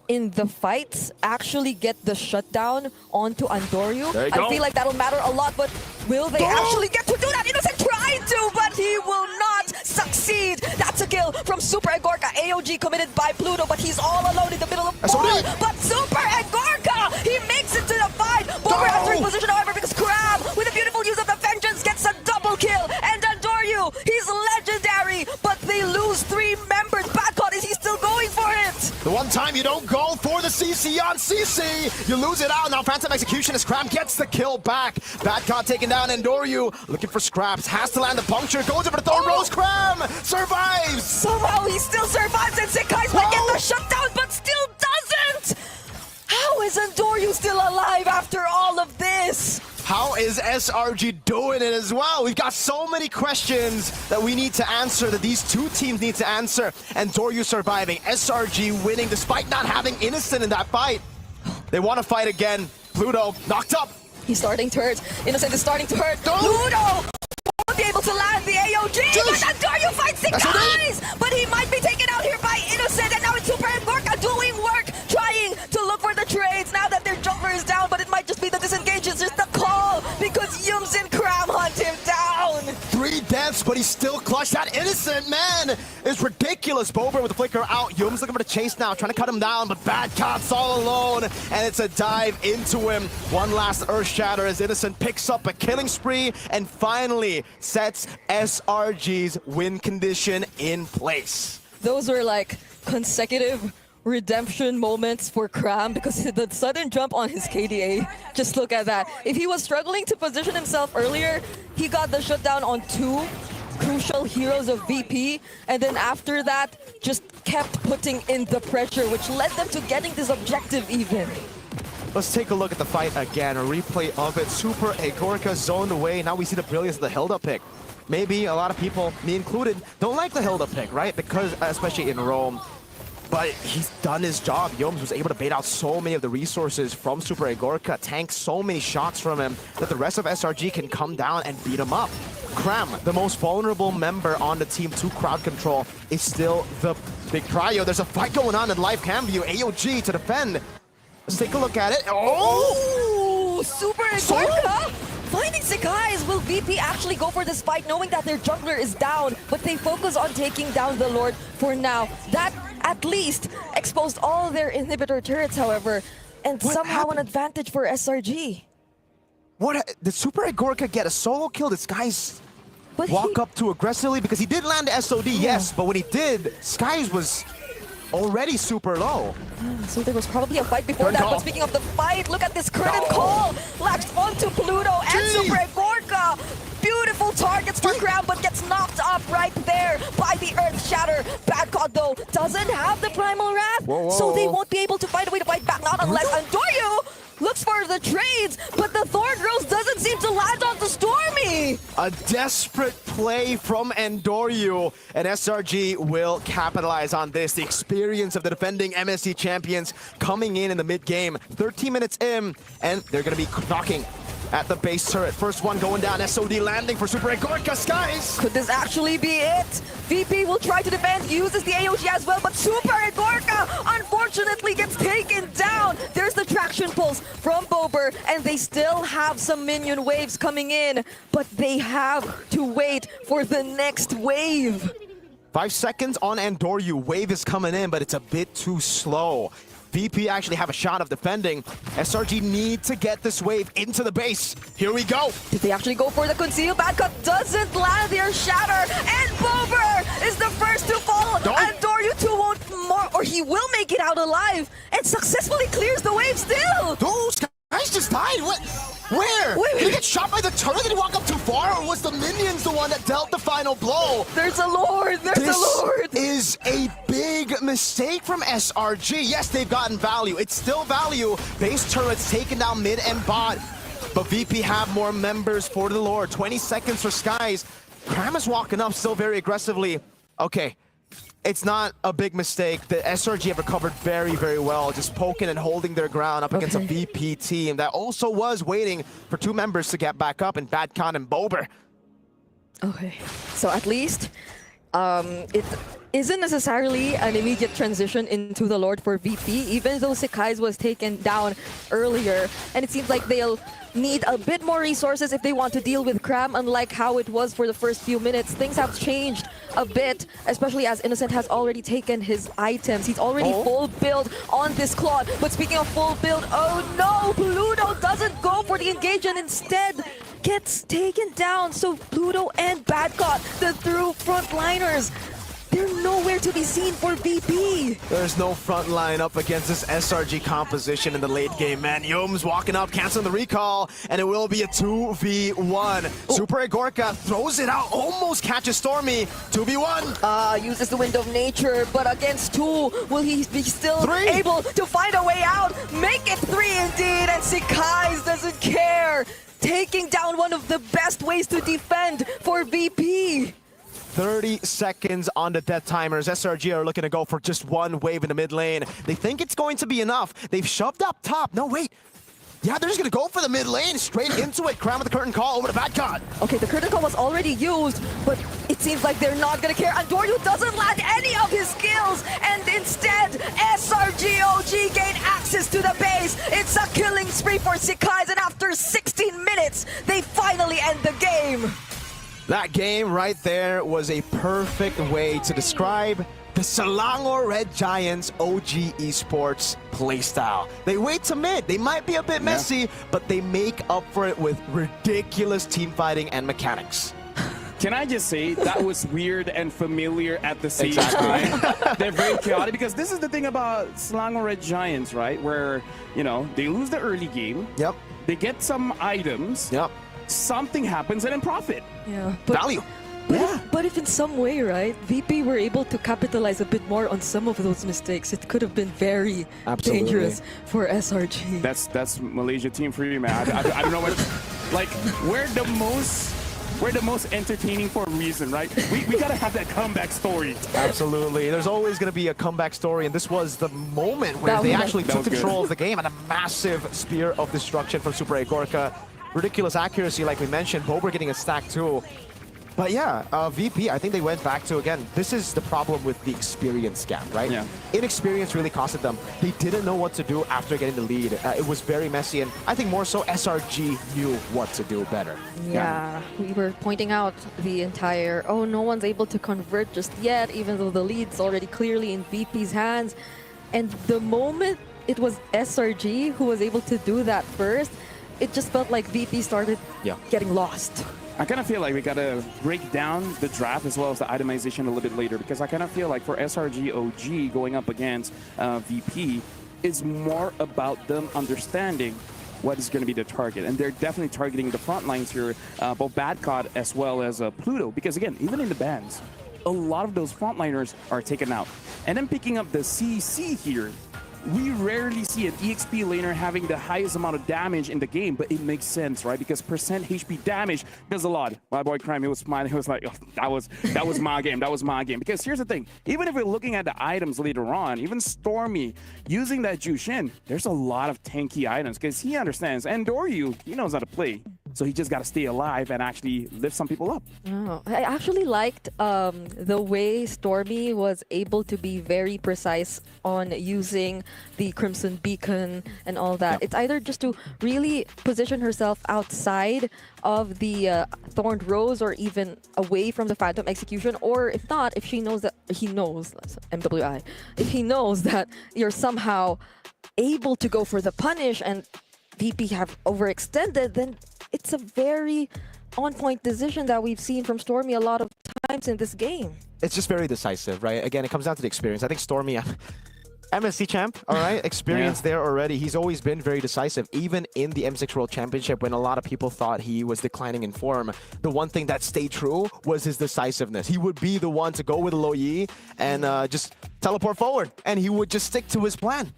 in the fights actually get the shutdown onto Andoryu, I feel like that'll matter a lot, but will they actually get to do that? Innocent tried to, but he will not succeed. That's a kill from Super Agorka. AOG committed by Pluto, but he's all alone in the middle of ball. But Super Agorka, he makes it to the fight. Bomber has to position, however, because Crab, with a beautiful use of the Vengeance, gets a double kill. And Andoryu, he's legendary, but they lose 3 members. Bad God, is he still going for it? The one time you don't go for the CC on CC, you lose it out. Now Phantom Execution as Cram gets the kill back. Bad God taken down, and Andoryu looking for scraps, has to land the puncture, goes over the thorn rolls. Cram survives! Somehow he still survives, and Sekais might get the shutdown, but still doesn't! How is Andoryu still alive after all of this? How is SRG doing it as well? We've got so many questions that we need to answer, that these two teams need to answer. And Andoryu surviving, SRG winning despite not having Innocent in that fight. They want to fight again. Pluto knocked up. He's starting to hurt. Innocent is starting to hurt. Pluto won't be able to land the AOG, but Andoryu fights Sekais! But he might be taken out here by Innocent, and now it's Super Agorka doing work, trying to look for the trades now that their jungler is down, but it might just be the disengage, it's just the call, because Yums and Cram hunt him down! 3 deaths, but he's still clutched. That Innocent, man, is ridiculous. Bober with the flicker out. Yums looking for the chase now, trying to cut him down, but Bad Cop's all alone, and it's a dive into him. One last Earth Shatter as Innocent picks up a killing spree, and finally sets SRG's win condition in place. Those were like consecutive redemption moments for Cram, because the sudden jump on his KDA, just look at that. If he was struggling to position himself earlier, he got the shutdown on 2 crucial heroes of VP, and then after that just kept putting in the pressure, which led them to getting this objective even. Let's take a look at the fight again, a replay of it. Super Agorka zoned away. Now we see the brilliance of the Hilda pick. Maybe a lot of people, me included, don't like the Hilda pick, right? Because, especially in Rome, but he's done his job. Yoms was able to bait out so many of the resources from Super Agorka, tank so many shots from him that the rest of SRG can come down and beat him up. Cram, the most vulnerable member on the team to crowd control, is still the big prio. There's a fight going on in live cam view. AOG to defend. Let's take a look at it. Oh! Super Agorka finding Sekais. Will VP actually go for this fight knowing that their jungler is down, but they focus on taking down the Lord for now. That at least exposed all their inhibitor turrets, however, and somehow an advantage for SRG. What? Did Super Agorka get a solo kill? This guy's walk up too aggressively, because he did land the SOD, yes, but when he did, Skies was already super low. So there was probably a fight before that, but speaking of the fight, look at this curtain call! Latched onto Pluto and Super Agorka! Beautiful targets for Cram, but gets knocked up right there by the Earth Shatter. Bad God, though, doesn't have the Primal Wrath, so they won't be able to find a way to fight back, not unless Andoryu looks for the trades, but the Thorn Rose doesn't seem to land on the Stormy! A desperate play from Andoryu, and SRG will capitalize on this. The experience of the defending MSC champions coming in the mid-game. 13 minutes in, and they're going to be knocking at the base turret. First one going down, SOD landing for Super Gorka Skies. Could this actually be it? VP will try to defend, uses the AOG as well, but Super Gorka unfortunately gets taken down. There's the traction pulse from Bober, and they still have some minion waves coming in, but they have to wait for the next wave. 5 seconds on Andoryu. Wave is coming in, but it's a bit too slow. VP actually have a shot of defending. SRG need to get this wave into the base. Here we go. Did they actually go for the conceal? Bad cut doesn't land their shatter, and Bober is the first to fall. Andoryu 2 won't more, or he will make it out alive and successfully clears the wave still. Those guys just died. What? Where? Wait. Did he get shot by the turret? Did he walk up too far, or was the minions the one that dealt the final blow? There's a Lord. There's a Lord. This is a big mistake from SRG. Yes, they've gotten value. It's still value. Base turrets taken down mid and bot. But VP have more members for the Lord. 20 seconds for Skies. Cram is walking up still very aggressively. Okay. It's not a big mistake. The SRG have recovered very, very well, just poking and holding their ground up against a VP team that also was waiting for 2 members to get back up in Badcon and Bober. Okay, so at least it isn't necessarily an immediate transition into the Lord for VP, even though Sekai's was taken down earlier, and it seems like they'll need a bit more resources if they want to deal with Cram, unlike how it was for the first few minutes. Things have changed a bit, especially as Innocent has already taken his items. He's already full build on this Claude. But speaking of full build, oh no! Pluto doesn't go for the engage and instead gets taken down. So Pluto and Badcott, the true frontliners, they're nowhere to be seen for VP. There's no front line up against this SRG composition in the late game, man. Yum's walking up, canceling the recall, and it will be a 2v1. Super Agorka throws it out, almost catches Stormy. 2v1. Uses the Wind of Nature, but against 2, will he be still able to find a way out? Make it 3 indeed, and Sekai's doesn't care. Taking down one of the best ways to defend for VP. 30 seconds on the death timers. SRG are looking to go for just 1 wave in the mid lane. They think it's going to be enough. They've shoved up top. No, wait. Yeah, they're just going to go for the mid lane. Straight into it. Crown with the curtain call over to Badcott. Okay, the curtain call was already used, but it seems like they're not going to care. Andoryu doesn't land any of his skills, and instead, SRG OG gain access to the base. It's a killing spree for Sekai's, and after 16 minutes, they finally end the game. That game right there was a perfect way to describe the Selangor Red Giants OG Esports playstyle. They wait to mid. They might be a bit messy, but they make up for it with ridiculous team fighting and mechanics. Can I just say that was weird and familiar at the same time? They're very chaotic because this is the thing about Selangor Red Giants, right? Where, you know, they lose the early game. Yep. They get some items. Yep. Something happens and then profit. Yeah. Value. But if in some way, right, VP were able to capitalize a bit more on some of those mistakes, it could have been very dangerous for SRG. That's Malaysia team for you, man. I don't know what, like, we're the most entertaining for a reason, right? We gotta have that comeback story. Absolutely. There's always gonna be a comeback story, and this was the moment where they actually took control of the game, and a massive spear of destruction from Super Agorka. Ridiculous accuracy, like we mentioned. Bober getting a stack too. But yeah, VP, I think they went back to, again, this is the problem with the experience gap, right? Yeah. Inexperience really costed them. They didn't know what to do after getting the lead. It was very messy, and I think more so SRG knew what to do better. Yeah, we were pointing out the entire, oh, no one's able to convert just yet, even though the lead's already clearly in VP's hands. And the moment it was SRG who was able to do that first, it just felt like VP started getting lost. I kind of feel like we got to break down the draft as well as the itemization a little bit later, because I kind of feel like for SRG OG going up against VP is more about them understanding what is going to be the target. And they're definitely targeting the front lines here, both Badcott as well as Pluto, because again, even in the bans, a lot of those frontliners are taken out. And then picking up the CC here, we rarely see an EXP laner having the highest amount of damage in the game, but it makes sense, right? Because percent HP damage does a lot. My boy Crime, he was smiling. He was like, oh, that was my game. That was my game. Because here's the thing. Even if we're looking at the items later on, even Stormy using that Jushin, there's a lot of tanky items because he understands. And Doryu, he knows how to play. So he just got to stay alive and actually lift some people up. Oh, I actually liked the way Stormy was able to be very precise on using the Crimson Beacon and all that. It's either just to really position herself outside of the Thorned Rose or even away from the Phantom Execution, or if not, if she knows that he knows, MWI, if he knows that you're somehow able to go for the punish and VP have overextended, then it's a very on-point decision that we've seen from Stormy a lot of times in this game. It's just very decisive, right? Again, it comes down to the experience. I think Stormy, MSC champ, all right? Experience there already. He's always been very decisive, even in the M6 World Championship when a lot of people thought he was declining in form. The one thing that stayed true was his decisiveness. He would be the one to go with Lo Yi and just teleport forward, and he would just stick to his plan.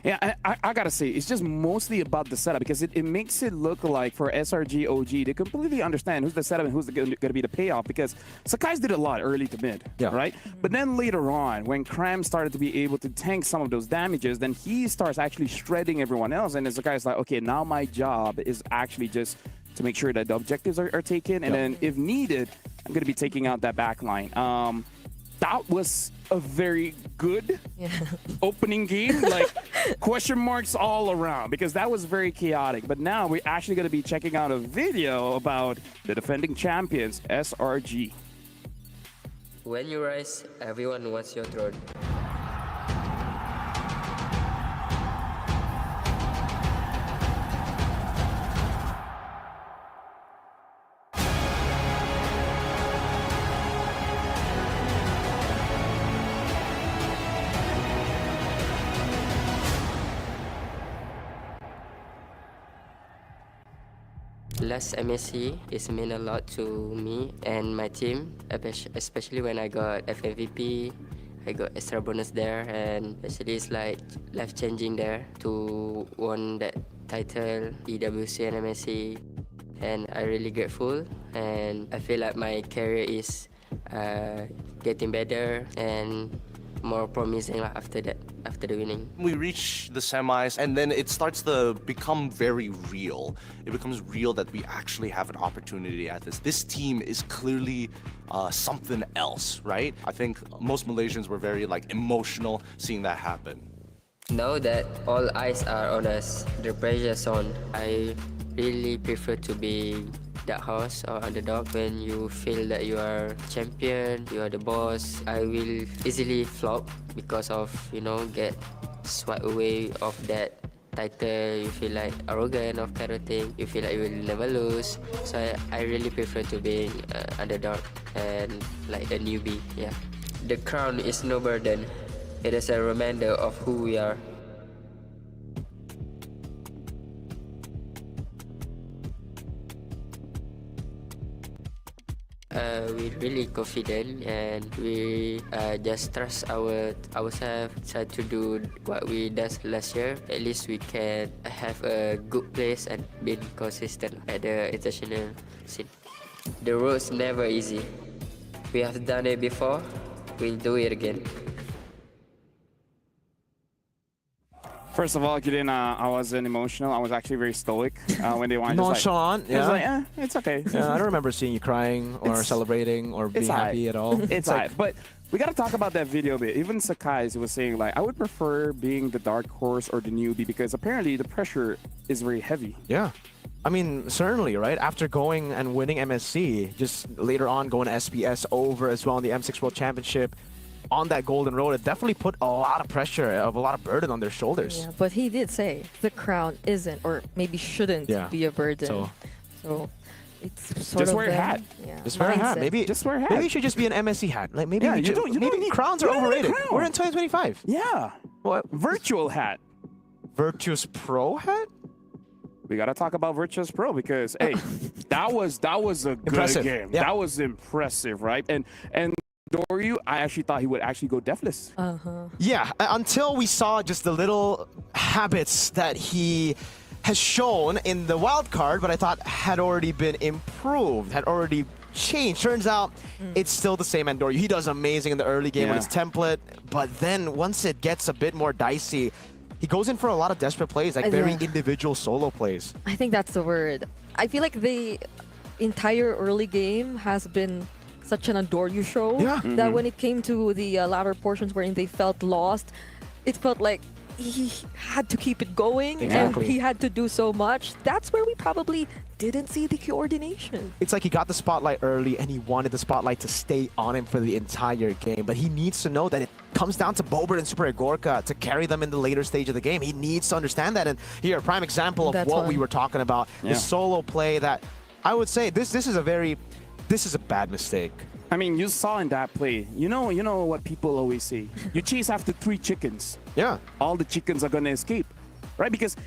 Yeah, I gotta say, it's just mostly about the setup because it makes it look like for SRG OG, they completely understand who's the setup and who's going to be the payoff because Sakai's did a lot early to mid, right? But then later on, when Cram started to be able to tank some of those damages, then he starts actually shredding everyone else. And then Sakai's like, okay, now my job is actually just to make sure that the objectives are taken. And then if needed, I'm going to be taking out that backline. That was a very good opening game, like question marks all around because that was very chaotic. But now we're actually going to be checking out a video about the defending champions, SRG. When you rise, everyone wants your throne. Last MSC is mean a lot to me and my team, especially when I got FMVP, I got extra bonus there, and especially it's like life-changing there to win that title, EWC and MSC, and I'm really grateful, and I feel like my career is getting better and more promising after that, after the winning. We reach the semis and then it starts to become very real. It becomes real that we actually have an opportunity at this. This team is clearly something else, right? I think most Malaysians were very emotional seeing that happen. Now that all eyes are on us, the pressure's on, I really prefer to be dark horse or underdog. When you feel that you are champion, you are the boss, I will easily flop because of, get swept away of that title. You feel like arrogant of kind of thing. You feel like you will never lose. So I really prefer to be underdog and like a newbie, yeah. The crown is no burden. It is a reminder of who we are. We're really confident and we just trust ourselves, try to do what we did last year. At least we can have a good place and be consistent at the international scene. The road's never easy. We have done it before, we'll do it again. First of all, Gideon, I wasn't emotional. I was actually very stoic when they wanted. Nonchalant, yeah. Like, it's okay. Yeah, I don't remember seeing you crying or celebrating or being happy at all. It's like, but we got to talk about that video a bit. Even Sakai was saying, like, I would prefer being the dark horse or the newbie because apparently the pressure is very heavy. Yeah. I mean, certainly, right? After going and winning MSC, just later on going to SPS over as well in the M6 World Championship, on that golden road, it definitely put a lot of pressure, a lot of burden on their shoulders. Yeah, but he did say the crown isn't, or maybe shouldn't be a burden. So it's sort just of wear a hat. Yeah, just wear a hat. Maybe just wear a hat. Maybe it should just be an MSC hat. Like maybe you don't need crowns are overrated. Crown. We're in 2025. Yeah. What? Virtual hat. Virtuous Pro hat? We gotta talk about Virtuous Pro because hey, that was a good Impressive. game. Yeah. That was impressive, right? And Doryu, I actually thought he would actually go deathless. Yeah, until we saw just the little habits that he has shown in the wild card, but I thought had already been improved, had already changed. Turns out it's still the same Andoryu. He does amazing in the early game with his template, but then once it gets a bit more dicey, he goes in for a lot of desperate plays, like very individual solo plays. I think that's the word. I feel like the entire early game has been such an Andoryu show that when it came to the latter portions wherein they felt lost, it felt like he had to keep it going and he had to do so much. That's where we probably didn't see the coordination. It's like he got the spotlight early and he wanted the spotlight to stay on him for the entire game, but he needs to know that it comes down to Bobert and Super Gorka to carry them in the later stage of the game. He needs to understand that, and here, a prime example of what we were talking about, the solo play that I would say this is a bad mistake. I mean, you saw in that play, you know what people always say. You chase after 3 chickens. Yeah. All the chickens are going to escape, right? Because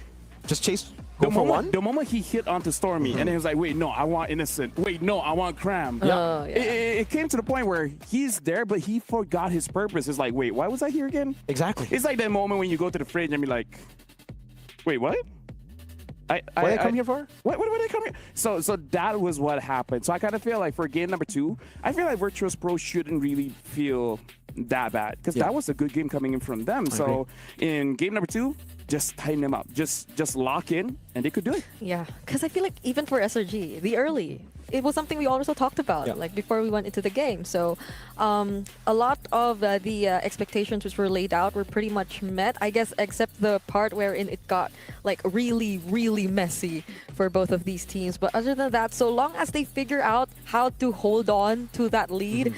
just chase, go for one? The moment he hit onto Stormy, and then he was like, wait, no, I want Innocent. Wait, no, I want Cram. It came to the point where he's there, but he forgot his purpose. It's like, wait, why was I here again? Exactly. It's like that moment when you go to the fridge and be like, wait, what? What did I come here for? What did I come here? So that was what happened. So I kind of feel like for game number 2, I feel like Virtus Pro shouldn't really feel that bad because that was a good game coming in from them. So in game number 2, just tighten them up, just lock in, and they could do it. Yeah, because I feel like even for SRG, the early, it was something we also talked about like before we went into the game. So a lot of the expectations which were laid out were pretty much met, I guess, except the part wherein it got like really, really messy for both of these teams. But other than that, so long as they figure out how to hold on to that lead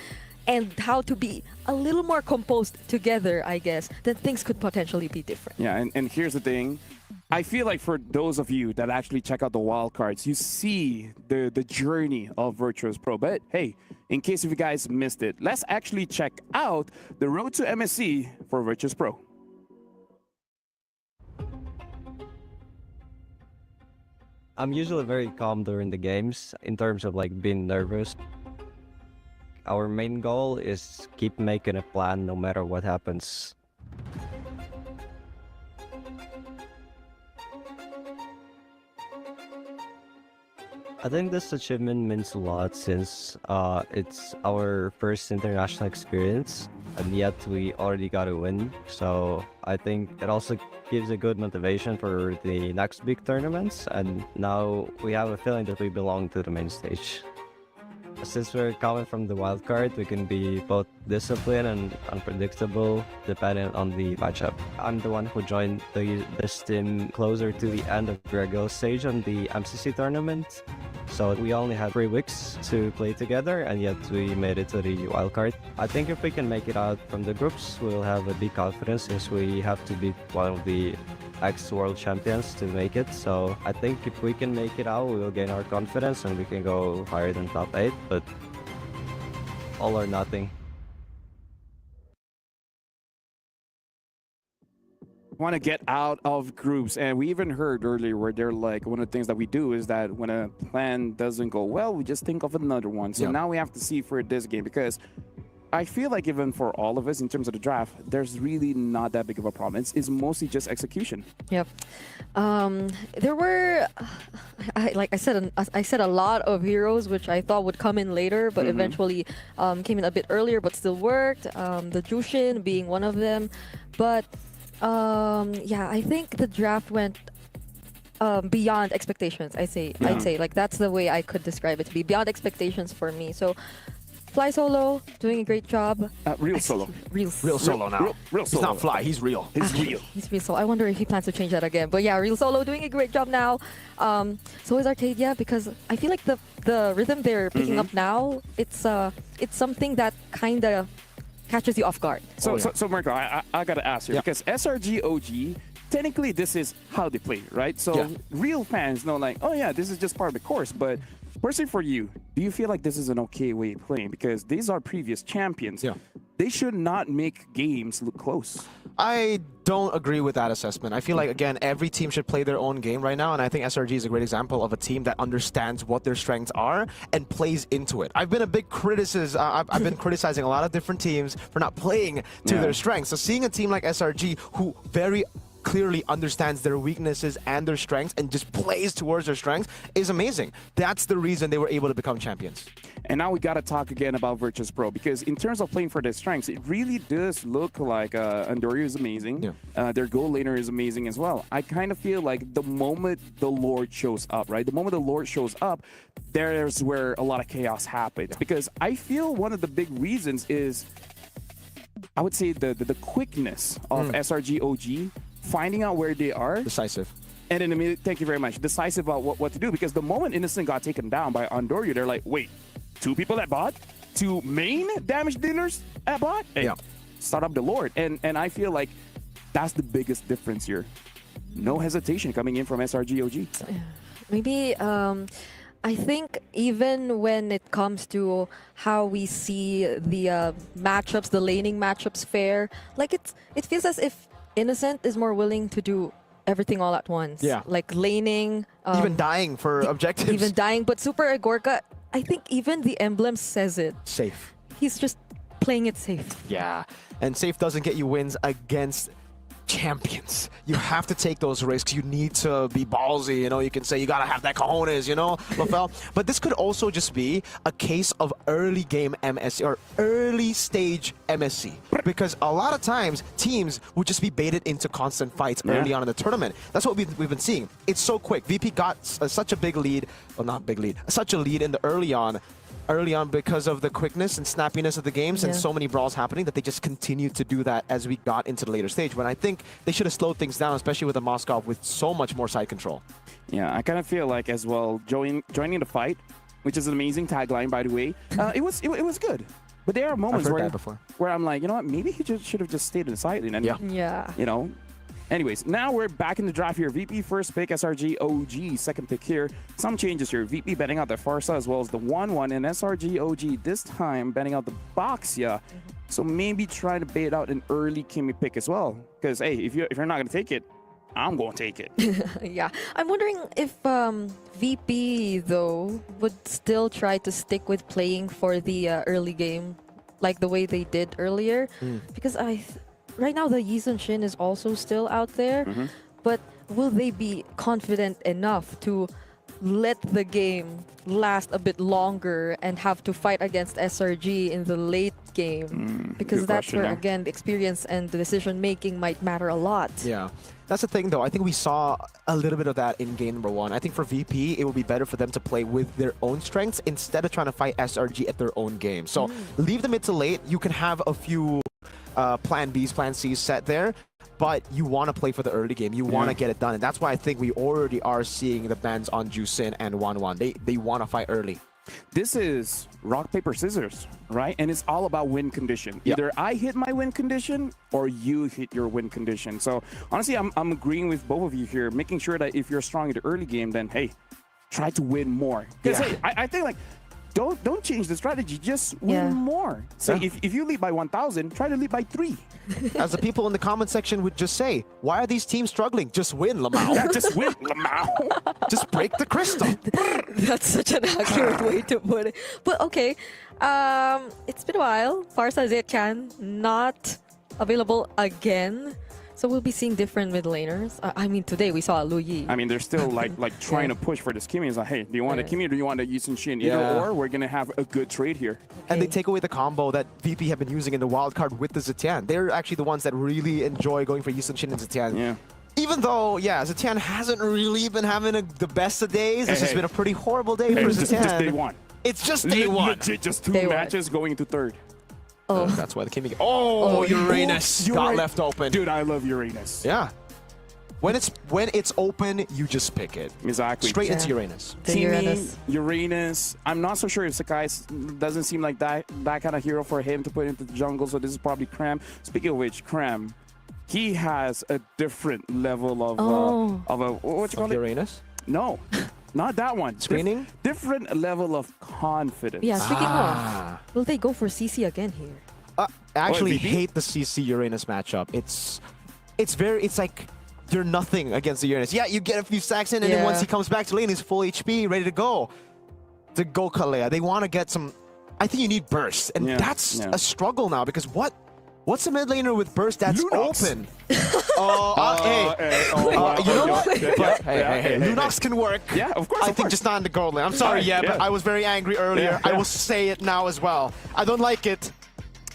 and how to be a little more composed together, I guess, then things could potentially be different. Yeah, and here's the thing. I feel like for those of you that actually check out the wildcards, you see the journey of Virtus Pro. But hey, in case if you guys missed it, let's actually check out the road to MSC for Virtus Pro. I'm usually very calm during the games in terms of like being nervous. Our main goal is keep making a plan no matter what happens. I think this achievement means a lot since it's our first international experience and yet we already got a win. So I think it also gives a good motivation for the next big tournaments, and now we have a feeling that we belong to the main stage. Since we're coming from the wildcard, we can be both disciplined and unpredictable depending on the matchup. I'm the one who joined this team closer to the end of the regular stage on the MCC tournament. So we only had 3 weeks to play together, and yet we made it to the wildcard. I think if we can make it out from the groups, we'll have a big confidence since we have to beat one of the ex-world champions to make it. So I think if we can make it out, we will gain our confidence and we can go higher than top 8, but all or nothing. Want to get out of groups, and we even heard earlier where they're like, one of the things that we do is that when a plan doesn't go well, we just think of another one. So now we have to see for this game, because I feel like even for all of us in terms of the draft, there's really not that big of a problem. It's mostly just execution. Yep. There were, like I said a lot of heroes which I thought would come in later, but eventually came in a bit earlier, but still worked. The Jushin being one of them, but yeah, I think the draft went beyond expectations. I'd say like that's the way I could describe it, to be beyond expectations for me. So Fly Solo doing a great job. Real Solo. Real Solo now. Real He's Solo. not Fly, he's real. He's real. He's Real Solo. I wonder if he plans to change that again. But yeah, Real Solo doing a great job now. So is Arcadia, because I feel like the rhythm they're picking up now, it's something that kind of catches you off guard. So Marco, I gotta ask you, because SRG OG, technically this is how they play, right? So real fans know like, oh yeah, this is just part of the course. But personally for you, do you feel like this is an okay way of playing? Because these are previous champions. They should not make games look close. I don't agree with that assessment. I feel like, again, every team should play their own game right now, and I think SRG is a great example of a team that understands what their strengths are and plays into it. I've been a big criticist. I've been criticizing a lot of different teams for not playing to their strengths. So seeing a team like SRG who very clearly understands their weaknesses and their strengths and just plays towards their strengths is amazing. That's the reason they were able to become champions. And now we got to talk again about Virtus Pro, because in terms of playing for their strengths, it really does look like Andorio is amazing. Their goal laner is amazing as well. I kind of feel like the moment the Lord shows up, right? The moment the Lord shows up, there's where a lot of chaos happens. Because I feel one of the big reasons is, I would say, the quickness of SRG OG, finding out where they are. Decisive. And then immediately, thank you very much, decisive about what to do. Because the moment Innocent got taken down by Andorio, they're like, wait, 2 people at bot? 2 main damage dealers at bot? Hey, start up the Lord. And I feel like that's the biggest difference here. No hesitation coming in from SRG OG. Maybe I think even when it comes to how we see the matchups, the laning matchups fare, like it feels as if Innocent is more willing to do everything all at once. Yeah. Like laning. Even dying for objectives. Even dying. But Super Agorka, I think even the emblem says it. Safe. He's just playing it safe. Yeah. And safe doesn't get you wins against champions. You have to take those risks. You need to be ballsy. You know, you can say you gotta have that cojones, you know, Lafel. But this could also just be a case of early game MSC or early stage MSC, because a lot of times teams would just be baited into constant fights early on in the tournament. That's what we've been seeing. It's so quick. VP got such a big lead, well, not big lead, such a lead in the early on because of the quickness and snappiness of the games and so many brawls happening, that they just continued to do that as we got into the later stage, when I think they should have slowed things down, especially with the Moskov with so much more side control. Yeah, I kind of feel like as well, joining the fight, which is an amazing tagline, by the way, it was good. But there are moments where I'm like, you know what, maybe he just should have just stayed in the side lane. And, you know. Anyways, now we're back in the draft here. VP first pick, SRG OG second pick here. Some changes here. VP betting out the Farsa as well as the 1-1, and SRG OG this time betting out the Boxia. So maybe try to bait out an early Kimmy pick as well. Because, hey, if you're not going to take it, I'm going to take it. Yeah. I'm wondering if VP, though, would still try to stick with playing for the early game like the way they did earlier. Because right now, the Yi Sun Shin is also still out there, but will they be confident enough to let the game last a bit longer and have to fight against SRG in the late game? Because that's where, again, the experience and the decision-making might matter a lot. Yeah. That's the thing, though. I think we saw a little bit of that in game number 1. I think for VP, it would be better for them to play with their own strengths instead of trying to fight SRG at their own game. So leave the mid to late. You can have a few plan Bs, plan Cs set there, but you want to play for the early game. You want to get it done. And that's why I think we already are seeing the bans on Jusin and 1-1. They want to fight early. This is rock, paper, scissors, right? And it's all about win condition. Either I hit my win condition or you hit your win condition. So honestly, I'm agreeing with both of you here, making sure that if you're strong in the early game, then hey, try to win more. Because hey, I think like, don't change the strategy, just win more. So if you lead by 1,000, try to lead by 3. As the people in the comment section would just say, why are these teams struggling? Just win, Lamau. Yeah, just win, Lamau. Just break the crystal. That's such an accurate way to put it. But okay, it's been a while. Farsa Zechan not available again. So we'll be seeing different mid laners. I mean, today we saw Lu Yi. I mean, they're still like trying to push for this Kimmy. It's like, hey, do you want a Kimmy or do you want a Yi Sun Shin? Either or, we're going to have a good trade here. And they take away the combo that VP have been using in the wildcard with the Zetian. They're actually the ones that really enjoy going for Yi Sun Shin and Zetian. Yeah. Even though, Zetian hasn't really been having the best of days. This has been a pretty horrible day for Zetian. Just day 1. It's just day 1. Legit, just 2 matches going into 3rd. Oh, that's why the Kimmy. Oh, Uranus got left open. Dude, I love Uranus. Yeah. When it's open, you just pick it. Exactly. Straight into Uranus. Uranus. I'm not so sure if Sakai doesn't seem like that kind of hero for him to put into the jungle. So this is probably Cram. Speaking of which, Cram, he has a different level of what you call it? Uranus? No. Not that one. Screening? Different level of confidence. Yeah, speaking of, will they go for CC again here? actually VP? hate the CC Uranus matchup. It's like you're nothing against the Uranus. Yeah, you get a few stacks in, and then once he comes back to lane, he's full HP, ready to go. To go Kalea. They want to get some. I think you need burst, and that's a struggle now because what's a mid laner with burst that's open? You know what? Hey, Lunox can work. Yeah, of course. I think just not in the gold lane. I'm sorry, but I was very angry earlier. I will say it now as well. I don't like it.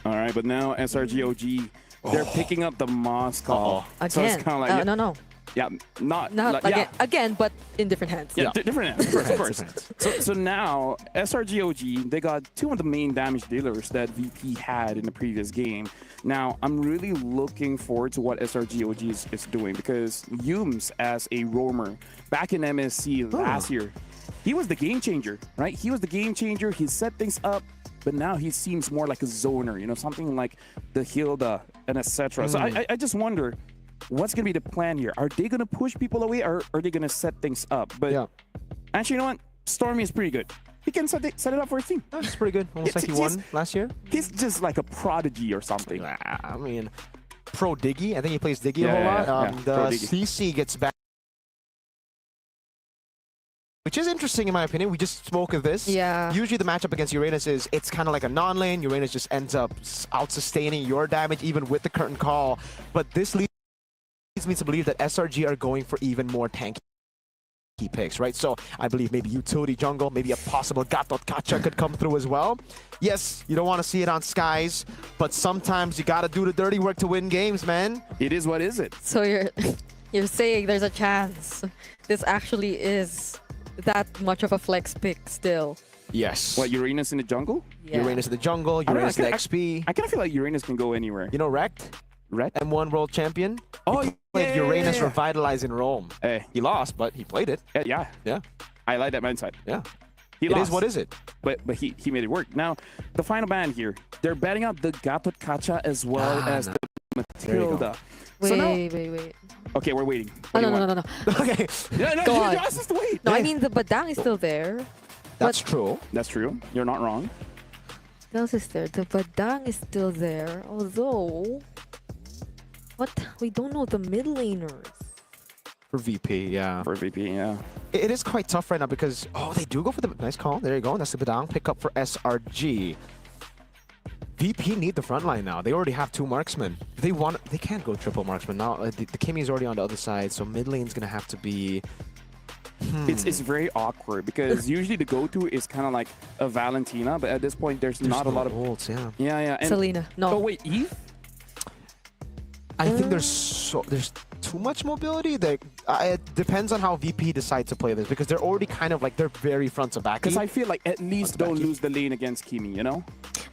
All right, but now SRGOG, they're picking up the Moss call. Again. So it's kind of like no. Yeah, not again, again, but in different hands. Yeah, different hands, of course. So now, SRGOG, they got two of the main damage dealers that VP had in the previous game. Now, I'm really looking forward to what SRGOG is doing because Yums, as a roamer, back in MSC last year, he was the game changer, right? He was the game changer. He set things up, but now he seems more like a zoner, you know, something like the Hilda and etc. So I just wonder, what's going to be the plan here? Are they going to push people away or are they going to set things up? But actually, you know what? Stormy is pretty good. He can set it up for a team. That's pretty good. Almost like he won last year. He's just like a prodigy or something. I mean, pro Diggy. I think he plays Diggy a whole lot. The CC gets back, which is interesting in my opinion. We just spoke of this. Yeah. Usually the matchup against Uranus is it's kind of like a non-lane. Uranus just ends up out-sustaining your damage even with the curtain call. But this leads me to believe that SRG are going for even more tanky picks, right? So I believe maybe utility jungle, maybe a possible Gatot Kacha could come through as well. Yes, you don't want to see it on Skies, but sometimes you got to do the dirty work to win games, man. It is what is it. So you're saying there's a chance this actually is that much of a flex pick still. Yes. What, Uranus in the jungle? Yeah. Uranus in the jungle, Uranus in the XP. I kind of feel like Uranus can go anywhere. You know Rekt? Rekt? M1 world champion? Oh, he played Uranus Revitalize in Rome. Hey. He lost, but he played it. Yeah. I like that mindset. Yeah. He It lost, is what is it? But he made it work. Now, the final ban here, they're betting out the Gatot Kacha as well as the Matilda. Wait. Okay, we're waiting. No. Okay. No, Go on. you asked us to wait. No, I mean the Badang is still there. That's true. That's true. You're not wrong. What else is there? The Badang is still there. Although, we don't know the mid laners. For VP, yeah. For VP, yeah. It is quite tough right now because, they do go for the nice call. There you go. That's the Badang pick up for SRG. VP need the front line now. They already have two marksmen. They can't go triple marksman now. The Kimmy is already on the other side, so mid lane's gonna have to be. It's very awkward because usually the go-to is kind of like a Valentina, but at this point there's not a lot of ults. Yeah. Yeah. And, Selena, no. Oh wait, Eve? I think there's too much mobility. It depends on how VP decide to play this because they're already kind of like they're very front to back. Because I feel like at least don't lose the lane against Kimi, you know?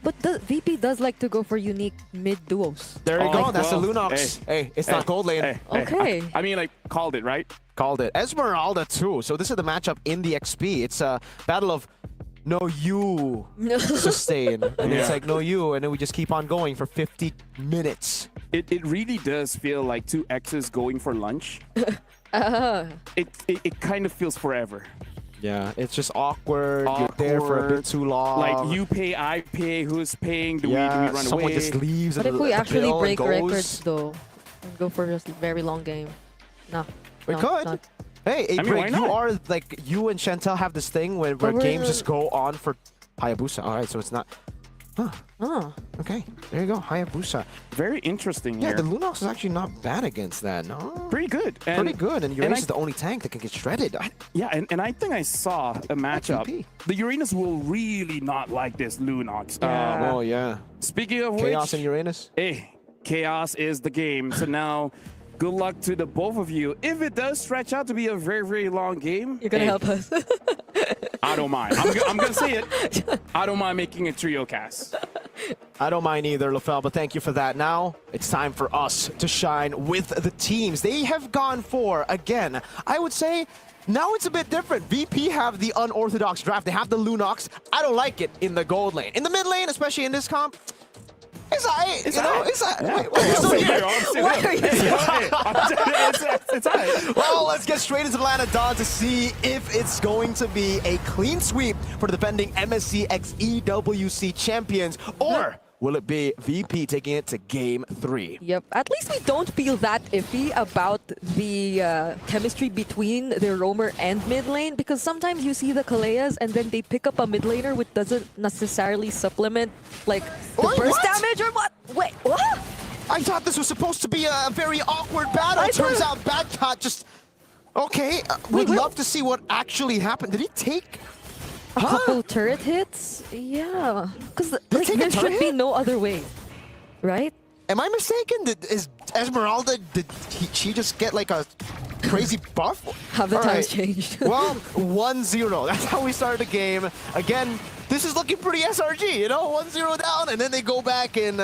But the VP does like to go for unique mid duos. There you go. That's the Lunox. Hey, it's not gold lane. Okay. I mean, like, called it, right? Called it. Esmeralda too. So this is the matchup in the XP. It's a battle of no you sustain. And it's like no you, and then we just keep on going for 50 minutes. It really does feel like two X's going for lunch. It kind of feels forever. Yeah, it's just awkward. You're there for a bit too long. Like you pay, I pay. Who's paying? Do we run someone away? just leaves. But at if we the actually bill break and goes. records though, and go for just a very long game, no. We could. Not. Hey, I mean, why you not? are like you and Chantel have this thing where games just go on for Hayabusa. All right, so it's not. Oh. Okay, there you go. Hayabusa. Very interesting Yeah, here. the Lunox is actually not bad against that. No. Pretty good. Pretty good. And Uranus is the only tank that can get shredded. Yeah, and I think I saw a matchup. The Uranus will really not like this Lunox. Oh, yeah. Speaking of Chaos which, and Uranus? Hey, chaos is the game. So now, good luck to the both of you. If it does stretch out to be a very, very long game, You're gonna help us. I don't mind. I'm gonna say it. I don't mind making a trio cast. I don't mind either, LaFell, but thank you for that. Now, it's time for us to shine with the teams. They have gone for, again, I would say, now it's a bit different. VP have the unorthodox draft. They have the Lunox. I don't like it in the gold lane. In the mid lane, especially in this comp, it's alright. You know, it's alright. It's alright. Well, let's get straight into Atlanta Dawn to see if it's going to be a clean sweep for the defending MSC x EWC champions, or Will it be VP taking it to game 3? Yep. At least we don't feel that iffy about the chemistry between the roamer and mid lane, because sometimes you see the Kaleas and then they pick up a mid laner which doesn't necessarily supplement like the burst damage or what? Wait, what? I thought this was supposed to be a very awkward battle. Turns out Badcott just... Okay, we'd love to see what actually happened. Did he take... A couple turret hits? Yeah. Because like, there should be no other way, right? Am I mistaken? Is Esmeralda, she just get like a crazy buff? Have the times changed? Well, 1-0. That's how we started the game. Again, this is looking pretty SRG, you know? 1-0 down, and then they go back and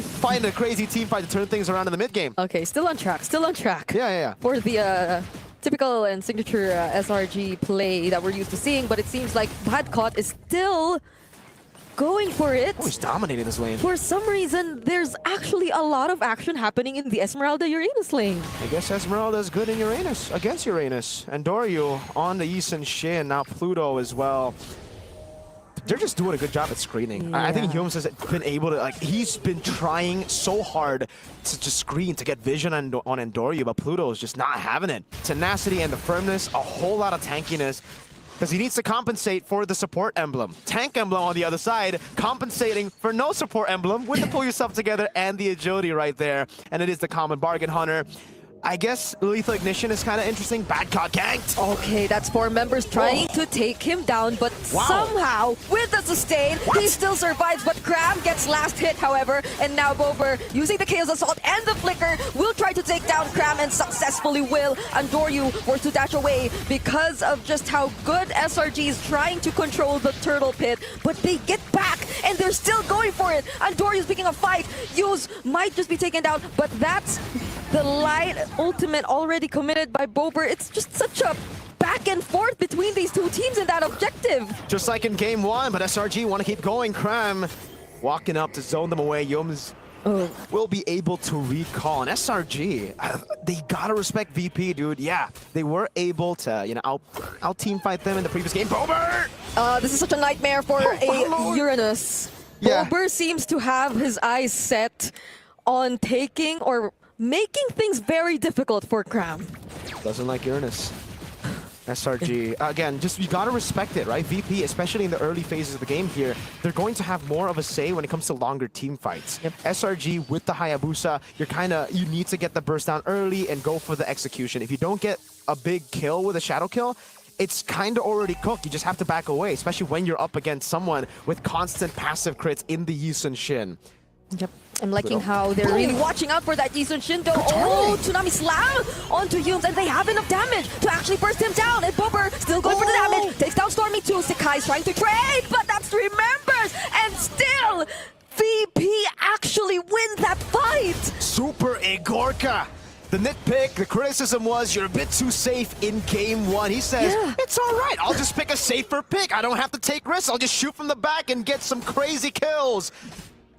find a crazy team fight to turn things around in the mid game. Okay, still on track. Still on track. Yeah. For the typical and signature SRG play that we're used to seeing, but it seems like Badcott is still going for it. Oh, he's dominating this lane. For some reason, there's actually a lot of action happening in the Esmeralda Uranus lane. I guess Esmeralda is good in Uranus, against Uranus. And Doryu on the Yi Sun-shin, now Pluto as well. They're just doing a good job at screening. Yeah. I think Humes has been able to, like, he's been trying so hard to screen, to get vision on Endoryu, but Pluto is just not having it. Tenacity and the firmness, a whole lot of tankiness, because he needs to compensate for the support emblem. Tank emblem on the other side, compensating for no support emblem with the pull yourself together and the agility right there. And it is the common bargain hunter. I guess Lethal Ignition is kind of interesting. Badcott ganked. Okay, that's 4 members trying to take him down, but somehow, with the sustain, he still survives. But Cram gets last hit, however, and now Bober, using the Chaos Assault and the Flicker, will try to take down Cram and successfully will. And Doryu forced to dash away because of just how good SRG is trying to control the Turtle Pit. But they get back, and they're still going for it. And Doryu's picking a fight. Yuz might just be taken down, but that's the light ultimate already committed by Bober. It's just such a back and forth between these two teams in that objective. Just like in game 1, but SRG want to keep going. Cram walking up to zone them away. Yums will be able to recall. And SRG, they gotta respect VP, dude. Yeah, they were able to, you know, out team fight them in the previous game. Bober! This is such a nightmare for a Uranus. Yeah. Bober seems to have his eyes set on taking or making things very difficult for Cram. Doesn't like Uranus. SRG, again, just you gotta respect it, right? VP, especially in the early phases of the game here, they're going to have more of a say when it comes to longer team fights. Yep. SRG with the Hayabusa, you need to get the burst down early and go for the execution. If you don't get a big kill with a shadow kill, it's kind of already cooked. You just have to back away, especially when you're up against someone with constant passive crits in the Yi Sun-shin. Yep. I'm liking how they're really watching out for that Yi Sun-shin though. Oh, Tsunami Slam onto Humes, and they have enough damage to actually burst him down. And Bober still going for the damage. Takes down Stormy too. Sakai's trying to trade, but that's 3 members. And still, VP actually win that fight. Super Igorka. The nitpick, the criticism was you're a bit too safe in game 1. He says, it's all right. I'll just pick a safer pick. I don't have to take risks. I'll just shoot from the back and get some crazy kills.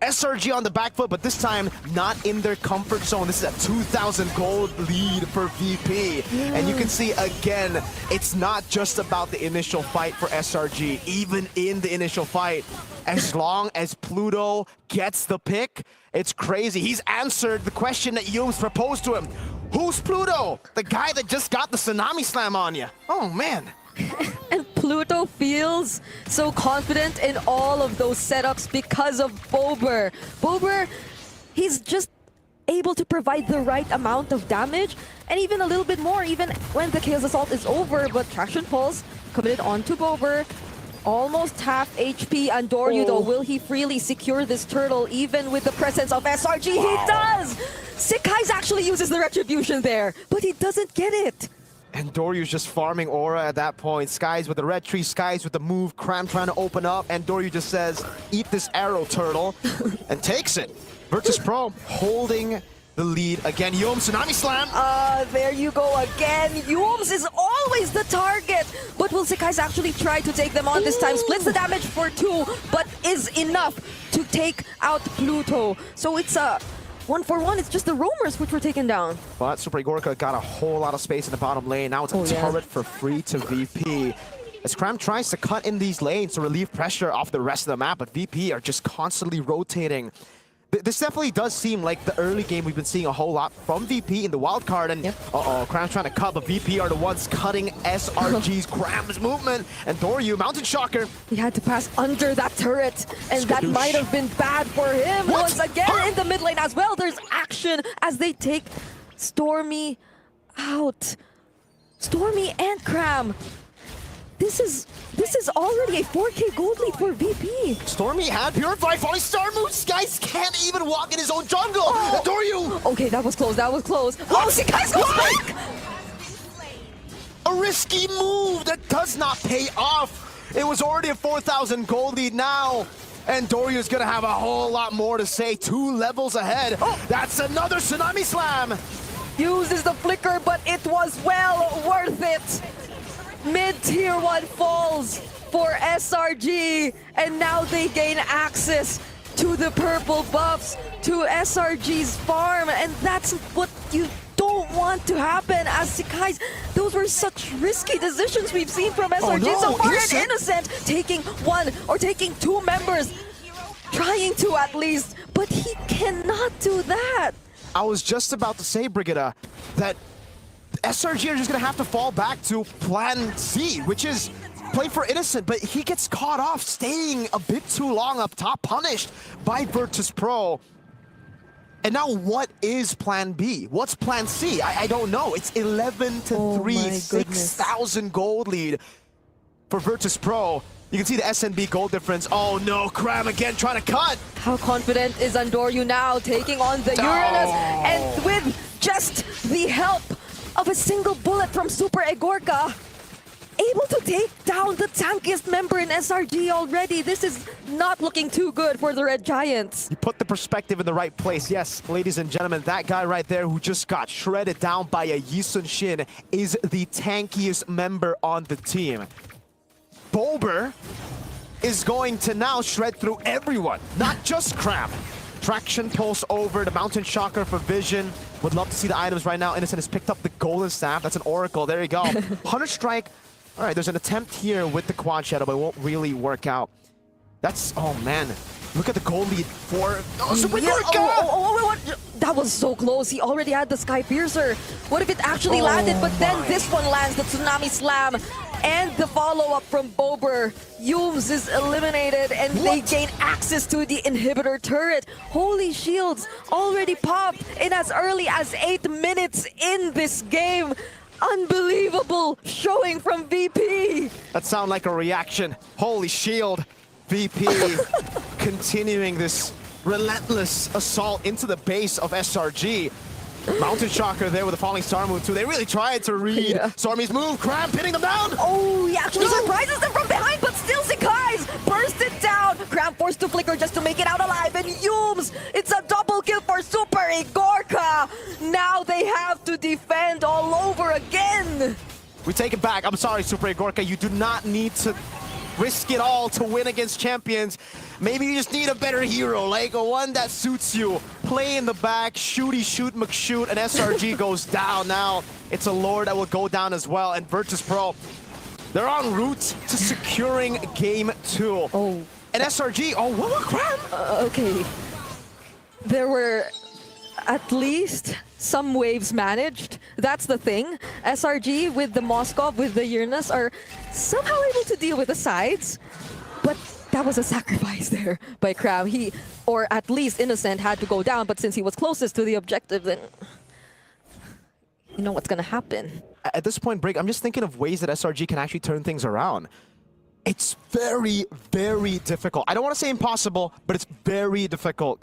SRG on the back foot, but this time not in their comfort zone. This is a 2,000 gold lead for VP. And you can see again, it's not just about the initial fight for SRG. Even in the initial fight, as long as Pluto gets the pick, it's crazy. He's answered the question that Yums proposed to him. Who's Pluto? The guy that just got the Tsunami Slam on you. Oh, man. And Pluto feels so confident in all of those setups because of Bober. Bober, he's just able to provide the right amount of damage and even a little bit more even when the Chaos Assault is over. But Traction Pulse committed onto Bober. Almost half HP on Doryu though. Will he freely secure this turtle even with the presence of SRG? He does! Sakai's actually uses the Retribution there, but he doesn't get it. And Doryu's just farming aura at that point. Skies with the red tree, Skies with the move, Cram trying to open up, and Doryu just says, eat this arrow, turtle, and takes it. Virtus Pro holding the lead again. Yums, Tsunami Slam. There you go again. Yums is always the target. But will Sakai's actually try to take them on this time? Splits the damage for 2, but is enough to take out Pluto. So it's a 1-for-1, it's just the roamers which were taken down. But Super Igorka got a whole lot of space in the bottom lane. Now it's a turret for free to VP. as Cram tries to cut in these lanes to relieve pressure off the rest of the map, but VP are just constantly rotating. This definitely does seem like the early game we've been seeing a whole lot from VP in the wild card, and Cram's trying to cut, but VP are the ones cutting SRG's Cram's movement, and Doryu, Mountain Shocker. He had to pass under that turret, and that might have been bad for him. Once again in the mid lane as well, there's action as they take Stormy out. Stormy and Cram. This is already a 4K gold lead for VP. Stormy had Purify, falling star moves. Guys can't even walk in his own jungle. Doryu! Okay, that was close, that was close. Oh, see, guys, goes back! A risky move that does not pay off. It was already a 4,000 gold lead now. And Doryu's gonna have a whole lot more to say. 2 levels ahead. That's another Tsunami Slam. Uses the flicker, but it was well worth it. Mid-tier 1 falls for SRG, and now they gain access to the purple buffs, to SRG's farm, and that's what you don't want to happen. As guys, those were such risky decisions we've seen from SRG so far. And Innocent taking 1 or taking 2 members, trying to at least, but he cannot do that. I was just about to say, Brigitte, that SRG are just gonna have to fall back to plan C, which is play for Innocent, but he gets caught off staying a bit too long up top, punished by Virtus.pro. And now what is plan B? What's plan C? I don't know. It's 11-3, 6,000 gold lead for Virtus.pro. You can see the SNB gold difference. Oh no, Cram again trying to cut. How confident is Andoryu now, taking on the Uranus, and with just the help of a single bullet from Super Egorka, able to take down the tankiest member in SRG already. This is not looking too good for the Red Giants. You put the perspective in the right place. Yes, ladies and gentlemen, that guy right there who just got shredded down by a Yisun Shin is the tankiest member on the team. Bober is going to now shred through everyone, not just Cram. Traction pulse over the Mountain Shocker for Vision. Would love to see the items right now. Innocent has picked up the Golden Staff. That's an Oracle. There you go. Hunter Strike. All right, there's an attempt here with the Quad Shadow, but it won't really work out. That's, oh man. Look at the goal lead for Super Egorka! That was so close. He already had the Sky Piercer. What if it actually landed? But then this one lands, the Tsunami Slam. And the follow-up from Bober. Yums is eliminated, and they gain access to the inhibitor turret. Holy shields already popped in as early as 8 minutes in this game. Unbelievable showing from VP. That sounds like a reaction. Holy shield. VP continuing this relentless assault into the base of SRG. Mountain Shocker there with a falling star move too. They really tried to read Stormy's move. Cram pinning them down. Oh, he actually surprises them from behind, but still Zekai's burst it down. Cram forced to flicker just to make it out alive, and Yums, it's a double kill for Super Egorka. Now they have to defend all over again. We take it back. I'm sorry, Super Egorka. You do not need to risk it all to win against champions. Maybe you just need a better hero, like a one that suits you. Play in the back, shooty shoot McShoot, and SRG goes down. Now it's a Lord that will go down as well, and Virtus.pro, they're en route to securing game 2. Oh. And SRG, what a Cram! Okay. There were at least some waves managed. That's the thing. SRG with the Moskov, with the Uranus are somehow able to deal with the sides, but that was a sacrifice there by Cram. He, or at least Innocent, had to go down, but since he was closest to the objective, then you know what's gonna happen. At this point, Brig, I'm just thinking of ways that SRG can actually turn things around. It's very, very difficult. I don't want to say impossible, but it's very difficult.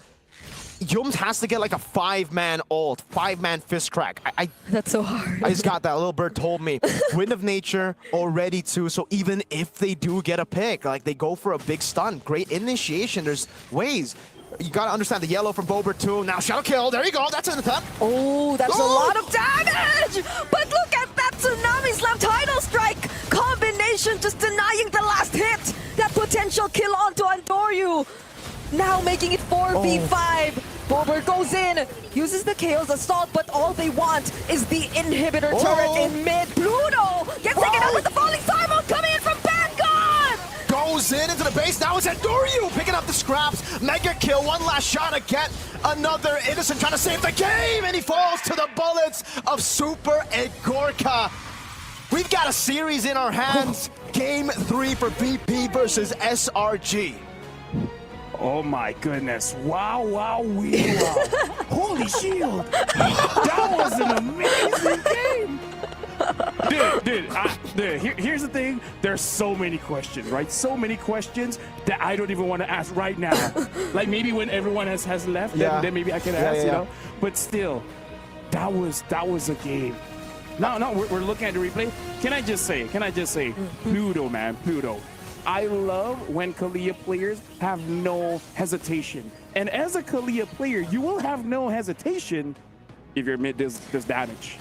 Yums has to get like a 5-man ult, 5-man fist crack. That's so hard. I just got that. Little bird told me. Wind of Nature already too. So even if they do get a pick, like they go for a big stun, great initiation. There's ways. You gotta understand the yellow from Bober too. Now Shadow Kill. There you go. That's an attempt. Oh, that's a lot of damage. But look at that Tsunami Slam Tidal Strike combination, just denying the last hit. That potential kill onto Andoryu. Now making it 4v5. Bober goes in, uses the Chaos Assault, but all they want is the inhibitor turret in mid. Pluto gets taken out with the falling star mode coming in from back. moves in into the base. Now it's Enduryu picking up the scraps. Mega kill, one last shot to get another Innocent trying to save the game, and he falls to the bullets of Super Egorka. We've got a series in our hands. Game 3 for BP versus SRG. Oh my goodness. Wow, wow, wee, wow. Holy shield. That was an amazing game. Dude, here's the thing. There's so many questions, right? So many questions that I don't even want to ask right now. Like maybe when everyone has left, then maybe I can ask, you know? But still, that was a game. No, we're looking at the replay. Can I just say, Pluto, man, Pluto. I love when Kalia players have no hesitation. And as a Kalia player, you will have no hesitation if your mid does damage.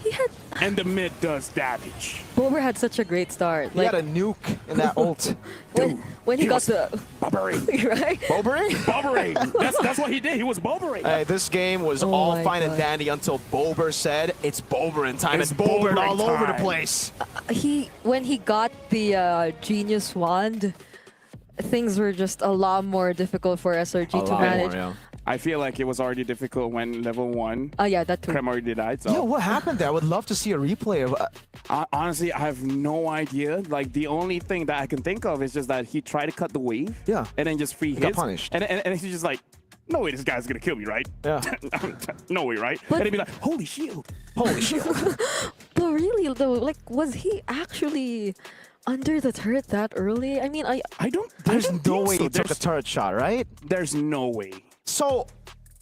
And the mid does damage. Bober had such a great start. He had a nuke in that ult. When he got the bobbering, right? Bobbering? That's what he did. He was bobbering. Hey, this game was all fine and dandy until Bober said it's Bobering time. It's Bobering all over the place. When he got the Genius Wand, things were just a lot more difficult for SRG to manage. I feel like it was already difficult when level 1. Oh yeah, that too. Krem already died. So. Yeah, what happened there? I would love to see a replay of. Honestly, I have no idea. Like the only thing that I can think of is just that he tried to cut the wave. Yeah. And then just free hits. Got punished. And he's just like, no way, this guy's gonna kill me, right? Yeah. No way, right? And he'd be like, holy shield. Holy shield. But really though, like, was he actually under the turret that early? I mean, I don't. There's no way he took a turret shot, right? There's no way. So,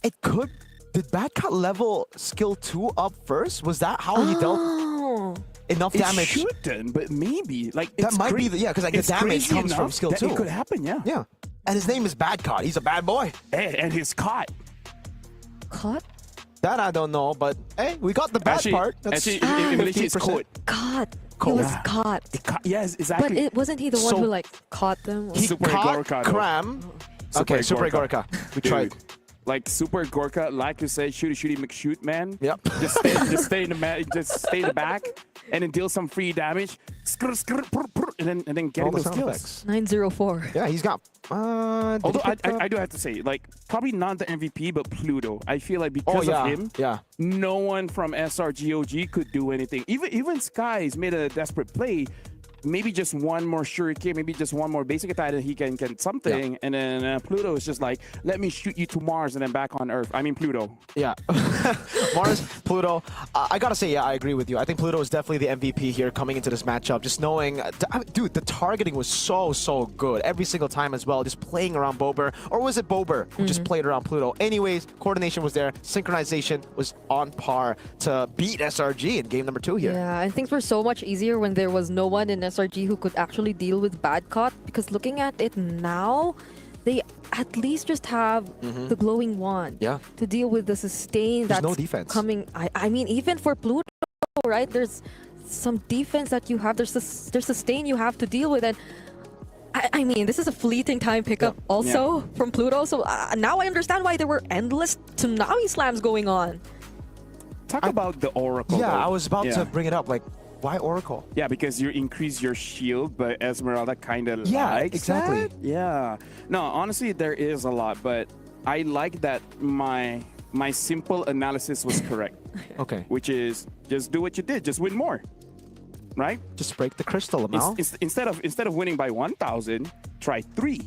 it could... Did Bad Cut level skill 2 up first? Was that how he dealt enough damage? It shouldn't, but maybe. Like, that might be, yeah, because like the damage comes from skill 2. It could happen, yeah. Yeah. And his name is Bad Cut. He's a bad boy. And he's caught. Caught? That I don't know, but hey, we got the bad part. That's in Malaysia, it's caught. Caught. He was caught. Yes, exactly. But wasn't he the one who like caught them? He caught Kram. Okay, Super Gorka. We tried. Like Super Gorka, like you said, shooty McShoot, man. Yep. Just stay in the back, and then deal some free damage. And then get those kills. 904. Yeah, he's got. Although I do have to say, like probably not the MVP, but Pluto. I feel like because of him, no one from SRGOG could do anything. Even Skies made a desperate play. Maybe just one more shuriken, maybe just one more basic attack that he can get something. And then Pluto is just like, let me shoot you to Mars and then back on Earth. I mean, Pluto. Yeah. Mars, Pluto. I gotta say, yeah, I agree with you. I think Pluto is definitely the MVP here coming into this matchup. Just knowing, dude, the targeting was so good. Every single time as well, just playing around Bober. Or was it Bober who just played around Pluto? Anyways, coordination was there. Synchronization was on par to beat SRG in game number 2 here. Yeah, and things were so much easier when there was no one in SRG who could actually deal with Bad Caught, because looking at it now, they at least just have the glowing wand to deal with the sustain that's no defense coming. I mean, even for Pluto, right? There's some defense that you have. There's sustain you have to deal with, and I mean, this is a fleeting time pickup also from Pluto. So now I understand why there were endless tsunami slams going on. Talk about the Oracle. Yeah, though. I was about to bring it up. Like, why Oracle? Yeah, because you increase your shield, but Esmeralda kind of likes exactly. that. Yeah. No, honestly, there is a lot, but I like that my simple analysis was correct. Okay. Which is just do what you did, just win more, right? Just break the crystal amount. Instead of winning by 1,000, try 3.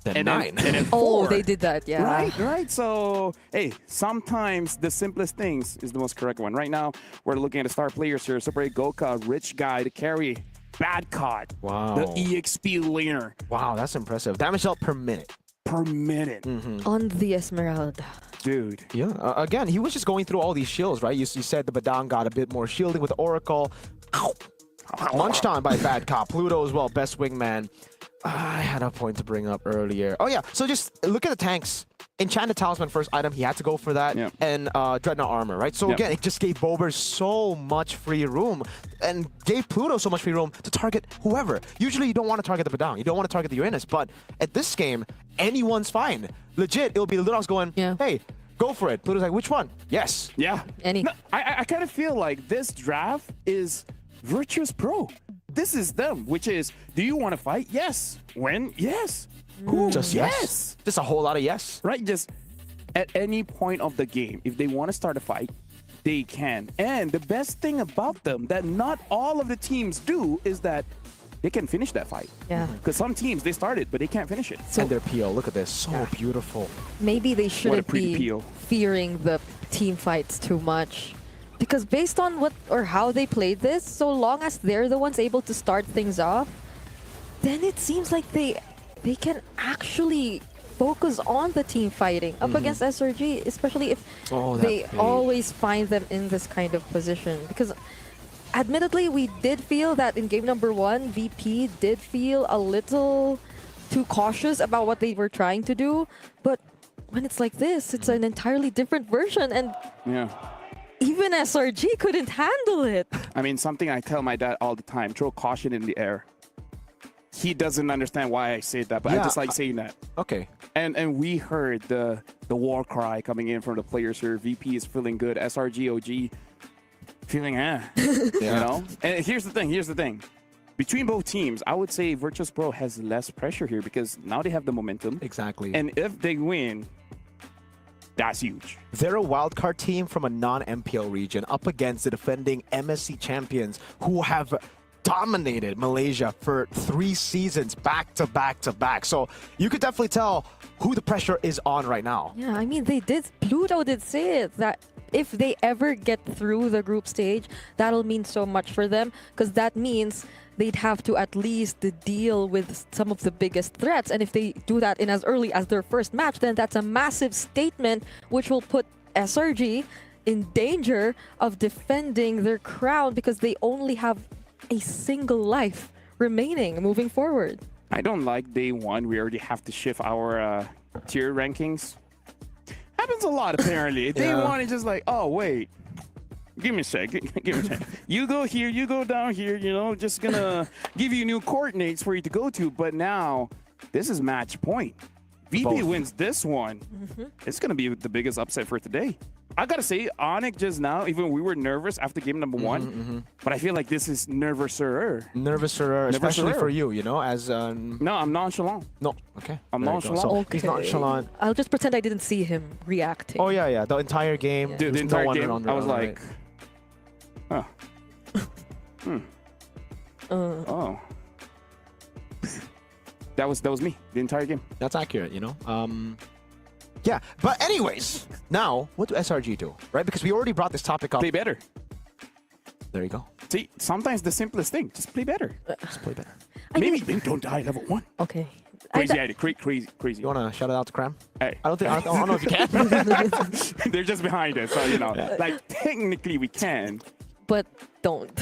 Then and 9. Then 4. Oh, they did that, yeah. Right. So, hey, sometimes the simplest things is the most correct one. Right now, we're looking at the star players here. Super Goka, Rich Guy to carry. Bad Caught. Wow. The EXP laner. Wow, that's impressive. Damage dealt per minute. Per minute. On the Esmeralda. Dude. Yeah, again, he was just going through all these shields, right? You said the Badang got a bit more shielding with Oracle. Lunchtime by Bad Cop. Pluto as well, best wingman. I had a point to bring up earlier. Oh yeah, so just look at the tanks. Enchanted Talisman first item, he had to go for that. Yeah. And Dreadnought Armor, right? So again, it just gave Bober so much free room and gave Pluto so much free room to target whoever. Usually you don't want to target the Badang, you don't want to target the Uranus, but at this game, anyone's fine. Legit, it'll be Lunox going, hey, go for it. Pluto's like, which one? Yes. Yeah. Any. No, I kind of feel like this draft is Virtuous Pro. this is them, which is, do you want to fight? Yes. When? Yes. Who? Just yes. Just a whole lot of yes. Right? Just at any point of the game, if they want to start a fight, they can. And the best thing about them that not all of the teams do is that they can finish that fight. Yeah. Because some teams, they started, but they can't finish it. And their PO, look at this. So beautiful. Maybe they shouldn't pretty be PO. fearing the team fights too much. Because based on what or how they played this, so long as they're the ones able to start things off, then it seems like they can actually focus on the team fighting up against SRG, especially if they always find them in this kind of position. Because admittedly, we did feel that in game number 1, VP did feel a little too cautious about what they were trying to do. But when it's like this, it's an entirely different version. And Yeah. even SRG couldn't handle it. I mean, something I tell my dad all the time, throw caution in the air. He doesn't understand why I say that, but I just like saying that. Okay. And we heard the war cry coming in from the players here. VP is feeling good. SRG, OG feeling you know? And here's the thing. Between both teams, I would say Virtus Pro has less pressure here because now they have the momentum. Exactly. And if they win, that's huge. They're a wildcard team from a non-MPL region up against the defending MSC champions who have dominated Malaysia for 3 seasons back to back to back. So you could definitely tell who the pressure is on right now. Yeah, I mean, Pluto did say it, that if they ever get through the group stage, that'll mean so much for them, because that means they'd have to at least deal with some of the biggest threats. And if they do that in as early as their first match, then that's a massive statement which will put SRG in danger of defending their crown because they only have a single life remaining moving forward. I don't like day 1. We already have to shift our tier rankings. Happens a lot, apparently. Day 1 is just like, oh, wait. Give me a sec. Give me a sec. You go here, you go down here, you know, just gonna give you new coordinates for you to go to. But now, this is match point. VP wins this one. It's gonna be the biggest upset for today. I gotta say, Onyx just now, even we were nervous after game number 1, but I feel like this is nervouser. Nervouser, especially for you, you know, as... No, I'm nonchalant. No, okay. I'm nonchalant. So he's nonchalant. I'll just pretend I didn't see him reacting. Oh, yeah. The entire game. Dude, the entire game, I was like... Oh. Oh. That was me, the entire game. That's accurate, you know? Yeah, but anyways, now, what do SRG do, right? Because we already brought this topic up. Play better. There you go. See, sometimes the simplest thing, just play better. Just play better. Maybe don't die level 1. Okay. Crazy. You want to shout it out to Cram? Hey. I don't know if you can. They're just behind us, so, you know. Like, technically we can. But don't.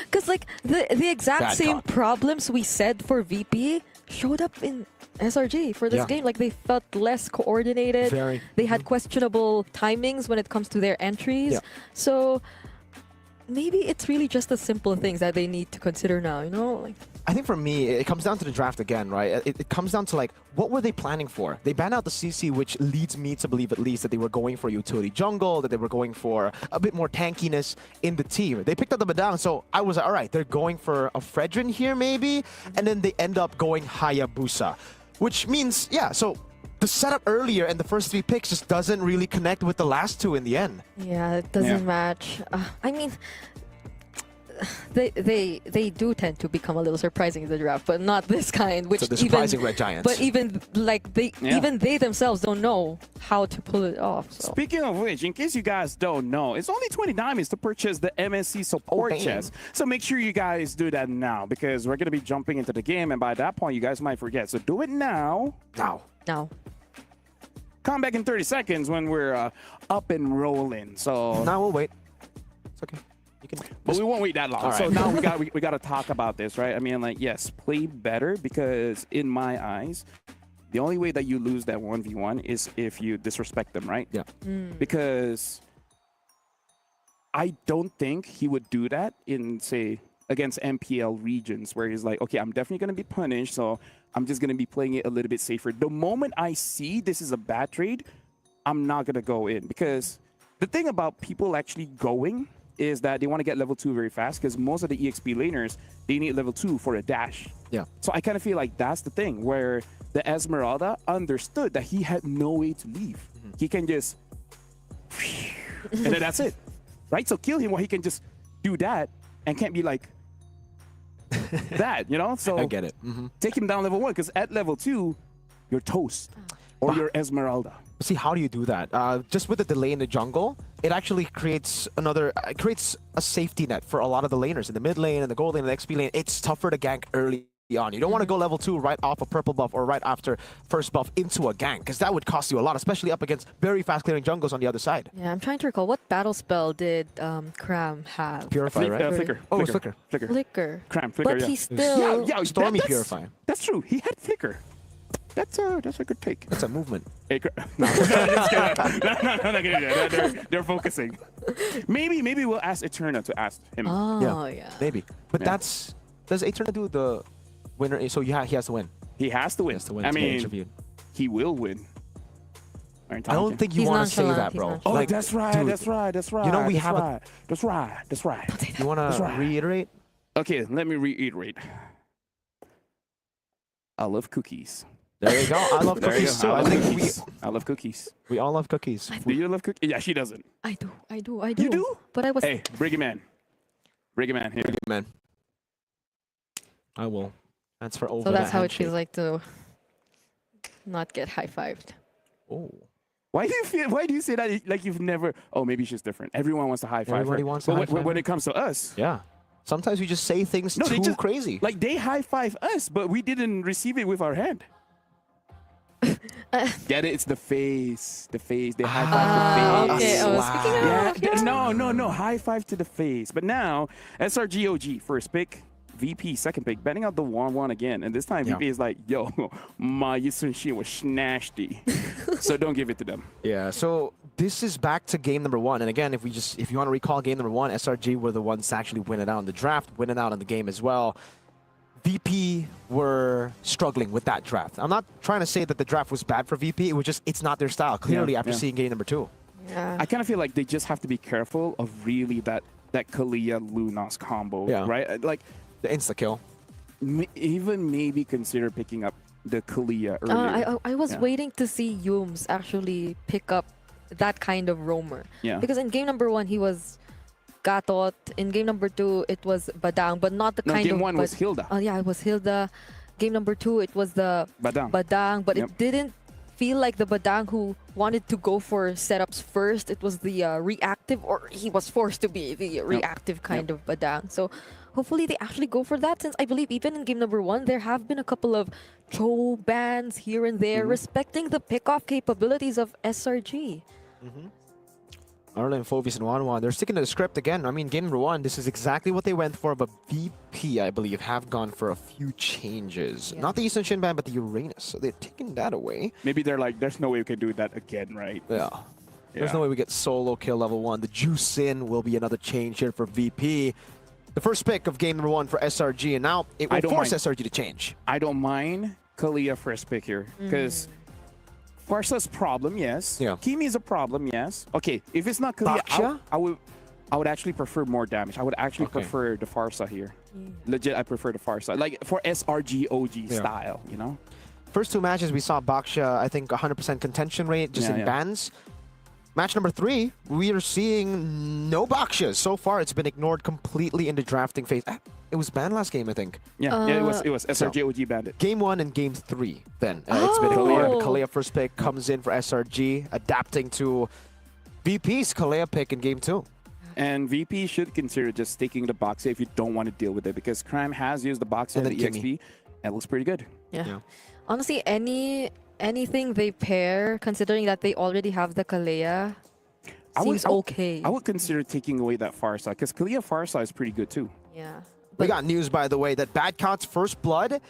Because, like, the exact same problems we said for VP showed up in SRG for this game. Like, they felt less coordinated. They had questionable timings when it comes to their entries. So maybe it's really just the simple things that they need to consider now, you know? Like, I think for me, it comes down to the draft again, right? It comes down to, like, what were they planning for? They banned out the CC, which leads me to believe at least that they were going for utility jungle, that they were going for a bit more tankiness in the team. They picked up the Badang, so I was like, all right, they're going for a Fredrin here maybe, and then they end up going Hayabusa, which means, so the setup earlier and the first 3 picks just doesn't really connect with the last 2 in the end. Yeah, it doesn't match. I mean, they do tend to become a little surprising in the draft, but not this kind. Which so the surprising Red Giants. But even like even they themselves don't know how to pull it off. So. Speaking of which, in case you guys don't know, it's only 20 diamonds to purchase the MSC support chest. So make sure you guys do that now because we're gonna be jumping into the game, and by that point, you guys might forget. So do it now. Now. Come back in 30 seconds when we're up and rolling. So now we'll wait. It's okay. But we won't wait that long. Right. So now we got to talk about this, right? I mean, like, yes, play better because in my eyes, the only way that you lose that 1v1 is if you disrespect them, right? Yeah. Because I don't think he would do that in, say, against MPL regions where he's like, okay, I'm definitely going to be punished, so I'm just going to be playing it a little bit safer. The moment I see this is a bad trade, I'm not going to go in because the thing about people actually going is that they want to get level 2 very fast because most of the EXP laners, they need level 2 for a dash. Yeah. So I kind of feel like that's the thing where the Esmeralda understood that he had no way to leave. He can just, and then that's it, right? So kill him, or he can just do that and can't be like that, you know? So I get it. Take him down level 1 because at level 2, you're toast or you're Esmeralda. See, how do you do that? Just with the delay in the jungle, it actually creates a safety net for a lot of the laners in the mid lane and the gold lane and the XP lane. It's tougher to gank early on. You don't want to go level 2 right off a purple buff or right after first buff into a gank, because that would cost you a lot, especially up against very fast clearing jungles on the other side. Yeah, I'm trying to recall what battle spell did Cram have? Purify, right? Flicker. Oh, it's Flicker. Flicker. Cram, Flicker, But yeah. he still... Yeah, Stormy that's, Purify. That's true. He had Flicker. That's a good take. That's a movement. Hey, no, just kidding. They're focusing. Maybe we'll ask Eterna to ask him. Oh, yeah. Maybe. But Yeah. does Eterna do the winner? So he has to win. He has to win. He has to win I to get mean, interviewed. he will win. I don't think you want to say that, bro. Oh, Like, that's right. dude, That's right. That's right. You know we that's have right. That's right. That's right. You want to reiterate? Okay, let me reiterate. I love cookies. There you go. I love There you cookies go. too. I I love think cookies. I love cookies. we all love cookies. Do you love cookies? Yeah, she doesn't. I do. You do? But I was... Hey, bring him in. Bring him in here. Man, I will. That's for over. So that's that how it handshake. feels like to not get high-fived. Oh. Why do you say that like you've never? Oh, maybe she's different. Everyone wants to high five. Everybody her. wants to But high five when her. it comes to us, Yeah. Sometimes we just say things they too just crazy. Like they high five us, but we didn't receive it with our hand. Get it? It's the face. The face. They high five the face. Okay. Oh, speaking of... No. High five to the face. But now, SRGOG first pick, VP second pick, betting out the 1-1 again. And this time, VP is like, yo, my Yisun Shin was snasty. So don't give it to them. Yeah, so this is back to game number 1. And again, if you want to recall game number 1, SRG were the ones to actually win it out in the draft, win it out in the game as well. VP were struggling with that draft. I'm not trying to say that the draft was bad for VP. It was just, it's not their style, clearly, after seeing game number 2. Yeah. I kind of feel like they just have to be careful of really that Kalia Lunas combo, right? Like the insta kill. Even maybe consider picking up the Kalia earlier. I was waiting to see Yums actually pick up that kind of roamer. Yeah. Because in game number 1, he was Gatot. In game number 2, it was Badang, but not the kind of... game 1 was Hilda. Yeah, it was Hilda. Game number 2, it was the Badang. But it didn't feel like the Badang who wanted to go for setups first. It was the reactive, or he was forced to be the reactive kind of Badang. So hopefully they actually go for that, since I believe even in game number 1, there have been a couple of Cho bans here and there, respecting the pick-off capabilities of SRG. Arlen, Phovis, and 1-1. They're sticking to the script again. I mean, game number 1, this is exactly what they went for, but VP, I believe, have gone for a few changes. Not the Eastern Shin ban, but the Uranus. So they're taking that away. Maybe they're like, there's no way we can do that again, right? Yeah. There's no way we get solo kill level 1. The Juice In will be another change here for VP. The first pick of game number 1 for SRG, and now it will force SRG to change. I don't mind Kalia first pick here, because Farsa's problem, yes. Yeah. Kimi is a problem, yes. Okay, if it's not Kalia, I would actually prefer more damage. I would actually prefer the Farsa here. Legit, I prefer the Farsa. Like for SRG OG style, you know? First 2 matches, we saw Baksha, I think, 100% contention rate just in bans. Match number 3, we are seeing no Bakshas. So far, it's been ignored completely in the drafting phase. It was banned last game, I think. Yeah, it was SRG OG banned it. Game 1 and game 3, then. It's been ignored. Kalea first pick comes in for SRG, adapting to VP's Kalea pick in game 2. And VP should consider just taking the box if you don't want to deal with it, because Crime has used the box and the EXP, and it looks pretty good. Yeah. Honestly, anything they pair, considering that they already have the Kalea, seems okay. I would consider taking away that Farsa, because Kalia Farsa is pretty good too. Yeah. We got news, by the way, that Bad Count's first blood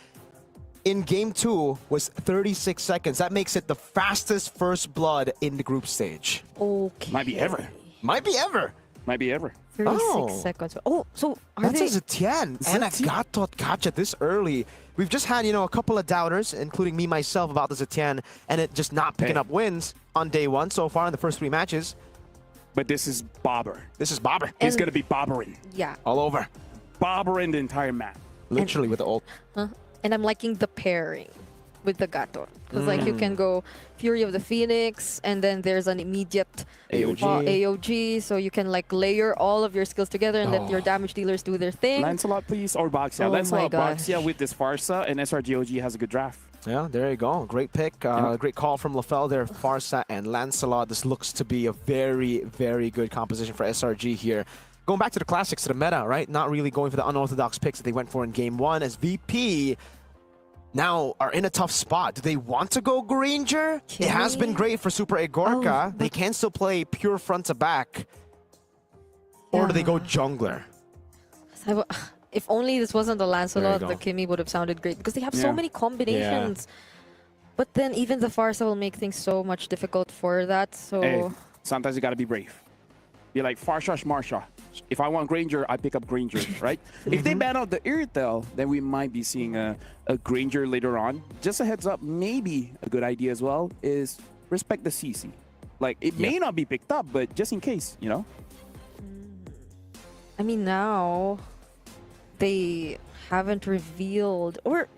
in game 2 was 36 seconds. That makes it the fastest first blood in the group stage. Okay. Might be ever. Might be ever. Might be ever. 36 seconds. Oh, so are That's they... a Zetian and a Gatot gotcha this early. We've just had, a couple of doubters, including me myself, about the Zetian and it just not picking up wins on day 1 so far in the first 3 matches. But this is bobber. This is bobber. He's going to be bobbering. Yeah. All over. Bobbering the entire map. Literally with the ult. And I'm liking the pairing with the Gato. Because like you can go Fury of the Phoenix, and then there's an immediate AOG, so you can like layer all of your skills together and let your damage dealers do their thing. Lancelot, please, or Boxia. Oh Lancelot, my gosh. Boxia with this Farsa, and SRGOG has a good draft. Yeah, there you go. Great pick. Great call from LaFell there. Farsa and Lancelot. This looks to be a very, very good composition for SRG here. Going back to the classics, to the meta, right? Not really going for the unorthodox picks that they went for in game one, as VP now are in a tough spot. Do they want to go Granger? It has been great for Super Egorka. They can still play pure front to back. Or do they go jungler? If only this wasn't the Lancelot, the Kimmy would have sounded great because they have so many combinations. But then even the Farsa will make things so much difficult for that. So Hey, sometimes you got to be brave. Be like Farsa, Marsha. If I want Granger, I pick up Granger, right? If they ban out the Irithel, then we might be seeing a Granger later on. Just a heads up, maybe a good idea as well is respect the CC. Like, it may not be picked up, but just in case, you know? I mean, now they haven't revealed, or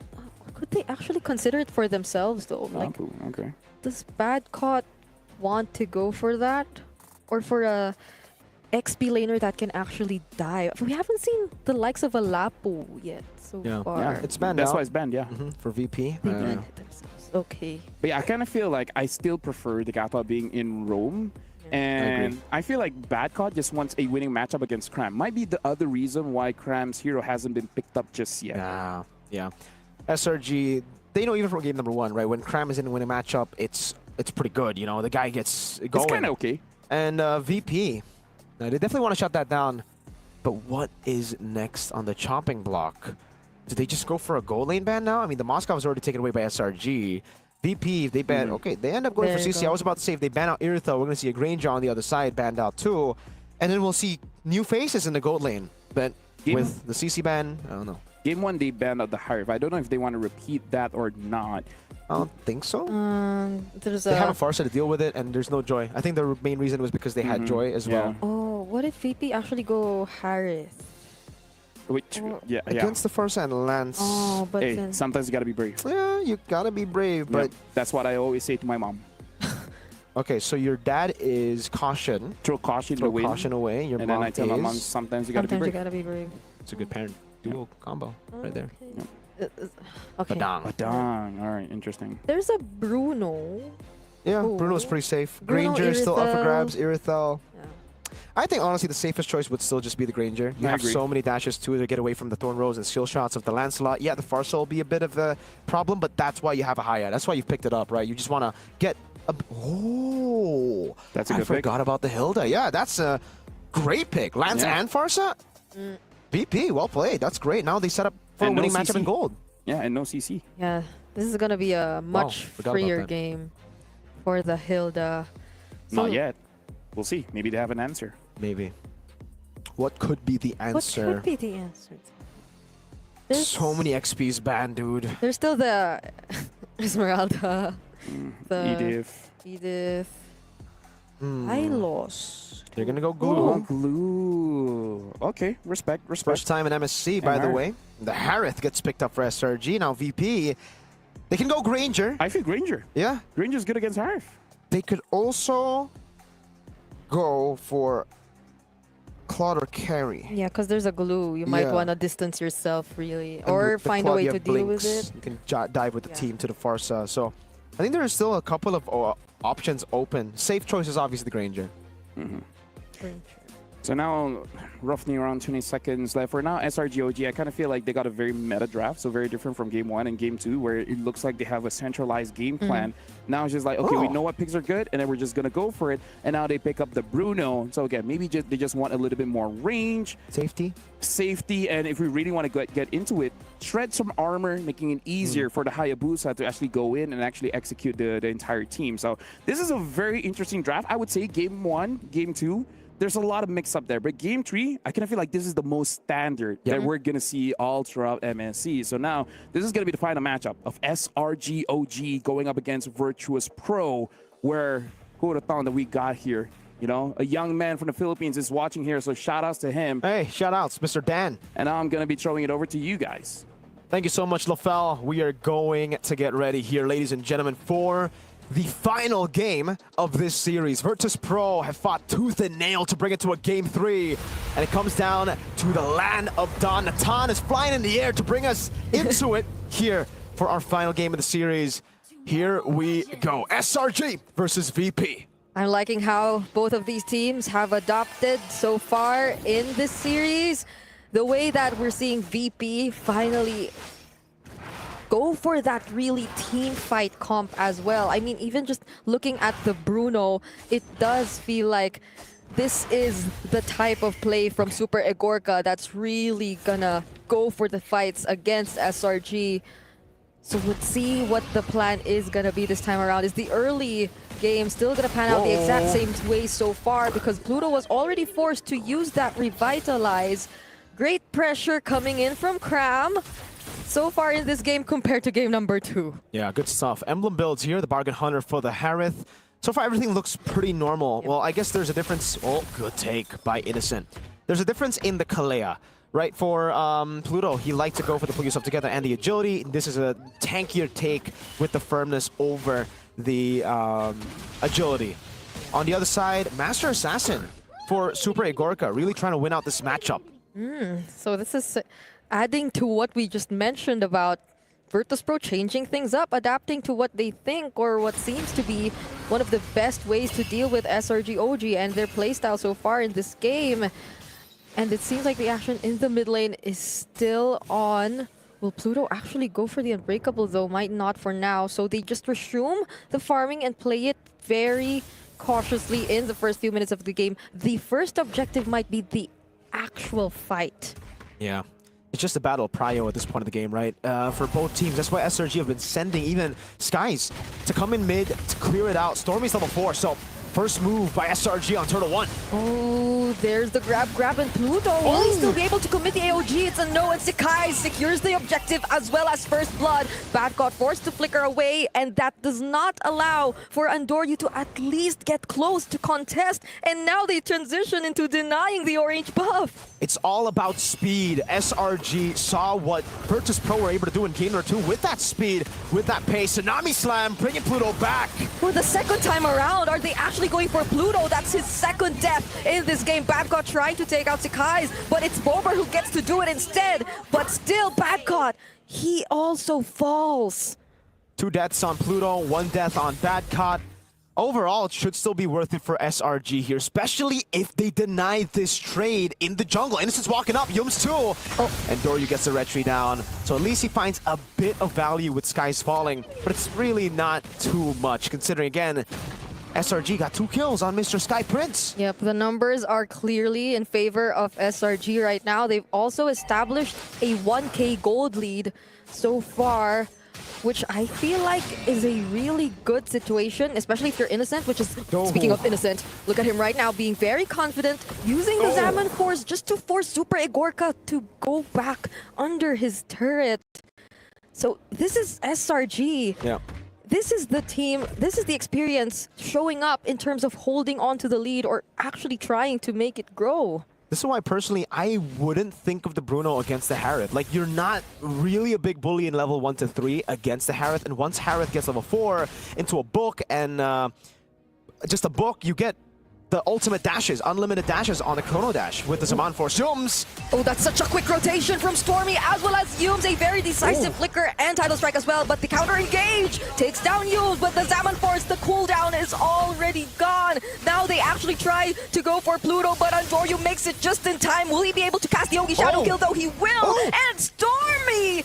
could they actually consider it for themselves though? Like, okay. Does Badcott want to go for that, or for a XP laner that can actually die? We haven't seen the likes of a Lapu yet so far. Yeah, it's banned That's out. why it's banned, yeah. For VP. They banned it themselves. Okay. But yeah, I kind of feel like I still prefer the Gata being in Rome. And I feel like Badcott just wants a winning matchup against Cram. Might be the other reason why Cram's hero hasn't been picked up just yet. Yeah. SRG, they know even from game number one, right? When Cram is in a winning matchup, it's pretty good. You know, the guy gets going. It's kind of okay. And VP, they definitely want to shut that down. But what is next on the chopping block? Do they just go for a gold lane ban now? I mean, the Moscow was already taken away by SRG. VP, they ban. Okay, they end up going for CC. I was about to say if they ban out Irithel, we're going to see a Granger on the other side banned out too. And then we'll see new faces in the gold lane. But with the CC ban, I don't know. Game one, they banned out the Hive. I don't know if they want to repeat that or not. I don't think so. There's they have a Farsa to deal with it, and there's no Joy. I think the main reason was because they had Joy as well. Oh, what if VP actually go Harith? Which, Against the Farsa and Lance. Oh, but hey, then... sometimes you gotta be brave. Yeah, you gotta be brave, but... That's what I always say to my mom. Okay, so your dad is caution. Throw caution away. Caution away. Your and mom then I tell my mom, is... sometimes you gotta be brave. you gotta be brave. It's a good parent duo combo right there. Okay. Badang. All right, interesting. There's a Bruno. Yeah, Ooh. Bruno's pretty safe. Bruno, Granger is still up for Irithel. grabs. Irithel. I think honestly the safest choice would still just be the Granger. You I have agree. so many dashes too to get away from the Thorn Rose and skill shots of the Lancelot. Yeah, the Farsa will be a bit of a problem, but that's why you have a Haya. That's why you've picked it up, right? You just want to get a... Oh! That's a I good pick. forgot about the Hilda. Yeah, that's a great pick. Lance and Farsa? VP, well played. That's great. Now they set up for And a no winning matchup CC. in gold. Yeah, and no CC. Yeah, this is gonna be a much forgot about freer that. game for the Hilda. Not yet. We'll see. Maybe they have an answer. Maybe. What could be the What answer? could be the answer? So many XPs banned, dude. There's still the Esmeralda, the Edith. I lost. They're gonna go glue. Oh, glue. Okay, respect. First time in MSC, by the way. The Harith gets picked up for SRG. Now VP, they can go Granger. I feel Granger. Yeah. Granger's good against Harith. They could also go for Claude or Carry. Yeah, because there's a glue. You might Yeah. want to distance yourself, really. And Or with the find a Claude, way you to have deal with blinks. it. You can dive with the team to the Farsa. So I think there is still a couple of options open. Safe choice is obviously the Granger. So now, roughly around 20 seconds left. For now, SRGOG, I kind of feel like they got a very meta draft, so very different from Game 1 and Game 2, where it looks like they have a centralized game plan. Now it's just like, okay, we know what picks are good, and then we're just going to go for it. And now they pick up the Bruno. So again, maybe they just want a little bit more range. Safety, and if we really want to get into it, shred some armor, making it easier for the Hayabusa to actually go in and actually execute the entire team. So this is a very interesting draft. I would say Game 1, Game 2, there's a lot of mix-up there. But Game 3, I kind of feel like this is the most standard that we're going to see all throughout MSC. So now, this is going to be the final matchup of SRGOG going up against Virtuous Pro, where who would have thought that we got here You know, a young man from the Philippines is watching here, so shout outs to him. Hey, shout outs, Mr. Dan. And now I'm going to be throwing it over to you guys. Thank you so much, LaFell. We are going to get ready here, ladies and gentlemen, for the final game of this series. Virtus Pro have fought tooth and nail to bring it to a Game 3. And it comes down to the land of Dawn. Natan is flying in the air to bring us into it here for our final game of the series. Here we go. SRG versus VP. I'm liking how both of these teams have adopted so far in this series. The way that we're seeing VP finally go for that really team fight comp as well. I mean, even just looking at the Bruno, it does feel like this is the type of play from Super Egorka that's really gonna go for the fights against SRG. So let's see what the plan is gonna be this time around. Is the early game still gonna pan out the exact same way so far? Because Pluto was already forced to use that Revitalize. Great pressure coming in from Cram so far in this game compared to game number 2. Yeah, good stuff. Emblem builds here, the Bargain Hunter for the Harith. So far, everything looks pretty normal. Well, I guess there's a difference. Oh, good take by Innocent. There's a difference in the Kalea. Right, for Pluto, he liked to go for the pull yourself together and the agility. This is a tankier take with the firmness over the agility. On the other side, Master Assassin for Super Egorka, really trying to win out this matchup. So this is adding to what we just mentioned about Virtus Pro changing things up, adapting to what they think or what seems to be one of the best ways to deal with SRG OG and their playstyle so far in this game. And it seems like the action in the mid lane is still on. Will Pluto actually go for the Unbreakable though? Might not for now. So they just resume the farming and play it very cautiously in the first few minutes of the game. The first objective might be the actual fight. Yeah. It's just a battle of prio at this point of the game, right? For both teams. That's why SRG have been sending even Skies to come in mid to clear it out. Stormy's level 4, so first move by SRG on Turtle 1. Oh, there's the grab and Pluto. Will he still be able to commit the AOG? It's a no, and Sakai secures the objective as well as first blood. Bad got forced to flicker away, and that does not allow for Andoryu to at least get close to contest. And now they transition into denying the orange buff. It's all about speed. SRG saw what Virtus Pro were able to do in game number 2 with that speed, with that pace. Tsunami Slam, bringing Pluto back. For the second time around, are they actually going for Pluto? That's his second death in this game. Badcott trying to take out Sakai's, but it's Bober who gets to do it instead. But still, Badcott, he also falls. 2 deaths on Pluto, 1 death on Badcott. Overall, it should still be worth it for SRG here, especially if they deny this trade in the jungle. Innocent's walking up, Yums too. And Doryu gets the retry down. So at least he finds a bit of value with Skies falling, but it's really not too much, considering, again, SRG got 2 kills on Mr. Sky Prince. Yep, the numbers are clearly in favor of SRG right now. They've also established a 1K gold lead so far, which I feel like is a really good situation, especially if you're Innocent, which is, speaking of Innocent, look at him right now being very confident, using the Zaman Force just to force Super Egorka to go back under his turret. So this is SRG. Yeah. This is the team, this is the experience showing up in terms of holding on to the lead or actually trying to make it grow. This is why, personally, I wouldn't think of the Bruno against the Harith. Like, you're not really a big bully in level 1 to 3 against the Harith, and once Harith gets level 4 into a book and just a book, you get the ultimate dashes, unlimited dashes on the Chrono Dash with the Zaman Force. Yums! Oh, that's such a quick rotation from Stormy, as well as Yums, a very decisive flicker and Tidal Strike as well, but the counter engage takes down Yums, but the Zaman Force, the cooldown is already gone. Now they actually try to go for Pluto, but Andoryu makes it just in time. Will he be able to cast the Yogi Shadow Kill, though? He will, and Stormy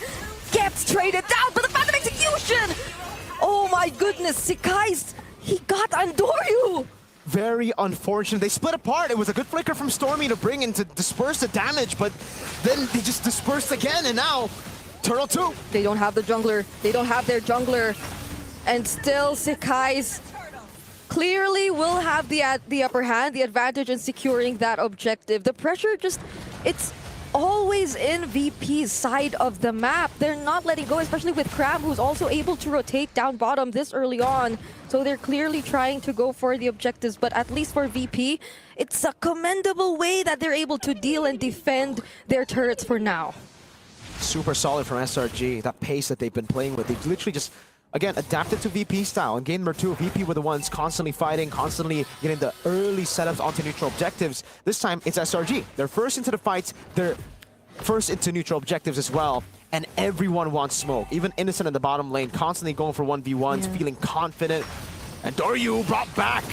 gets traded down, but the Phantom Execution! Oh my goodness, Sakai's, he got Andoryu! Very unfortunate. They split apart. It was a good flicker from Stormy to bring in to disperse the damage, but then they just dispersed again, and now Turtle 2. They don't have the jungler. They don't have their jungler. And still, Sakai's clearly will have the upper hand, the advantage in securing that objective. The pressure just, it's always in VP's side of the map. They're not letting go, especially with Cram, who's also able to rotate down bottom this early on. So they're clearly trying to go for the objectives, but at least for VP, it's a commendable way that they're able to deal and defend their turrets for now. Super solid from SRG, that pace that they've been playing with. They've literally just, again, adapted to VP style. In game number 2, VP were the ones constantly fighting, constantly getting the early setups onto neutral objectives. This time, it's SRG. They're first into the fights, they're first into neutral objectives as well. And everyone wants smoke. Even Innocent in the bottom lane, constantly going for 1v1s, feeling confident. And Doryu brought back.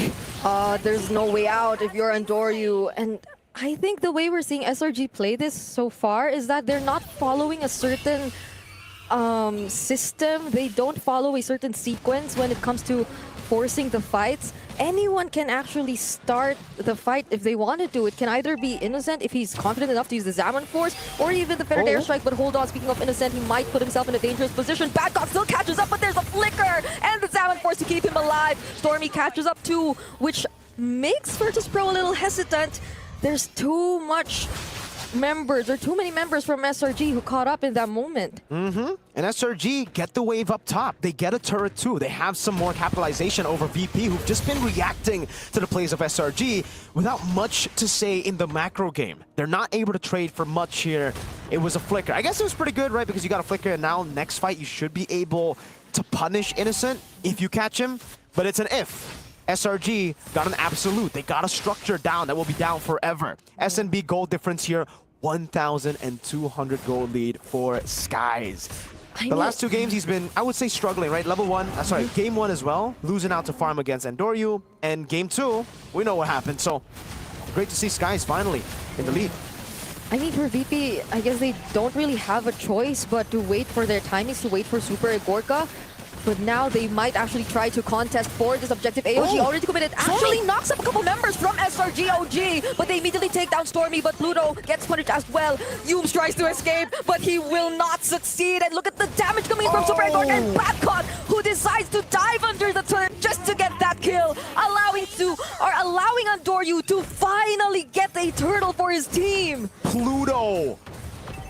There's no way out if you're on Doryu. And I think the way we're seeing SRG play this so far is that they're not following a certain system. They don't follow a certain sequence when it comes to forcing the fights. Anyone can actually start the fight if they wanted to. It can either be Innocent if he's confident enough to use the Zaman Force, or even the Feathered Airstrike. But hold on, speaking of Innocent, he might put himself in a dangerous position. Badcock still catches up, but there's a Flicker and the Zaman Force to keep him alive. Stormy catches up too, which makes Virtus.pro a little hesitant. There's too much members, or too many members from SRG who caught up in that moment. And SRG get the wave up top. They get a turret too. They have some more capitalization over VP, who've just been reacting to the plays of SRG without much to say in the macro game. They're not able to trade for much here. It was a flicker. I guess it was pretty good, right? Because you got a flicker, and now next fight you should be able to punish Innocent if you catch him. But it's an if. SRG got an absolute. They got a structure down that will be down forever. SNB gold difference here, 1,200 gold lead for Skies. The last 2 games he's been, I would say, struggling, right? Level 1, game 1 as well, losing out to Farm against Endoryu. And game 2, we know what happened. So great to see Skies finally in the lead. I mean, for VP, I guess they don't really have a choice but to wait for their timings, to wait for Super Igorka. But now they might actually try to contest for this objective. AOG already committed. Actually knocks up a couple members from SRG OG, but they immediately take down Stormy, but Pluto gets punished as well. Yums tries to escape, but he will not succeed. And look at the damage coming from Super Igorka and Badcock, who decides to dive under the turret just to get that kill, allowing Andoryu to finally get a turtle for his team. Pluto!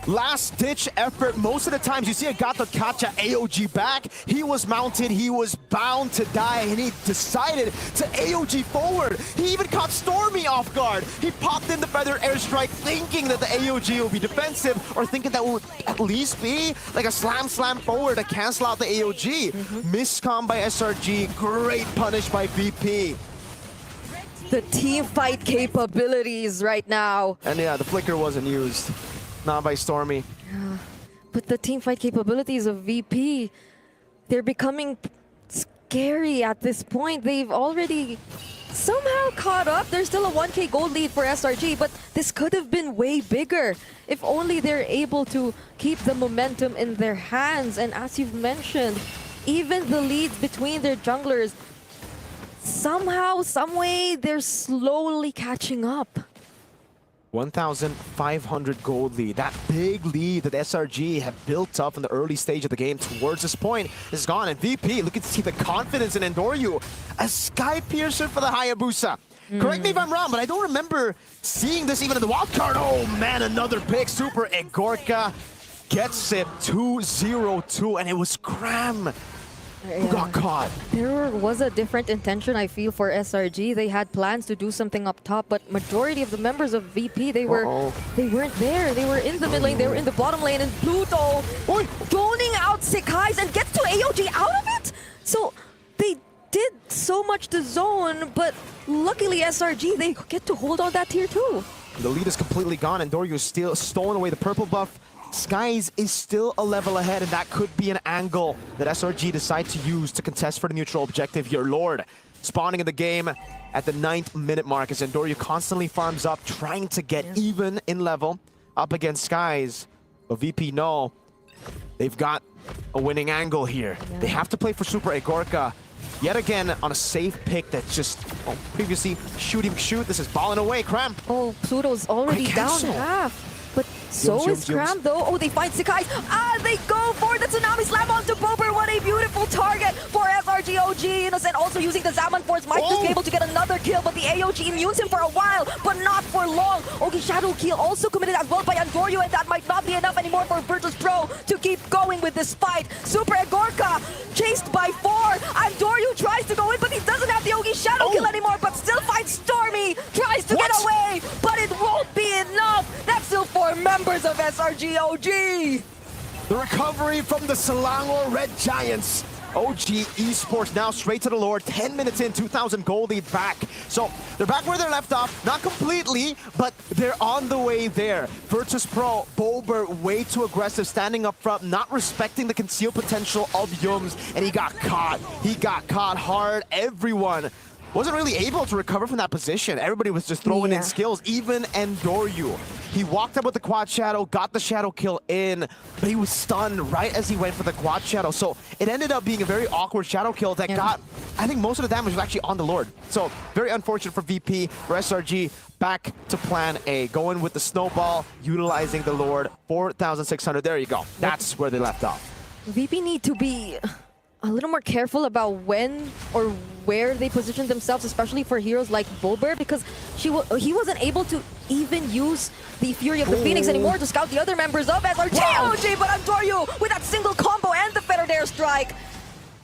Last-ditch effort. Most of the times you see a Gato Kacha AOG back. He was mounted, he was bound to die, and he decided to AOG forward. He even caught Stormy off guard. He popped in the Feather Airstrike thinking that the AOG will be defensive, or thinking that would at least be like a slam forward to cancel out the AOG. Miscom by SRG, great punish by VP. The team fight capabilities right now. And yeah, the flicker wasn't used. Not by Stormy. Yeah. But the team fight capabilities of VP, they're becoming scary at this point. They've already somehow caught up. There's still a 1k gold lead for SRG, but this could have been way bigger if only they're able to keep the momentum in their hands. And as you've mentioned, even the leads between their junglers, somehow, someway, they're slowly catching up. 1,500 gold lead. That big lead that SRG have built up in the early stage of the game towards this point is gone. And VP, look at see the confidence in Endoryu. A Sky Piercer for the Hayabusa. Correct me if I'm wrong, but I don't remember seeing this even in the wildcard. Oh man, another pick. Super Igorka gets it 2-0-2, and it was Cram who got caught. There was a different intention, I feel, for SRG. They had plans to do something up top, but majority of the members of VP, they weren't there. They were in the mid lane, they were in the bottom lane, and Pluto zoning out Sekai's and gets to AOG out of it? So they did so much to zone, but luckily SRG, they get to hold on that tier 2. The lead is completely gone, and Doryu is still stolen away the purple buff. Skies is still a level ahead, and that could be an angle that SRG decide to use to contest for the neutral objective here. Lord spawning in the game at the 9th minute mark as Endoryu constantly farms up, trying to get even in level up against Skies. But VP know they've got a winning angle here. They have to play for Super Igorka. Yet again on a safe pick that's just previously shoot. This is balling away. Cram. Oh, Pluto's already down half. But so is Cram though. Oh, they find Sakai. They go for the Tsunami Slam onto Bober. What a beautiful target for SRG AOG Innocent also using the Zaman Force might just be able to get another kill, but the AOG immunes him for a while, but not for long. Okay, Shadow Kill also committed as well by Andoryu, and that might not be enough anymore for Virtus Pro to keep going with this fight. Super Egorka chased by 4. Andoryu tries to go in, but he doesn't have the Ogi Shadow Kill anymore, but still finds Stormy, tries to get away, but it won't be enough. That's still 4 members of SRG OG. The recovery from the Selangor Red Giants. OG Esports now straight to the Lord. 10 minutes in, 2,000 gold lead back. So they're back where they left off. Not completely, but they're on the way there. Virtus Pro, Bober way too aggressive, standing up front, not respecting the concealed potential of Yums, and he got caught. He got caught hard. Everyone wasn't really able to recover from that position. Everybody was just throwing in skills, even Andoryu. He walked up with the quad shadow, got the shadow kill in, but he was stunned right as he went for the quad shadow. So it ended up being a very awkward shadow kill that got, I think most of the damage was actually on the Lord. So very unfortunate for VP, for SRG, back to plan A. Going with the snowball, utilizing the Lord, 4,600. There you go. That's where they left off. VP need to be a little more careful about when or where they position themselves, especially for heroes like Bober, because he wasn't able to even use the Fury of the Phoenix anymore to scout the other members of SRG OG, but Andoryu with that single combo and the Fettered Airstrike,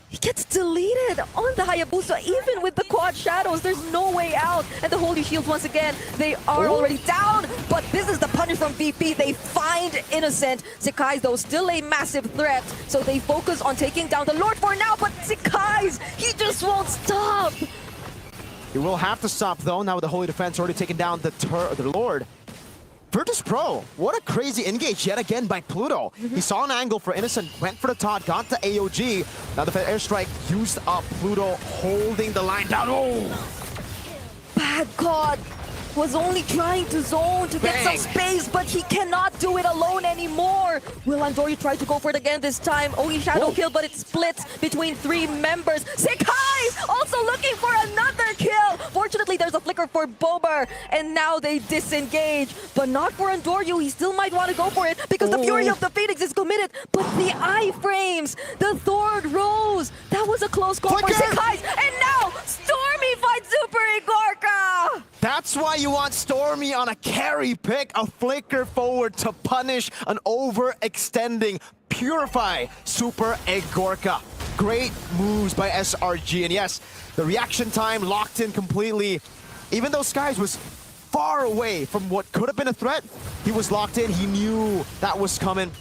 he gets deleted on the Hayabusa, even with the quad shadows. There's no way out. And the Holy Shields, once again, they are already down. But this is the punish from VP. They find Innocent. Sekai's, though, still a massive threat. So they focus on taking down the Lord for now. But Sekai's, he just won't stop. He will have to stop, though, now with the Holy Defense already taken down the Lord. Virtus Pro, what a crazy engage yet again by Pluto. He saw an angle for Innocent, went for the Todd, got the AOG. Now the airstrike used up. Pluto holding the line down. Bad God was only trying to zone to get some space, but he cannot do it alone anymore. Will Andoryu try to go for it again this time? Ogi Shadow Kill, but it splits between 3 members. Sekai's also looking for another kill. Fortunately, there's a flicker for Bober, and now they disengage. But not for Andoryu. He still might want to go for it because the Fury of the Phoenix is committed. But the iframes, the Thord Rose, that was a close call for Sekai's. And now Stormy fights Super Igorka. That's why you want Stormy on a carry pick, a flicker forward to punish an overextending Purify Super Egorka. Great moves by SRG, and yes, the reaction time locked in completely. Even though Skies was far away from what could have been a threat, he was locked in, he knew that was coming.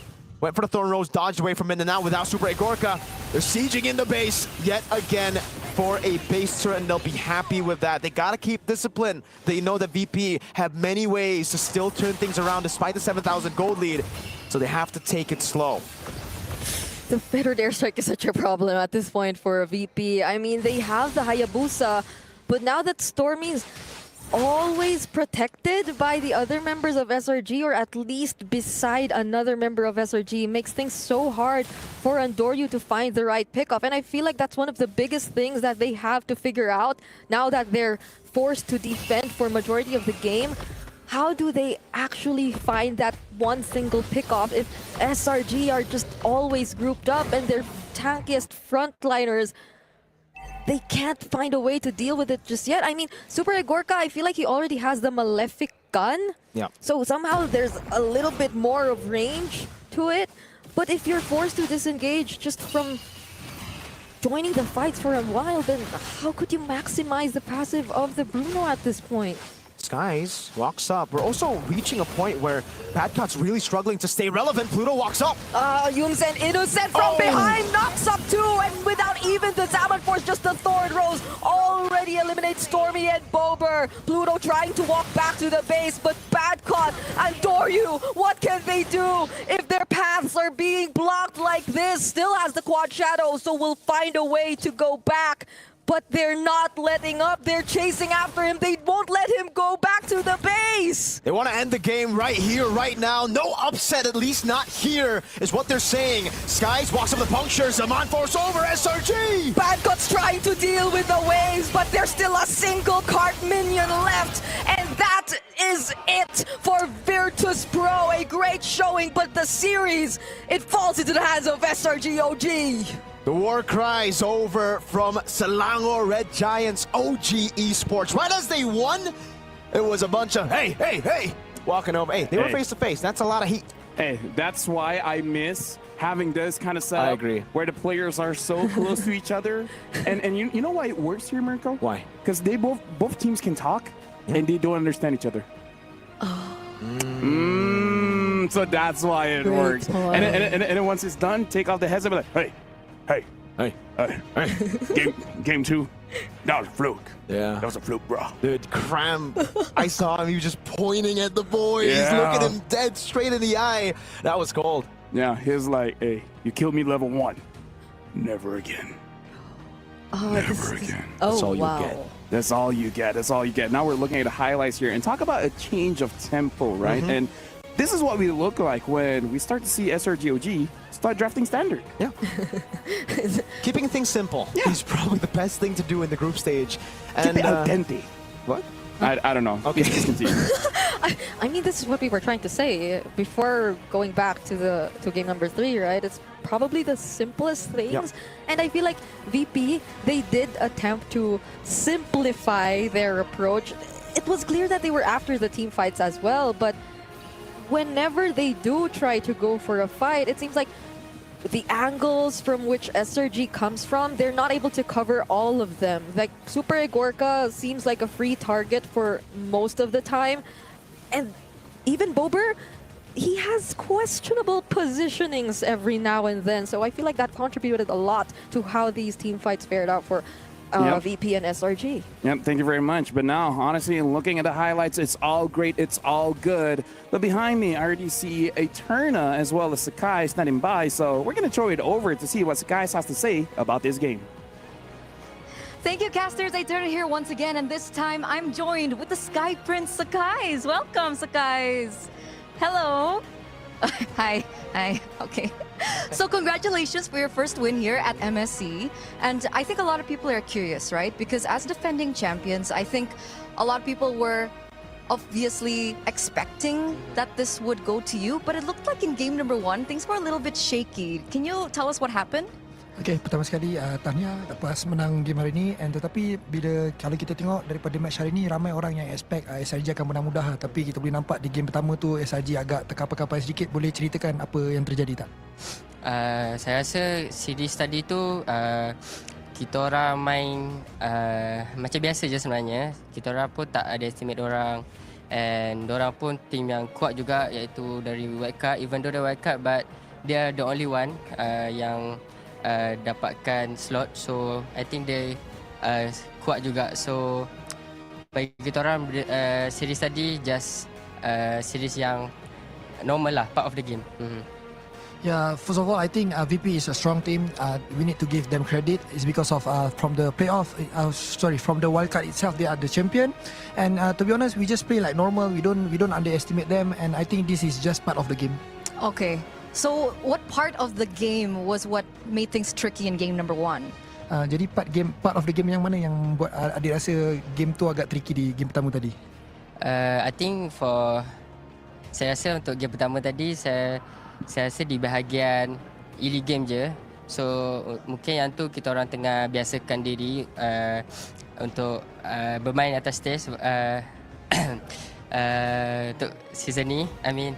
Went for the Thorn Rose, dodged away from it, and now without Super Egorka, they're sieging in the base yet again for a base turret, and they'll be happy with that. They gotta keep discipline. They know that VP have many ways to still turn things around despite the 7,000 gold lead, so they have to take it slow. The Fettered Airstrike is such a problem at this point for a VP. I mean, they have the Hayabusa, but now that Stormy's always protected by the other members of SRG, or at least beside another member of SRG, makes things so hard for Andoryu to find the right pickoff. And I feel like that's one of the biggest things that they have to figure out now that they're forced to defend for majority of the game. How do they actually find that one single pickoff if SRG are just always grouped up and their tankiest frontliners, they can't find a way to deal with it just yet? I mean, Super Egorka, I feel like he already has the Malefic gun. Yeah. So somehow there's a little bit more of range to it. But if you're forced to disengage just from joining the fights for a while, then how could you maximize the passive of the Bruno at this point? Skies walks up. We're also reaching a point where Badcot's really struggling to stay relevant. Pluto walks up. Yums and Innocent from behind knocks up 2, and without even the Zaman Force, just the Thorn Rose already eliminates Stormy and Bober. Pluto trying to walk back to the base, but Badcot and Andoryu, what can they do if their paths are being blocked like this? Still has the quad shadow, so we'll find a way to go back. But they're not letting up. They're chasing after him. They won't let him go back to the base. They want to end the game right here, right now. No upset, at least not here, is what they're saying. Skies walks up the puncture. Zaman Force over SRG. Badcot's trying to deal with the waves, but there's still a single cart minion left. And that is it for Virtus Pro. A great showing, but the series, it falls into the hands of SRG OG. The war cries over from Selangor Red Giants OG Esports. Right as they won, it was a bunch of hey, walking over. Hey, they were face to face. That's a lot of heat. Hey, that's why I miss having this kind of setup. I agree. Where the players are so close to each other. And you know why it works here, Mirko? Why? Because they both teams can talk and they don't understand each other. So that's why it works. And then once it's done, take off the headset and be like, hey. Game 2. That was a fluke. Yeah. That was a fluke, bro. Dude, Cram, I saw him. He was just pointing at the boys, Yeah. looking him dead straight in the eye. That was cold. Yeah, he's like, hey, you killed me level 1. Never again. Never again. That's all you wow. get. That's all you get. That's all you get. Now we're looking at the highlights here and talk about a change of tempo, right? And this is what we look like when we start to see SRGOG start drafting standard. Yeah. Keeping things simple is probably the best thing to do in the group stage. Keep it al dente. What? I don't know. Okay. Just continue. I mean, this is what we were trying to say before going back to game number 3, right? It's probably the simplest things. Yep. And I feel like VP, they did attempt to simplify their approach. It was clear that they were after the team fights as well, but whenever they do try to go for a fight, it seems like the angles from which SRG comes from, they're not able to cover all of them. Like, Super Igorka seems like a free target for most of the time. And even Bober, he has questionable positionings every now and then. So I feel like that contributed a lot to how these team fights fared out for VP and SRG. Yep, thank you very much. But now, honestly, looking at the highlights, it's all great, it's all good. But behind me, I already see Eterna as well as Sakai standing by. So we're going to throw it over to see what Sakai has to say about this game. Thank you, casters. Eterna here once again, and this time I'm joined with the Sky Prince Sakais. Welcome, Sakais. Hello. Hi. Okay. So congratulations for your first win here at MSC. And I think a lot of people are curious, right? Because as defending champions, I think a lot of people were obviously expecting that this would go to you, but it looked like in game number 1, things were a little bit shaky. Can you tell us what happened? Okay, pertama sekali tahniah lepas menang game hari ni, and tetapi kalau kita tengok daripada match hari ni, ramai orang yang expect SRG akan menang mudah, tapi kita boleh nampak di game pertama tu SRG agak terkapar-kapar sedikit. Boleh ceritakan apa yang terjadi tak? Saya rasa series tadi tu kita orang main macam biasa je sebenarnya. Kita orang pun tak ada estimate orang, and orang pun tim yang kuat juga, iaitu dari wildcard. Even though they wildcard, but they are the only one yang dapatkan slot. So I think they kuat juga. So bagi kita orang series tadi just series yang normal lah, part of the game. Yeah, first of all, I think VP is a strong team. We need to give them credit. It's because of from the playoff, from the wildcard itself, they are the champion. And to be honest, we just play like normal. We don't underestimate them. And I think this is just part of the game. Okay. So what part of the game was what made things tricky in game number 1? Jadi part of the game yang mana yang buat adik rasa game tu agak tricky di game pertama tadi? I think saya rasa untuk game pertama tadi saya rasa di bahagian early game je. So mungkin yang tu kita orang tengah biasakan diri untuk bermain atas stage untuk season ni. I mean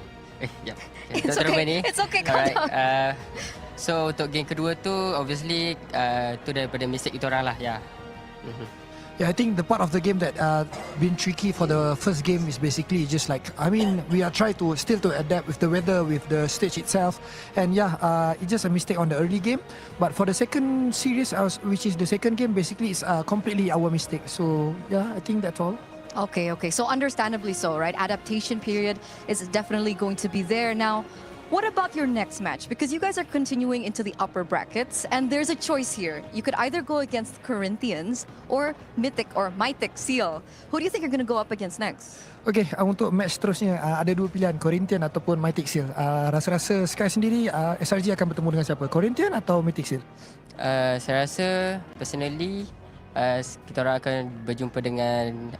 It's okay. It's okay. Calm down. So untuk game kedua tu obviously tu daripada mistake kita orang lah. Yeah, I think the part of the game that been tricky for the first game is basically just like, I mean, we are trying to still to adapt with the weather, with the stage itself, and it's just a mistake on the early game. But for the second series, which is the second game, basically it's completely our mistake. So yeah, I think that's all. Okay. So understandably so, right? Adaptation period is definitely going to be there. Now, what about your next match? Because you guys are continuing into the upper brackets, and there's a choice here. You could either go against Corinthians or Mythic Seal. Who do you think you're going to go up against next? Okay, untuk match seterusnya ada dua pilihan, Corinthian ataupun Mythic Seal. Rasa-rasa Sky sendiri, SRG akan bertemu dengan siapa? Corinthian atau Mythic Seal? Saya rasa personally kita orang akan berjumpa dengan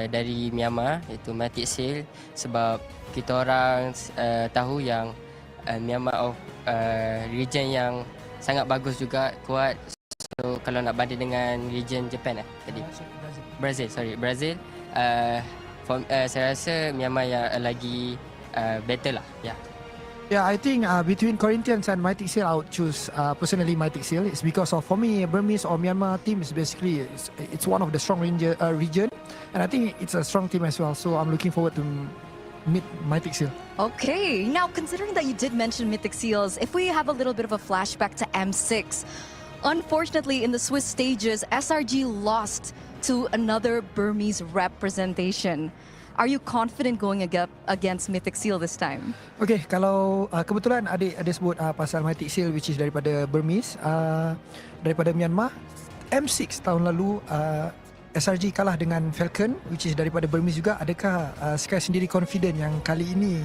dari Myanmar, iaitu Mythic Seal, sebab kita orang tahu yang Myanmar region yang sangat bagus juga, kuat. So kalau nak banding dengan region Japan tadi. Brazil. Saya rasa Myanmar yang lagi better lah. Yeah. Yeah, I think between Corinthians and Mythic Seal, I would choose personally Mythic Seal. It's because of, for me, Burmese or Myanmar team is basically it's one of the strong region, and I think it's a strong team as well. So I'm looking forward to meet Mythic Seal. Okay, now considering that you did mention Mythic Seals, if we have a little bit of a flashback to M6, unfortunately in the Swiss stages, SRG lost to another Burmese representation. Are you confident going against Mythic Seal this time? Okay, kalau kebetulan adik sebut pasal Mythic Seal, which is daripada Burmese, daripada Myanmar. M6 tahun lalu SRG kalah dengan Falcon, which is daripada Burmese juga. Adakah Sky sendiri confident yang kali ini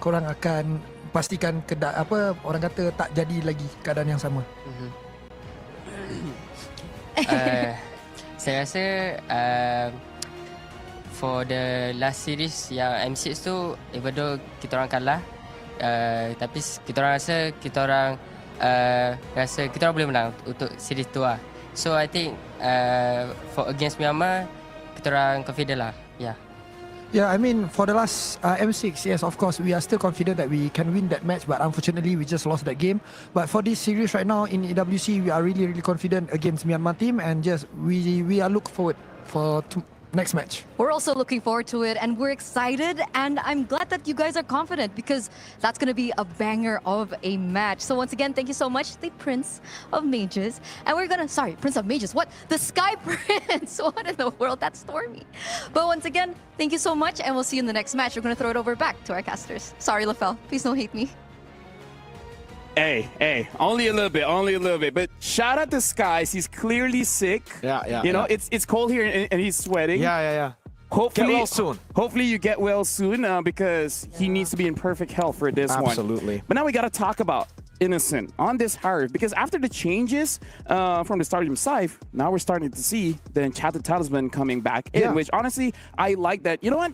korang akan pastikan orang kata tak jadi lagi keadaan yang sama? Saya rasa for the last series yang M6 tu, even though kita orang kalah, tapi kita orang rasa kita orang boleh menang untuk series tu lah. So I think for against Myanmar, kita orang confident lah. Yeah. Yeah, I mean, for the last M6, yes, of course, we are still confident that we can win that match, but unfortunately, we just lost that game. But for this series right now in EWC, we are really, really confident against Myanmar team, and just we are look forward for next match. We're also looking forward to it, and we're excited, and I'm glad that you guys are confident because that's going to be a banger of a match. So once again, thank you so much, the Prince of Mages. And we're gonna, Prince of Mages, what? The Sky Prince, what in the world? That's Stormy. But once again, thank you so much, and we'll see you in the next match. We're gonna throw it over back to our casters. Sorry, LaFell, please don't hate me. Hey, only a little bit. But shout out to Skies. He's clearly sick. Yeah. You know, it's cold here and he's sweating. Yeah. Hopefully, get well soon. Hopefully you get well soon because he needs to be in perfect health for this one. Absolutely. But now we got to talk about Innocent on this Harif because after the changes from the Stadium Scythe, now we're starting to see the Enchanted Talisman coming back in, which honestly, I like that. You know what?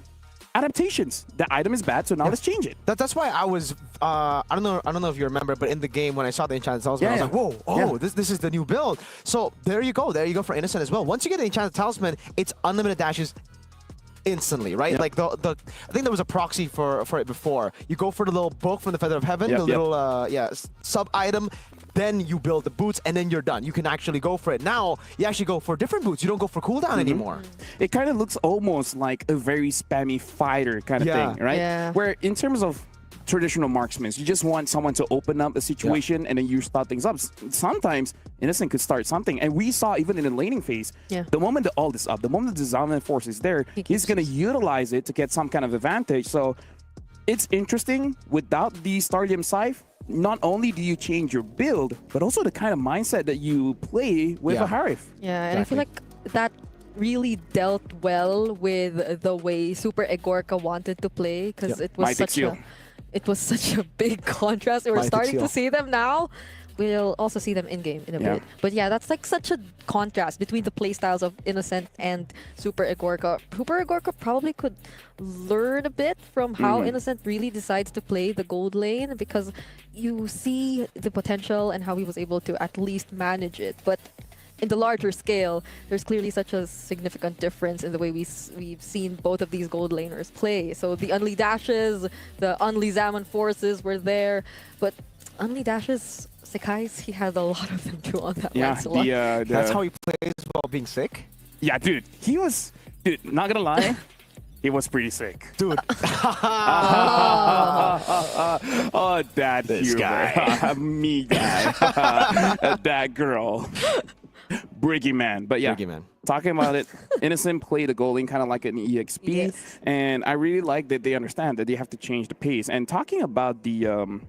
Adaptations. The item is bad, so now let's change it. That's why I was I don't know if you remember, but in the game when I saw the Enchanted Talisman, I was like, whoa, this is the new build. So there you go for Innocent as well. Once you get the Enchanted Talisman, it's unlimited dashes instantly, right? Like I think there was a proxy for it before. You go for the little book from the Feather of Heaven, the little sub item. Then you build the boots, and then you're done. You can actually go for it. Now, you actually go for different boots. You don't go for cooldown anymore. It kind of looks almost like a very spammy fighter kind of thing, right? Yeah. Where in terms of traditional marksmen, you just want someone to open up the situation and then you start things up. Sometimes Innocent could start something. And we saw even in the laning phase, the moment the ult is up, the moment the dominant force is there, he's going to utilize it to get some kind of advantage. So it's interesting. Without the Stadium Scythe, not only do you change your build, but also the kind of mindset that you play with a Harif. Yeah, and I feel like that really dealt well with the way Super Egorka wanted to play because it was such a big contrast. We're starting to see them now. We'll also see them in-game in a bit. But yeah, that's like such a contrast between the playstyles of Innocent and Super Egorka. Super Egorka probably could learn a bit from how Innocent really decides to play the gold lane because you see the potential and how he was able to at least manage it. But in the larger scale, there's clearly such a significant difference in the way we've seen both of these gold laners play. So the Unli Dashes, the Unli Zaman forces were there, but Unli Dashes, Sekai's, he had a lot of them too on that Lancelot. That's how he plays while being sick? Yeah, dude. Not gonna lie. He was pretty sick. Dude. Oh, that this guy. Me guy. That girl. Briggy man. But yeah, talking about it, Innocent played the goal lane kind of like an EXP. And I really like that they understand that they have to change the pace. And talking about the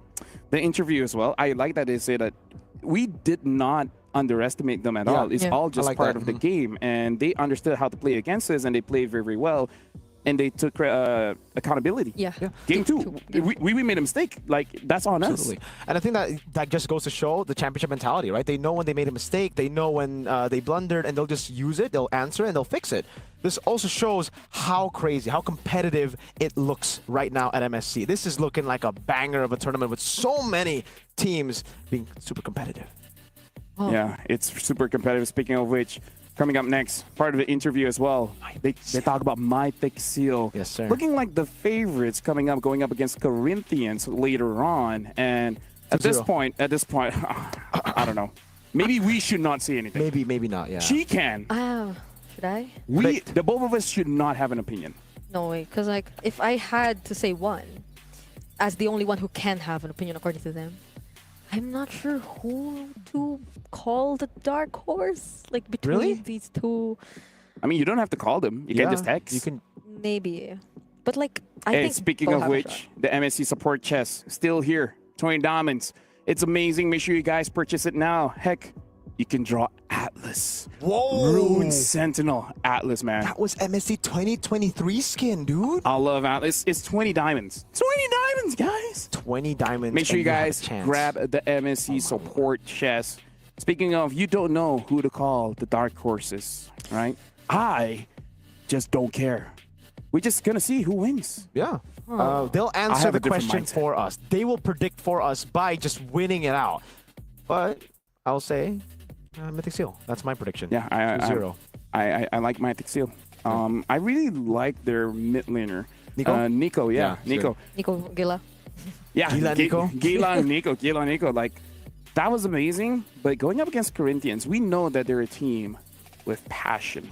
interview as well, I like that they say that we did not underestimate them at all. It's all just part of the game. And they understood how to play against us, and they played very, very well. And they took accountability. Game two. We made a mistake. Like, that's on us. And I think that just goes to show the championship mentality, right? They know when they made a mistake. They know when they blundered, and they'll just use it. They'll answer, and they'll fix it. This also shows how crazy, how competitive it looks right now at MSC. This is looking like a banger of a tournament with so many teams being super competitive. Oh. Yeah, it's super competitive. Speaking of which, coming up next, part of the interview as well, they talk about Mythic Seal. Yes, sir. Looking like the favorites coming up, going up against Corinthians later on. And at this point, I don't know. Maybe we should not say anything. Maybe not, yeah. She can. Should I? The both of us should not have an opinion. No way, because like if I had to say one, as the only one who can have an opinion according to them, I'm not sure who to call the dark horse. Like between these two. I mean, you don't have to call them. You can just text. You can. Maybe, but like I Hey, think. speaking both of have a which, shot. the MSC support chest still here. 20 diamonds. It's amazing. Make sure you guys purchase it now. Heck, you can draw Atlas. Whoa! Rune Sentinel Atlas, man. That was MSC 2023 skin, dude. I love Atlas. It's 20 diamonds. 20 diamonds, guys. 20 diamonds. Make sure and you have a guys chance. grab the MSC support chest. Speaking of, you don't know who to call the dark horses, right? I just don't care. We're just gonna see who wins. Yeah. They'll I answer have the a different question mindset. for us. They will predict for us by just winning it out. But I'll say Mythic Seal. That's my prediction. Yeah, 2-0. I like Mythic Seal. I really like their mid laner. Nico? Nico, yeah. Yeah, Nico. Nico Gila. Yeah, Gila Nico? Gila Nico. Like, that was amazing. But going up against Corinthians, we know that they're a team with passion.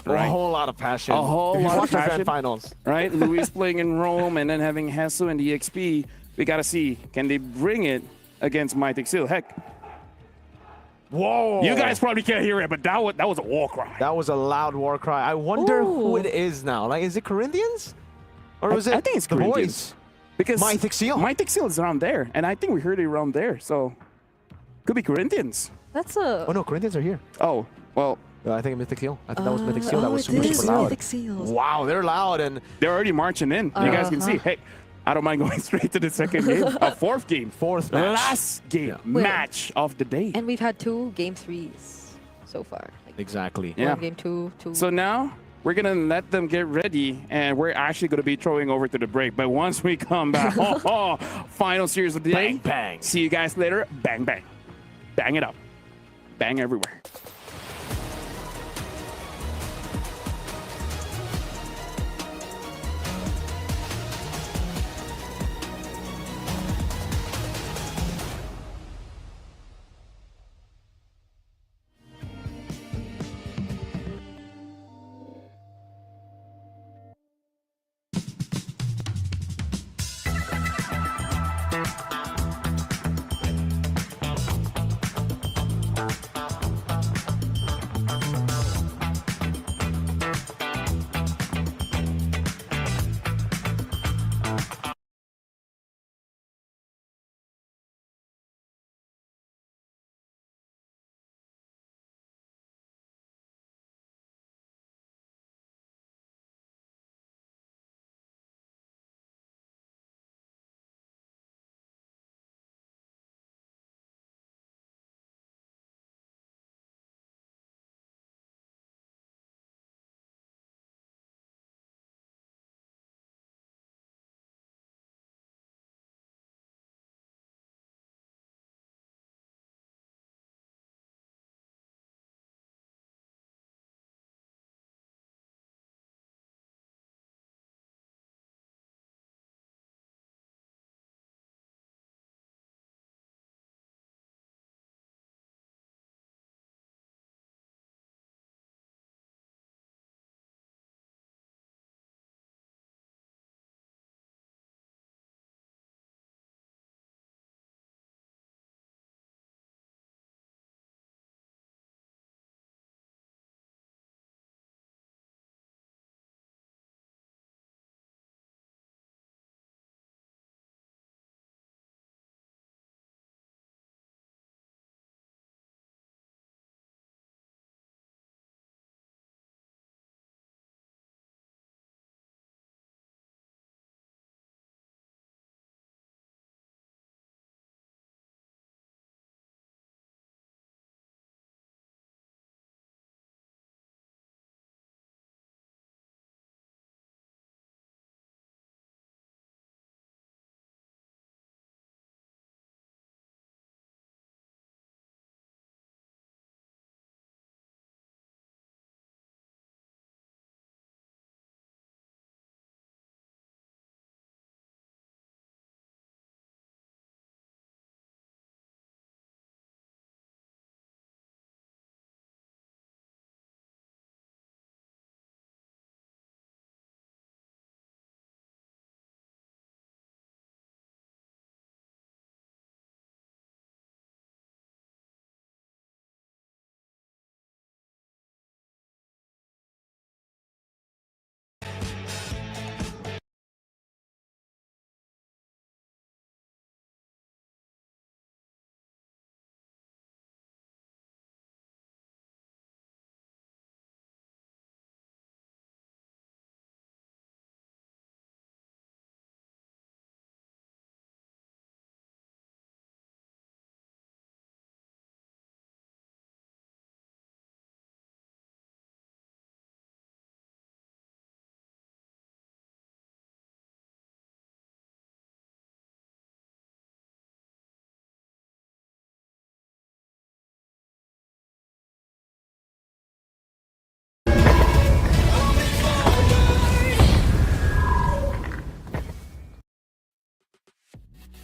Right? A whole lot of passion. A whole If you lot of watch the passion. Grand Finals. Right? Luis playing in Rome and then having Hesu and the EXP. We got to see, can they bring it against Mythic Seal? Heck, whoa! you guys probably can't hear it, but that was a war cry. That was a loud war cry. I wonder who Ooh. it is now. Like, is it Corinthians? Or is it I think it's the Corinthians. boys? Because Mythic Seal. Mythic Seal is around there, and I think we heard it around there, so could be Corinthians. That's a. Oh no, Corinthians are here. Oh, well, I think Mythic Seal. I think that was Mythic Seal. That was it super, is super loud. Mythic Seals. Wow, they're loud and they're already marching in. You guys can see. Hey, I don't mind going straight to the second game. Fourth game. Fourth match. Last game. Wait. Match of the day. And we've had 2 game 3s so far. Like Exactly. Yeah. Game 2, 2. So now we're going to let them get ready, and we're actually going to be throwing over to the break. But once we come back, final series of the day. Bang, bang. See you guys later. Bang, bang. Bang it up. Bang everywhere.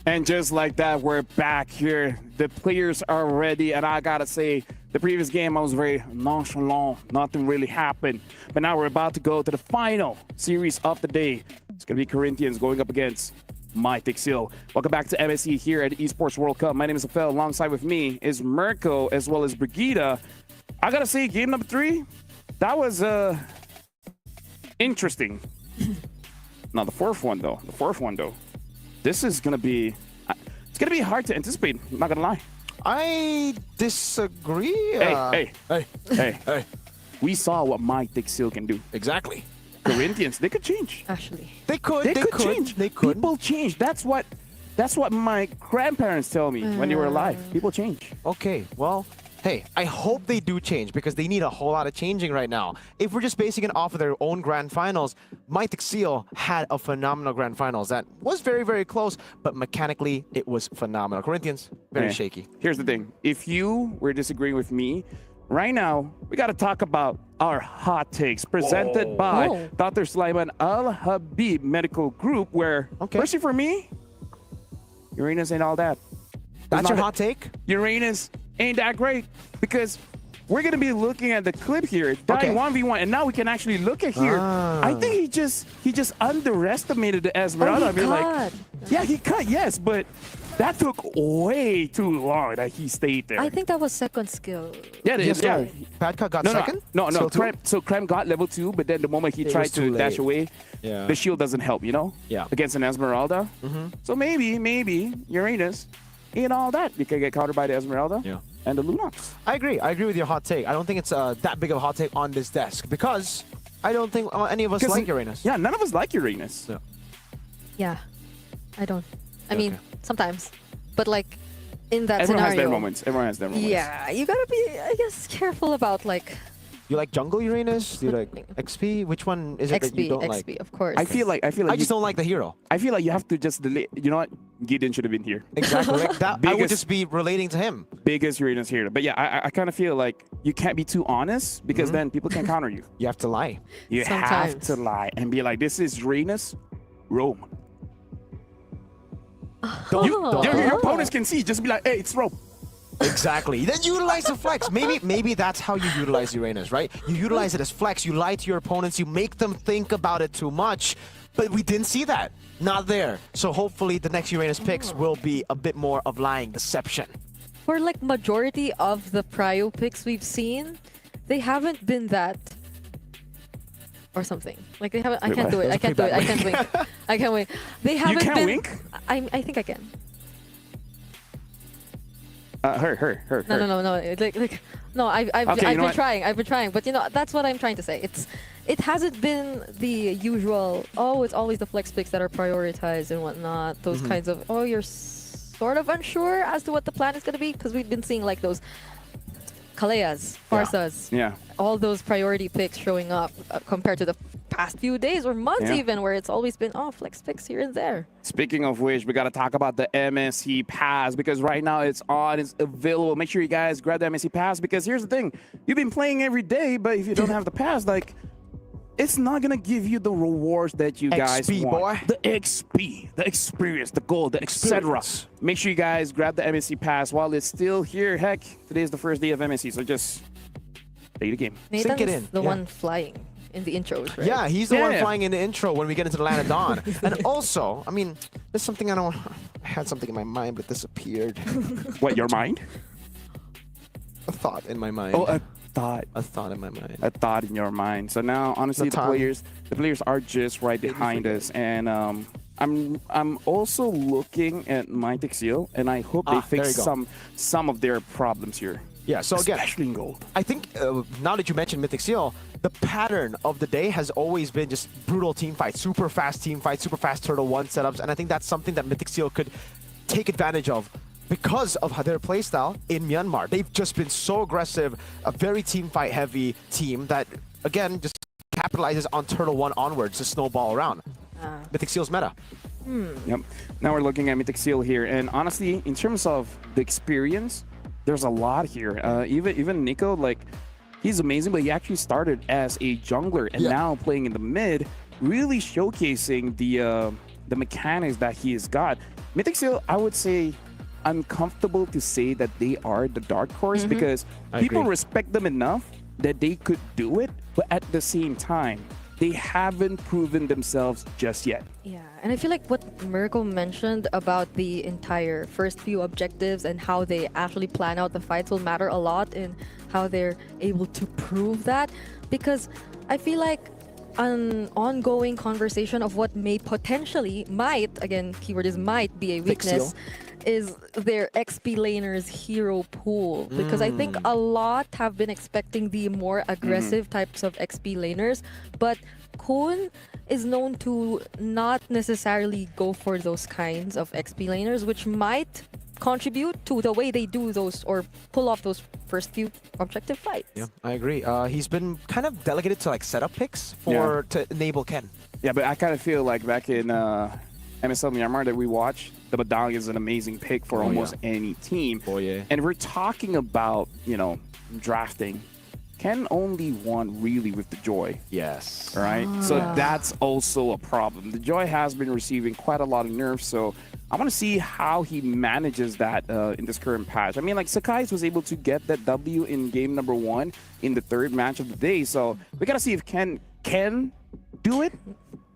And just like that, we're back here. The players are ready, and I gotta say, the previous game I was very nonchalant. Nothing really happened. But now we're about to go to the final series of the day. It's gonna be Corinthians going up against Mythic Seal. Welcome back to MSC here at Esports World Cup. My name is Rafael. Alongside with me is Mirko as well as Brigida. I gotta say, game number 3, that was interesting. Now the fourth one though. This is gonna be, it's gonna be hard to anticipate. I'm not gonna lie. I disagree. Hey. We saw what Mythic Seal can do. Exactly. Corinthians, they could change. Actually, They could change. They could. People change. That's what my grandparents tell me when they were alive. People change. Okay, well, hey, I hope they do change because they need a whole lot of changing right now. If we're just basing it off of their own grand finals, Mythic Seal had a phenomenal grand finals that was very, very close, but mechanically it was phenomenal. Corinthians, very shaky. Here's the thing. If you were disagreeing with me, right now, we got to talk about our hot takes presented by Dr. Sulaiman Al-Habib Medical Group, where, personally for me, Uranus ain't all that. That's your hot take? Uranus ain't that great because we're going to be looking at the clip here, dying 1v1, and now we can actually look at here. I think he just underestimated the Esmeralda. He cut, yes, but that took way too long that he stayed there. I think that was second skill. Yeah, it is. Yeah. Padka got second? No. So Krem got level 2, but then the moment he tried to dash away, the shield doesn't help, you know? Yeah. Against an Esmeralda. So maybe Uranus ain't all that. You can get countered by the Esmeralda and the Lunox. I agree with your hot take. I don't think it's that big of a hot take on this desk because I don't think any of us like Uranus. Yeah, none of us like Uranus. Yeah, I don't. I mean, sometimes, but like in that Everyone scenario. Everyone has their moments. Yeah, you gotta be, I guess, careful about like. You like jungle Uranus? Do you like XP? Which one is it that you don't like? XP, of course. I feel like I just don't like the hero. I feel like you have to just delay. You know what? Gideon should have been here. Exactly. Like that, I would just be relating to him. Biggest Uranus here. But yeah, I kind of feel like you can't be too honest because then people can counter you. You have to lie. You have to lie and be like, this is Uranus, Rome. Your opponents can see. Just be like, hey, it's Rome. Exactly. Then utilize the flex. Maybe that's how you utilize Uranus, right? You utilize it as flex. You lie to your opponents. You make them think about it too much. But we didn't see that. Not there. So hopefully the next Uranus picks will be a bit more of lying deception. For like majority of the prio picks we've seen, they haven't been that. Or something. Like they haven't. I can't do it. I can't do it. I can't wink. I can't wink. They haven't been. You can't wink? I think I can. Her. No. I've Okay, been trying. I've been trying. But you know, that's what I'm trying to say. It hasn't been the usual. Oh, it's always the flex picks that are prioritized and whatnot. Those kinds of. Oh, you're sort of unsure as to what the plan is going to be because we've been seeing like those Kaleas, Farsas, all those priority picks showing up compared to the past few days or months even, where it's always been flex picks here and there. Speaking of which, we got to talk about the MSC Pass because right now it's available. Make sure you guys grab the MSC Pass because here's the thing. You've been playing every day, but if you don't have the pass, like, it's not going to give you the rewards that you guys XP, want. boy. The XP, the experience, the gold, the etc. Make sure you guys grab the MSC Pass while it's still here. Heck, today is the first day of MSC, so just play the game. Nathan's Sink it in. the one flying in the intros, right? Yeah, he's the one flying in the intro when we get into the Land of Dawn. And also, I mean, there's something I had something in my mind, but disappeared. What, your mind? A thought in my mind. Oh, a thought in my mind. A thought in your mind. So now, honestly, the players are just right behind us, and I'm also looking at Mythic Seal, and I hope they fix some of their problems here. Yeah. So again, especially in gold. I think now that you mentioned Mythic Seal, the pattern of the day has always been just brutal team fights, super fast team fights, super fast Turtle 1 setups, and I think that's something that Mythic Seal could take advantage of. Because of their playstyle in Myanmar. They've just been so aggressive, a very team fight heavy team that, again, just capitalizes on Turtle 1 onwards to snowball around. Mythic Seal's meta. Yep. Now we're looking at Mythic Seal here, and honestly, in terms of the experience, there's a lot here. Even Nico, like, he's amazing, but he actually started as a jungler and now playing in the mid, really showcasing the mechanics that he has got. Mythic Seal, I would say I'm comfortable to say that they are the dark horse because I people agree. respect them enough that they could do it, but at the same time, they haven't proven themselves just yet. Yeah, and I feel like what Miracle mentioned about the entire first few objectives and how they actually plan out the fights will matter a lot in how they're able to prove that. Because I feel like an ongoing conversation of what may potentially, might, again, keyword is might, be a weakness is their XP laners hero pool. Because I think a lot have been expecting the more aggressive types of XP laners, but Kun is known to not necessarily go for those kinds of XP laners, which might contribute to the way they do those or pull off those first few objective fights. Yeah, I agree. He's been kind of delegated to like setup picks for to enable Ken. Yeah, but I kind of feel like back in MSL Myanmar that we watched, the Badang is an amazing pick for almost any team. Oh yeah. And we're talking about, you know, drafting. Ken only won really with the Joy. Yes. Right? So that's also a problem. The Joy has been receiving quite a lot of nerfs, so I want to see how he manages that in this current patch. I mean, like, Sakai was able to get that W in game number 1 in the 3rd match of the day, so we got to see if Ken can do it,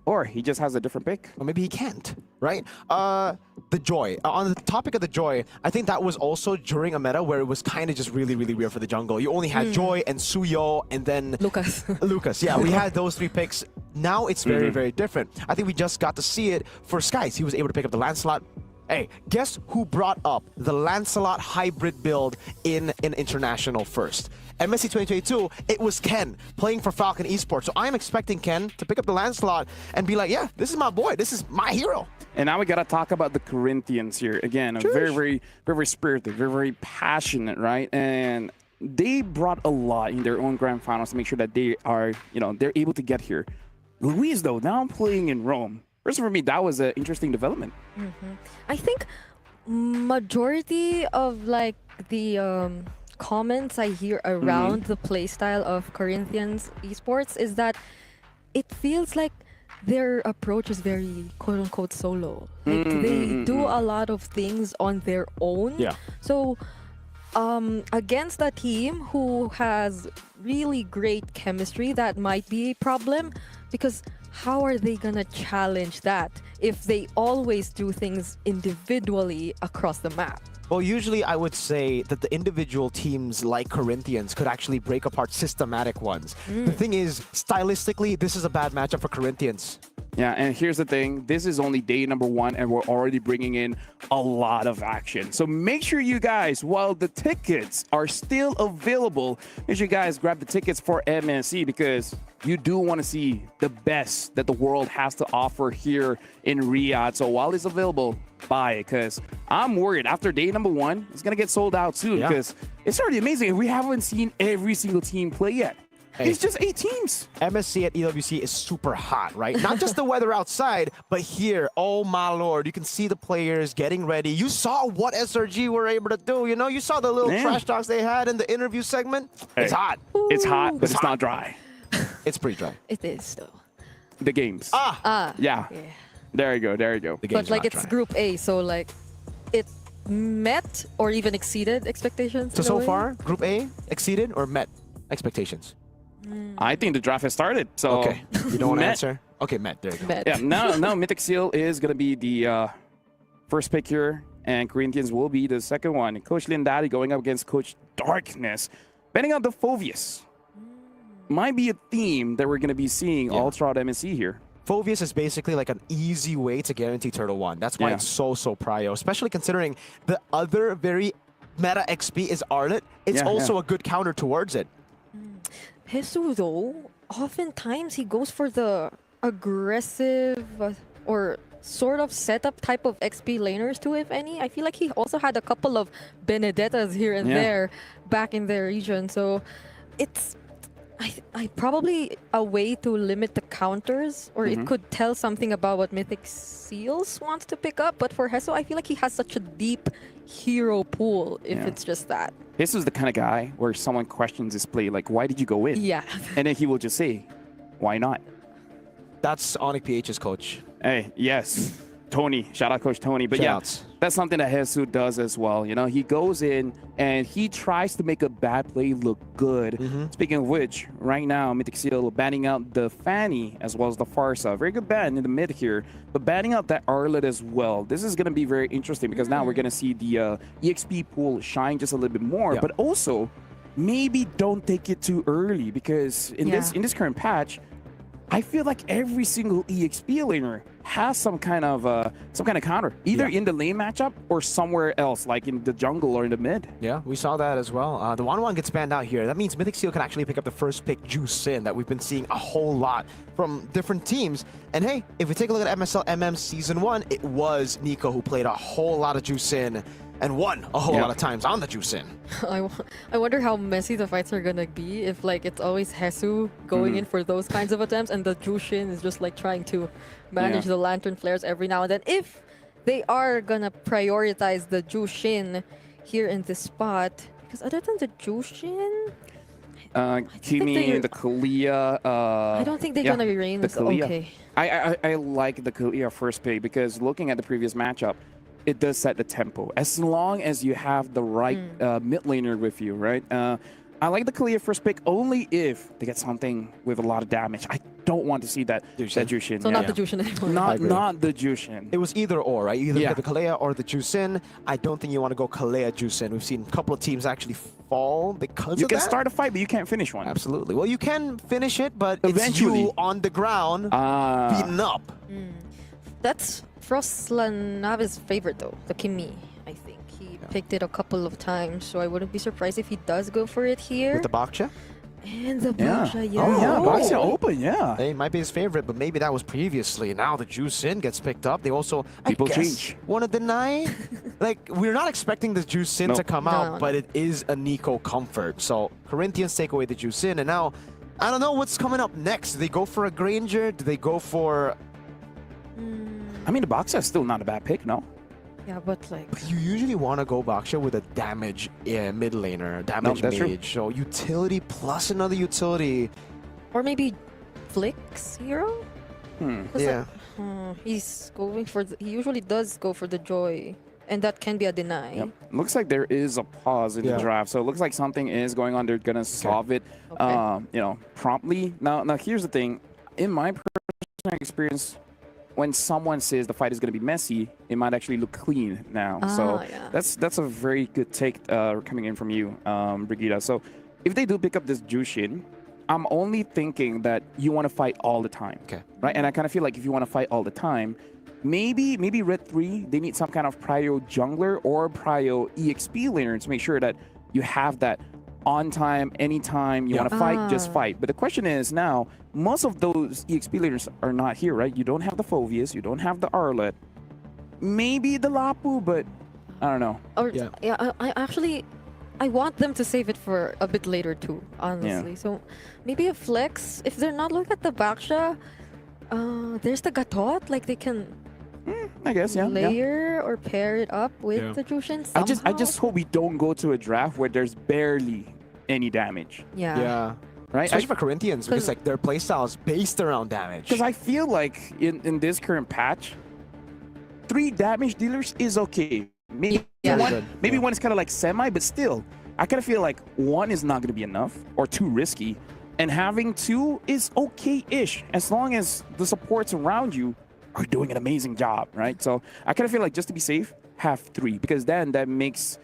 or he just has a different pick. Or maybe he can't, right? The Joy. On the topic of the Joy, I think that was also during a meta where it was kind of just really, really weird for the jungle. You only had Joy and Suyo and then Lucas. Lucas, yeah, we had those 3 picks. Now it's very, very different. I think we just got to see it for Skies. He was able to pick up the Lancelot. Hey, guess who brought up the Lancelot hybrid build in an international first? MSC 2022, it was Ken playing for Falcon Esports. So I'm expecting Ken to pick up the Lancelot and be like, yeah, this is my boy. This is my hero. And now we got to talk about the Corinthians here. Again, a very spirited, very passionate, right? And they brought a lot in their own grand finals to make sure that they are, you know, they're able to get here. Luis, though, now playing in Rome. First for me, that was an interesting development. I think majority of like the comments I hear around the playstyle of Corinthians esports is that it feels like their approach is very quote-unquote solo. Like they do a lot of things on their own. Yeah. So against a team who has really great chemistry, that might be a problem, because how are they gonna challenge that if they always do things individually across the map? Well, usually I would say that the individual teams like Corinthians could actually break apart systematic ones. The thing is, stylistically, this is a bad matchup for Corinthians. Yeah, and here's the thing. This is only day number 1, and we're already bringing in a lot of action. So make sure you guys, while the tickets are still available, make sure you guys grab the tickets for MSC, because you do want to see the best that the world has to offer here in Riyadh. So while it's available, buy it, because I'm worried after day number 1, it's going to get sold out soon, because it's already amazing. We haven't seen every single team play yet. It's just 8 teams. MSC at EWC is super hot, right? Not just the weather outside, but here, oh my lord, you can see the players getting ready. You saw what SRG were able to do, you know? You saw the little trash talks they had in the interview segment. It's hot. It's hot, but it's not dry. It's pretty dry. It is though. The games. Yeah. There you go. There you go. The But like it's Group A, so like it met or even exceeded expectations. So far, Group A exceeded or met expectations? I think the draft has started. So okay, you don't want to Met. answer? Okay, Met. There you go. Met. Yeah, now Mythic Seal is going to be the first pick here, and Corinthians will be the second one. Coach Lindari going up against Coach Darkness. Betting on the Phovius. Might be a theme that we're going to be seeing all throughout MSC here. Phovius is basically like an easy way to guarantee Turtle 1. That's why it's so prio, especially considering the other very meta XP is Arlet. It's also a good counter towards it. Hesu, though, oftentimes he goes for the aggressive or sort of setup type of XP laners too, if any. I feel like he also had a couple of Benedettas here and there back in their region. So it's I probably a way to limit the counters, or it could tell something about what Mythic Seals wants to pick up. But for Hesu, I feel like he has such a deep hero pool if it's just that. This is the kind of guy where someone questions his play, like, why did you go in? Yeah. And then he will just say, why not? That's Onyx PH's coach. Hey, yes. Tony. Shout out Coach Tony. But Shouts. yeah, that's something that Jesus does as well. You know, he goes in and he tries to make a bad play look good. Speaking of which, right now, Mythic Seal banning out the Fanny as well as the Farsa. Very good ban in the mid here, but banning out that Arlet as well. This is going to be very interesting because now we're going to see the EXP pool shine just a little bit more, but also maybe don't take it too early because in this current patch, I feel like every single EXP laner has some kind of counter, either in the lane matchup or somewhere else, like in the jungle or in the mid. Yeah, we saw that as well. The 1-1 gets banned out here. That means Mythic Seal can actually pick up the first pick, Juice Sin, that we've been seeing a whole lot from different teams. And hey, if we take a look at MSL MM Season 1, it was Nico who played a whole lot of Juice Sin and won a whole lot of times on the Juice In. I wonder how messy the fights are gonna be if like it's always Jesus going in for those kinds of attempts and the Jushin is just like trying to manage the lantern flares every now and then. If they are gonna prioritize the Jushin here in this spot, because other than the Jushin, Kimi, the Kalia. I don't think they're gonna be Rain. Okay. I like the Kalia first pick because looking at the previous matchup, it does set the tempo as long as you have the right mid laner with you, right? I like the Kalia first pick only if they get something with a lot of damage. I don't want to see that Jushin. So not the Jushin anymore. Not the Jushin. It was either or, right? Either the Kalia or the Juicin. I don't think you want to go Kalia Juicin. We've seen a couple of teams actually fall because of that. You can start a fight, but you can't finish one. Absolutely. Well, you can finish it, but eventually it's you on the ground beaten up. That's Frostlanave's favorite though, the Kimi. I think he picked it a couple of times, so I wouldn't be surprised if he does go for it here. With the Baksha? And the Baksha, Baksha open, It might be his favorite, but maybe that was previously. Now the Juice In gets picked up. They also, People I guess, change. want to deny. Like, we're not expecting the Juice In to come out, but it is a Nico comfort. So Corinthians take away the Juice In, and now, I don't know what's coming up next. Do they go for a Granger? Do they go for... I mean, the Baksha is still not a bad pick, no? Yeah, but like... But you usually want to go Baksha with a damage mid laner, damage mage. True. So utility plus another utility. Or maybe Flicks hero? Yeah. He's going for... he usually does go for the Joy. And that can be a deny. Yep. Looks like there is a pause in the draft, so it looks like something is going on. They're gonna solve it, you know, promptly. Now, here's the thing. In my personal experience, when someone says the fight is going to be messy, it might actually look clean now. So that's a very good take coming in from you, Brigida. So if they do pick up this Jushin, I'm only thinking that you want to fight all the time, right? And I kind of feel like if you want to fight all the time, maybe Red 3, they need some kind of prio jungler or prio EXP laner to make sure that you have that on time, anytime you want to fight, just fight. But the question is now, most of those EXP laners are not here, right? You don't have the Phoveus, you don't have the Arlet, maybe the Lapu, but I don't know. Or, I actually, I want them to save it for a bit later too, honestly. So maybe a Flex, if they're not looking at the Baksha, there's the Gatot, like they can I guess, layer or pair it up with the Jushin somehow. I just hope we don't go to a draft where there's barely any damage. Yeah. Right? Especially for Corinthians, because like their playstyle is based around damage. Because I feel like in this current patch, 3 damage dealers is okay. Maybe one is kind of like semi, but still, I kind of feel like 1 is not going to be enough or too risky. And having 2 is okay-ish as long as the supports around you are doing an amazing job, right? So I kind of feel like just to be safe, have 3, because then that makes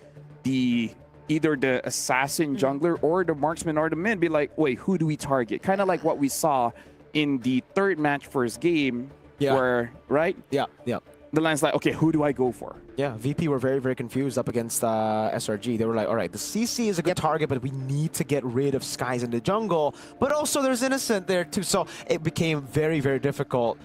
either the assassin jungler or the marksman or the mid be like, wait, who do we target? Kind of like what we saw in the 3rd match first game, where, right? The line's like, okay, who do I go for? Yeah, VP were very, very confused up against SRG. They were like, all right, the CC is a good target, but we need to get rid of Skies in the jungle. But also there's Innocent there too. So it became very, very difficult.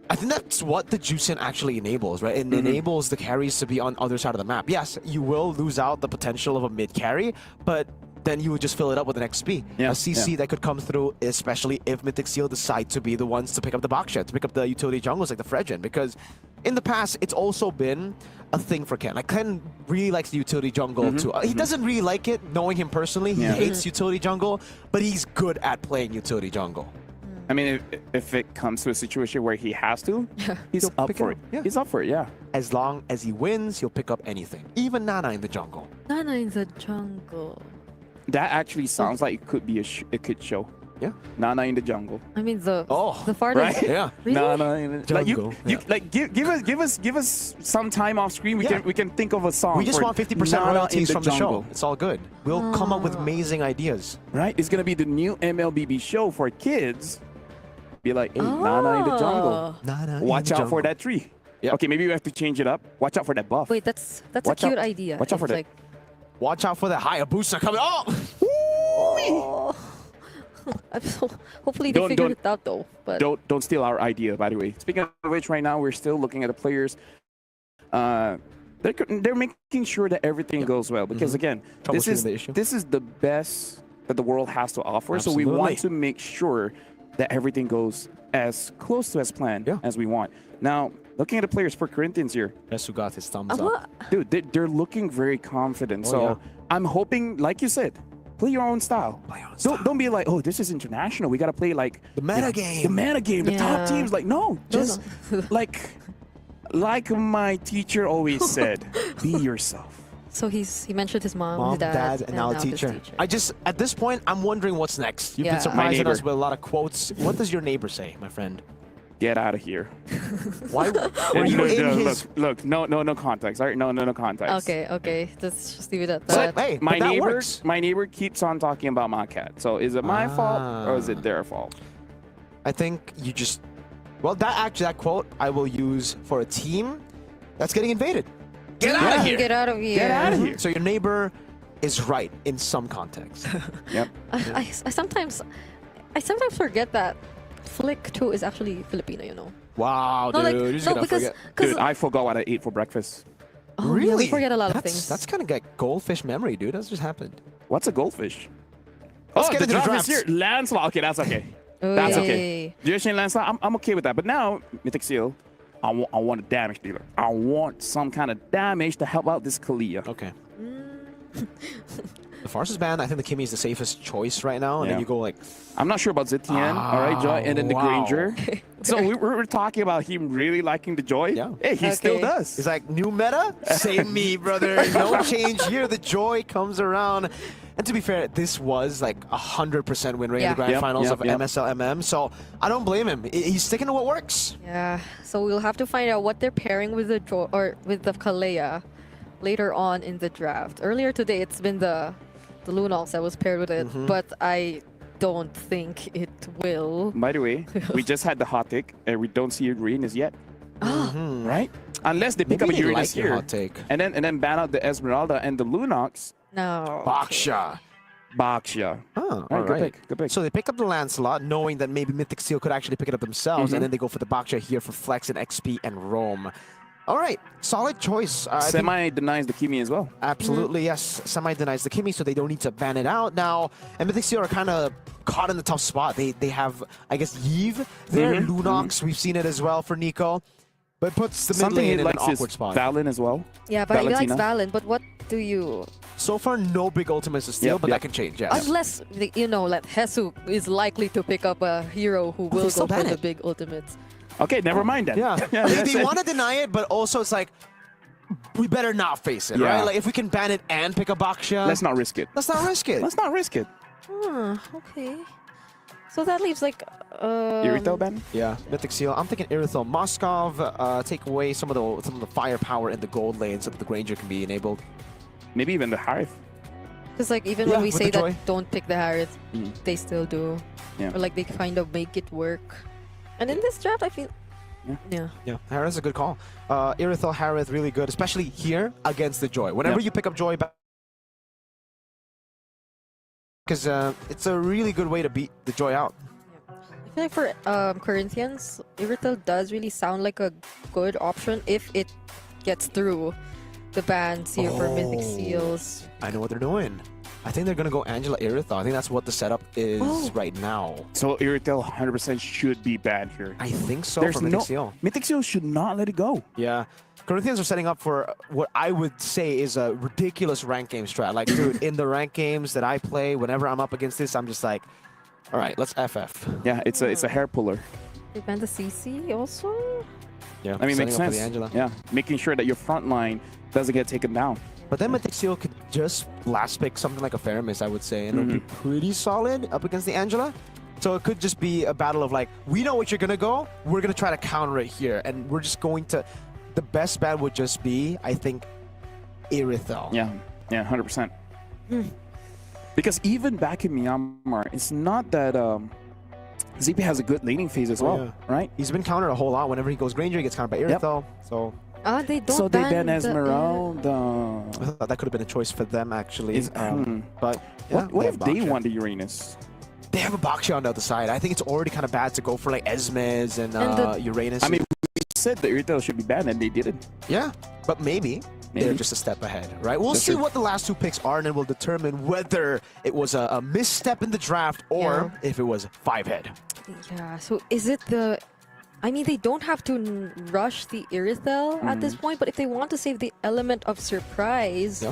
I think that's what the Jushin actually enables, right? It enables the carries to be on other side of the map. Yes, you will lose out the potential of a mid carry, but then you would just fill it up with an XP. A CC that could come through, especially if Mythic Seal decide to be the ones to pick up the Baksha, to pick up the utility jungles like the Fredgen, because in the past, it's also been a thing for Ken. Like, Ken really likes the utility jungle too. He doesn't really like it, knowing him personally. He hates utility jungle, but he's good at playing utility jungle. I mean, if it comes to a situation where he has to, he's He'll up pick for it it. up, yeah. He's up for it, yeah. As long as he wins, he'll pick up anything. Even Nana in the jungle. Nana in the jungle. That actually sounds like it could be a kid show. Yeah. Nana in the jungle. I mean the Oh, the farthest. Right? Yeah. Really? Nana in the Jungle, you yeah. like give us some time off screen. Yeah. We can think of a song. We just for want 50% Nana royalties in from the show. jungle. It's all good. We'll come up with amazing ideas. Right? It's gonna be the new MLBB show for kids. Be like, hey, Nana in the jungle. Nana Watch in the out for jungle. that tree. Yep. Okay, maybe we have to change it up. Watch out for that buff. Wait, that's Watch a cute out. idea. Watch out for It's that. like, Watch out for that Hayabusa coming. Oh! oh. Hopefully they Don't- figure don't- it out though. But Don't steal our idea, by the way. Speaking of which, right now we're still looking at the players. They're making sure that everything goes well because again, this Troubleshooting is the issue. this is the best that the world has to offer. So we want Absolutely. to make sure that everything goes as close to as planned as we want. Now, looking at the players for Corinthians here, Resu got his thumbs I'm up. not- dude, they're looking very confident. Oh, so yeah. I'm hoping, like you said, play your own style. Don't be like, oh, this is international. We gotta play like The meta game. The meta game. The top Yeah. teams. Like, no, just like my teacher always said, be yourself. so he mentioned his mom, Mom, his dad, and now a his teacher. I just, at this point, I'm wondering what's next. You've Yeah. been surprising My us neighbor. with a lot of quotes. What does your neighbor say, my friend? Get out of here. Why were And you look, in look, his... look, no context. All right, no context. Okay. Let's just leave it at But, that. hey, My but that neighbor, works. my neighbor keeps on talking about my cat. So is it my fault or is it their fault? I think you just... Well, that quote I will use for a team that's getting invaded. Get out of here! Get out of here. Get out of here. So your neighbor is right in some context. Yep. I sometimes forget that Flick too is actually Filipino. You know. Wow, No, dude. like- You're just no, gonna because- forget. Dude, I forgot what I ate for breakfast. Oh, Really? Yeah, we forget a lot of That's- things. That's kind of like goldfish memory, dude. That's just happened. What's a goldfish? Let's oh, get the into the draft is drafts. here. Lancelot. Okay, that's okay. That's okay. Yay. You're saying Lancelot? I'm okay with that. But now, Mythic Seal, I want a damage dealer. I want some kind of damage to help out this Kalia. Okay. The Farsa's band, I think the Kimmy is the safest choice right now. And then Yeah. you go like... I'm not sure about Zitian, all right, Joy, and then the wow. Granger. So we're talking about him really liking the Joy. Yeah. Hey, he still Okay. does. He's like, new meta? Same me, brother. No change here. The joy comes around. And to be fair, this was like 100% win rate in Yeah. the grand Yep, finals yep, of yep. MSL/MM. So I don't blame him. He's sticking to what works. Yeah. So we'll have to find out what they're pairing with the with the Kalea later on in the draft. Earlier today, it's been the Lunox that was paired with it, but I don't think it will. By the way, we just had the hot take, and we don't see Uranus yet. Right? Unless they pick Maybe up a they Uranus like your here. hot take. And then ban out the Esmeralda and the Lunox. No. Baksha. Baksha. Oh, All all right, good right. pick, good pick. So they pick up the Lancelot, knowing that maybe Mythic Seal could actually pick it up themselves, and then they go for the Baksha here for Flex and XP and Roam. All right, solid choice. I think- Semi denies the Kimi as well. Absolutely, yes. Semi denies the Kimmy, so they don't need to ban it out now. And Mythic Seal are kind of caught in the tough spot. They have, I guess, Yves there, Lunox. We've seen it as well for Nico. But puts the mid Something lane he in likes an is awkward spot. Valen as well. Yeah, but he likes Valentina. Valen. But what do you? So far, no big ultimates to steal, Yep, but yep. that can change, yes. Unless you know, like Hesu is likely to pick up a hero who will still go for ban the it. big ultimates. Okay, never mind then. Yeah, they want to deny it, but also it's like, we better not face it, Yeah. right? Like, if we can ban it and pick a Baksha, Let's not risk it. let's not risk it. Let's not risk it. Okay. So that leaves like Irithel ban? Yeah, Mythic Seal. I'm thinking Irithel Moskov, take away some of the firepower in the gold lane so that the Granger can be enabled. Maybe even the Harith. Because like even Yeah, when we with say the that joy. don't pick the Harith, they still do. Yeah. Or like they kind of make it work. And in this draft, I feel. Yeah. Yeah, Harith's a good call. Irithel Harith, really good, especially here against the Joy. Whenever Yep. you pick up Joy back, because it's a really good way to beat the Joy out. I feel like for Corinthians, Irithel does really sound like a good option if it gets through the bans here for Mythic Seals. I know what they're doing. I think they're going to go Angela Irithel. I think that's what the setup is right now. So Irithel 100% should be banned here. I think so There's for Mythic no Seal. Mythic Seal should not let it go. Yeah. Corinthians are setting up for what I would say is a ridiculous rank game strat. Like, dude, in the rank games that I play, whenever I'm up against this, I'm just like, All right, let's FF. Yeah, it's a hair puller. They banned the CC also? Yeah, I mean, setting makes up for sense. the Angela. Yeah, making sure that your front line doesn't get taken down. But then Mythic Seal could just last pick something like a Faramis, I would say, and it'll be pretty solid up against the Angela. So it could just be a battle of like, we know what you're gonna go, we're gonna try to counter it here, and we're just going to. The best bet would just be, I think, Irithel. Yeah, 100%. Because even back in Myanmar, it's not that ZP has a good laning phase as well, right? He's been countered a whole lot. Whenever he goes Granger, he gets countered by Irithel. So. They don't. So they ban the- Esmeralda. I thought that could have been a choice for them actually. But yeah, What if they Baksha. want the Uranus? They have a Baksha on the other side. I think it's already kind of bad to go for like Esmes and Uranus. I mean, we said the Irithel should be banned and they didn't. Yeah, but maybe they're just a step ahead, right? We'll That's see true. what the last two picks are, and then we'll determine whether it was a misstep in the draft or if it was 5-head. Yeah, so is it the... I mean, they don't have to rush the Irithel at this point, but if they want to save the element of surprise,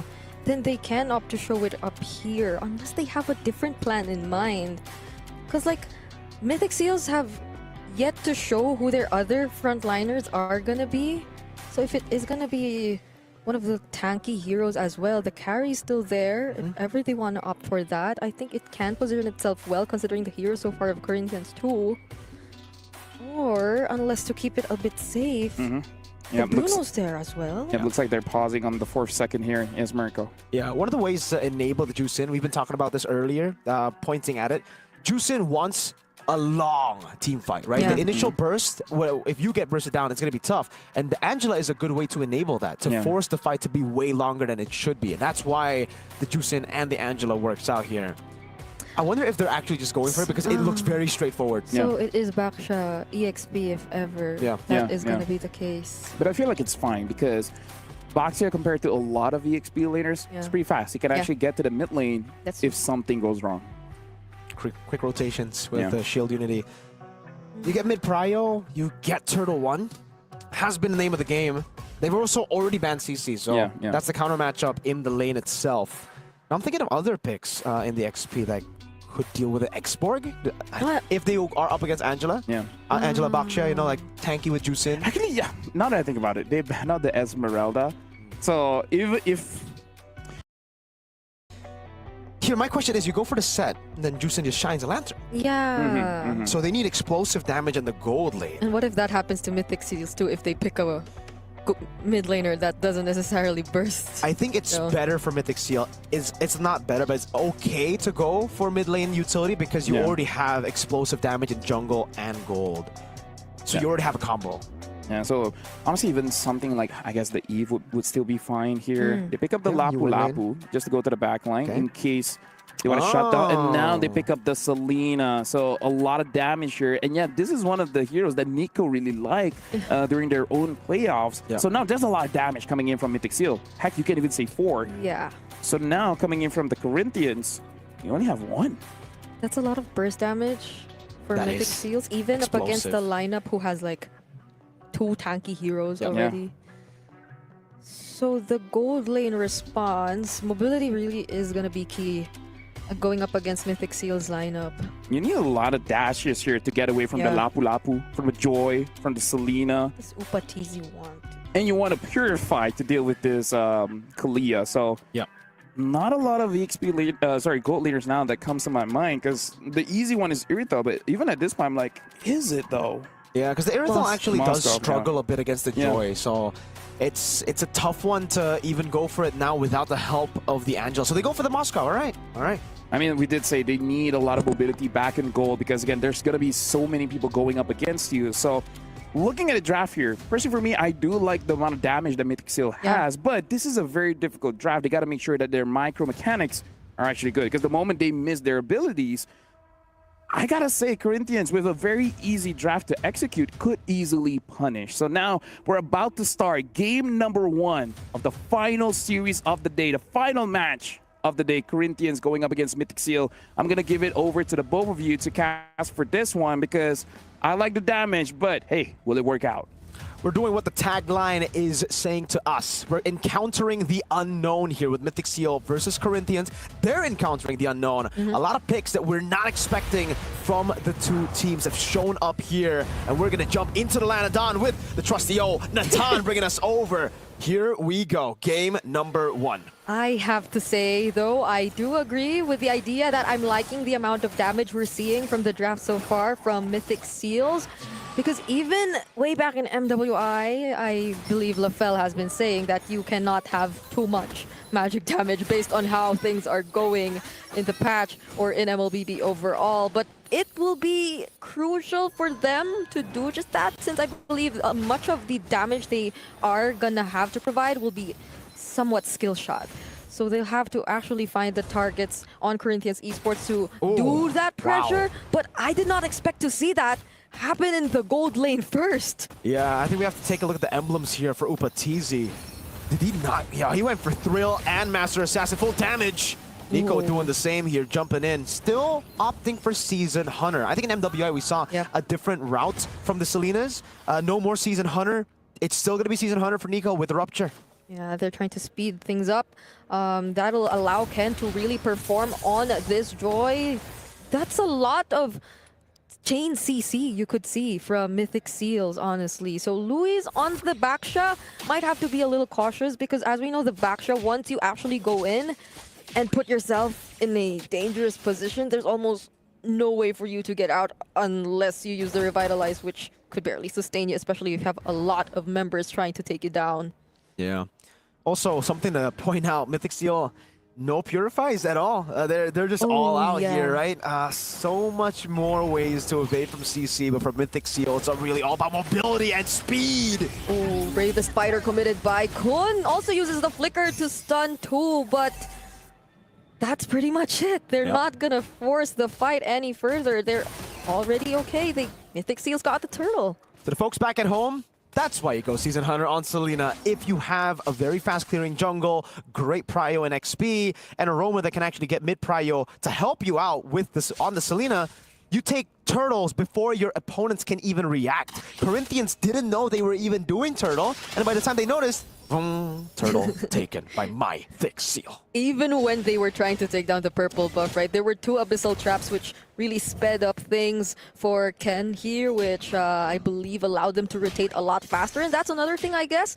then they can opt to show it up here, unless they have a different plan in mind. Because, like, Mythic Seals have yet to show who their other frontliners are gonna be. So if it is gonna be one of the tanky heroes as well, the carry's still there. If ever they want to opt for that, I think it can position itself well, considering the heroes so far of Corinthians too. Or, unless to keep it a bit safe, Yeah, Bruno's there as well. It looks like they're pausing on the 4th second here in Esmerico. Yeah, one of the ways to enable the Juice In, we've been talking about this earlier, pointing at it. Juice In wants a long team fight, right? Yeah. The initial burst, well, if you get bursted down, it's going to be tough. And the Angela is a good way to enable that, to force the fight to be way longer than it should be. And that's why the Juice In and the Angela works out here. I wonder if they're actually just going for it because it looks very straightforward. So it is Baksha EXP if ever that is going to be the case. But I feel like it's fine because Baksha, compared to a lot of EXP laners, it's pretty fast. He can actually get to the mid lane if something goes wrong. Quick rotations with the Shield Unity. You get mid prio, you get Turtle 1. Has been the name of the game. They've also already banned CC, so that's the counter matchup in the lane itself. Now I'm thinking of other picks in the XP that could deal with the Xborg if they are up against Angela. Angela Baksha, you know, like tanky with Juice In. Actually, yeah. Now that I think about it, they banned out the Esmeralda. So if here, my question is, you go for the set, and then Juice In just shines a lantern. Yeah. So they need explosive damage in the gold lane. And what if that happens to Mythic Seals too, if they pick a mid laner that doesn't necessarily burst? I think it's better for Mythic Seal. It's not better, but it's okay to go for mid lane utility because you already have explosive damage in jungle and gold. So you already have a combo. Yeah, so honestly, even something like, I guess the Eve would still be fine here. They pick up the Yeah, you Lapu would Lapu just to go to the back line in case they want to shut down. And now they pick up the Selena. So a lot of damage here. And yeah, this is one of the heroes that Nico really liked during their own playoffs. So now there's a lot of damage coming in from Mythic Seal. Heck, you can't even say 4. Yeah. So now coming in from the Corinthians, you only have 1. That's a lot of burst damage for That Mythic is Seals, even up against the lineup who has like 2 tanky heroes already. So the gold lane response, mobility really is going to be key going up against Mythic Seal's lineup. You need a lot of dashes here to get away from the Lapu Lapu, from the Joy, from the Selena. This Upatiz you want. And you want to purify to deal with this Kalia. So not a lot of EXP gold leaders now that comes to my mind because the easy one is Irithel, but even at this point I'm like, is it though? Yeah, because the Irithel actually does Moscow, struggle a bit against the Joy, so it's a tough one to even go for it now without the help of the Angel. So they go for the Moscow, all right. I mean, we did say they need a lot of mobility back in gold because, again, there's going to be so many people going up against you. So looking at the draft here, personally for me, I do like the amount of damage that Mythic Seal has, but this is a very difficult draft. They got to make sure that their micro mechanics are actually good because the moment they miss their abilities, I gotta say, Corinthians, with a very easy draft to execute, could easily punish. So now we're about to start game number 1 of the final series of the day, the final match of the day. Corinthians going up against Mythic Seal. I'm gonna give it over to the both of you to cast for this one because I like the damage, but hey, will it work out? we're doing what the tagline is saying to us. We're encountering the unknown here with Mythic Seal versus Corinthians. They're encountering the unknown. A lot of picks that we're not expecting from the two teams have shown up here. And we're going to jump into the land of Dawn with the trusty old Natan bringing us over. Here we go. Game number 1. I have to say, though, I do agree with the idea that I'm liking the amount of damage we're seeing from the draft so far from Mythic Seals. Because even way back in MWI, I believe LaFell has been saying that you cannot have too much magic damage based on how things are going in the patch or in MLBB overall. But it will be crucial for them to do just that, since I believe much of the damage they are gonna have to provide will be somewhat skill shot. So they'll have to actually find the targets on Corinthians Esports to do that pressure. Wow. But I did not expect to see that happen in the gold lane first. Yeah, I think we have to take a look at the emblems here for Upatizi. Did he not? Yeah, he went for Thrill and Master Assassin. Full damage. Nico doing the same here, jumping in. Still opting for Season Hunter. I think in MWI we saw a different route from the Selenas. No more Season Hunter. It's still going to be Season Hunter for Nico with the Rupture. Yeah, they're trying to speed things up. That'll allow Ken to really perform on this Joy. That's a lot of chain CC you could see from Mythic Seals, honestly. So Luis on the Baksha might have to be a little cautious, because as we know, the Baksha, once you actually go in and put yourself in a dangerous position, there's almost no way for you to get out unless you use the Revitalize, which could barely sustain you, especially if you have a lot of members trying to take you down. Yeah. Also, something to point out, Mythic Seal, no purifies at all. They're just all out here, right? So much more ways to evade from CC, but for Mythic Seal, it's really all about mobility and speed. Oh, Brave the Spider committed by Kun. Also uses the Flicker to stun too, but that's pretty much it. They're not gonna force the fight any further. They're already okay. Mythic Seal's got the turtle. To the folks back at home, that's why you go Season Hunter on Selena. If you have a very fast clearing jungle, great prio and XP, and a roamer that can actually get mid prio to help you out with this on the Selena, you take turtles before your opponents can even react. Corinthians didn't know they were even doing turtle, and by the time they noticed, turtle taken by Mythic Seal. Even when they were trying to take down the purple buff, right, there were 2 abyssal traps which really sped up things for Ken here, which I believe allowed them to rotate a lot faster. And that's another thing, I guess.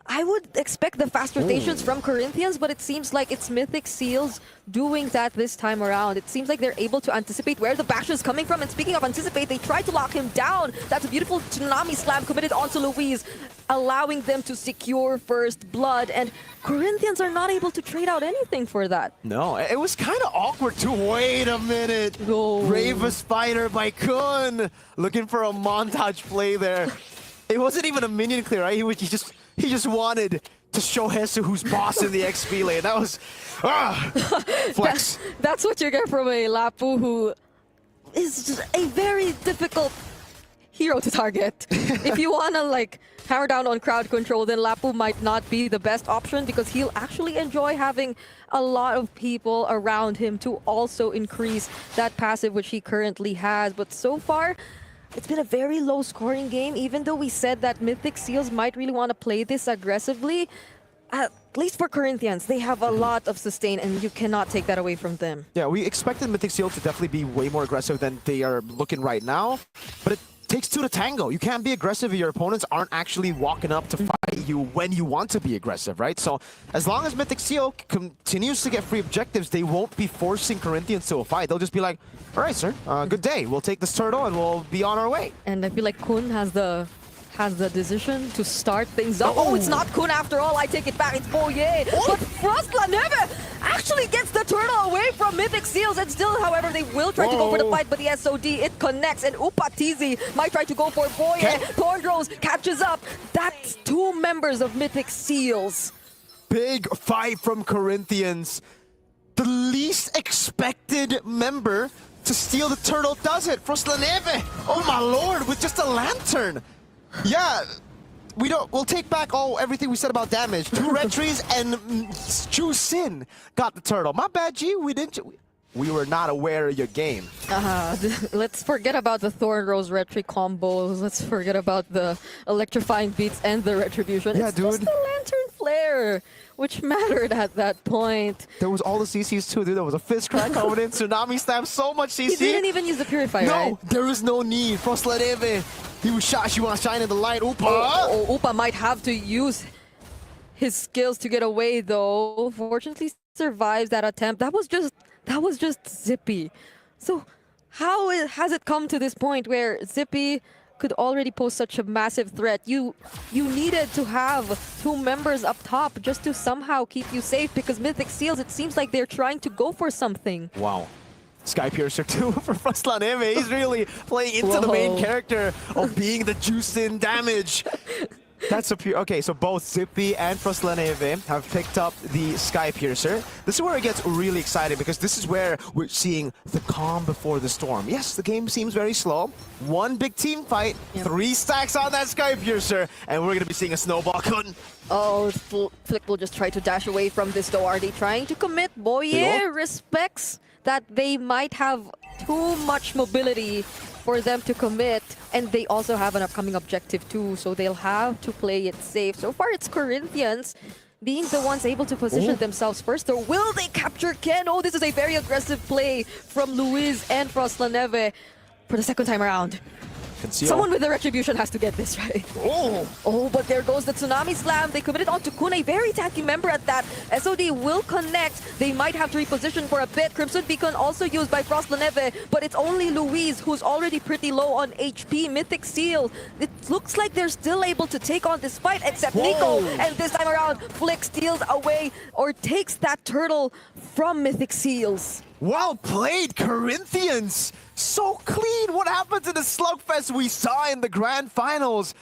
I would expect the fast rotations from Corinthians, but it seems like it's Mythic Seals doing that this time around. It seems like they're able to anticipate where the bash is coming from. And speaking of anticipate, they tried to lock him down. That's a beautiful Tsunami Slam committed onto Luis, allowing them to secure first blood. And Corinthians are not able to trade out anything for that. No, it was kind of awkward too. Wait a minute. Brave a Spider by Kun. Looking for a montage play there. It wasn't even a minion clear, right? He just wanted to show Hesu who's boss in the XP lane. That was flex. That's what you get from a Lapu who is just a very difficult hero to target. If you want to like hammer down on crowd control, then Lapu might not be the best option, because he'll actually enjoy having a lot of people around him to also increase that passive which he currently has. But so far, it's been a very low-scoring game, even though we said that Mythic Seals might really want to play this aggressively. At least for Corinthians, they have a lot of sustain, and you cannot take that away from them. Yeah, we expected Mythic Seal to definitely be way more aggressive than they are looking right now, but it takes 2 to tango. You can't be aggressive if your opponents aren't actually walking up to fight you when you want to be aggressive, right? So as long as Mythic Seal continues to get free objectives, they won't be forcing Corinthians to a fight. They'll just be like, all right, sir, good day. We'll take this turtle and we'll be on our way. And I feel like Kun has the decision to start things up. Oh, it's not Kun after all. I take it back. It's Boye. But Frost La Neve actually gets the turtle away from Mythic Seals. And still, however, they will try to go for the fight. But the SOD, it connects. And Upatizi might try to go for Boye. Thorndrose catches up. That's 2 members of Mythic Seals. Big fight from Corinthians. The least expected member to steal the turtle does it. Frost La Neve. Oh my lord, with just a lantern. Yeah, we'll take back everything we said about damage. 2 red trees and Chu Sin got the turtle. My bad, G. we were not aware of your game. Let's forget about the Thorn Rose Retri combos. Let's forget about the electrifying beats and the retribution. Yeah, It's dude. Just the Lantern Flare, which mattered at that point. There was all the CCs too, dude. There was a fist crack coming in, Tsunami Slam, so much CC. He didn't even use the Purifier, No, right? there is no need. Frost Eve, he was shot. She want to shine in the light. Upa. Upa might have to use his skills to get away, though. Fortunately, survives that attempt. That was just Zippy. So how has it come to this point where Zippy could already pose such a massive threat? You needed to have 2 members up top just to somehow keep you safe, because Mythic Seals, it seems like they're trying to go for something. Wow. Sky Piercer 2 for Frostlan Eve. He's really playing into the main character of being the juiced in damage. That's a pure. Okay, so both Zippy and Frostlaneve have picked up the Sky Piercer. This is where it gets really exciting, because this is where we're seeing the calm before the storm. Yes, the game seems very slow. 1 big team fight, 3 stacks on that Sky Piercer, and we're gonna be seeing a snowball cut. Oh, Flick will just try to dash away from this, though. Are they trying to commit? Boye respects that they might have too much mobility for them to commit, and they also have an upcoming objective too, so they'll have to play it safe. So far, it's Corinthians being the ones able to position themselves first, or will they capture Ken? Oh, this is a very aggressive play from Luis and Frostlaneve for the second time around. Conceal. Someone with the retribution has to get this right. Oh, but there goes the Tsunami Slam. They committed onto Kun, a very tanky member at that. SOD will connect. They might have to reposition for a bit. Crimson Beacon also used by Frostlaneve, but it's only Luis who's already pretty low on HP. Mythic Seal, it looks like they're still able to take on this fight, except Nico. And this time around, Flick steals away or takes that turtle from Mythic Seals. Well played, Corinthians! So clean! What happened to the slugfest we saw in the grand finals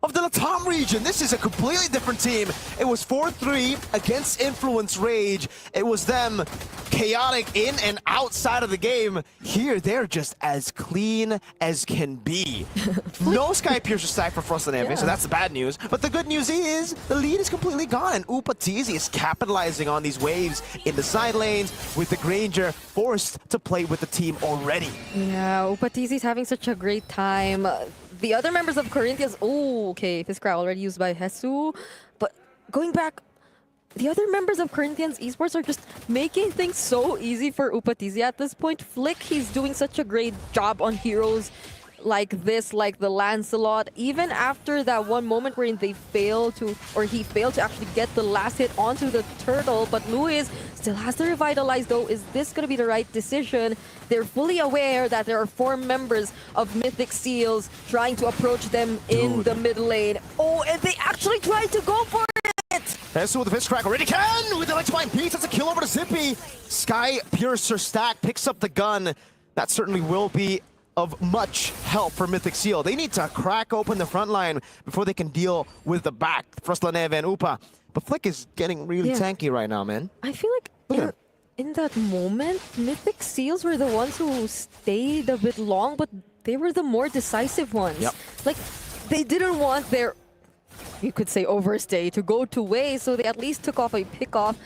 of the Latam region? This is a completely different team. It was 4-3 against Influence Rage. It was them chaotic in and outside of the game. Here, they're just as clean as can be. No Sky Piercer stack for Frost and Envy, so that's the bad news. But the good news is, the lead is completely gone, and Upatizi is capitalizing on these waves in the side lanes, with the Granger forced to play with the team already. Yeah, Upatizi's having such a great time. The other members of Corinthians, oh, okay, Fiskra already used by Hesu. But going back, the other members of Corinthians Esports are just making things so easy for Upatizi at this point. Flick, he's doing such a great job on heroes like this, like the Lancelot. Even after that one moment wherein he failed to actually get the last hit onto the turtle, but Luis still has to revitalize though. Is this going to be the right decision? They're fully aware that there are 4 members of Mythic Seals trying to approach them in the mid lane. Oh, and they actually tried to go for it! Hesu with the fist crack already can! With the electrifying beats, that's a kill over to Zippy. Sky Piercer stack picks up the gun. That certainly will be of much help for Mythic Seal. They need to crack open the front line before they can deal with the back. Frostlaneve and Upa. But Flick is getting really tanky right now, man. I feel like in that moment, Mythic Seals were the ones who stayed a bit long, but they were the more decisive ones. Yep. Like, they didn't want their, you could say, overstay to go to waste, so they at least took off a pick-off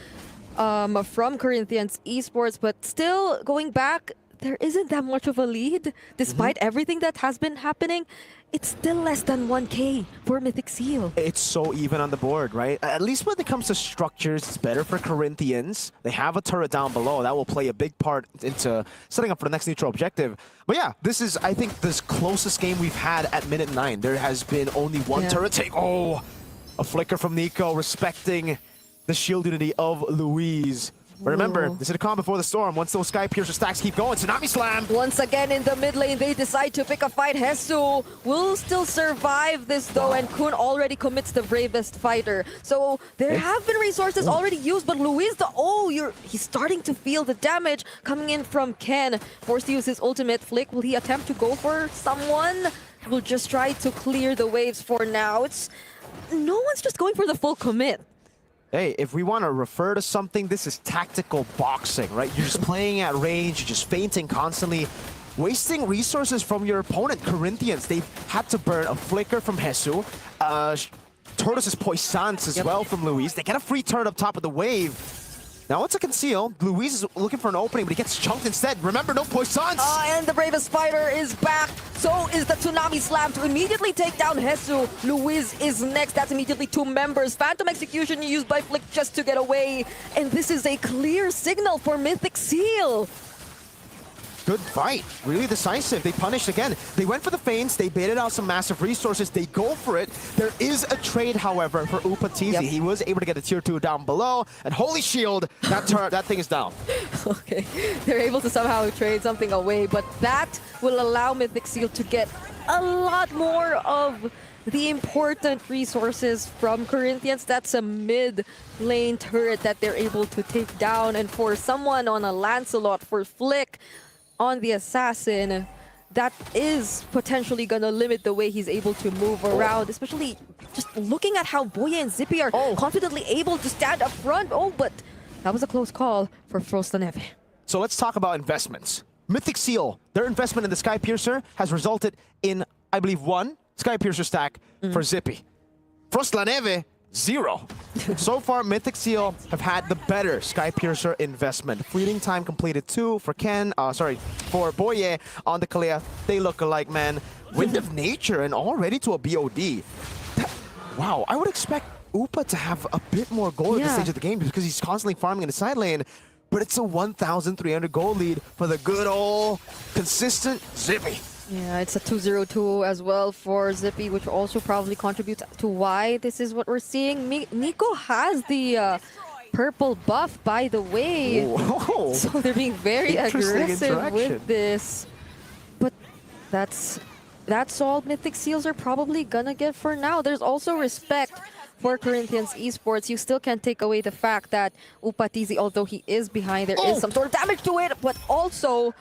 from Corinthians Esports, but still, going back, there isn't that much of a lead. Despite everything that has been happening, it's still less than 1K for Mythic Seal. It's so even on the board, right? At least when it comes to structures, it's better for Corinthians. They have a turret down below. That will play a big part into setting up for the next neutral objective. But yeah, this is, I think, the closest game we've had at minute 9. There has been only one turret take. Oh, a flicker from Nico, respecting the shield unity of Louise. But remember, this is a calm before the storm. Once those Sky Piercer stacks keep going, Tsunami Slam! Once again in the mid lane, they decide to pick a fight. Hesu will still survive this though, and Kun already commits the bravest fighter. So there have been resources already used, but Luis, he's starting to feel the damage coming in from Ken. Forced to use his ultimate. Flick, will he attempt to go for someone? We'll just try to clear the waves for now. No one's just going for the full commit. Hey, if we want to refer to something, this is tactical boxing, right? You're just playing at range, you're just feinting constantly, wasting resources from your opponent. Corinthians, they've had to burn a flicker from Hesu, Tortoise's Poissance as well from Luis. They get a free turn up top of the wave. Now it's a conceal. Luis is looking for an opening, but he gets chunked instead. Remember, no poisons! And the Bravest Spider is back. So is the Tsunami Slam to immediately take down Hesu. Luis is next. That's immediately 2 members. Phantom Execution used by Flick just to get away. And this is a clear signal for Mythic Seal. Good fight. Really decisive. They punished again. They went for the feints. They baited out some massive resources. They go for it. There is a trade, however, for Upatizi. Yep. He was able to get a tier 2 down below. And holy shield, that thing is down. Okay, they're able to somehow trade something away, but that will allow Mythic Seal to get a lot more of the important resources from Corinthians. That's a mid lane turret that they're able to take down. And for someone on a Lancelot, for Flick, on the Assassin, that is potentially going to limit the way he's able to move around, especially just looking at how Boye and Zippy are confidently able to stand up front. Oh, but that was a close call for Froslaneve. So let's talk about investments. Mythic Seal, their investment in the Sky Piercer has resulted in, I believe, 1 Sky Piercer stack for Zippy. Froslaneve, 0. So far, Mythic Seal have had the better Sky Piercer investment. Fleeting time completed 2 for for Boye on the Kalea. They look alike, man. Wind of Nature and already to a BOD. Wow, I would expect Upa to have a bit more gold at this stage of the game because he's constantly farming in the side lane. But it's a 1,300 gold lead for the good old consistent Zippy. Yeah, it's a 2-0-2 as well for Zippy, which also probably contributes to why this is what we're seeing. Nico has the purple buff, by the way. Whoa. So they're being very aggressive with this. But that's all Mythic Seals are probably gonna get for now. There's also respect for Corinthians Esports. You still can't take away the fact that Upatizi, although he is behind, there is some sort of damage to it, but also...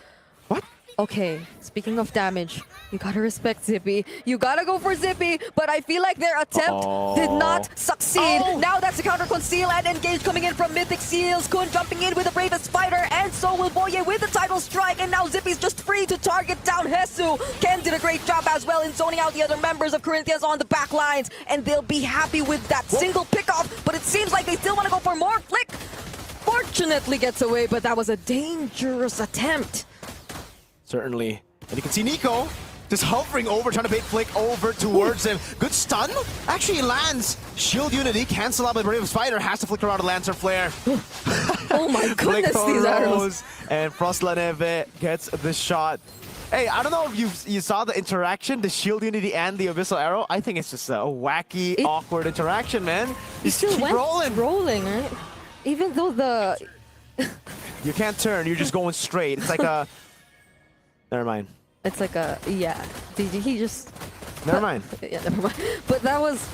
What? Okay, speaking of damage, you gotta respect Zippy. You gotta go for Zippy, but I feel like their attempt did not succeed. Now that's the counter conceal and engage coming in from Mythic Seals. Kun jumping in with the Bravest Spider, and so will Boye with the title strike, and now Zippy's just free to target down Hesu. Ken did a great job as well in zoning out the other members of Corinthians on the back lines, and they'll be happy with that single pickoff, but it seems like they still want to go for more. Flick fortunately gets away, but that was a dangerous attempt. Certainly. And you can see Nico just hovering over, trying to bait Flick over towards him. Good stun. Actually lands. Shield Unity cancel out by Brave Spider. Has to flicker out a Lancer Flare. Oh my goodness, these arrows. And Froslaneve gets the shot. Hey, I don't know if you saw the interaction, the Shield Unity and the Abyssal Arrow. I think it's just a wacky, awkward interaction, man. You still keep rolling, right? Even though the... You can't turn, you're just going straight. It's like a... Never mind. It's like a, yeah. Did he just... Never mind. Yeah, never mind. But that was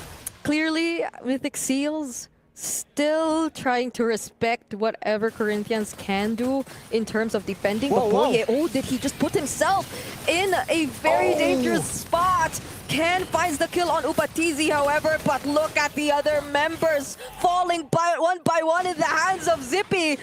clearly Mythic Seals still trying to respect whatever Corinthians can do in terms of defending. But Boye, did he just put himself in a very dangerous spot? Ken finds the kill on Upatizi, however, but look at the other members falling one by one in the hands of Zippy.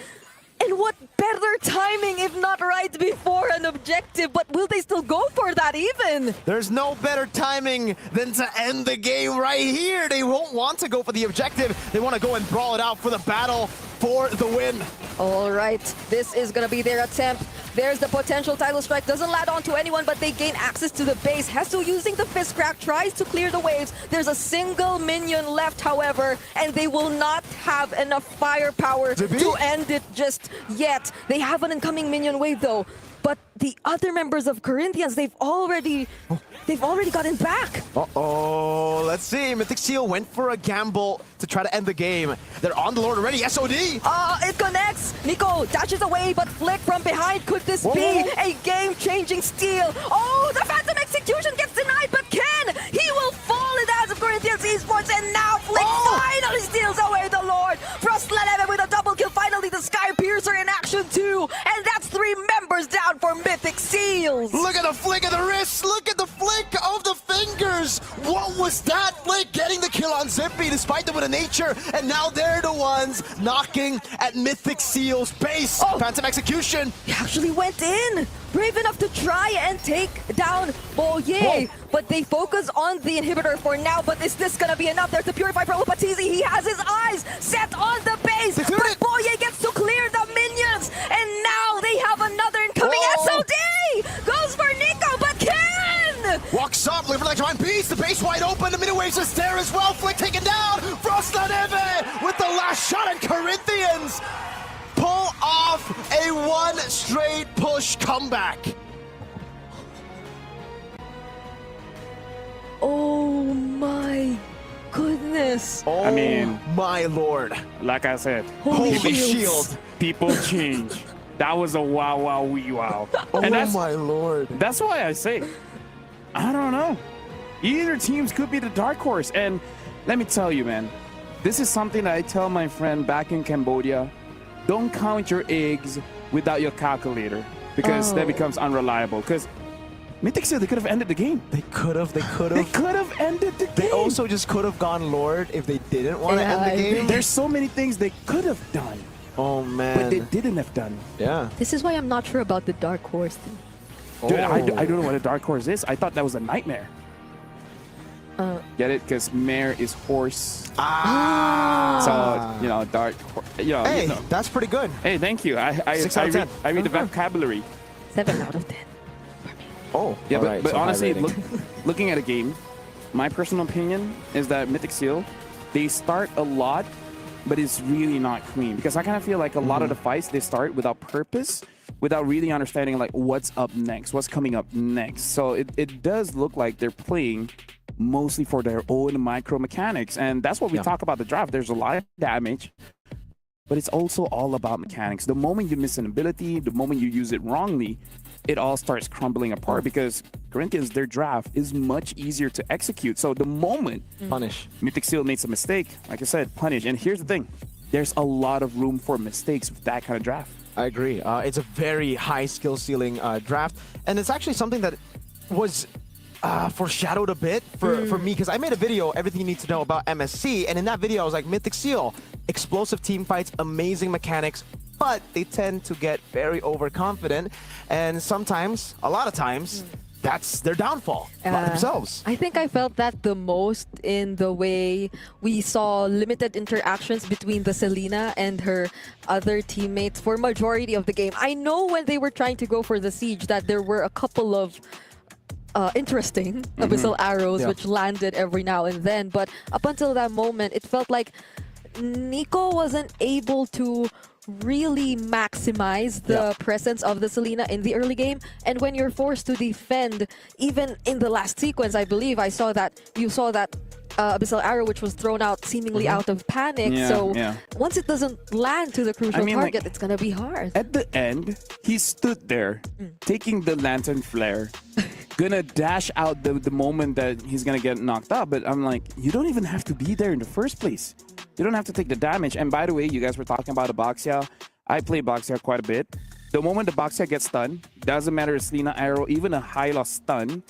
And what better timing if not right before an objective, but will they still go for that even? There's no better timing than to end the game right here. They won't want to go for the objective. They want to go and brawl it out for the battle for the win. All right, this is going to be their attempt. There's the potential title strike. Doesn't land onto anyone, but they gain access to the base. Hesu using the fist crack, tries to clear the waves. There's a single minion left, however, and they will not have enough firepower to end it just yet. They have an incoming minion wave, though. But the other members of Corinthians, they've already gotten back. Uh-oh, let's see. Mythic Seal went for a gamble to try to end the game. They're on the Lord already, SOD! It connects! Nico dashes away, but Flick from behind. Could this be a game-changing steal? Oh, the Phantom Execution gets denied, but Ken, he will fall in the hands of Corinthians Esports, and now Flick finally steals away the Lord. Froslaneve with a double kill, finally the Sky Piercer in action too, and that's 3 members down for Mythic Seals. Look at the flick of the wrist. Look at the flick of the fingers. What was that? Flick getting the kill on Zippy despite the Wind of Nature. And now they're the ones knocking at Mythic Seal's base. Phantom Execution. He actually went in. Brave enough to try and take down Boye. But they focus on the inhibitor for now. But is this going to be enough? There's the Purify for Upatizi. He has his eyes set on the base. But Boye gets to clear D goes for Nico, but Ken! Walks up, looking for that giant piece. The base wide open. The mid waves is there as well. Flick taken down. Frost La Neve with the last shot, and Corinthians pull off a one straight push comeback. Oh my goodness. Oh, I mean, my lord. like I said, Holy people- shield. People change. That was a wow, wow, wee, wow. Oh And that's, my lord. that's why I say, I don't know. Either teams could be the dark horse. And let me tell you, man, this is something that I tell my friend back in Cambodia. Don't count your eggs without your calculator, because that becomes unreliable. Because Mythic Seal, they could have ended the game. They could have. They could have ended the game. They also just could have gone Lord if they didn't want to end the game. There's so many things they could have done, Oh man. but they didn't have done. Yeah. This is why I'm not sure about the dark horse thing. Dude, I don't know what a dark horse is. I thought that was a nightmare. Get it? Because mare is horse. So, you know, dark horse. Hey, that's pretty good. Hey, thank you. I 6 out of 10. read the vocabulary. 7 out of 10. Oh, Yeah, all but, right, but so high honestly, rating. looking at a game, my personal opinion is that Mythic Seal, they start a lot, but it's really not clean. Because I kind of feel like a lot of the fights, they start without purpose, without really understanding like what's up next, what's coming up next. So it does look like they're playing mostly for their own micro mechanics. And that's what we talk about the draft. There's a lot of damage, but it's also all about mechanics. The moment you miss an ability, the moment you use it wrongly, it all starts crumbling apart, because Corinthians, their draft is much easier to execute. So the moment Punish. Mythic Seal makes a mistake, like I said, punish. And here's the thing, there's a lot of room for mistakes with that kind of draft. I agree. It's a very high skill ceiling draft, and it's actually something that was foreshadowed a bit for me, because I made a video, everything you need to know about MSC, and in that video I was like, Mythic Seal, explosive team fights, amazing mechanics, but they tend to get very overconfident, and sometimes, a lot of times, that's their downfall by themselves. I think I felt that the most in the way we saw limited interactions between the Selena and her other teammates for majority of the game. I know when they were trying to go for the siege that there were a couple of interesting abyssal arrows which landed every now and then, but up until that moment it felt like Nico wasn't able to really maximize the presence of the Selena in the early game. And when you're forced to defend, even in the last sequence, I believe I saw that you saw that abyssal arrow which was thrown out seemingly out of panic. Once it doesn't land to the crucial target, like, it's gonna be hard. At the end, he stood there taking the lantern flare, gonna dash out the moment that he's gonna get knocked out. But I'm like, you don't even have to be there in the first place. You don't have to take the damage. And by the way, you guys were talking about a Boxia. I play Boxia quite a bit. The moment the Boxia gets stunned, doesn't matter if Selena arrow, even a high loss stun,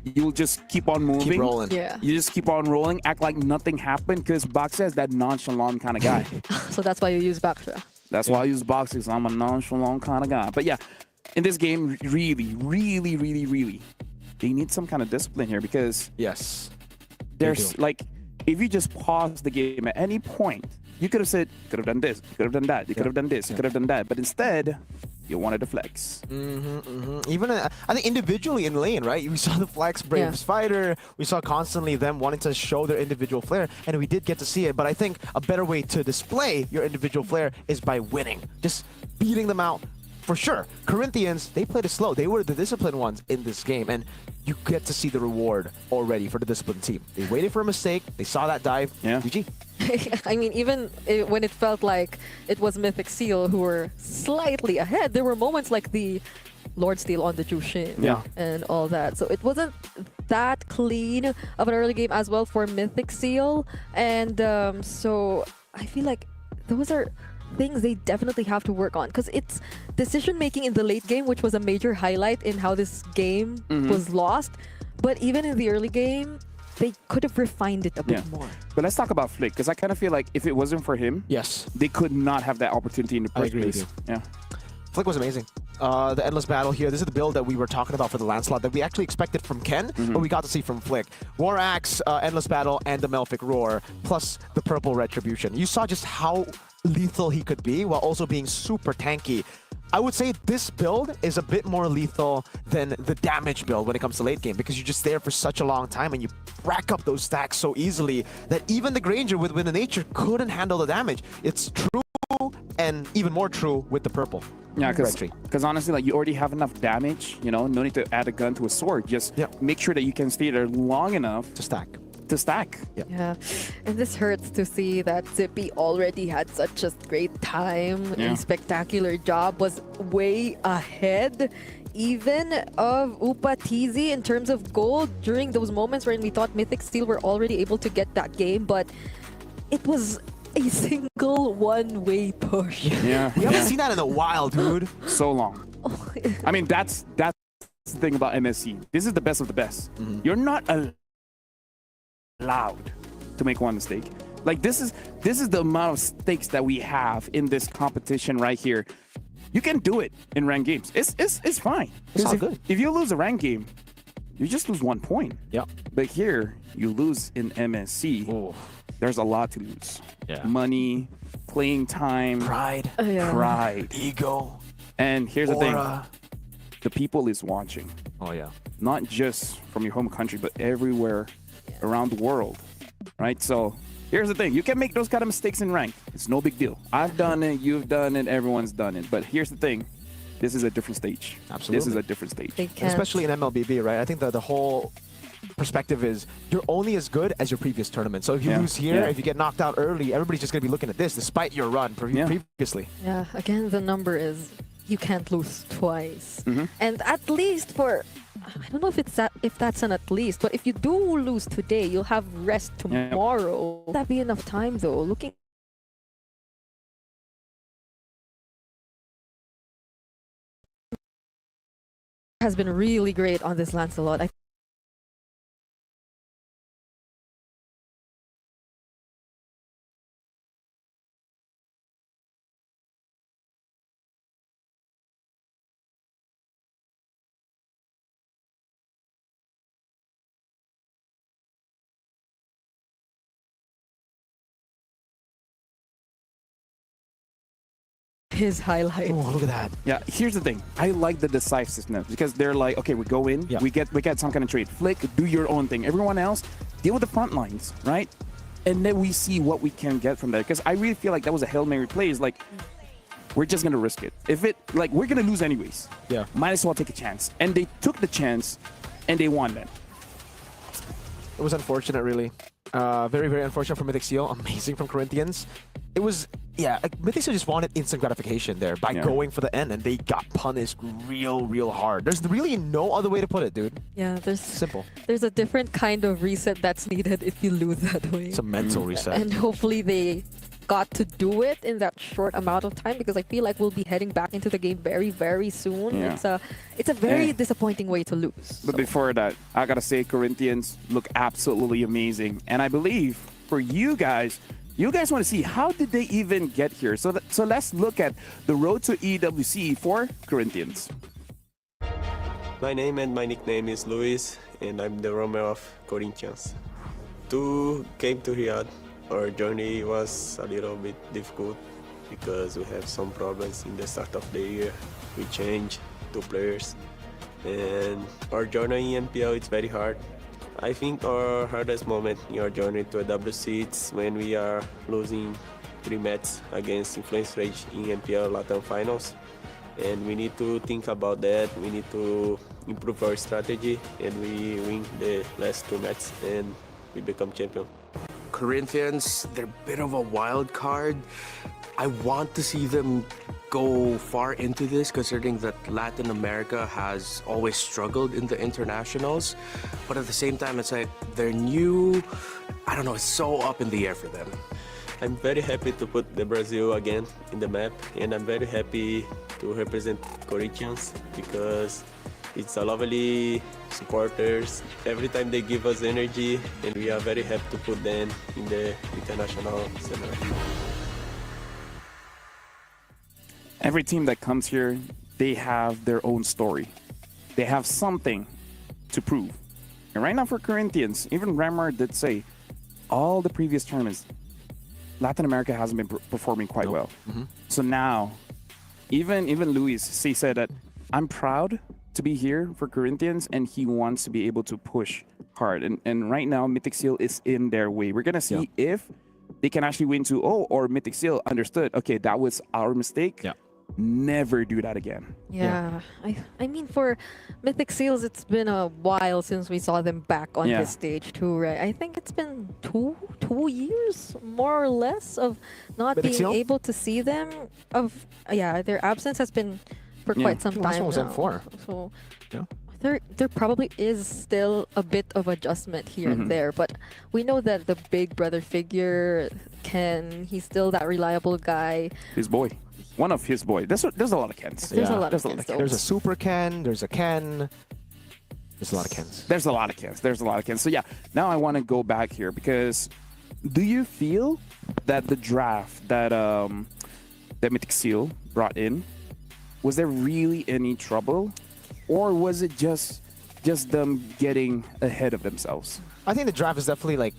you'll just keep on moving. Keep rolling. Yeah. You just keep on rolling, act like nothing happened, because Boxia is that nonchalant kind of guy. So that's why you use Baksha. That's why I use Boxia, because I'm a nonchalant kind of guy. But yeah, in this game, really, they need some kind of discipline here, because there's like, if you just pause the game at any point, you could have said, could have done this, could have done that, you could have done this, you could have done that, but instead, you wanted to flex. Even I think individually in lane, right? We saw the flex Braves fighter. We saw constantly them wanting to show their individual flair, and we did get to see it. But I think a better way to display your individual flair is by winning, just beating them out. For sure, Corinthians, they played it slow. They were the disciplined ones in this game, and you get to see the reward already for the disciplined team. They waited for a mistake. They saw that dive. GG. I mean, even when it felt like it was Mythic Seal who were slightly ahead, there were moments like the Lord Steal on the Jushin and all that. So it wasn't that clean of an early game as well for Mythic Seal. And so I feel like those are things they definitely have to work on, because it's decision making in the late game, which was a major highlight in how this game was lost. But even in the early game, they could have refined it a bit more. But let's talk about Flick, because I kind of feel like if it wasn't for him, they could not have that opportunity in the first place. Flick was amazing. The endless battle here. This is the build that we were talking about for the Lancelot that we actually expected from Ken, but we got to see from Flick. War Axe, endless battle, and the Melphic Roar, plus the purple retribution. You saw just how lethal he could be while also being super tanky. I would say this build is a bit more lethal than the damage build when it comes to late game, because you're just there for such a long time and you rack up those stacks so easily that even the Granger with the Nature couldn't handle the damage. It's true, and even more true with the purple. Yeah, because honestly, like, you already have enough damage, you know, no need to add a gun to a sword. Just make sure that you can stay there long enough to stack. Yeah, and this hurts to see that Zippy already had such a great time and spectacular job, was way ahead even of Upa TZ in terms of gold during those moments when we thought Mythic Steel were already able to get that game, but it was a single one-way push. Yeah, we haven't seen that in a while, dude. So long. I mean, that's the thing about MSC. This is the best of the best. You're not allowed to make one mistake. Like, this is the amount of stakes that we have in this competition right here. You can do it in ranked games. It's fine. It's all good. If you lose a ranked game, you just lose 1 point. Yeah. But here, you lose in MSC. Ooh. There's a lot to lose. Yeah. Money, playing time, pride, ego. And here's the thing. The people is watching. Oh, yeah. Not just from your home country, but everywhere around the world, right? So here's the thing. You can make those kind of mistakes in rank. It's no big deal. I've done it. You've done it. Everyone's done it. But here's the thing. This is a different stage. Absolutely. This is a different stage. Especially in MLBB, right? I think the whole perspective is you're only as good as your previous tournament. So if you lose here, if you get knocked out early, everybody's just going to be looking at this despite your run previously. Yeah, again, the number is you can't lose twice. And at least for, I don't know if that's an at least, but if you do lose today, you'll have rest tomorrow. Will that be enough time though? Looking has been really great on this Lancelot. His highlight. Oh, look at that. Yeah, here's the thing. I like the decisiveness because they're like, okay, we go in, we get some kind of trade. Flick, do your own thing. Everyone else, deal with the front lines, right? And then we see what we can get from there. Because I really feel like that was a Hail Mary play. It's like, we're just going to risk it. If it, like, we're going to lose anyways. Yeah. Might as well take a chance. And they took the chance and they won then. It was unfortunate, really. Very, very unfortunate for Mythic Steel. Amazing from Corinthians. It was, Mythic Steel just wanted instant gratification there by going for the end, and they got punished real hard. There's really no other way to put it, dude. Yeah, there's simple. There's a different kind of reset that's needed if you lose that way. It's a mental reset. And hopefully they got to do it in that short amount of time, because I feel like we'll be heading back into the game very soon. Yeah. It's a very disappointing way to lose. But before that, I gotta say Corinthians look absolutely amazing. And I believe for you guys want to see how did they even get here. So let's look at the road to EWC for Corinthians. My name and my nickname is Luis, and I'm the roamer of Corinthians. To came to Riyadh, our journey was a little bit difficult because we have some problems in the start of the year. We changed 2 players, and our journey in NPL is very hard. I think our hardest moment in our journey to EWC is when we are losing 3 matches against Influence Rage in NPL Latin Finals. And we need to think about that. We need to improve our strategy, and we win the last 2 matches and we become champion. Corinthians, they're a bit of a wild card. I want to see them go far into this, considering that Latin America has always struggled in the internationals. But at the same time, it's like they're new. I don't know, it's so up in the air for them. I'm very happy to put the Brazil again in the map, and I'm very happy to represent Corinthians because it's a lovely supporters. Every time they give us energy, and we are very happy to put them in the international scenario. Every team that comes here, they have their own story. They have something to prove. And right now for Corinthians, even Ramar did say, all the previous tournaments, Latin America hasn't been performing quite well. So now Even Luis, he said that I'm proud to be here for Corinthians, and he wants to be able to push hard. And right now, Mythic Seal is in their way. We're gonna see if they can actually win 2-0, or Mythic Seal understood, okay, that was our mistake. Yeah. Never do that again. Yeah. I mean, for Mythic Seals, it's been a while since we saw them back on this stage too, right? I think it's been two years, more or less, of not Mythic being Seal? able to see them. Their absence has been for quite some The last time one was now. M4. So Yeah. there probably is still a bit of adjustment here and there, but we know that the big brother figure, Ken, he's still that reliable guy. His boy. One of his boy. There's a lot of Kens. There's a lot of Kens. There's a Super Ken, there's a Ken. There's a lot of Kens. There's a lot of Kens. There's a lot of Kens. So yeah, now I want to go back here, because do you feel that the draft that that Mythic Seal brought in, was there really any trouble, or was it just them getting ahead of themselves? I think the draft is definitely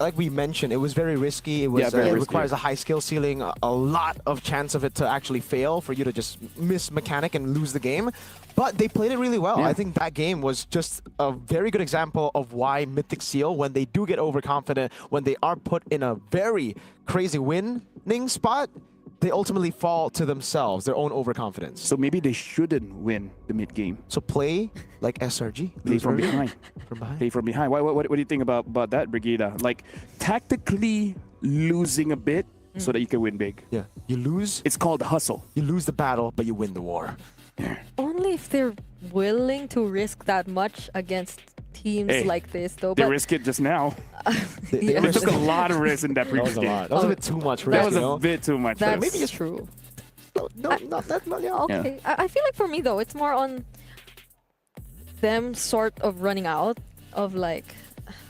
like we mentioned, it was very risky. It was very it risky. requires a high skill ceiling, a lot of chance of it to actually fail, for you to just miss mechanic and lose the game. But they played it really well. Yeah. I think that game was just a very good example of why Mythic Seal, when they do get overconfident, when they are put in a very crazy winning spot, they ultimately fall to themselves, their own overconfidence. So maybe they shouldn't win the mid game. So play like SRG. Play from behind. From behind. Play from behind. What do you think about that, Brigida? Like, tactically losing a bit so that you can win big. Yeah. You lose. It's called hustle. You lose the battle, but you win the war. Only if they're willing to risk that much against teams like this, though. They But risk it just now. They They took a lot of risks in that previous game. That was a bit too much risk. That was a bit too much That's risk. Maybe just true. No, not that much. Yeah. Okay. I feel like for me, though, it's more on them sort of running out of, like,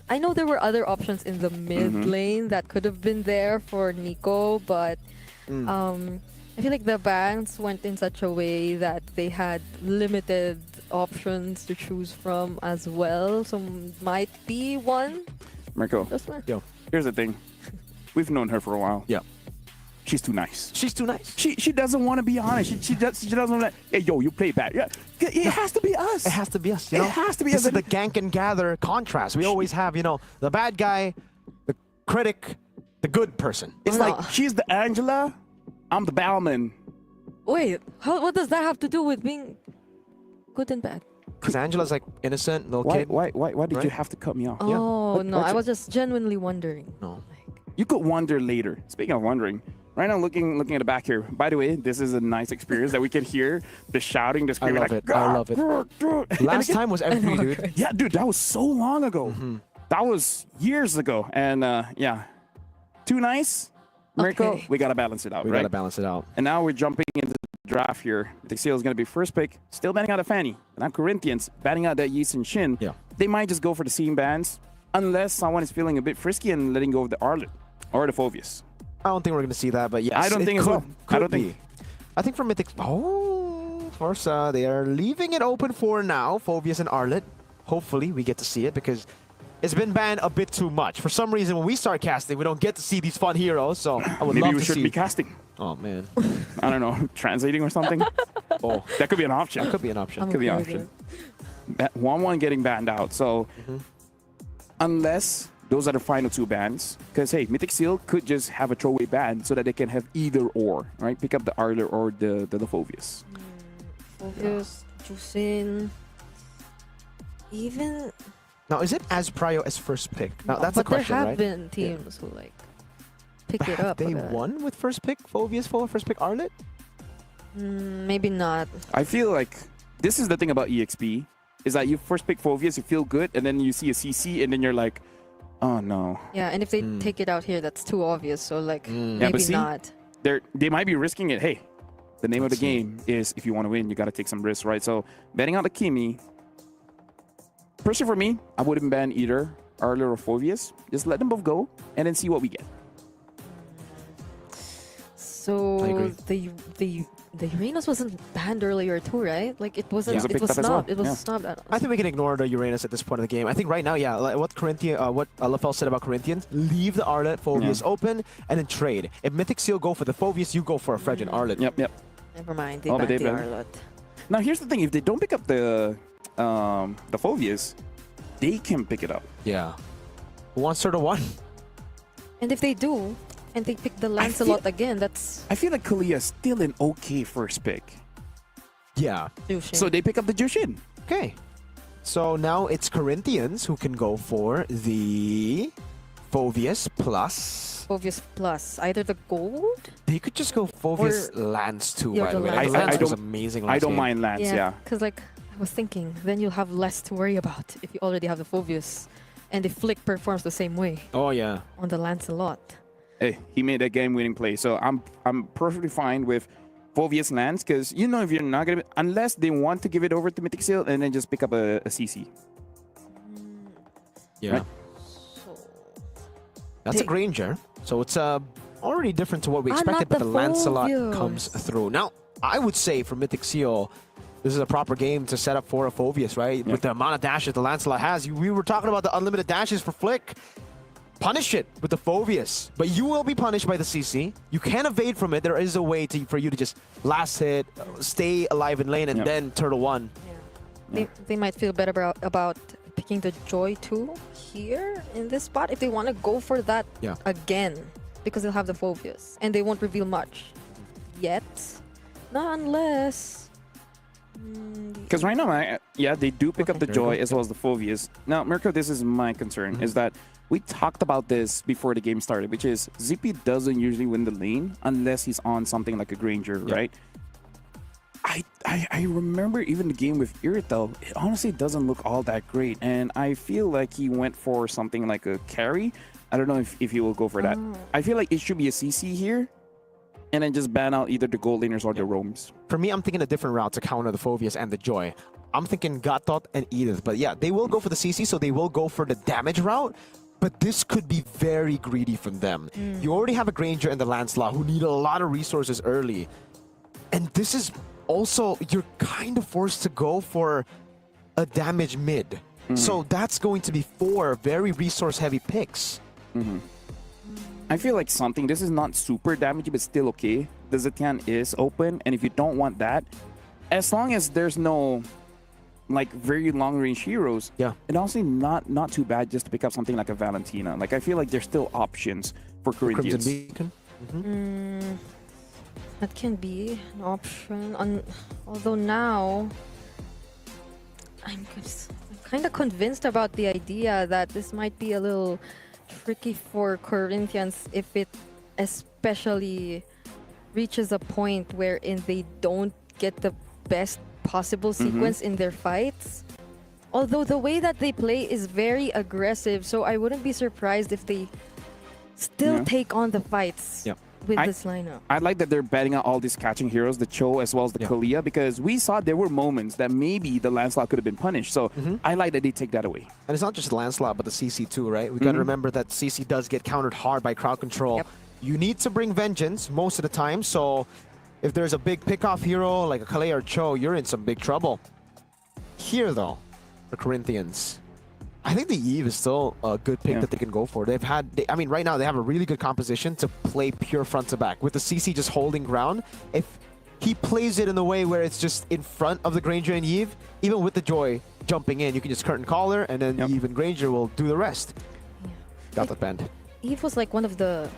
I know there were other options in the mid lane that could have been there for Nico, but I feel like the bans went in such a way that they had limited options to choose from as well. So might be one. Marco, Yo. here's the thing. We've known her for a while. Yeah. She's too nice. She's too nice. She doesn't want to be honest. She doesn't want to. Hey, yo, you play bad. Yeah, it has to be us. It has to be us. You know? It has to be this us. is the gank and gather contrast. We always have, the bad guy, the critic, the good person. It's like she's the Angela, I'm the Bowman. Wait, what does that have to do with being good and bad? Because Angela's like innocent, little Why kid. did you right? have to cut me off? Oh, no, what's I it- was just genuinely wondering. No. You could wonder later. Speaking of wondering, right now looking at the back here. By the way, this is a nice experience that we can hear the shouting, the I screaming. love like, it. I love it. And Last again- time was M3, dude. Yeah, dude, that was so long ago. That was years ago. And yeah, too nice. Mirko, Okay. we got to balance it out, We right? gotta balance it out. And now we're jumping into the draft here. The Seal is going to be first pick. Still banning out a Fanny. Now Corinthians banning out that Yeast and Shin. Yeah. They might just go for the seam bans unless someone is feeling a bit frisky and letting go of the Arlet or the Phovius. I don't think we're gonna see that, but yes, I don't it think as could, well. Could I don't be. think- I think for Mythic. Oh, Forza, they are leaving it open for now. Phobius and Arlet. Hopefully, we get to see it because it's been banned a bit too much. For some reason, when we start casting, we don't get to see these fun heroes. So I would Maybe love we to shouldn't see. be casting. Oh man. I don't know, translating or something. Oh, That could be an option. that could be an option. Could be an Okay with option. 1-1 getting banned out. So unless those are the final two bans, because hey, Mythic Seal could just have a throwaway ban so that they can have either or, right? Pick up the Arler or the Phovius. Focus, Jusin, even. Now, is it as prio as first pick? Now, that's the but there question, have right? been teams who pick it Have up. they but, won with first pick Phobius for first pick Arlet? Maybe not. I feel like this is the thing about EXP, is that you first pick Phovius, you feel good, and then you see a CC, and then you're like, oh no. Yeah, and if they take it out here, that's too obvious. So Yeah, maybe but see, not. they might be risking it. Hey, the name of the game is if you want to win, you got to take some risks, right? So betting out the Kimi. Personally, for me, I wouldn't ban either Arler or Phovius. Just let them both go, and then see what we get. So the Uranus wasn't banned earlier too, right? Like it wasn't. Yeah. It was Picked up as well. snubbed. It was Yeah. snubbed. I think we can ignore the Uranus at this point of the game. I think right now, yeah, like what LaFell said about Corinthians, leave the Arlet Phobius open and then trade. If Mythic Seal go for the Phobius, you go for a Fredgen Arlet. Yep. Never mind. They Oh, but banned they the banned- Arlot. Now here's the thing: if they don't pick up the Phobius, they can pick it up. Yeah. Who wants her to one? And if they do, and they pick the Lancelot again, that's I feel like Kalia is still an okay first pick. Yeah. Jushin. So they pick up the Jushin. Okay. So now it's Corinthians who can go for the Phobius plus. Phobius plus either the gold. They could just go Phobius Lance too, Yeah, by the the way. Lance. Lance I was don't- amazing I last don't game. mind Lance. Yeah. Because like I was thinking, then you'll have less to worry about if you already have the Phobius, and the Flick performs the same way Oh, yeah. on the Lancelot. Hey, he made a game-winning play, so I'm perfectly fine with Phobius Lance because if you're not gonna, unless they want to give it over to Mythic Seal and then just pick up a CC. Yeah. Right. That's a Granger. So it's already different to what we expected, not but the the Lancelot Phobius. comes through. Now, I would say for Mythic Seal, this is a proper game to set up for a Phobius, right? With the amount of dashes the Lancelot has. We were talking about the unlimited dashes for Flick. Punish it with the Phobius. But you will be punished by the CC. You can evade from it. There is a way for you to just last hit, stay alive in lane, and then Turtle 1. They might feel better about picking the Joy 2 here in this spot if they want to go for that again, because they'll have the Phobius and they won't reveal much yet. Not unless. Because right now, they do pick up the Joy as well as the Phobius. Now, Mirko, this is my concern, is that we talked about this before the game started, which is ZP doesn't usually win the lane unless he's on something like a Granger, right? I remember even the game with Irritel, it honestly doesn't look all that great. And I feel like he went for something like a carry. I don't know if he will go for that. I feel like it should be a CC here and then just ban out either the gold laners or the roams. For me, I'm thinking a different route to counter the Phobius and the Joy. I'm thinking Gatot and Edith. But yeah, they will go for the CC, so they will go for the damage route. But this could be very greedy from them. You already have a Granger and the Lancelot who need a lot of resources early. And this is also, you're kind of forced to go for a damage mid. So that's going to be 4 very resource-heavy picks. I feel like this is not super damaging, but still okay. The Zetian is open, and if you don't want that, as long as there's no like very long-range heroes, and honestly not too bad just to pick up something like a Valentina. Like I feel like there's still options for Corinthians. Crimson Beacon? That can be an option. Although now, I'm kind of convinced about the idea that this might be a little tricky for Corinthians if it especially reaches a point wherein they don't get the best possible sequence in their fights. Although the way that they play is very aggressive, so I wouldn't be surprised if they still take on the fights with this lineup. I like that they're betting out all these catching heroes, the Cho as well as the Kalia, because we saw there were moments that maybe the Lancelot could have been punished. So I like that they take that away. And it's not just Lancelot, but the CC too, right? We got to remember that CC does get countered hard by crowd control. You need to bring Vengeance most of the time, so if there's a big pickoff hero like a Kalei or Cho, you're in some big trouble. Here though, for Corinthians, I think the Eve is still a good pick that they can go for. I mean, right now they have a really good composition to play pure front to back. With the CC just holding ground, if he plays it in a way where it's just in front of the Granger and Eve, even with the Joy jumping in, you can just curtain collar and then Eve and Granger will do the rest. Got that band. Eve was like one of the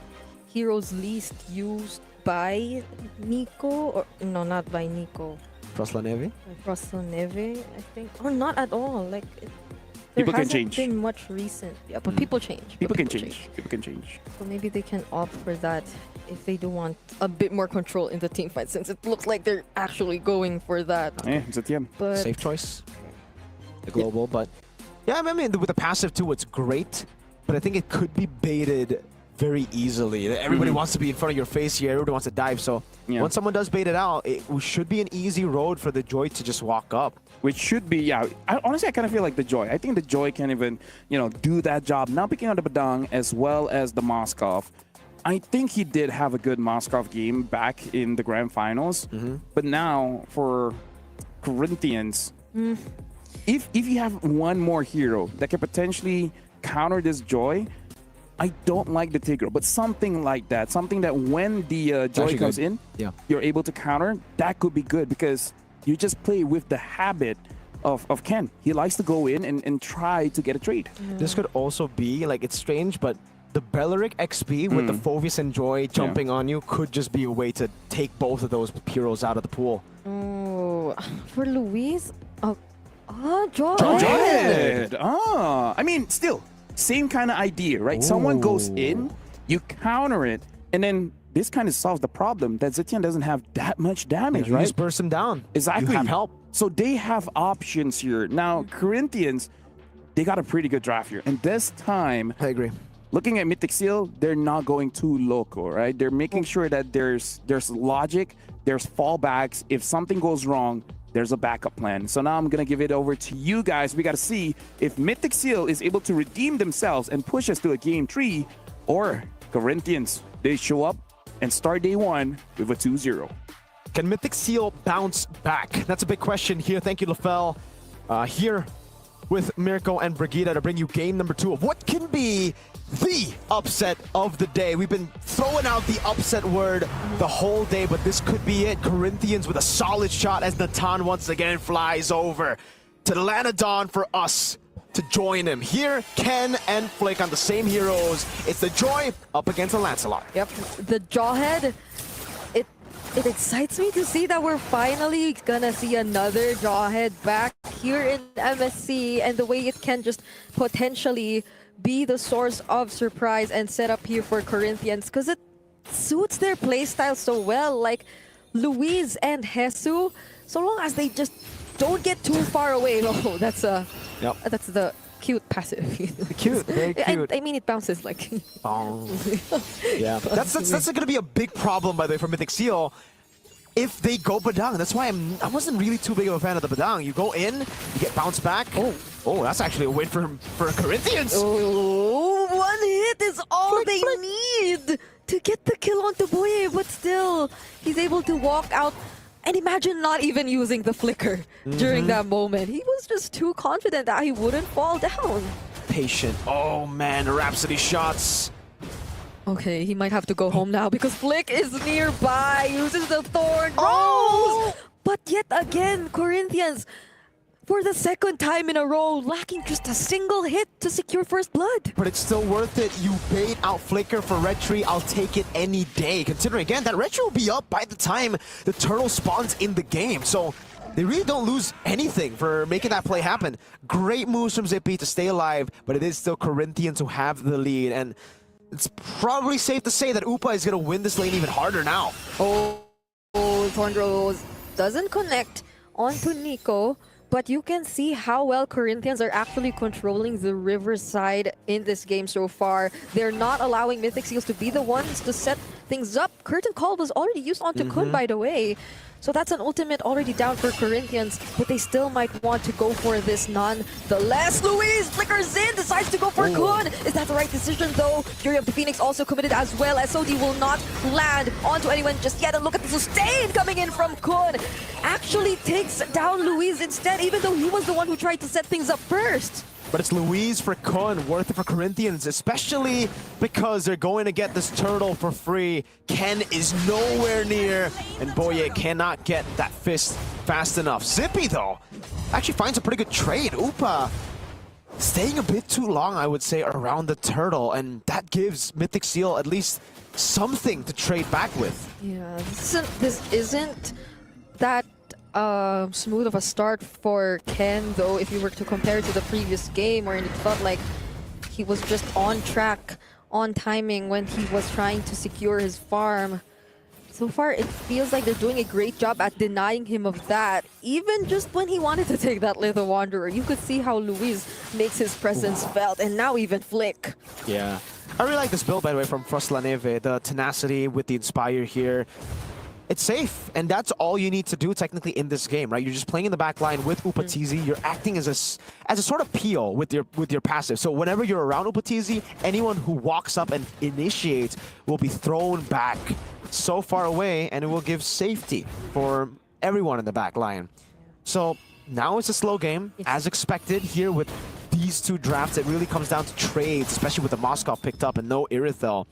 heroes least used by Nico, or no, not by Nico. Frostlaneve? Frostlaneve, I think, or not at all. Like there People can hasn't change. been much recent. Yeah, but people change. People can change. People can change. So maybe they can opt for that if they do want a bit more control in the team fight, since it looks like they're actually going for that. Yeah, Zetian. But Safe choice. The global, but yeah, I mean, with the passive too, it's great, but I think it could be baited very easily. Everybody wants to be in front of your face here. Everybody wants to dive. So when someone does bait it out, it should be an easy road for the Joy to just walk up. Which should be, honestly, I kind of feel like the Joy. I think the Joy can even, do that job. Now picking out the Badang as well as the Moskov. I think he did have a good Moskov game back in the grand finals. But now for Corinthians, if you have one more hero that can potentially counter this Joy, I don't like the Tigro, but something like that, something that when the Joy actually comes good. in, Yeah. you're able to counter. That could be good because you just play with the habit of Ken. He likes to go in and try to get a trade. This could also be, like, it's strange, but the Belleric XP with the Phovis and Joy jumping on you could just be a way to take both of those heroes out of the pool. Oh, for Luis? Joy. Dread. I mean, still, same kind of idea, right? Someone goes in, you counter it, and then this kind of solves the problem that Zetian doesn't have that much damage, You right? just burst him down. Exactly. You have help. So they have options here. Now, Corinthians, they got a pretty good draft here. And this time, I agree. Looking at Mythic Seal, they're not going too local, right? They're making sure that there's logic, there's fallbacks. If something goes wrong, there's a backup plan. So now I'm going to give it over to you guys. We got to see if Mythic Seal is able to redeem themselves and push us to a game 3, or Corinthians, they show up and start day 1 with a 2-0. Can Mythic Seal bounce back? That's a big question here. Thank you, LaFell. Here with Mirko and Brigida to bring you game number 2 of what can be the upset of the day. We've been throwing out the upset word the whole day, but this could be it. Corinthians with a solid shot as Natan once again flies over to the Lanadon for us to join him. Here, Ken and Flick on the same heroes. It's the Joy up against the Lancelot. Yep, the Jawhead. It excites me to see that we're finally gonna see another Jawhead back here in MSC, and the way it can just potentially be the source of surprise and set up here for Corinthians, because it suits their playstyle so well. Like Luis and Jesus, so long as they just don't get too far away. Oh, that's the cute passive. Cute, very cute. I mean, it bounces like. Yeah, that's going to be a big problem, by the way, for Mythic Seal if they go Badang. That's why I wasn't really too big of a fan of the Badang. You go in, you get bounced back. Oh, that's actually a win for Corinthians. Oh, 1 hit is all they need to get the kill onto Boye, but still, he's able to walk out. And imagine not even using the flicker during that moment. He was just too confident that he wouldn't fall down. Patient. Oh man, Rhapsody shots. Okay, he might have to go home now because Flick is nearby, uses the Thorn, rolls! But yet again, Corinthians, for the second time in a row, lacking just a single hit to secure first blood. But it's still worth it. You bait out Flicker for Red Tree. I'll take it any day. Considering, again, that Red Tree will be up by the time the turtle spawns in the game. So they really don't lose anything for making that play happen. Great moves from Zippy to stay alive, but it is still Corinthians who have the lead. And it's probably safe to say that Upa is going to win this lane even harder now. Oh, Thorn Rose doesn't connect onto Nico. But you can see how well Corinthians are actually controlling the river side in this game so far. They're not allowing Mythic Seals to be the ones to set things up. Curtain Call was already used onto Kun, by the way. So that's an ultimate already down for Corinthians, but they still might want to go for this nonetheless. Luis flickers in, decides to go for Kun. Is that the right decision though? Fury of the Phoenix also committed as well. SOD will not land onto anyone just yet. And look at the sustain coming in from Kun. Actually takes down Luis instead, even though he was the one who tried to set things up first. But it's Luis for Kun, worth it for Corinthians, especially because they're going to get this turtle for free. Ken is nowhere near, and Boye cannot get that fist fast enough. Zippy, though, actually finds a pretty good trade. Upa staying a bit too long, I would say, around the turtle, and that gives Mythic Seal at least something to trade back with. Yeah, this isn't that smooth of a start for Ken, though, if you were to compare it to the previous game, where it felt like he was just on track, on timing when he was trying to secure his farm. So far, it feels like they're doing a great job at denying him of that. Even just when he wanted to take that Little Wanderer, you could see how Luis makes his presence felt, and now even Flick. Yeah. I really like this build, by the way, from Frost La Neve. The tenacity with the Inspire here. It's safe, and that's all you need to do technically in this game, right? You're just playing in the back line with Upatizi. You're acting as a sort of peel with your passive. So whenever you're around Upatizi, anyone who walks up and initiates will be thrown back so far away, and it will give safety for everyone in the back line. So now it's a slow game, as expected here with the these two drafts, it really comes down to trades, especially with the Moskov picked up and no Irithel.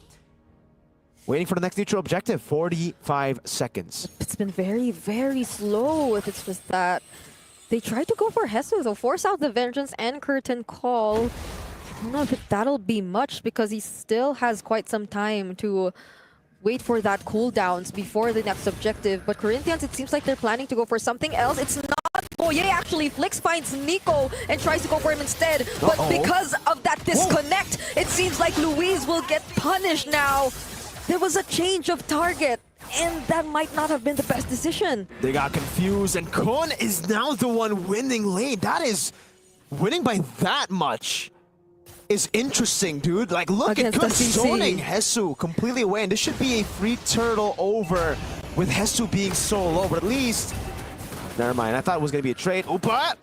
Waiting for the next neutral objective, 45 seconds. It's been very, very slow if it's just that. They tried to go for Hesu, though, force out the Vengeance and Curtain Call. I don't know if that'll be much because he still has quite some time to wait for that cooldowns before the next objective. But Corinthians, it seems like they're planning to go for something else. It's not Boye, actually. Flix finds Nico and tries to go for him instead. But because of that disconnect, it seems like Luis will get punished now. There was a change of target, and that might not have been the best decision. They got confused, and Kun is now the one winning lane. That is, winning by that much is interesting, dude. Like, look at Kun zoning Hesu completely away, and this should be a free turtle over with Hesu being so low, but at least... Never mind, I thought it was going to be a trade. Oopa!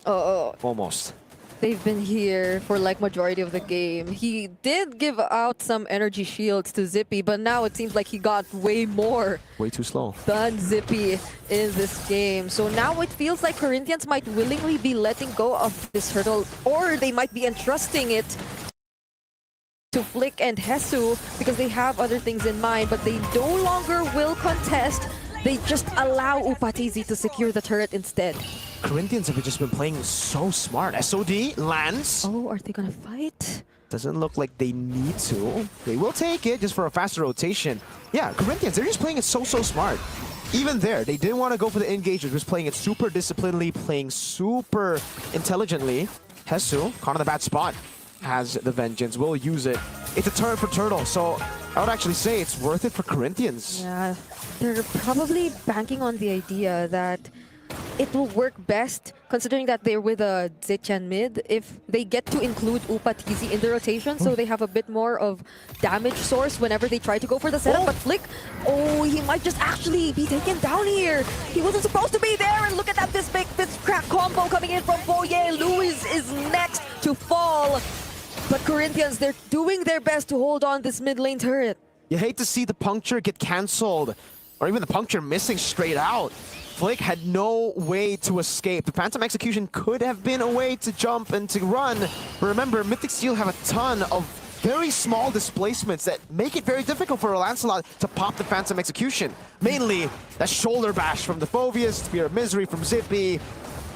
Almost. They've been here for like majority of the game. He did give out some energy shields to Zippy, but now it seems like he got way more. Way too slow. Than Zippy in this game. So now it feels like Corinthians might willingly be letting go of this turtle, or they might be entrusting it to Flick and Hesu because they have other things in mind, but they no longer will contest. They just allow Upatizi to secure the turret instead. Corinthians have just been playing so smart. SOD lands. Oh, are they gonna fight? Doesn't look like they need to. They will take it just for a faster rotation. Yeah, Corinthians, they're just playing it so smart. Even there, they didn't want to go for the engagers, just playing it super disciplinedly, playing super intelligently. Hesu, caught in the bad spot, has the Vengeance, will use it. It's a turn for Turtle, so I would actually say it's worth it for Corinthians. Yeah, they're probably banking on the idea that it will work best, considering that they're with a Zichan mid, if they get to include Upatizi in the rotation, so they have a bit more of damage source whenever they try to go for the setup. But Flick, he might just actually be taken down here. He wasn't supposed to be there, and look at that, this crack combo coming in from Boye. Luis is next to fall. But Corinthians, they're doing their best to hold on this mid lane turret. You hate to see the puncture get cancelled, or even the puncture missing straight out. Flick had no way to escape. The Phantom Execution could have been a way to jump and to run. But remember, Mythic Steel have a ton of very small displacements that make it very difficult for Lancelot to pop the Phantom Execution. Mainly, that shoulder bash from the Phoveus, Spear of Misery from Zippy,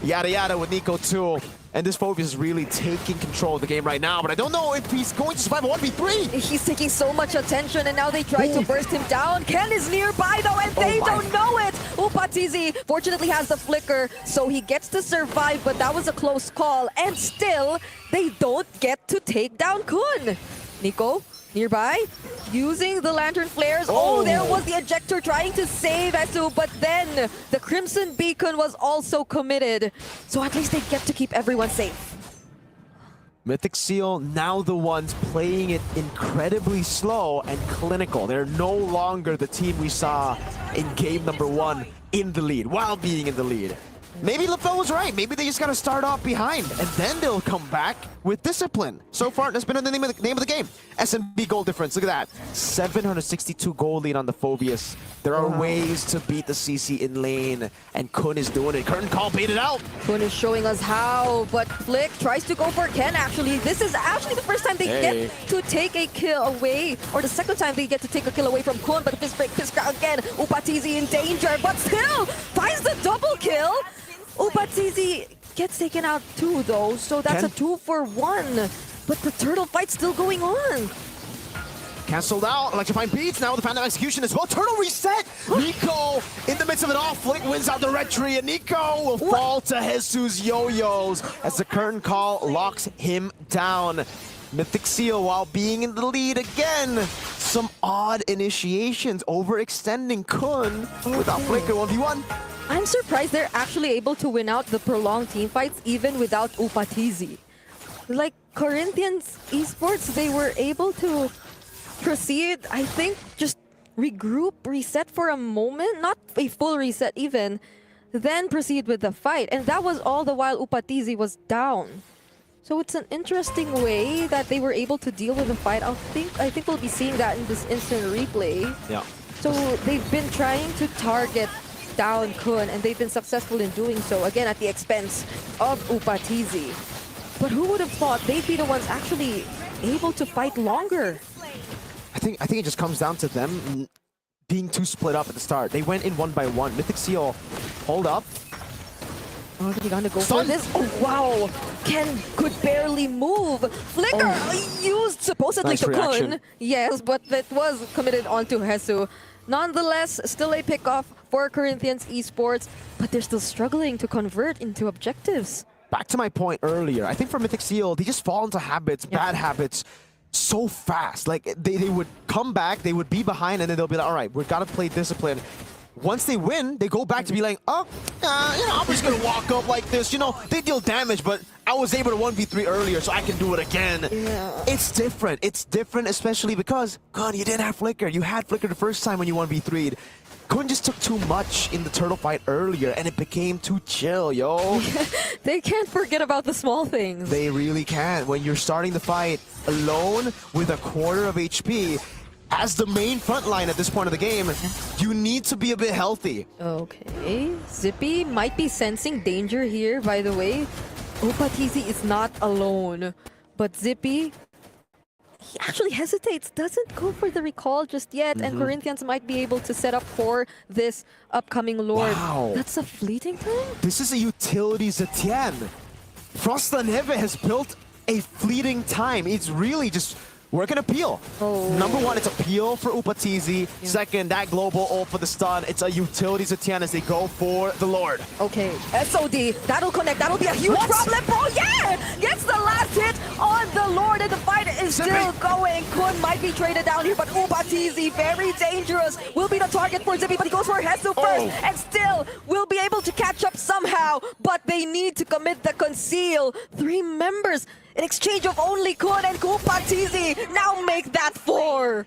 yada yada with Nico too. And this Phoveus is really taking control of the game right now, but I don't know if he's going to survive a 1v3. He's taking so much attention, and now they try to burst him down. Ken is nearby, though, and they don't know it. Upatizi fortunately has the flicker, so he gets to survive, but that was a close call. And still, they don't get to take down Kun. Nico, nearby, using the lantern flares. Oh, there was the ejector trying to save Hesu, but then the Crimson Beacon was also committed. So at least they get to keep everyone safe. Mythic Seal now the ones playing it incredibly slow and clinical. They're no longer the team we saw in game number 1 in the lead, while being in the lead. Maybe LaFell was right. Maybe they just got to start off behind, and then they'll come back with discipline. So far, that's been the name of the game. SMB goal difference. Look at that. 762 goal lead on the Phoveus. There are ways to beat the CC in lane, and Kun is doing it. Curtain Call baited out. Kun is showing us how, but Flick tries to go for Ken, actually. This is actually the first time they get to take a kill away, or the second time they get to take a kill away from Kun, but Fiskra again. Upatizi in danger, but still finds the double kill. Upatizi gets taken out too, though, so that's a 2-for-1. But the turtle fight's still going on. Cancelled out. Electrifying beats. Now the Phantom Execution as well. Turtle reset. Nico in the midst of it all. Flick wins out the red tree, and Nico will fall to Jesus yo-yos as the Curtain Call locks him down. Mythic Seal, while being in the lead again. Some odd initiations, overextending Kun without Flicker 1v1. I'm surprised they're actually able to win out the prolonged team fights even without Upatizi. Like Corinthians esports, they were able to proceed, I think, just regroup, reset for a moment, not a full reset even, then proceed with the fight. And that was all the while Upatizi was down. So it's an interesting way that they were able to deal with the fight. I think we'll be seeing that in this instant replay. Yeah. So they've been trying to target down Kun, and they've been successful in doing so, again at the expense of Upatizi. But who would have thought they'd be the ones actually able to fight longer? I think it just comes down to them being too split up at the start. They went in one by one. Mythic Seal, hold up. Are they gonna go for this? Oh wow! Ken could barely move. Flicker used supposedly Nice to reaction. Kun. Yes, but that was committed onto Hesu. Nonetheless, still a pick-off for Corinthians Esports, but they're still struggling to convert into objectives. Back to my point earlier, I think for Mythic Seal, they just fall into habits, bad habits, so fast. Like, they would come back, they would be behind, and then they'll be like, all right, we've got to play discipline. Once they win, they go back to be like, oh, I'm just going to walk up like this. They deal damage, but I was able to 1v3 earlier, so I can do it again. Yeah. It's different. It's different, especially because, God, you didn't have Flicker. You had Flicker the first time when you 1v3'd. Kun just took too much in the turtle fight earlier, and it became too chill, yo. They can't forget about the small things. They really can't. When you're starting the fight alone with a quarter of HP, as the main front line at this point of the game, you need to be a bit healthy. Okay, Zippy might be sensing danger here, by the way. Upatizi is not alone, but Zippy, he actually hesitates, doesn't go for the recall just yet, and Corinthians might be able to set up for this upcoming Lord. Wow. That's a fleeting time? This is a utility Zetian. Frost La Neve has built a fleeting time. It's really just working a peel. Number one, it's a peel for Upatizi. Second, that global ult for the stun. It's a utility Zetian as they go for the Lord. Okay, SOD, that'll connect. That'll be a huge problem. Oh yeah! Gets the last hit on the Lord, and the fight is still going. Kun might be traded down here, but Upatizi, very dangerous. Will be the target for Zippy, but he goes for Hesu first, and still will be able to catch up somehow. But they need to commit the conceal. 3 members in exchange of only Kun and Upatizi. Now make that 4.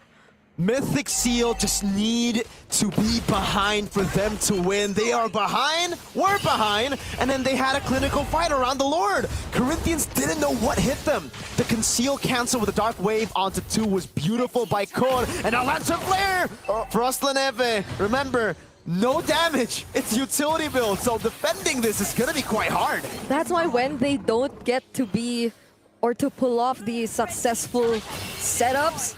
Mythic Seal just need to be behind for them to win. They are behind, we're behind, and then they had a clinical fight around the Lord. Corinthians didn't know what hit them. The conceal cancel with the Dark Wave onto 2 was beautiful by Kun, and a Lancer Flare for Frost La Neve. Remember, no damage. It's utility build, so defending this is gonna be quite hard. That's why when they don't get to be or to pull off these successful setups,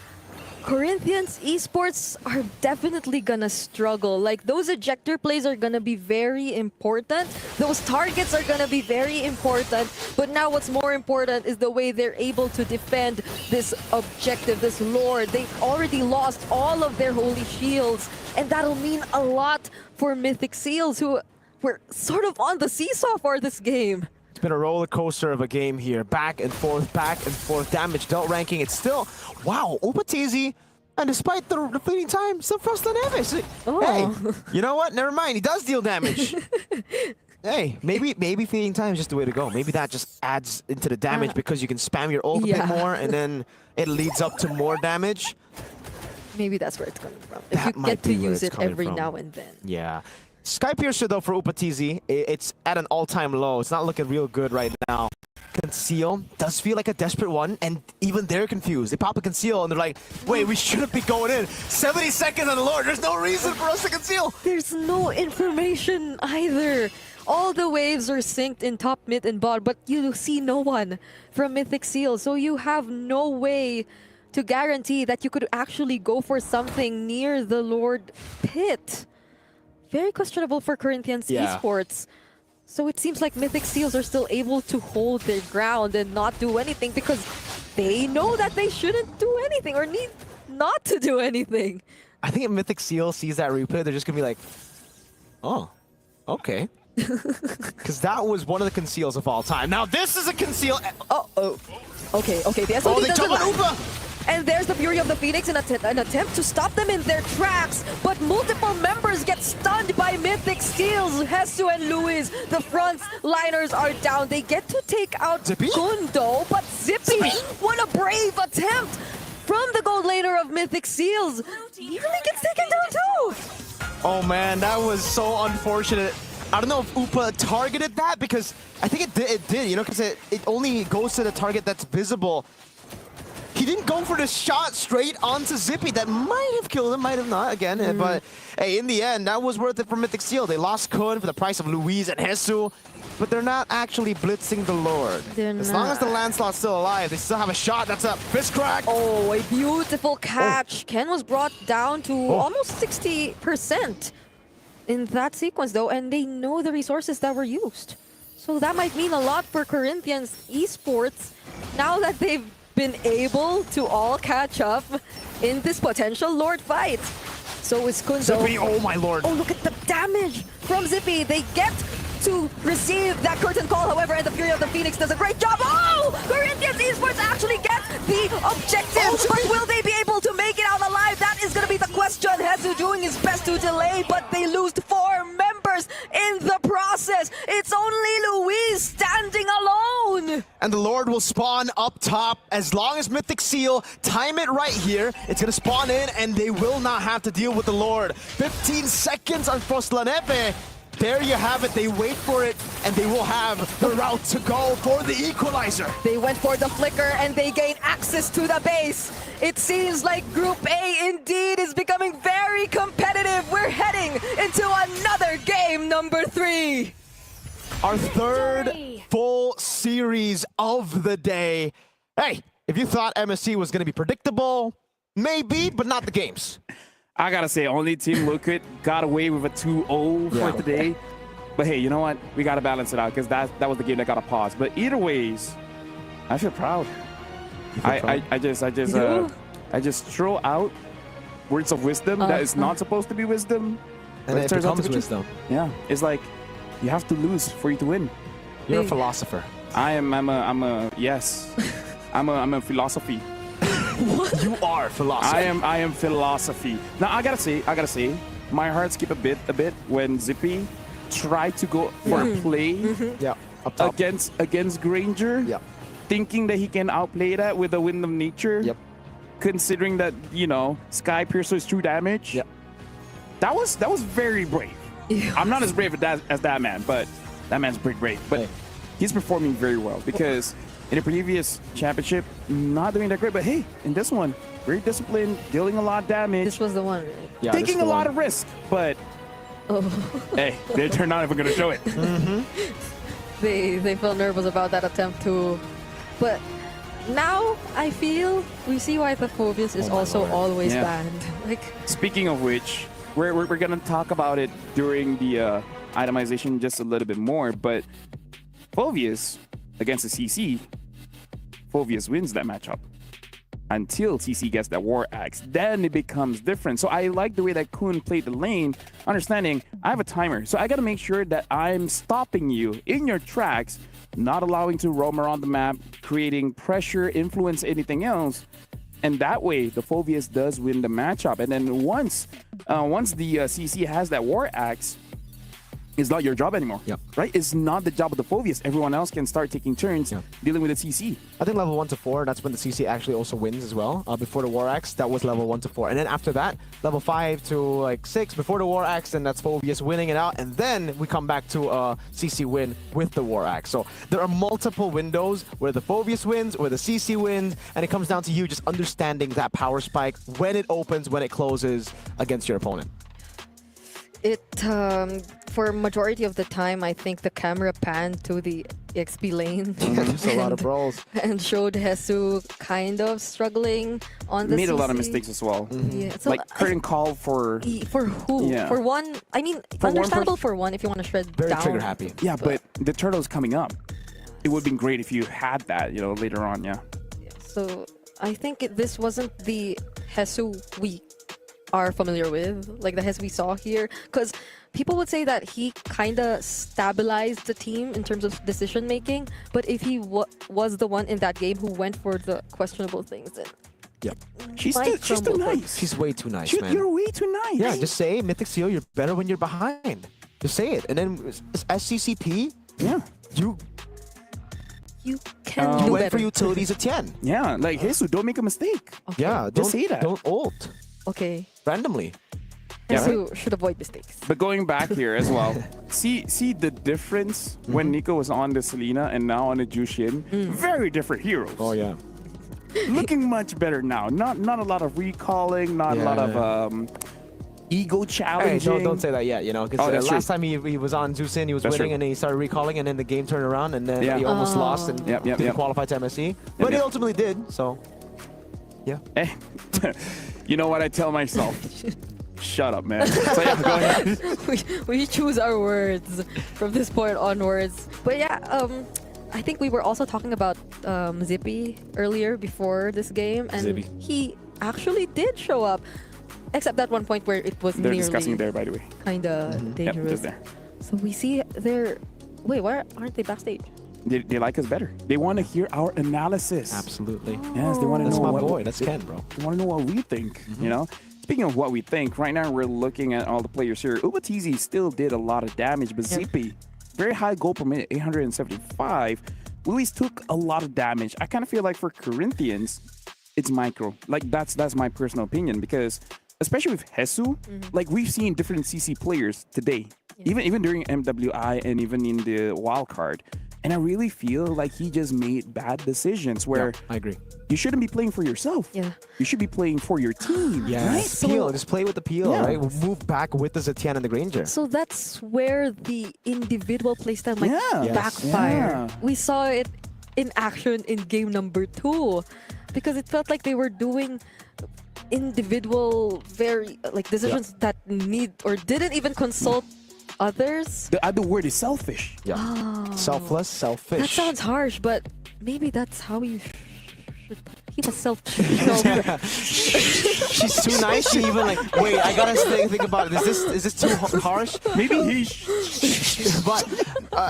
Corinthians Esports are definitely gonna struggle. Like, those ejector plays are gonna be very important. Those targets are gonna be very important. But now what's more important is the way they're able to defend this objective, this Lord. They've already lost all of their holy shields, and that'll mean a lot for Mythic Seals, who were sort of on the seesaw for this game. It's been a roller coaster of a game here. Back and forth, damage dealt ranking. It's still, wow, Upatizi, and despite the fleeting time, still Frost La Neve. Hey, you know what? Never mind, he does deal damage. Hey, maybe fleeting time is just the way to go. Maybe that just adds into the damage because you can spam your ult a bit more, and then it leads up to more damage. Maybe that's where it's coming from. If you get to use it every now and then. Yeah. Sky Piercer, though, for Upatizi, it's at an all-time low. It's not looking real good right now. Conceal does feel like a desperate one, and even they're confused. They pop a conceal, and they're like, wait, we shouldn't be going in. 70 seconds on the Lord. There's no reason for us to conceal. There's no information either. All the waves are synced in top, mid, and bot, but you see no one from Mythic Seal, so you have no way to guarantee that you could actually go for something near the Lord pit. Very questionable for Corinthians Esports. So it seems like Mythic Seals are still able to hold their ground and not do anything because they know that they shouldn't do anything or need not to do anything. I think if Mythic Seal sees that replay, they're just going to be like, oh, okay. Because that was one of the conceals of all time. Now this is a conceal. Okay. The SOD doesn't land. And there's the Fury of the Phoenix in an attempt to stop them in their tracks. But multiple members get stunned by Mythic Seals. Hesu and Luis, the front liners are down. They get to take out Gundo, but Zippy, what a brave attempt from the gold laner of Mythic Seals. He really gets taken down too. Oh man, that was so unfortunate. I don't know if Upa targeted that because I think it did, you know, because it only goes to the target that's visible. he didn't go for the shot straight onto Zippy. That might have killed him, might have not, again. But hey, in the end, that was worth it for Mythic Steel. They lost Kun for the price of Luis and Jesus, but they're not actually blitzing the Lord. As long as the Lancelot's still alive, they still have a shot. That's a fist crack. Oh, a beautiful catch. Ken was brought down to almost 60% in that sequence, though, and they know the resources that were used. So that might mean a lot for Corinthians esports now that they've been able to all catch up in this potential Lord fight. So is Kun. Zippy, oh my lord. Oh, look at the damage from Zippy. They get to receive that curtain call, however, and the Fury of the Phoenix does a great job. Oh! Corinthians esports actually get the objective, but will they be able to make it out alive? That is going to be the question. Hezu doing his best to delay, but they lose 4 members in the process. It's only Luis standing alone. And the Lord will spawn up top. As long as Mythic Seal time it right here, it's going to spawn in, and they will not have to deal with the Lord. 15 seconds on Froslanepe. There you have it. They wait for it, and they will have the route to go for the equalizer. They went for the flicker, and they gain access to the base. It seems like Group A indeed is becoming very competitive. We're heading into another game number 3. Our third full series of the day. Hey, if you thought MSC was going to be predictable, maybe, but not the games. I gotta say, only Team Liquid got away with a 2-0 for today. But hey, you know what? We gotta balance it out because that was the game that got a pause. But either ways, I feel proud. I just throw out words of wisdom that is not supposed to be wisdom. And it turns out to becomes be wisdom. Yeah, it's like you have to lose for you to win. You're a philosopher. I'm a philosophy. You are philosophy. I am philosophy. Now I gotta say, my heart skipped a bit when Zippy tried to go for a play up top. against Granger, thinking that he can outplay that with the Wind of Nature. Considering that, you know, Sky Piercer is true damage. That was very brave. I'm not as brave as that man, but that man's pretty brave. But he's performing very well because in the previous championship, not doing that great. But hey, in this one, very disciplined, dealing a lot of damage. This was the one, right? Yeah, taking a lot of risk, but hey, they're not even gonna show it. They felt nervous about that attempt too, but now I feel we see why the Phobius is also always banned. Like, speaking of which, we're gonna talk about it during the itemization just a little bit more. But Phobius against the CC, Phobius wins that matchup until CC gets that War Axe. Then it becomes different. So I like the way that Kun played the lane, understanding I have a timer. So I got to make sure that I'm stopping you in your tracks, not allowing to roam around the map, creating pressure, influence, anything else. And that way, the Phobius does win the matchup. And then once the CC has that War Axe, it's not your job anymore, right? It's not the job of the Phobius. Everyone else can start taking turns dealing with the CC. I think level 1 to 4, that's when the CC actually also wins as well. Before the War Axe, that was level 1 to 4. And then after that, level 5 to like 6, before the War Axe, and that's Phobius winning it out. And then we come back to CC win with the War Axe. So there are multiple windows where the Phobius wins, where the CC wins, and it comes down to you just understanding that power spike, when it opens, when it closes against your opponent. it for majority of the time, I think the camera panned to the XP lane. Just a lot of brawls. And showed Hesu kind of struggling on the Made CC. a lot of mistakes as well. Yeah, so like curtain call for... For who? Yeah. For one, I mean, For one understandable for one if you want to shred Very down. trigger happy. Yeah, but the turtle's coming up. It would have been great if you had that, you know, later on, yeah. So I think this wasn't the Hesu we are familiar with, like the Hesu we saw here, because people would say that he kind of stabilized the team in terms of decision making, but if he was the one in that game who went for the questionable things, then Yep. She's too nice. She's way too nice, man. You're way too nice. Yeah, just say Mythic Seal, you're better when you're behind. Just say it. And then SCCP, you can you do went better. for utilities at 10. Yeah, like Hesu, don't make a mistake. Okay. Yeah, Just say that. Don't ult Okay. randomly. Hesu should avoid mistakes. But going back here as well, see the difference when Nico was on the Selena and now on the Jushin. Very different heroes. Oh, yeah. looking much better now. Not a lot of recalling, not a lot of ego challenging. Hey, don't say that yet, you know, because last time he was on Zusin, he was winning, and then he started recalling, and then the game turned around, and then he almost lost and didn't qualify to MSC. But he ultimately did, so yeah. Hey, you know what I tell myself? Shut up, man. So yeah, go ahead. we choose our words from this point onwards. But yeah, I think we were also talking about Zippy earlier before this game, and he actually did show up. Except that one point where it was They're nearly discussing there, by the way. Kind of dangerous. Just there. So we see they're... Wait, why aren't they backstage? They like us better. They want to hear our analysis. Absolutely. Yes, they want to know That's my what boy. That's Ken, bro. They want to know what we think, you know? Speaking of what we think, right now we're looking at all the players here. Ubatizi still did a lot of damage, but Zippy, very high goal per minute, 875. Luis took a lot of damage. I kind of feel like for Corinthians, it's micro. Like, that's my personal opinion, because especially with Hesu, like we've seen different CC players today, even during MWI and even in the wild card. And I really feel like he just made bad decisions where I agree. You shouldn't be playing for yourself. Yeah. You should be playing for your team. Yes. Right? Peel, just play with the peel, right? We'll move back with the Zetian and the Granger. So that's where the individual playstyle might Yes. backfire. Yeah. We saw it in action in game number 2 because it felt like they were doing individual decisions that need or didn't even consult others. The other word is selfish. Yeah. Oh. Selfless, selfish. That sounds harsh, but maybe that's how you should. He was selfish. She's too nice. She even wait. I gotta think about it. Is this too harsh? Maybe he. But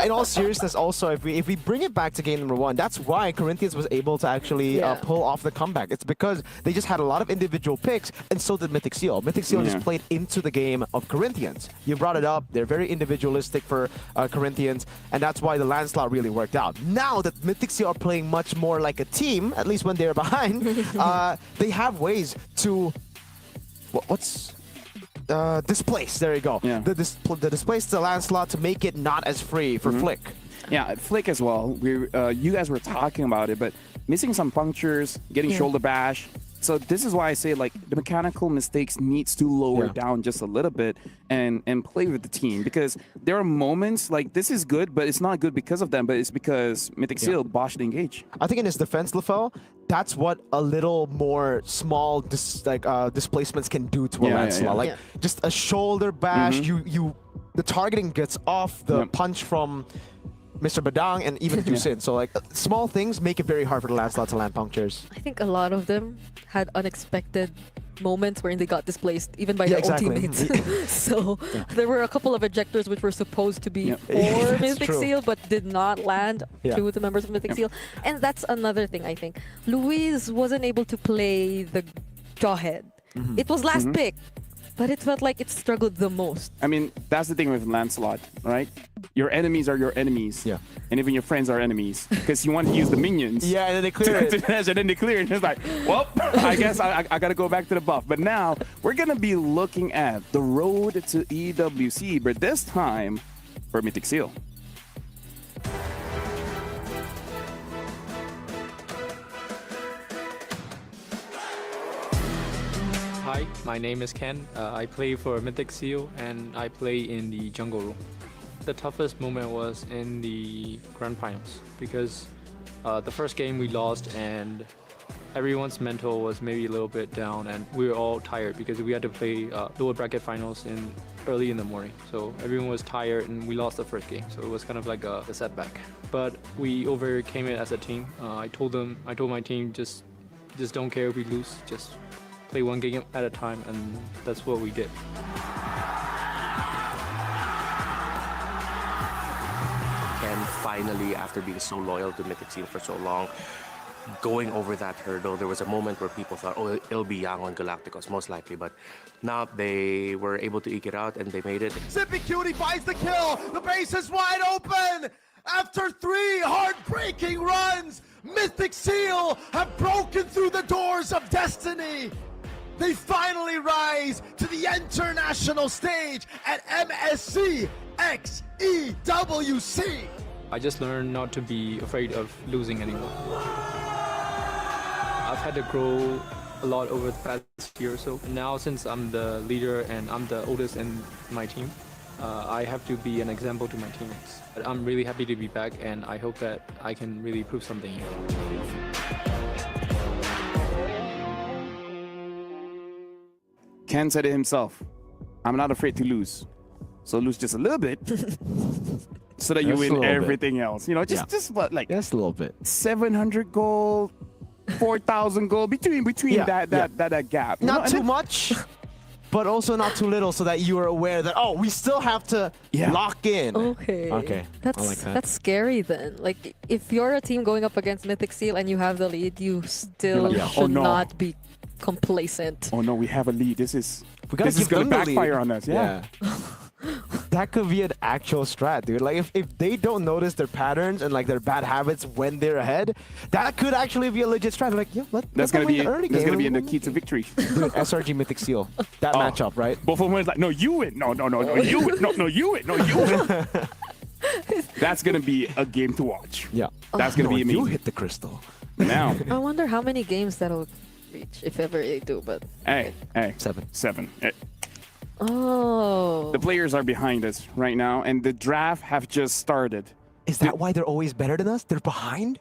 in all seriousness, also if we bring it back to game number 1, that's why Corinthians was able to actually pull off the comeback. It's because they just had a lot of individual picks, and so did Mythic Seal. Mythic Seal just played into the game of Corinthians. You brought it up. They're very individualistic for Corinthians, and that's why the landslide really worked out. Now that Mythic Seal are playing much more like a team, at least when they're behind, they have ways to displace. There you go. Yeah. The displace the landslide to make it not as free for Flick. Yeah, Flick as well. You guys were talking about it, but missing some punctures, getting shoulder bash. So this is why I say like the mechanical mistakes needs to lower down just a little bit and play with the team, because there are moments like this is good, but it's not good because of them, but it's because Mythic Seal botched the engage. I think in his defense, Lefel, that's what a little more small displacements can do to a landslide. Just a shoulder bash, the targeting gets off the punch from Mr. Badang and even Dusin. So small things make it very hard for the landslide to land punctures. I think a lot of them had unexpected moments wherein they got displaced even by their own teammates. So there were a couple of ejectors which were supposed to be for Mythic Seal but did not land to the members of Mythic Seal. And that's another thing, I think. Luis wasn't able to play the Jawhead. It was last pick, but it felt like it struggled the most. I mean, that's the thing with Lancelot, right? Your enemies are your enemies. Yeah. And even your friends are enemies. Because you want to use the minions. Yeah, and then they clear it. And then they clear it. And it's like, well, I guess I got to go back to the buff. But now, we're going to be looking at the road to EWC, but this time for Mythic Seal. Hi, my name is Ken. I play for Mythic Seal and I play in the jungle room. The toughest moment was in the grand finals because the first game we lost and everyone's mental was maybe a little bit down and we were all tired because we had to play lower bracket finals early in the morning. So everyone was tired and we lost the first game. So it was kind of like a setback. But we overcame it as a team. I told my team just don't care if we lose, just play one game at a time, and that's what we did. And finally, after being so loyal to Mythic Seal for so long, going over that hurdle, there was a moment where people thought, oh, it'll be Yang on Galacticos, most likely, but now they were able to eke it out and they made it. Zippy Cutie finds the kill. The base is wide open. After 3 heartbreaking runs, Mythic Seal have broken through the doors of destiny. They finally rise to the international stage at MSC x EWC. I just learned not to be afraid of losing anymore. I've had to grow a lot over the past year or so. Now, since I'm the leader and I'm the oldest in my team, I have to be an example to my teammates. But I'm really happy to be back, and I hope that I can really prove something here. Ken said it himself. I'm not afraid to lose. So lose just a little bit so that you Just a win little bit. everything else. You know, just what, like Just a little bit. 700 goal, 4,000 goal between that gap. You know, Not and too then- much, but also not too little, so that you are aware that we still have to lock in. Okay. Okay. That's I like that. that's scary then. Like if you're a team going up against Mythic Seal and you have the lead, you still like, should oh, no. not be complacent. Oh no, we have a lead. This is gotta this is give gonna them the lead. backfire on us. Yeah. That could be an actual strat, dude. Like if they don't notice their patterns and like their bad habits when they're ahead, that could actually be a legit strat. Like, That's gonna be in the key to victory. Dude, SRG Mythic Seal. That matchup, right? Both of them was like, no, you win. No, you win. No, you win. No, you win. That's gonna be a game to watch. Yeah. That's gonna be amazing. You hit the crystal. Now. I wonder how many games that'll reach, if ever they do, but Hey. 7. Hey. oh. The players are behind us right now, and the draft have just started. Is that why they're always better than us? They're behind?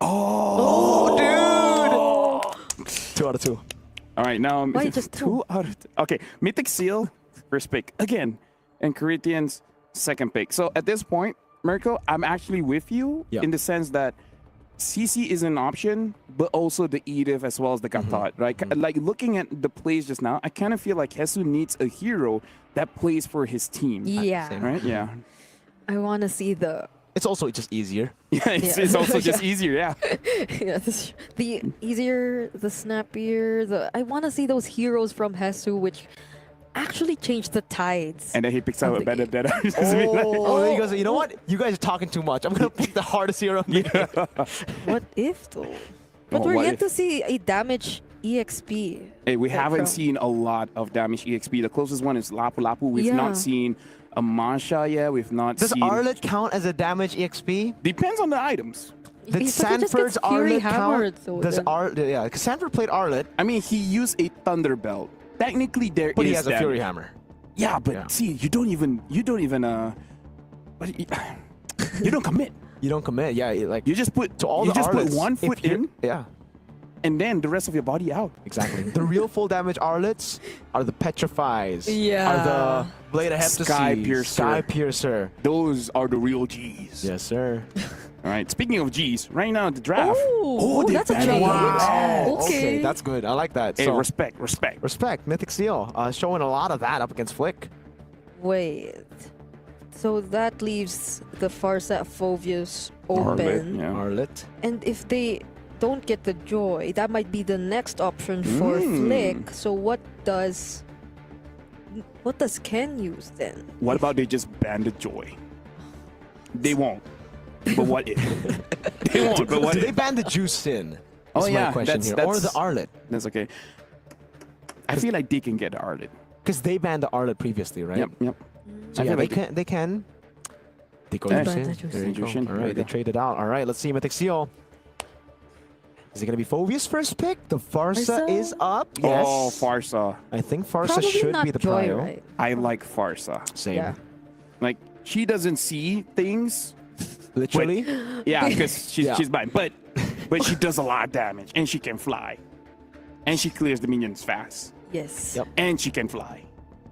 Oh, dude! 2 out of 2. All right, now Why just 2 out of 2. Okay, Mythic Seal, first pick again, and Corinthians, second pick. So at this point, Mirko, I'm actually with you in the sense that CC is an option, but also the Edith as well as the Gatot, right? Like looking at the plays just now, I kind of feel like Jesus needs a hero that plays for his team. Yeah. Right? Yeah. I want to see the. It's also just easier. Yeah, it's also just easier, yeah. Yeah, the easier, the snappier, I want to see those heroes from Hesu, which actually change the tides. And then he picks out a better. Then he goes, you know what? You guys are talking too much. I'm going to pick the hardest hero. What if, though? But Oh, we're what yet if? to see a damage EXP. Hey, we haven't from- seen a lot of damage EXP. The closest one is Lapu Lapu. We've Yeah. not seen a Masha yet. We've not Does seen... Arlet count as a damage EXP? Depends on the items. Did He probably just Sanford's gets Fury Arlet hammered, count? though, Does then. yeah, because Sanford played Arlet, I mean, he used a Thunderbelt. Technically, there is but he has a damage. Fury Hammer. Yeah, but see, you don't even what- you don't commit. You don't commit. Yeah, like You just put to all you the just Arlets, put one if foot you're- in, Yeah, and then the rest of your body out. exactly. The real full damage Arlets are the Petrifies. Yeah. Are the Blade of Heptases. Sky Piercer. Sky Piercer. Those are the real G's. Yes, sir. All right. Speaking of G's, right now the draft. Oh, they that's a banned change. Wow. Okay. That's good. I like that. Hey, So, respect. respect. Mythic Seal showing a lot of that up against Flick. Wait. So that leaves the Farsa Phoveus open. Arlet, yeah. Arlet. And if they don't get the joy, that might be the next option for Flick. So what does Ken use then? What about they just ban the joy? They won't. But what if? They won't. But what Do they if? ban the Juice in? Oh, That's yeah, my question that's- here. Or the that's- Arlet. That's okay. I feel like they can get the Arlet. Because they banned the Arlet previously, right? Yep. So I yeah, feel they like can. They can. They go Yeah. Jushin. Ban the There you go. Jushin. All There you right, they go. traded out. All right, let's see Mythic Seal. Is it going to be Phoveus' first pick? The Farsa Farsa? is up. Yes. Oh, Farsa. I think Farsa Probably should not be the joy, prio. right? I like Farsa. Same. Yeah. Like, she doesn't see things. Literally. Yeah, because she's Yeah. she's blind. But she does a lot of damage, and she can fly, and she clears the minions fast, Yes. Yep. and she can fly.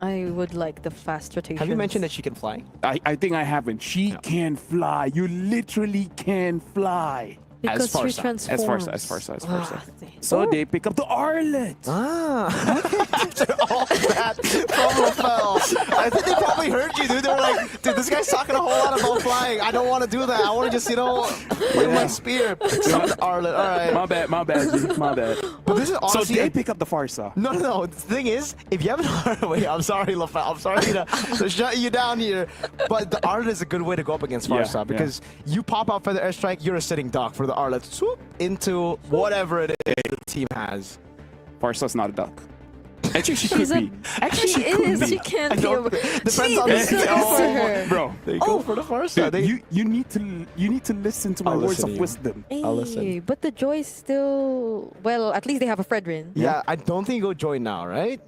I would like the fast rotation. Have you mentioned that she can fly? I think I haven't. She can fly. You literally can fly. Because she Farsa. transforms. As Farsa. Ah, So they pick up the Arlet. Ah. After all that from LaFell. I think they probably heard you, dude. They were like, dude, this guy's talking a whole lot about flying. I don't want to do that. I want to just, with my spear. Pick up the Arlet. All right. My bad, G. My bad. But this is honestly... So they pick up the Farsa. No. The thing is, if you haven't heard... Wait, I'm sorry, LaFell. I'm sorry to shut you down here. But the Arlet is a good way to go up against Farsa Yeah, because you pop out Feather Airstrike, you're a sitting duck for the Arlet. Swoop into whatever it is the team has. Farsa's not a duck. Actually, she She's could be. Actually, she could is. be. She can't be. Depends on Jeez, the listen to her. Bro, They go for the first. dude, you need to listen to my I'll words listen of to you. wisdom. I'll listen. Hey, but the Joy still. Well, at least they have a Fredrin. Yeah, I don't think you go join now, right?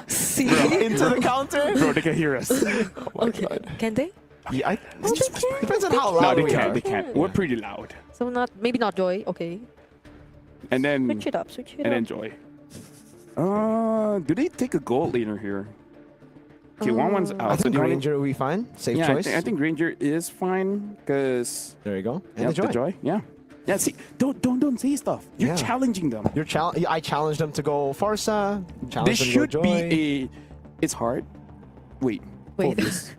See? Into the counter. Bro, they can hear us. Okay. Can they? Yeah, Oh, they can. depends on how No, loud they we can't. are. They can't. We're pretty loud. So maybe not Joy. Okay. And then Switch it up. Switch it and up. enjoy. Do they take a gold laner here? Okay, one's out. I So think the only- Granger will be fine. Safe yeah, choice. I think Granger is fine because There you go. And the joy. Yeah. Yeah. See, don't say stuff. You're Yeah. challenging them. I challenged them to go Farsa. This Challenged them should to go be Joy. It's hard. Wait. Wait. Phobius.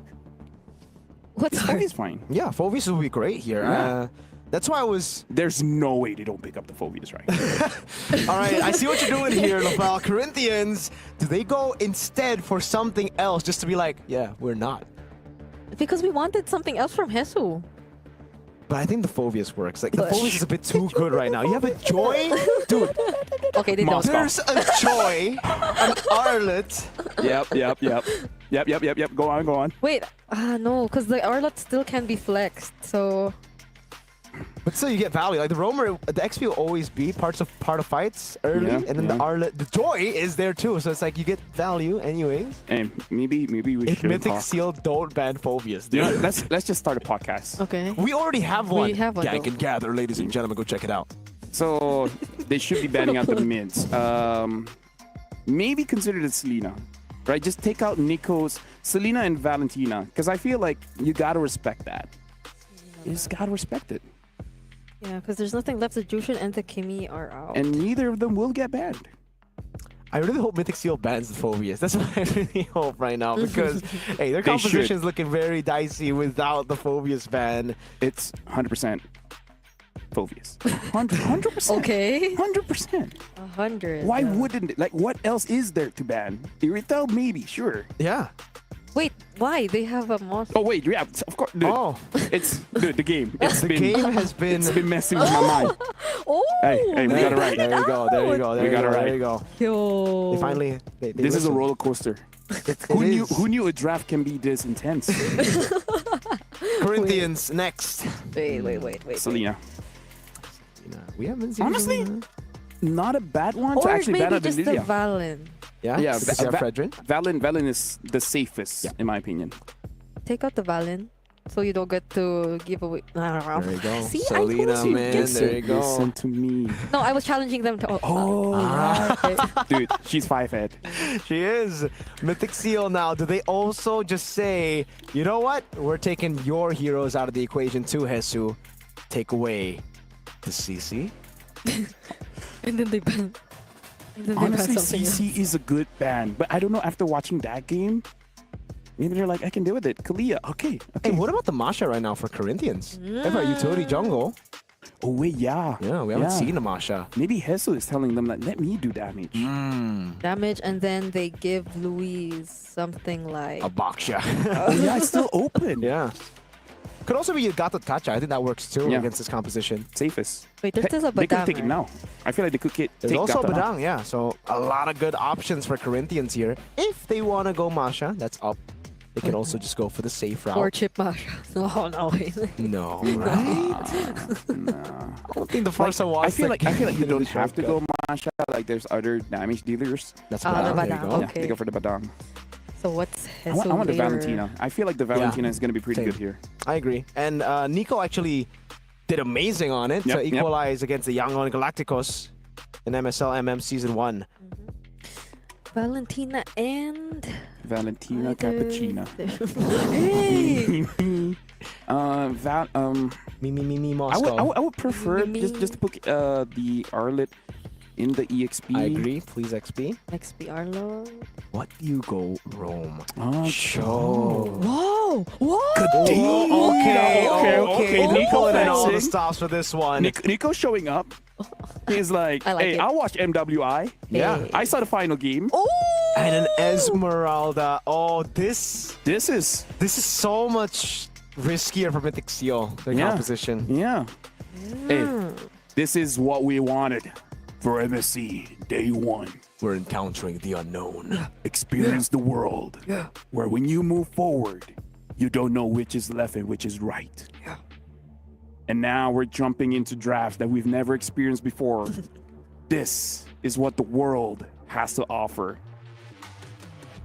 What's hard? Phobius fine. Yeah, Phobius will be great here. Yeah. That's why I was. There's no way they don't pick up the Phobius, right? All right, I see what you're doing here, Lafal. Corinthians, do they go instead for something else just to be like, yeah, we're not? Because we wanted something else from Hesu. But I think the Phobius works. Like, the But- Phobius is a bit too good right now. You have a Joy? Dude, Okay, they don't. there's a Joy, an Arlet. Yep. Go on. Wait, no, because the Arlot still can be flexed. So But still, you get value. Like the Roamer, the XP will always be part of fights early, Yeah, and then the Arlet, the Joy is there too. So it's like you get value anyways. And maybe we If should Mythic talk. Seal don't ban Phobius, dude. You know, let's just start a podcast. okay. We already have one. We have one, Gang though. and Gather, ladies and gentlemen, go check it out. So they should be banning out the mids. Maybe consider it Selena, right? Just take out Nico's, Selena and Valentina, because I feel like you gotta respect that. You just gotta respect it, Yeah, because there's nothing left. The Jushin and the Kimi are out. and neither of them will get banned. I really hope Mythic Seal bans the Phobius. That's what I really hope right now because, hey, their They composition should. is looking very dicey without the Phobius ban. It's 100% Phobius. 100%. Okay. 100%. 100. Why wouldn't it? Like, what else is there to ban? Irithel, maybe, sure. Yeah. Wait, why? They have a monster. Oh wait, yeah, of course. Dude, Oh. it's dude, the game. It's The been, game has been. It's been messing with my mind. Oh! Hey, we got it right. There you go. There you go. There We you got go. it right. There you go. Yo. They finally. They This is a listened. roller coaster. It Who is. knew a draft can be this intense? Corinthians next. Wait. Selena. We haven't seen. Honestly, not a bad one to Or actually ban maybe out the just the Lilia. Valen. Yeah. Yeah, Because you have Fredrin. Valen is the safest in my opinion. Take out the Valen. So you don't get to give away. There you go. See, Selena, I told you. man. There you go. Listen to me. No, I was challenging them to. Ah. Dude, she's 5-head. She is. Mythic Seal now. Do they also just say, you know what? We're taking your heroes out of the equation too, Hesu. Take away the CC. And then they ban. And then they ban Honestly, something else. CC is a good ban, but I don't know after watching that game. Maybe they're like, I can deal with it. Kalia, okay. Hey, what about the Masha right now for Corinthians? They have a utility jungle. Oh wait, yeah. Yeah, we haven't seen the Masha. Maybe Hesu is telling them like, let me do damage. Damage, and then they give Louise something like. A Baksha. Yeah, it's still open. Yeah. Could also be Gato Kacha. I think that works too Yeah. against this composition. Safest. Wait, there's still a They could Badang, take it right? now. I feel like they could take There's also Gata now. Badang, yeah. So a lot of good options for Corinthians here. If they want to go Masha, that's up. They can also just go for the safe route. Or Chip Masha. No, wait. No, right? I don't think the Farsa was. I feel like you don't have to go Masha. Like there's other damage dealers. That's the Badang. There you Badang, go. Yeah, okay. they go for the Badang. So what's I Hesu want the later? Valentina. I feel like the Valentina is going to be pretty Same. good here. I agree. And Nico actually did amazing on it Yep, to yep. equalize against the Young on Galacticos in MSL MM Season 1. Valentina and. Valentina Either- Cappuccina. Hey! Me, Moscow. I would prefer just to put the Arlet in the EXP. I agree. Please XP. XP Arlo. What do you go Rome? Oh, Show. Whoa! Whoa! Okay. Nico Nico and all the flexing. stops for this one. Nico showing up. He's like, I like hey, it. I'll watch MWI. Yeah. I saw the final game. Oh! And an Esmeralda. Oh, this This is so much riskier for Mythic Seal, the Yeah. composition. yeah. Hey, this is what we wanted. For MSC, day one. We're encountering the unknown. Experience the world. Yeah. Where when you move forward, you don't know which is left and which is right. Yeah. And now we're jumping into drafts that we've never experienced before. This is what the world has to offer.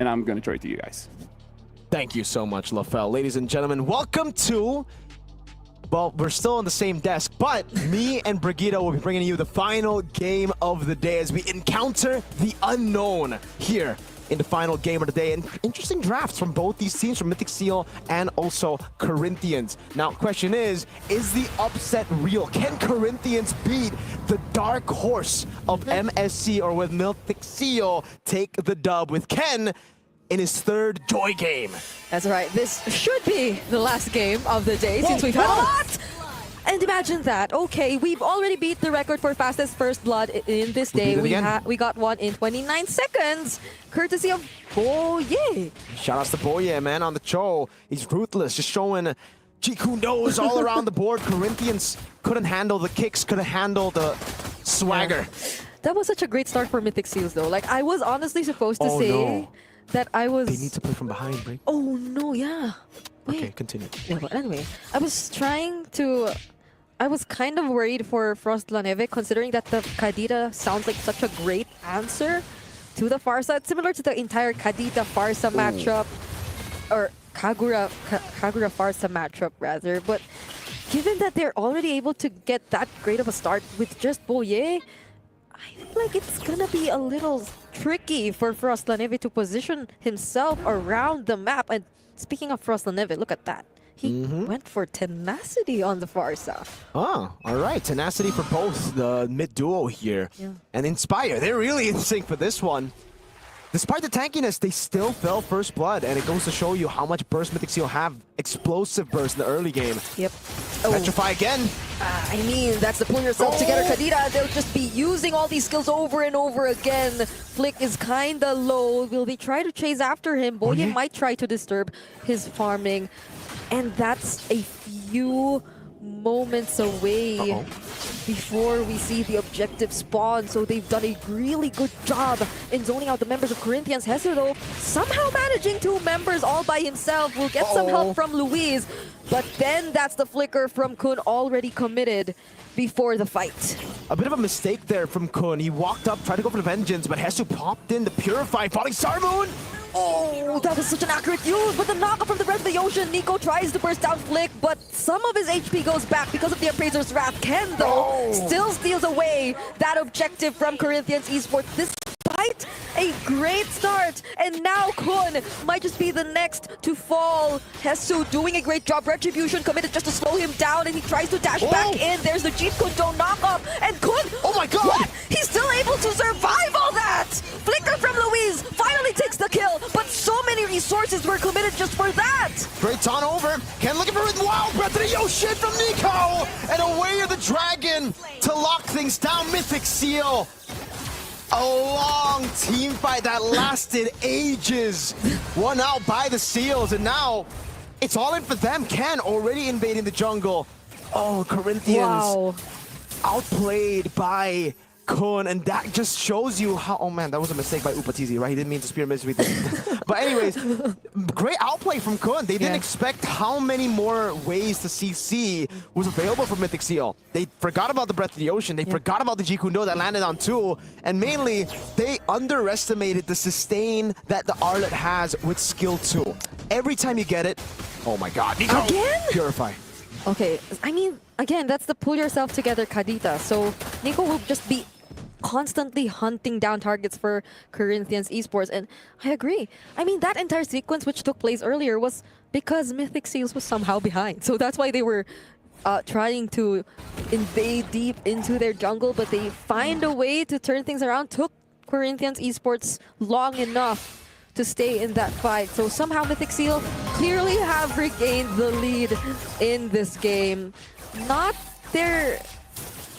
And I'm going to throw it to you guys. Thank you so much, LaFell. Ladies and gentlemen, welcome to... Well, we're still on the same desk, but me and Brigitte will be bringing you the final game of the day as we encounter the unknown here in the final game of the day. And interesting drafts from both these teams, from Mythic Seal and also Corinthians. Now, question is the upset real? Can Corinthians beat the dark horse of MSC, or will Mythic Seal take the dub with Ken in his third Joy game? That's right. This should be the last game of the day since we've had a lot. And imagine that. Okay, we've already beat the record for fastest first blood in this day. We got one in 29 seconds, courtesy of Boye. Shout outs to Boye, man, on the show. He's ruthless, just showing Jikundos all around the board. Corinthians couldn't handle the kicks, couldn't handle the swagger. Yeah. That was such a great start for Mythic Seals, though. Like, I was honestly supposed to say that I was... They need to play from behind, Brig. Oh, no, yeah. Wait. Okay, continue. Yeah, but anyway, I was trying to... I was kind of worried for Frost La Neve, considering that the Kadita sounds like such a great answer to the Farsa. It's similar to the entire Kadita Farsa matchup, or Kagura Farsa matchup, rather. But given that they're already able to get that great of a start with just Boye, I feel like it's gonna be a little tricky for Frost La Neve to position himself around the map. And speaking of Frost La Neve, look at that. He went for Tenacity on the Farsa. Oh, all right. Tenacity for both the mid duo here. Yeah. And Inspire, they're really in sync for this one. Despite the tankiness, they still fell first blood, and it goes to show you how much burst Mythic Seal have. Explosive burst in the early game. Yep. Petrify again. I mean, that's the pull yourself together, Kadita. They'll just be using all these skills over and over again. Flick is kinda low. Will they try to chase after him? Boye might try to disturb his farming. And that's a few moments away before we see the objective spawn. So they've done a really good job in zoning out the members of Corinthians. Hesu, though, somehow managing 2 members all by himself. Will get some help from Luis. But then that's the flicker from Kun already committed before the fight. A bit of a mistake there from Kun. He walked up, tried to go for the Vengeance, but Hesu popped in the Purify, falling Star Moon. Oh, that was such an accurate use. But the knockup from the Breath of the Ocean, Nico tries to burst down Flick, but some of his HP goes back because of the Appraiser's Wrath. Ken, though, still steals away that objective from Corinthians Esports. Despite a great start, and now Kun might just be the next to fall. Hesu doing a great job. Retribution committed just to slow him down, and he tries to dash back in. There's the Jeet Kun don't knock up, and Kun, oh my god! What? He's still able to survive all that! Flicker from Louise finally takes the kill, but so many resources were committed just for that! Great on over. Ken looking for it. Wow, Breath of the Ocean from Nico! And away of the Dragon to lock things down. Mythic Seal. A long team fight that lasted ages. Won out by the Seals, and now it's all in for them. Ken already invading the jungle. Oh, Corinthians outplayed by Kun, and that just shows you how... Oh man, that was a mistake by Upatizi, right? He didn't mean to spear miss with it. But anyways, great outplay from Kun. They didn't expect how many more ways to CC was available for Mythic Seal. They forgot about the Breath of the Ocean. They forgot about the Jikundo that landed on 2. And mainly, they underestimated the sustain that the Arlet has with skill 2. Every time you get it... Oh my god, Nico! Again? Purify. Okay, I mean, again, that's the pull yourself together Kadita. So Nico will just be constantly hunting down targets for Corinthians Esports, and I agree. I mean, that entire sequence which took place earlier was because Mythic Seals was somehow behind. So that's why they were trying to invade deep into their jungle, but they find a way to turn things around. Took Corinthians Esports long enough to stay in that fight. So somehow Mythic Seal clearly have regained the lead in this game. Not their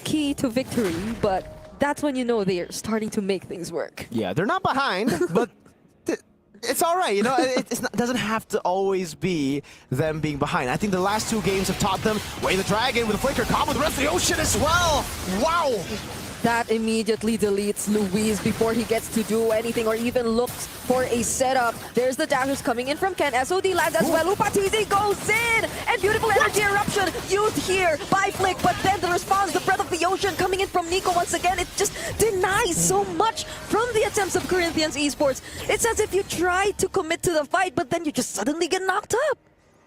key to victory, but that's when you know they're starting to make things work. Yeah, they're not behind, but it's all right. You know, it doesn't have to always be them being behind. I think the last 2 games have taught them. Way the Dragon with a flicker, combo with the Rest of the Ocean as well. Wow. That immediately deletes Luis before he gets to do anything or even looks for a setup. There's the dashes coming in from Ken. SOD lands as well. Upatizi goes in! And beautiful energy eruption used here by Flick. But then the response, the breath of the ocean coming in from Nico once again. It just denies so much from the attempts of Corinthians Esports. It's as if you try to commit to the fight, but then you just suddenly get knocked up.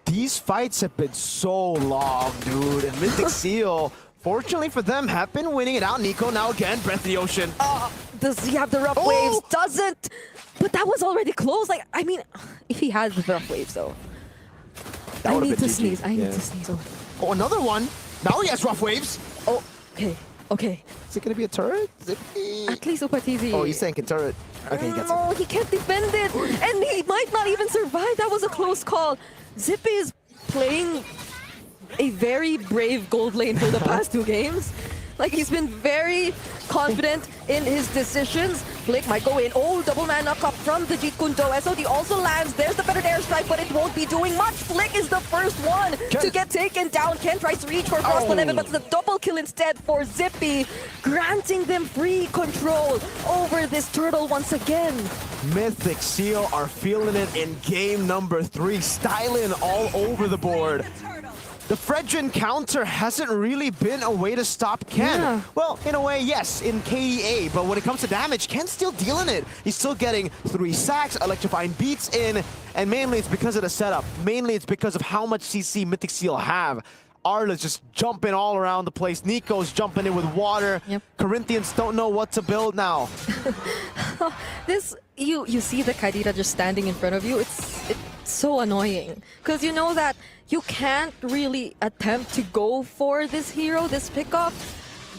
These fights have been so long, dude. And Mythic Seal, fortunately for them, have been winning it out. Nico now again, Breath of the Ocean. Does he have the rough waves? Doesn't. But that was already close. Like, I mean, if he has the rough waves, though. I need to sneeze. I need to sneeze. Oh, another one. Now he has rough waves. Oh, okay. Okay. Is it going to be a turret? At least Upatizi. Oh, he's saying a turret. Okay, he gets No, he can't defend it. And he might not even survive. That was a close call. Zippy is playing a very brave gold lane for the past 2 games. Like, he's been very confident in his decisions. Flick might go in. Oh, double man knock up from the Jeet Kunto. SOD also lands. There's the better airstrike, but it won't be doing much. Flick is the first one to get taken down. Ken tries to reach for Frost 11, but it's a double kill instead for Zippy, granting them free control over this turtle once again. Mythic Seal are feeling it in game number 3, styling all over the board. The Fredrin counter hasn't really been a way to stop Ken. Yeah. Well, in a way, yes, in KDA, but when it comes to damage, Ken's still dealing it. He's still getting 3 sacks, electrifying beats in, and mainly it's because of the setup. Mainly it's because of how much CC Mythic Seal have. Arla's just jumping all around the place. Nico's jumping in with water. Yep. Corinthians don't know what to build now. This, you see the Kadira just standing in front of you. It's so annoying because you know that you can't really attempt to go for this hero, this pickup.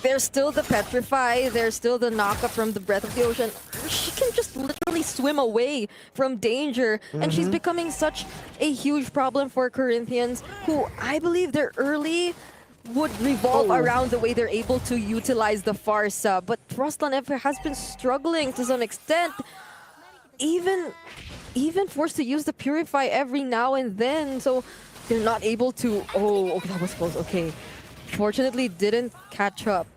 There's still the Petrify, there's still the knockup from the Breath of the Ocean. She can just literally swim away from danger, and she's becoming such a huge problem for Corinthians, who I believe their early would revolve around the way they're able to utilize the Farsa. But Frostland F has been struggling to some extent, even forced to use the Purify every now and then, so they're not able to... Oh, that was close, okay. Fortunately, didn't catch up.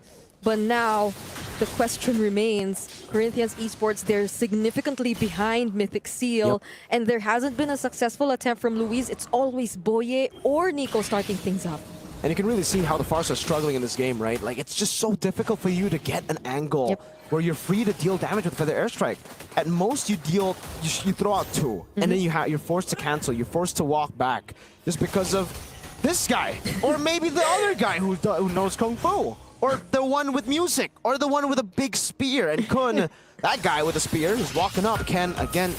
But now, the question remains, Corinthians Esports, they're significantly behind Mythic Seal, and there hasn't been a successful attempt from Luis. It's always Boye or Nico starting things up. And you can really see how the Farsa are struggling in this game, right? Like, it's just so difficult for you to get an angle where you're free to deal damage with Feather Airstrike. At most, you throw out 2, and then you're forced to cancel. You're forced to walk back just because of this guy, or maybe the other guy who knows Kung Fu, or the one with music, or the one with a big spear. And Kun, that guy with a spear, is walking up. Ken, again,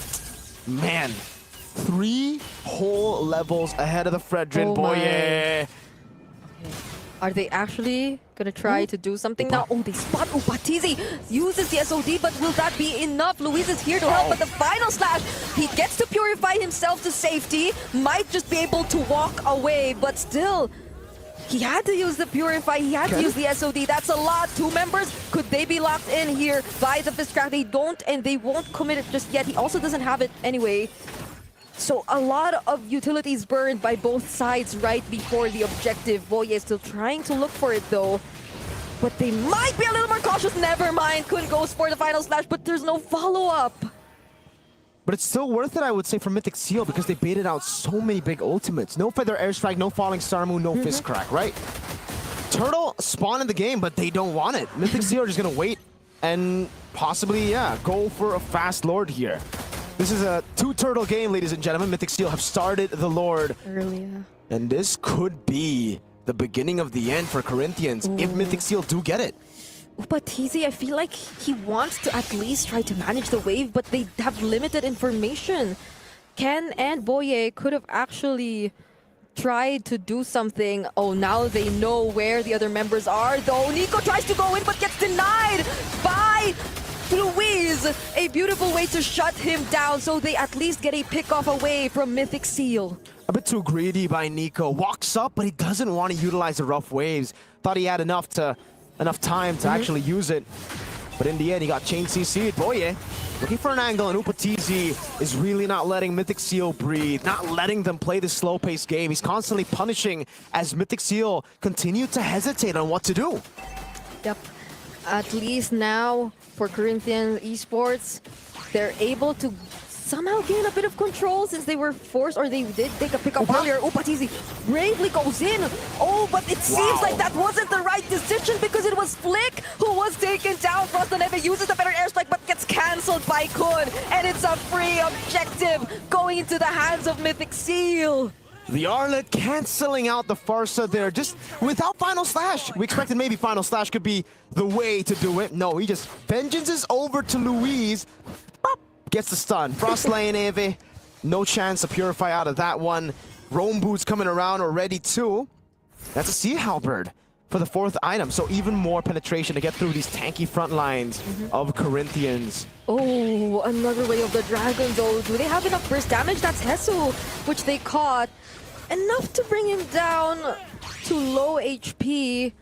man, 3 whole levels ahead of the Fredrin. Boye. Are they actually gonna try to do something now? Oh, they spot Upatizi, uses the SOD, but will that be enough? Luis is here to help, but the final slash, he gets to purify himself to safety, might just be able to walk away, but still, he had to use the Purify, he had to use the SOD. That's a lot. 2 members, could they be locked in here by the fist crack? They don't, and they won't commit it just yet. He also doesn't have it anyway. So a lot of utilities burned by both sides right before the objective. Boye is still trying to look for it though. But they might be a little more cautious. Never mind. Kun goes for the final slash, but there's no follow-up. But it's still worth it, I would say, for Mythic Seal because they baited out so many big ultimates. No Feather Airstrike, no Falling Star Moon, no Fist Crack, right? Turtle spawn in the game, but they don't want it. Mythic Seal are just going to wait and possibly, go for a fast Lord here. This is a 2-turtle game, ladies and gentlemen. Mythic Seal have started the Lord. Earlier. And this could be the beginning of the end for Corinthians if Mythic Seal do get it. But Tizi, I feel like he wants to at least try to manage the wave, but they have limited information. Ken and Boye could have actually tried to do something. Oh, now they know where the other members are, though. Nico tries to go in, but gets denied by Luis. A beautiful way to shut him down, so they at least get a pick-off away from Mythic Seal. A bit too greedy by Nico. Walks up, but he doesn't want to utilize the rough waves. Thought he had enough time to actually use it. But in the end, he got chain CC'd. Boye looking for an angle, and Upatizi is really not letting Mythic Seal breathe, not letting them play this slow-paced game. He's constantly punishing as Mythic Seal continue to hesitate on what to do. Yep. At least now, for Corinthians Esports, they're able to somehow gain a bit of control since they were forced, or they did take a pickup earlier. Upatizi bravely goes in. Oh, but it seems like that wasn't the right decision because it was Flick who was taken down. Frostlyneve uses the better airstrike but gets cancelled by Kun. And it's a free objective going into the hands of Mythic Seal. The Arlet canceling out the Farsa there, just without Final Slash. We expected maybe Final Slash could be the way to do it. No, he just vengeances over to Louise. Gets the stun. Frostlyneve, no chance to purify out of that one. Roam Boots coming around already too. That's a Sea Halberd for the 4th item, so even more penetration to get through these tanky front lines of Corinthians. Oh, another Way of the Dragon though. Do they have enough burst damage? That's Hesu, which they caught. Enough to bring him down to low HP.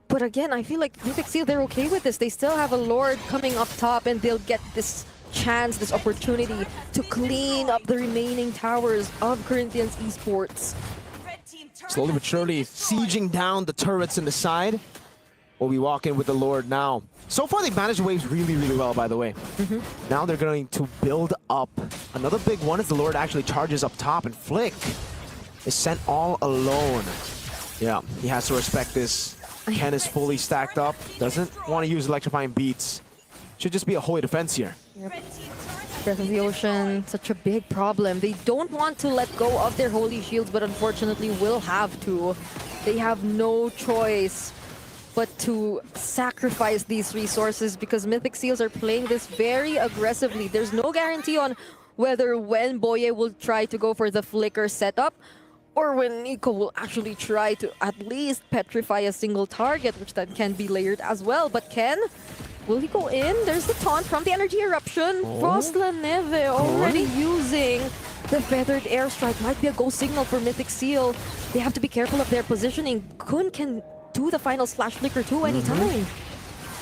But again, I feel like Mythic Seal, they're okay with this. They still have a Lord coming up top and they'll get this chance, this opportunity to clean up the remaining towers of Corinthians Esports. Slowly but surely sieging down the turrets in the side. We'll be walking with the Lord now. So far they've managed the waves really, really well, by the way. Now they're going to build up. Another big one is the Lord actually charges up top, and Flick is sent all alone. Yeah, he has to respect this. Ken is fully stacked up. Doesn't want to use electrifying beats. Should just be a holy defense here. Breath of the Ocean, such a big problem. They don't want to let go of their holy shields, but unfortunately will have to. They have no choice but to sacrifice these resources because Mythic Seals are playing this very aggressively. There's no guarantee on whether when Boye will try to go for the flicker setup or when Nico will actually try to at least petrify a single target, which then can be layered as well. But Ken, will he go in? There's the taunt from the energy eruption. Frostlyneve already using the feathered airstrike. Might be a go signal for Mythic Seal. They have to be careful of their positioning. Kun can do the final slash flicker too anytime.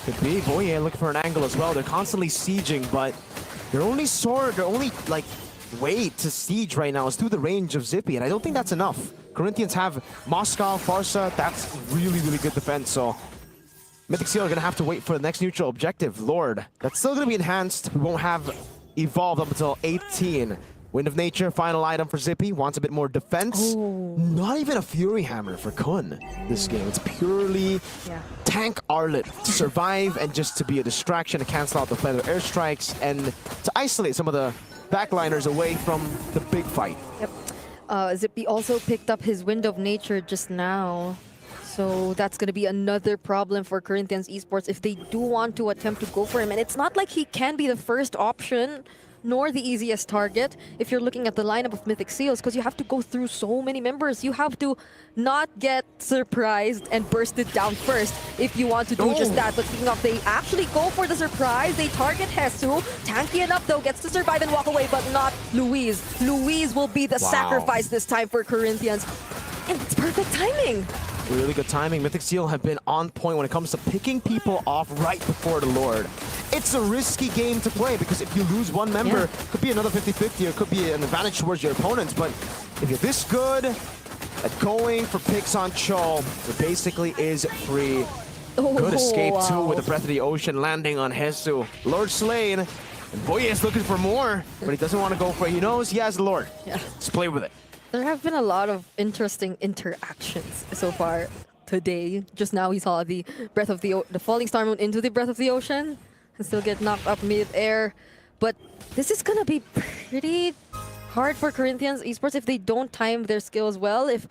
Could be. Boye looking for an angle as well. They're constantly sieging, but their only like way to siege right now is through the range of Zippy, and I don't think that's enough. Corinthians have Moscow, Farsa. That's really, really good defense, so Mythic Seal are going to have to wait for the next neutral objective, Lord. That's still going to be enhanced. We won't have evolved up until 18. Wind of Nature, final item for Zippy. Wants a bit more defense. Not even a Fury Hammer for Kun this game. It's purely tank Arlet to survive and just to be a distraction to cancel out the feather airstrikes and to isolate some of the backliners away from the big fight. Yep. Zippy also picked up his Wind of Nature just now. So that's going to be another problem for Corinthians Esports if they do want to attempt to go for him. And it's not like he can be the first option, nor the easiest target if you're looking at the lineup of Mythic Seals, because you have to go through so many members. You have to not get surprised and burst it down first if you want to do just that. But speaking of, they actually go for the surprise. They target Hesu. Tanky enough though, gets to survive and walk away, but not Louise. Louise will be the sacrifice this time for Corinthians. And it's perfect timing. Really good timing. Mythic Seal have been on point when it comes to picking people off right before the Lord. It's a risky game to play because if you lose one member, it could be another 50-50 or it could be an advantage towards your opponents. But if you're this good at going for picks on Cho, it basically is free. Good escape too with the Breath of the Ocean landing on Hesu. Lord slain. And Boye is looking for more, but he doesn't want to go for it. He knows he has the Lord. Let's play with it. There have been a lot of interesting interactions so far today. Just now we saw the Breath of the Falling Star Moon into the Breath of the Ocean and still get knocked up mid-air. But this is gonna be pretty hard for Corinthians Esports if they don't time their skills well. If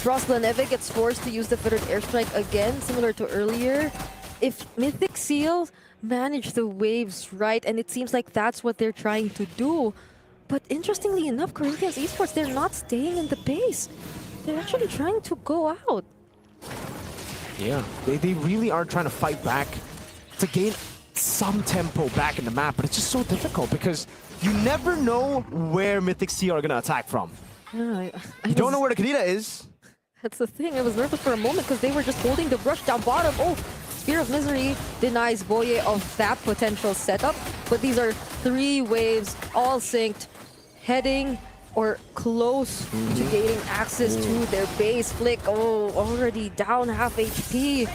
Frostlyneve gets forced to use the feathered airstrike again, similar to earlier. If Mythic Seal manage the waves right, and it seems like that's what they're trying to do. But interestingly enough, Corinthians Esports, they're not staying in the base. They're actually trying to go out. Yeah, they really are trying to fight back to gain some tempo back in the map, but it's just so difficult because you never know where Mythic Sea are going to attack from. Yeah, you don't know where the Kadita is. That's the thing. I was nervous for a moment because they were just holding the brush down bottom. Oh, Spear of Misery denies Boye of that potential setup, but these are 3 waves, all synced, heading or close to gaining access to their base. Flick, already down half HP.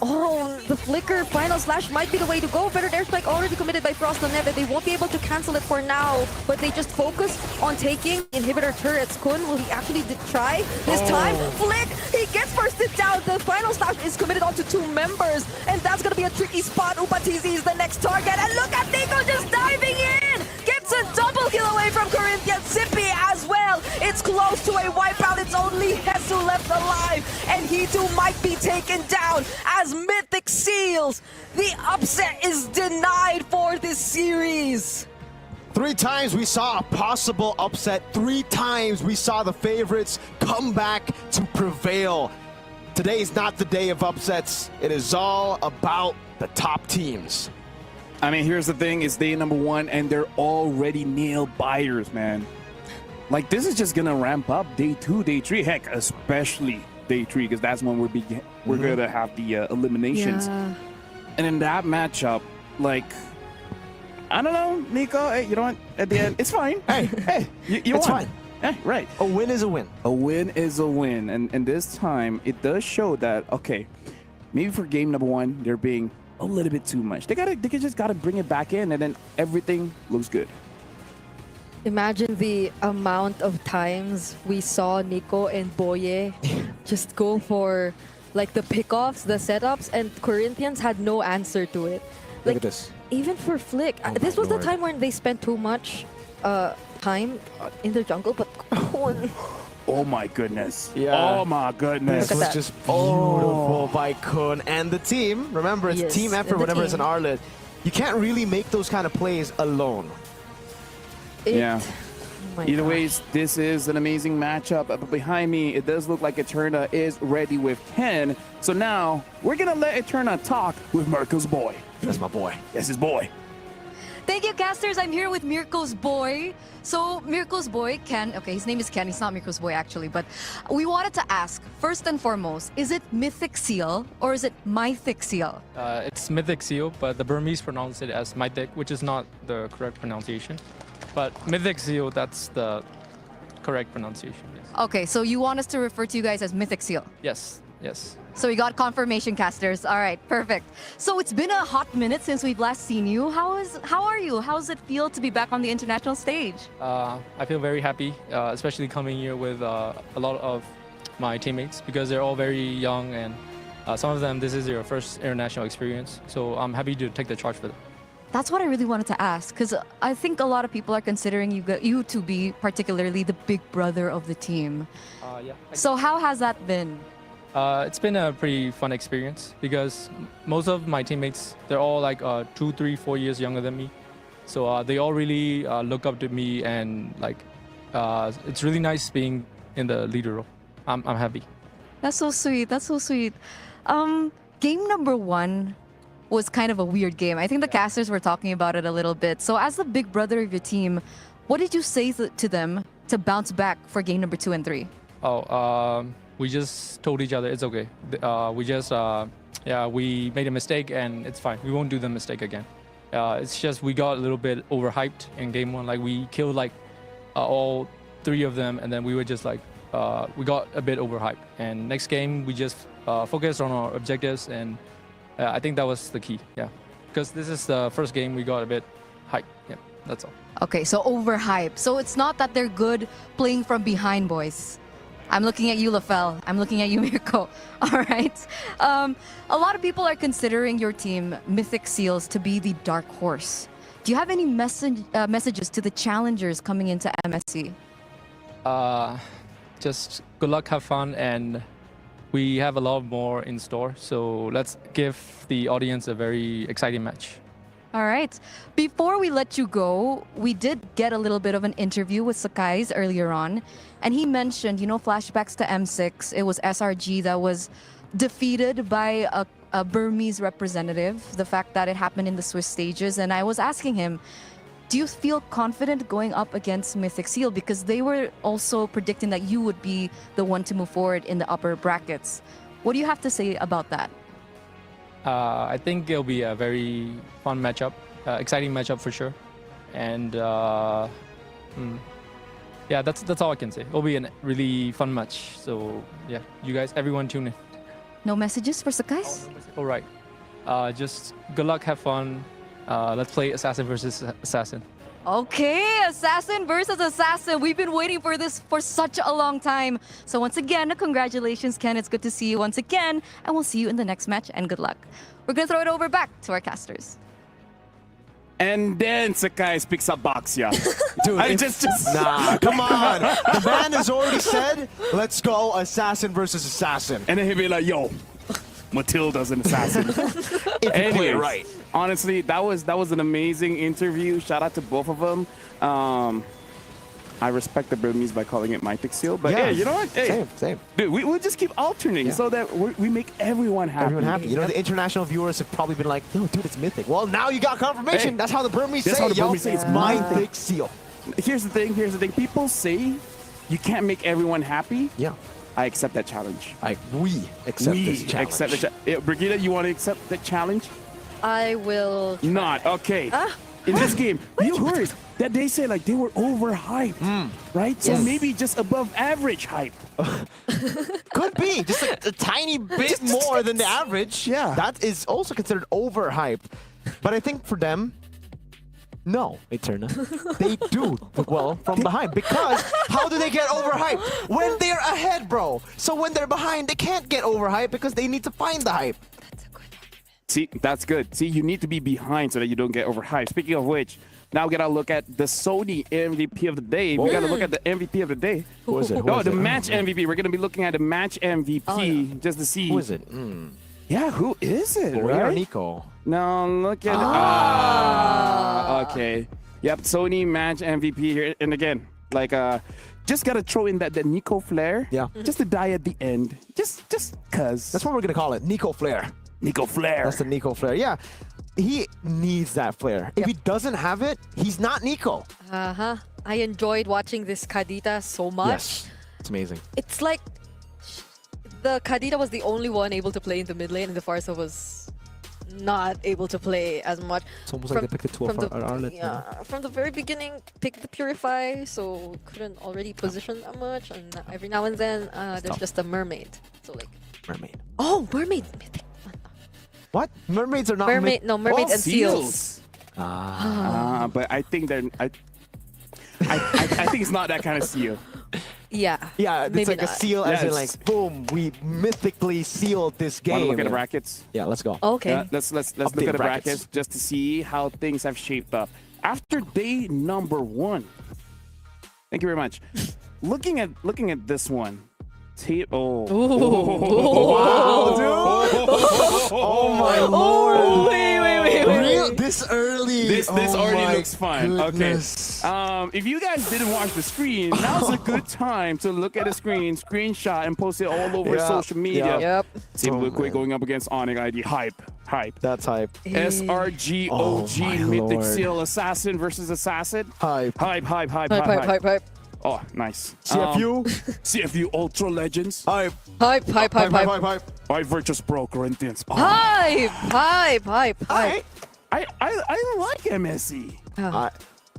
Oh, the flicker final slash might be the way to go. Better airstrike already committed by Frost on Nev. They won't be able to cancel it for now, but they just focus on taking inhibitor turrets. Kun, will he actually try this time? Flick, he gets bursted down. The final slash is committed onto 2 members, and that's gonna be a tricky spot. Upatizi is the next target, and look at Nico just diving in! Gets a double kill away from Corinthian. Sippy as well. It's close to a wipeout. It's only Hesu left alive, and he too might be taken down as Mythic Seals. The upset is denied for this series. 3 times we saw a possible upset. 3 times we saw the favorites come back to prevail. Today is not the day of upsets. It is all about the top teams. I mean, here's the thing, it's day number 1 and they're already nail biters, man. Like, this is just gonna ramp up day 2, day 3, heck, especially day 3, because that's when we're gonna have the eliminations. Yeah. And in that matchup, like, I don't know, Nico, hey, you know what, at the end, it's fine. Hey, you It's won. fine. Hey, right. A win is a win. A win is a win. And this time, it does show that, okay, maybe for game number 1, they're being a little bit too much. They just gotta bring it back in, and then everything looks good. Imagine the amount of times we saw Nico and Boye just go for like the pickoffs, the setups, and Corinthians had no answer to it. Look at this. Even for Flick, Oh this my was lord. the time when they spent too much time in the jungle, but Oh my goodness. Yeah. Oh my goodness. This was just beautiful by Kun and the team. Remember, it's Yes, team effort and the whenever it's an team. Arlet. You can't really make those kind of plays alone. Yeah. Oh my Either gosh. ways, this is an amazing matchup. But behind me, it does look like Eterna is ready with Ken. So now, we're going to let Eterna talk with Mirko's boy. That's my boy. That's his boy. Thank you, casters. I'm here with Mirko's boy. So, Mirko's boy, Ken, okay, his name is Ken. He's not Mirko's boy, actually. But we wanted to ask, first and foremost, is it Mythic Seal or is it Mythic Seal? It's Mythic Seal, but the Burmese pronounce it as Mythic, which is not the correct pronunciation. But Mythic Seal, that's the correct pronunciation. Yes. Okay, so you want us to refer to you guys as Mythic Seal? Yes. Yes. So we got confirmation, casters. All right, perfect. So it's been a hot minute since we've last seen you. How are you? How does it feel to be back on the international stage? I feel very happy, especially coming here with a lot of my teammates because they're all very young and some of them, this is their first international experience. So I'm happy to take the charge for them. That's what I really wanted to ask, because I think a lot of people are considering you to be particularly the big brother of the team. Yeah. So how has that been? It's been a pretty fun experience because most of my teammates, they're all like 2, 3, 4 years younger than me. So they all really look up to me and like it's really nice being in the leader role. I'm happy. That's so sweet. That's so sweet. Game number 1 was kind of a weird game. I think the casters were talking about it a little bit. So as the big brother of your team, what did you say to them to bounce back for game number 2 and 3? We just told each other it's okay. We made a mistake and it's fine. We won't do the mistake again. It's just we got a little bit overhyped in game 1. Like we killed like all 3 of them, and then we were just like we got a bit overhyped. And next game we just focused on our objectives, and I think that was the key. Yeah, because this is the first game we got a bit hyped. Yeah, that's all. Okay, so overhyped. So it's not that they're good playing from behind, boys. I'm looking at you, Lafel. I'm looking at you, Mirko. All right. A lot of people are considering your team, Mythic Seals, to be the dark horse. Do you have any messages to the challengers coming into MSC? Just good luck, have fun, and we have a lot more in store. So let's give the audience a very exciting match. All right. Before we let you go, we did get a little bit of an interview with Sakai's earlier on. And he mentioned, flashbacks to M6. It was SRG that was defeated by a Burmese representative. The fact that it happened in the Swiss stages. And I was asking him, do you feel confident going up against Mythic Seal? Because they were also predicting that you would be the one to move forward in the upper brackets. What do you have to say about that? I think it'll be a very fun matchup, exciting matchup for sure. And yeah, that's all I can say. It'll be a really fun match. So yeah, you guys, everyone tune in. No messages for Sakais? All right. Just good luck, have fun. Let's play Assassin versus Assassin. Okay, Assassin versus Assassin. We've been waiting for this for such a long time. So once again, congratulations, Ken. It's good to see you once again. And we'll see you in the next match, and good luck. We're going to throw it over back to our casters. And then Sakais picks up Baxia. Dude, nah, come on. The man has already said, let's go assassin versus assassin. And then he'll be like, yo, Matilda's an assassin. If you play it Anyways, right. honestly, that was an amazing interview. Shout out to both of them. I respect the Burmese by calling it Mythic Seal, but Yeah, hey, you know what? Hey, same. Dude, we'll just keep alternating so that we make everyone happy. Everyone happy. You know, the international viewers have probably been like, no, dude, it's mythic. Well, now you got confirmation. Hey, that's how the Burmese that's say how it, the Burmese say It's it's Mythic Seal. Here's the thing. People say you can't make everyone happy. Yeah. I accept that challenge. We accept this challenge. Accept the challenge. Brigida, you want to accept the challenge? I will. Not. Okay. In this game, you heard that they say like they were overhyped, right? So Yes. maybe just above average hype. Could be. Just a tiny bit more than the average. Yeah. That is also considered overhyped. But I think for them, no, Eterna. They do well from behind. Because how do they get overhyped? When they're ahead, bro. So when they're behind, they can't get overhyped because they need to find the hype. See, that's good. See, you need to be behind so that you don't get overhyped. Speaking of which, now we gotta look at the Sony MVP of the day. We gotta look at the MVP of the day. Who is it? The match MVP. We're gonna be looking at the match MVP just to see. Who is it? Yeah, who is it? Boy right? or Nico? No, look at okay. Yep, Sony match MVP here. And again, like just gotta throw in that Nico Flair. Yeah. Just to die at the end. Just cause. That's what we're gonna call it. Nico Flair. Nico Flair. That's the Nico Flair. Yeah. He needs that flair. If he doesn't have it, he's not Nico. I enjoyed watching this Kadita so much. Yes. It's amazing. It's like the Kadita was the only one able to play in the mid lane, and the Farsa was not able to play as much. It's almost like they picked a tool for Arlet. Yeah, from the very beginning, picked the Purify, so couldn't already position that much. And every now and then, there's just a mermaid. So like mermaid. Oh, mermaid. What? Mermaids are not Mermaid. No, mermaids Oh, and seals. But I think they're. I think it's not that kind of seal. Yeah. Yeah, it's maybe like not. a seal as in Yes. like, boom, we mythically sealed this game. Want to look at the brackets? Yeah, let's go. Okay. Yeah, let's look at the brackets just to see how things have shaped up after day number 1. Thank you very much. looking at this one. Wow, dude! Oh my lord! Wait. This early. This Oh already my looks fun. goodness. Okay. If you guys didn't watch the screen, now's a good time to look at the screen, screenshot, and post it all over Yeah, social media. Yep. See Liquid going up against Onyx ID. Hype. That's hype. SRG Oh OG my Mythic lord. Seal Assassin versus Assassin. Hype. Hype. Oh, nice. CFU. CFU Ultra Legends. Hype. Hype. Hype Virtus Pro Corinthians. Oh. Hype. Hype. I like MSC. Hey,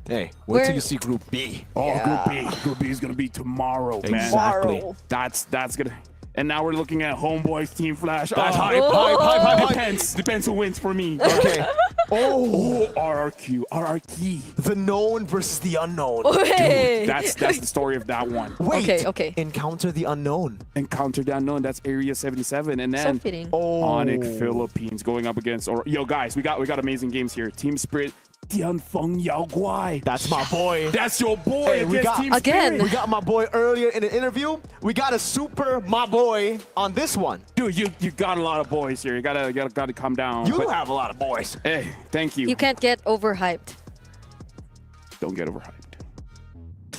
wait Where- till you see Group B. Oh, Yeah. Group B is gonna be tomorrow, man. Exactly. Tomorrow. That's gonna. And now we're looking at Homeboys Team Flash. That's hype. hype. Depends who wins for me. Okay. Oh, RRQ. The known versus the unknown. Hey. That's the story of that one. Wait. Okay. Encounter the unknown. Encounter the unknown. That's Area 77, and So then fitting. Onyx Philippines going up against. Or yo, guys, we got amazing games here. Team Spirit. Tianfeng Yao Guai. That's my boy. That's your boy. Hey, we against got Team Again. Spirit. We got my boy earlier in the interview. We got a super my boy on this one. Dude, you got a lot of boys here. You gotta calm down. You But- have a lot of boys. Hey, thank you. You can't get overhyped. Don't get overhyped.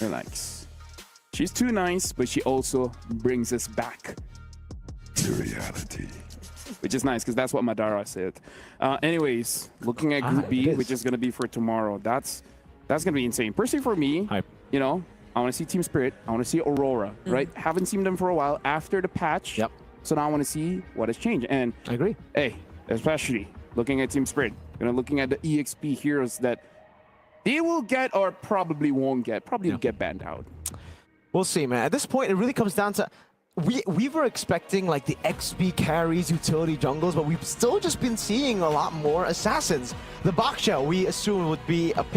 Relax. She's too nice, but she also brings us back to reality. Which is nice, because that's what Madara said. Anyways, looking at Group B, which is going to be for tomorrow, that's going to be insane. Personally for me, you know, I want to see Team Spirit. I want to see Aurora, right? Haven't seen them for a while after the patch. Yep. So now I want to see what has changed. And I agree. Hey, especially looking at Team Spirit, looking at the EXP heroes that they will get or probably won't get. Probably get banned out. We'll see, man. At this point, it really comes down to we were expecting like the XP carries, utility jungles, but we've still just been seeing a lot more assassins. The Baksha we assume would be a pick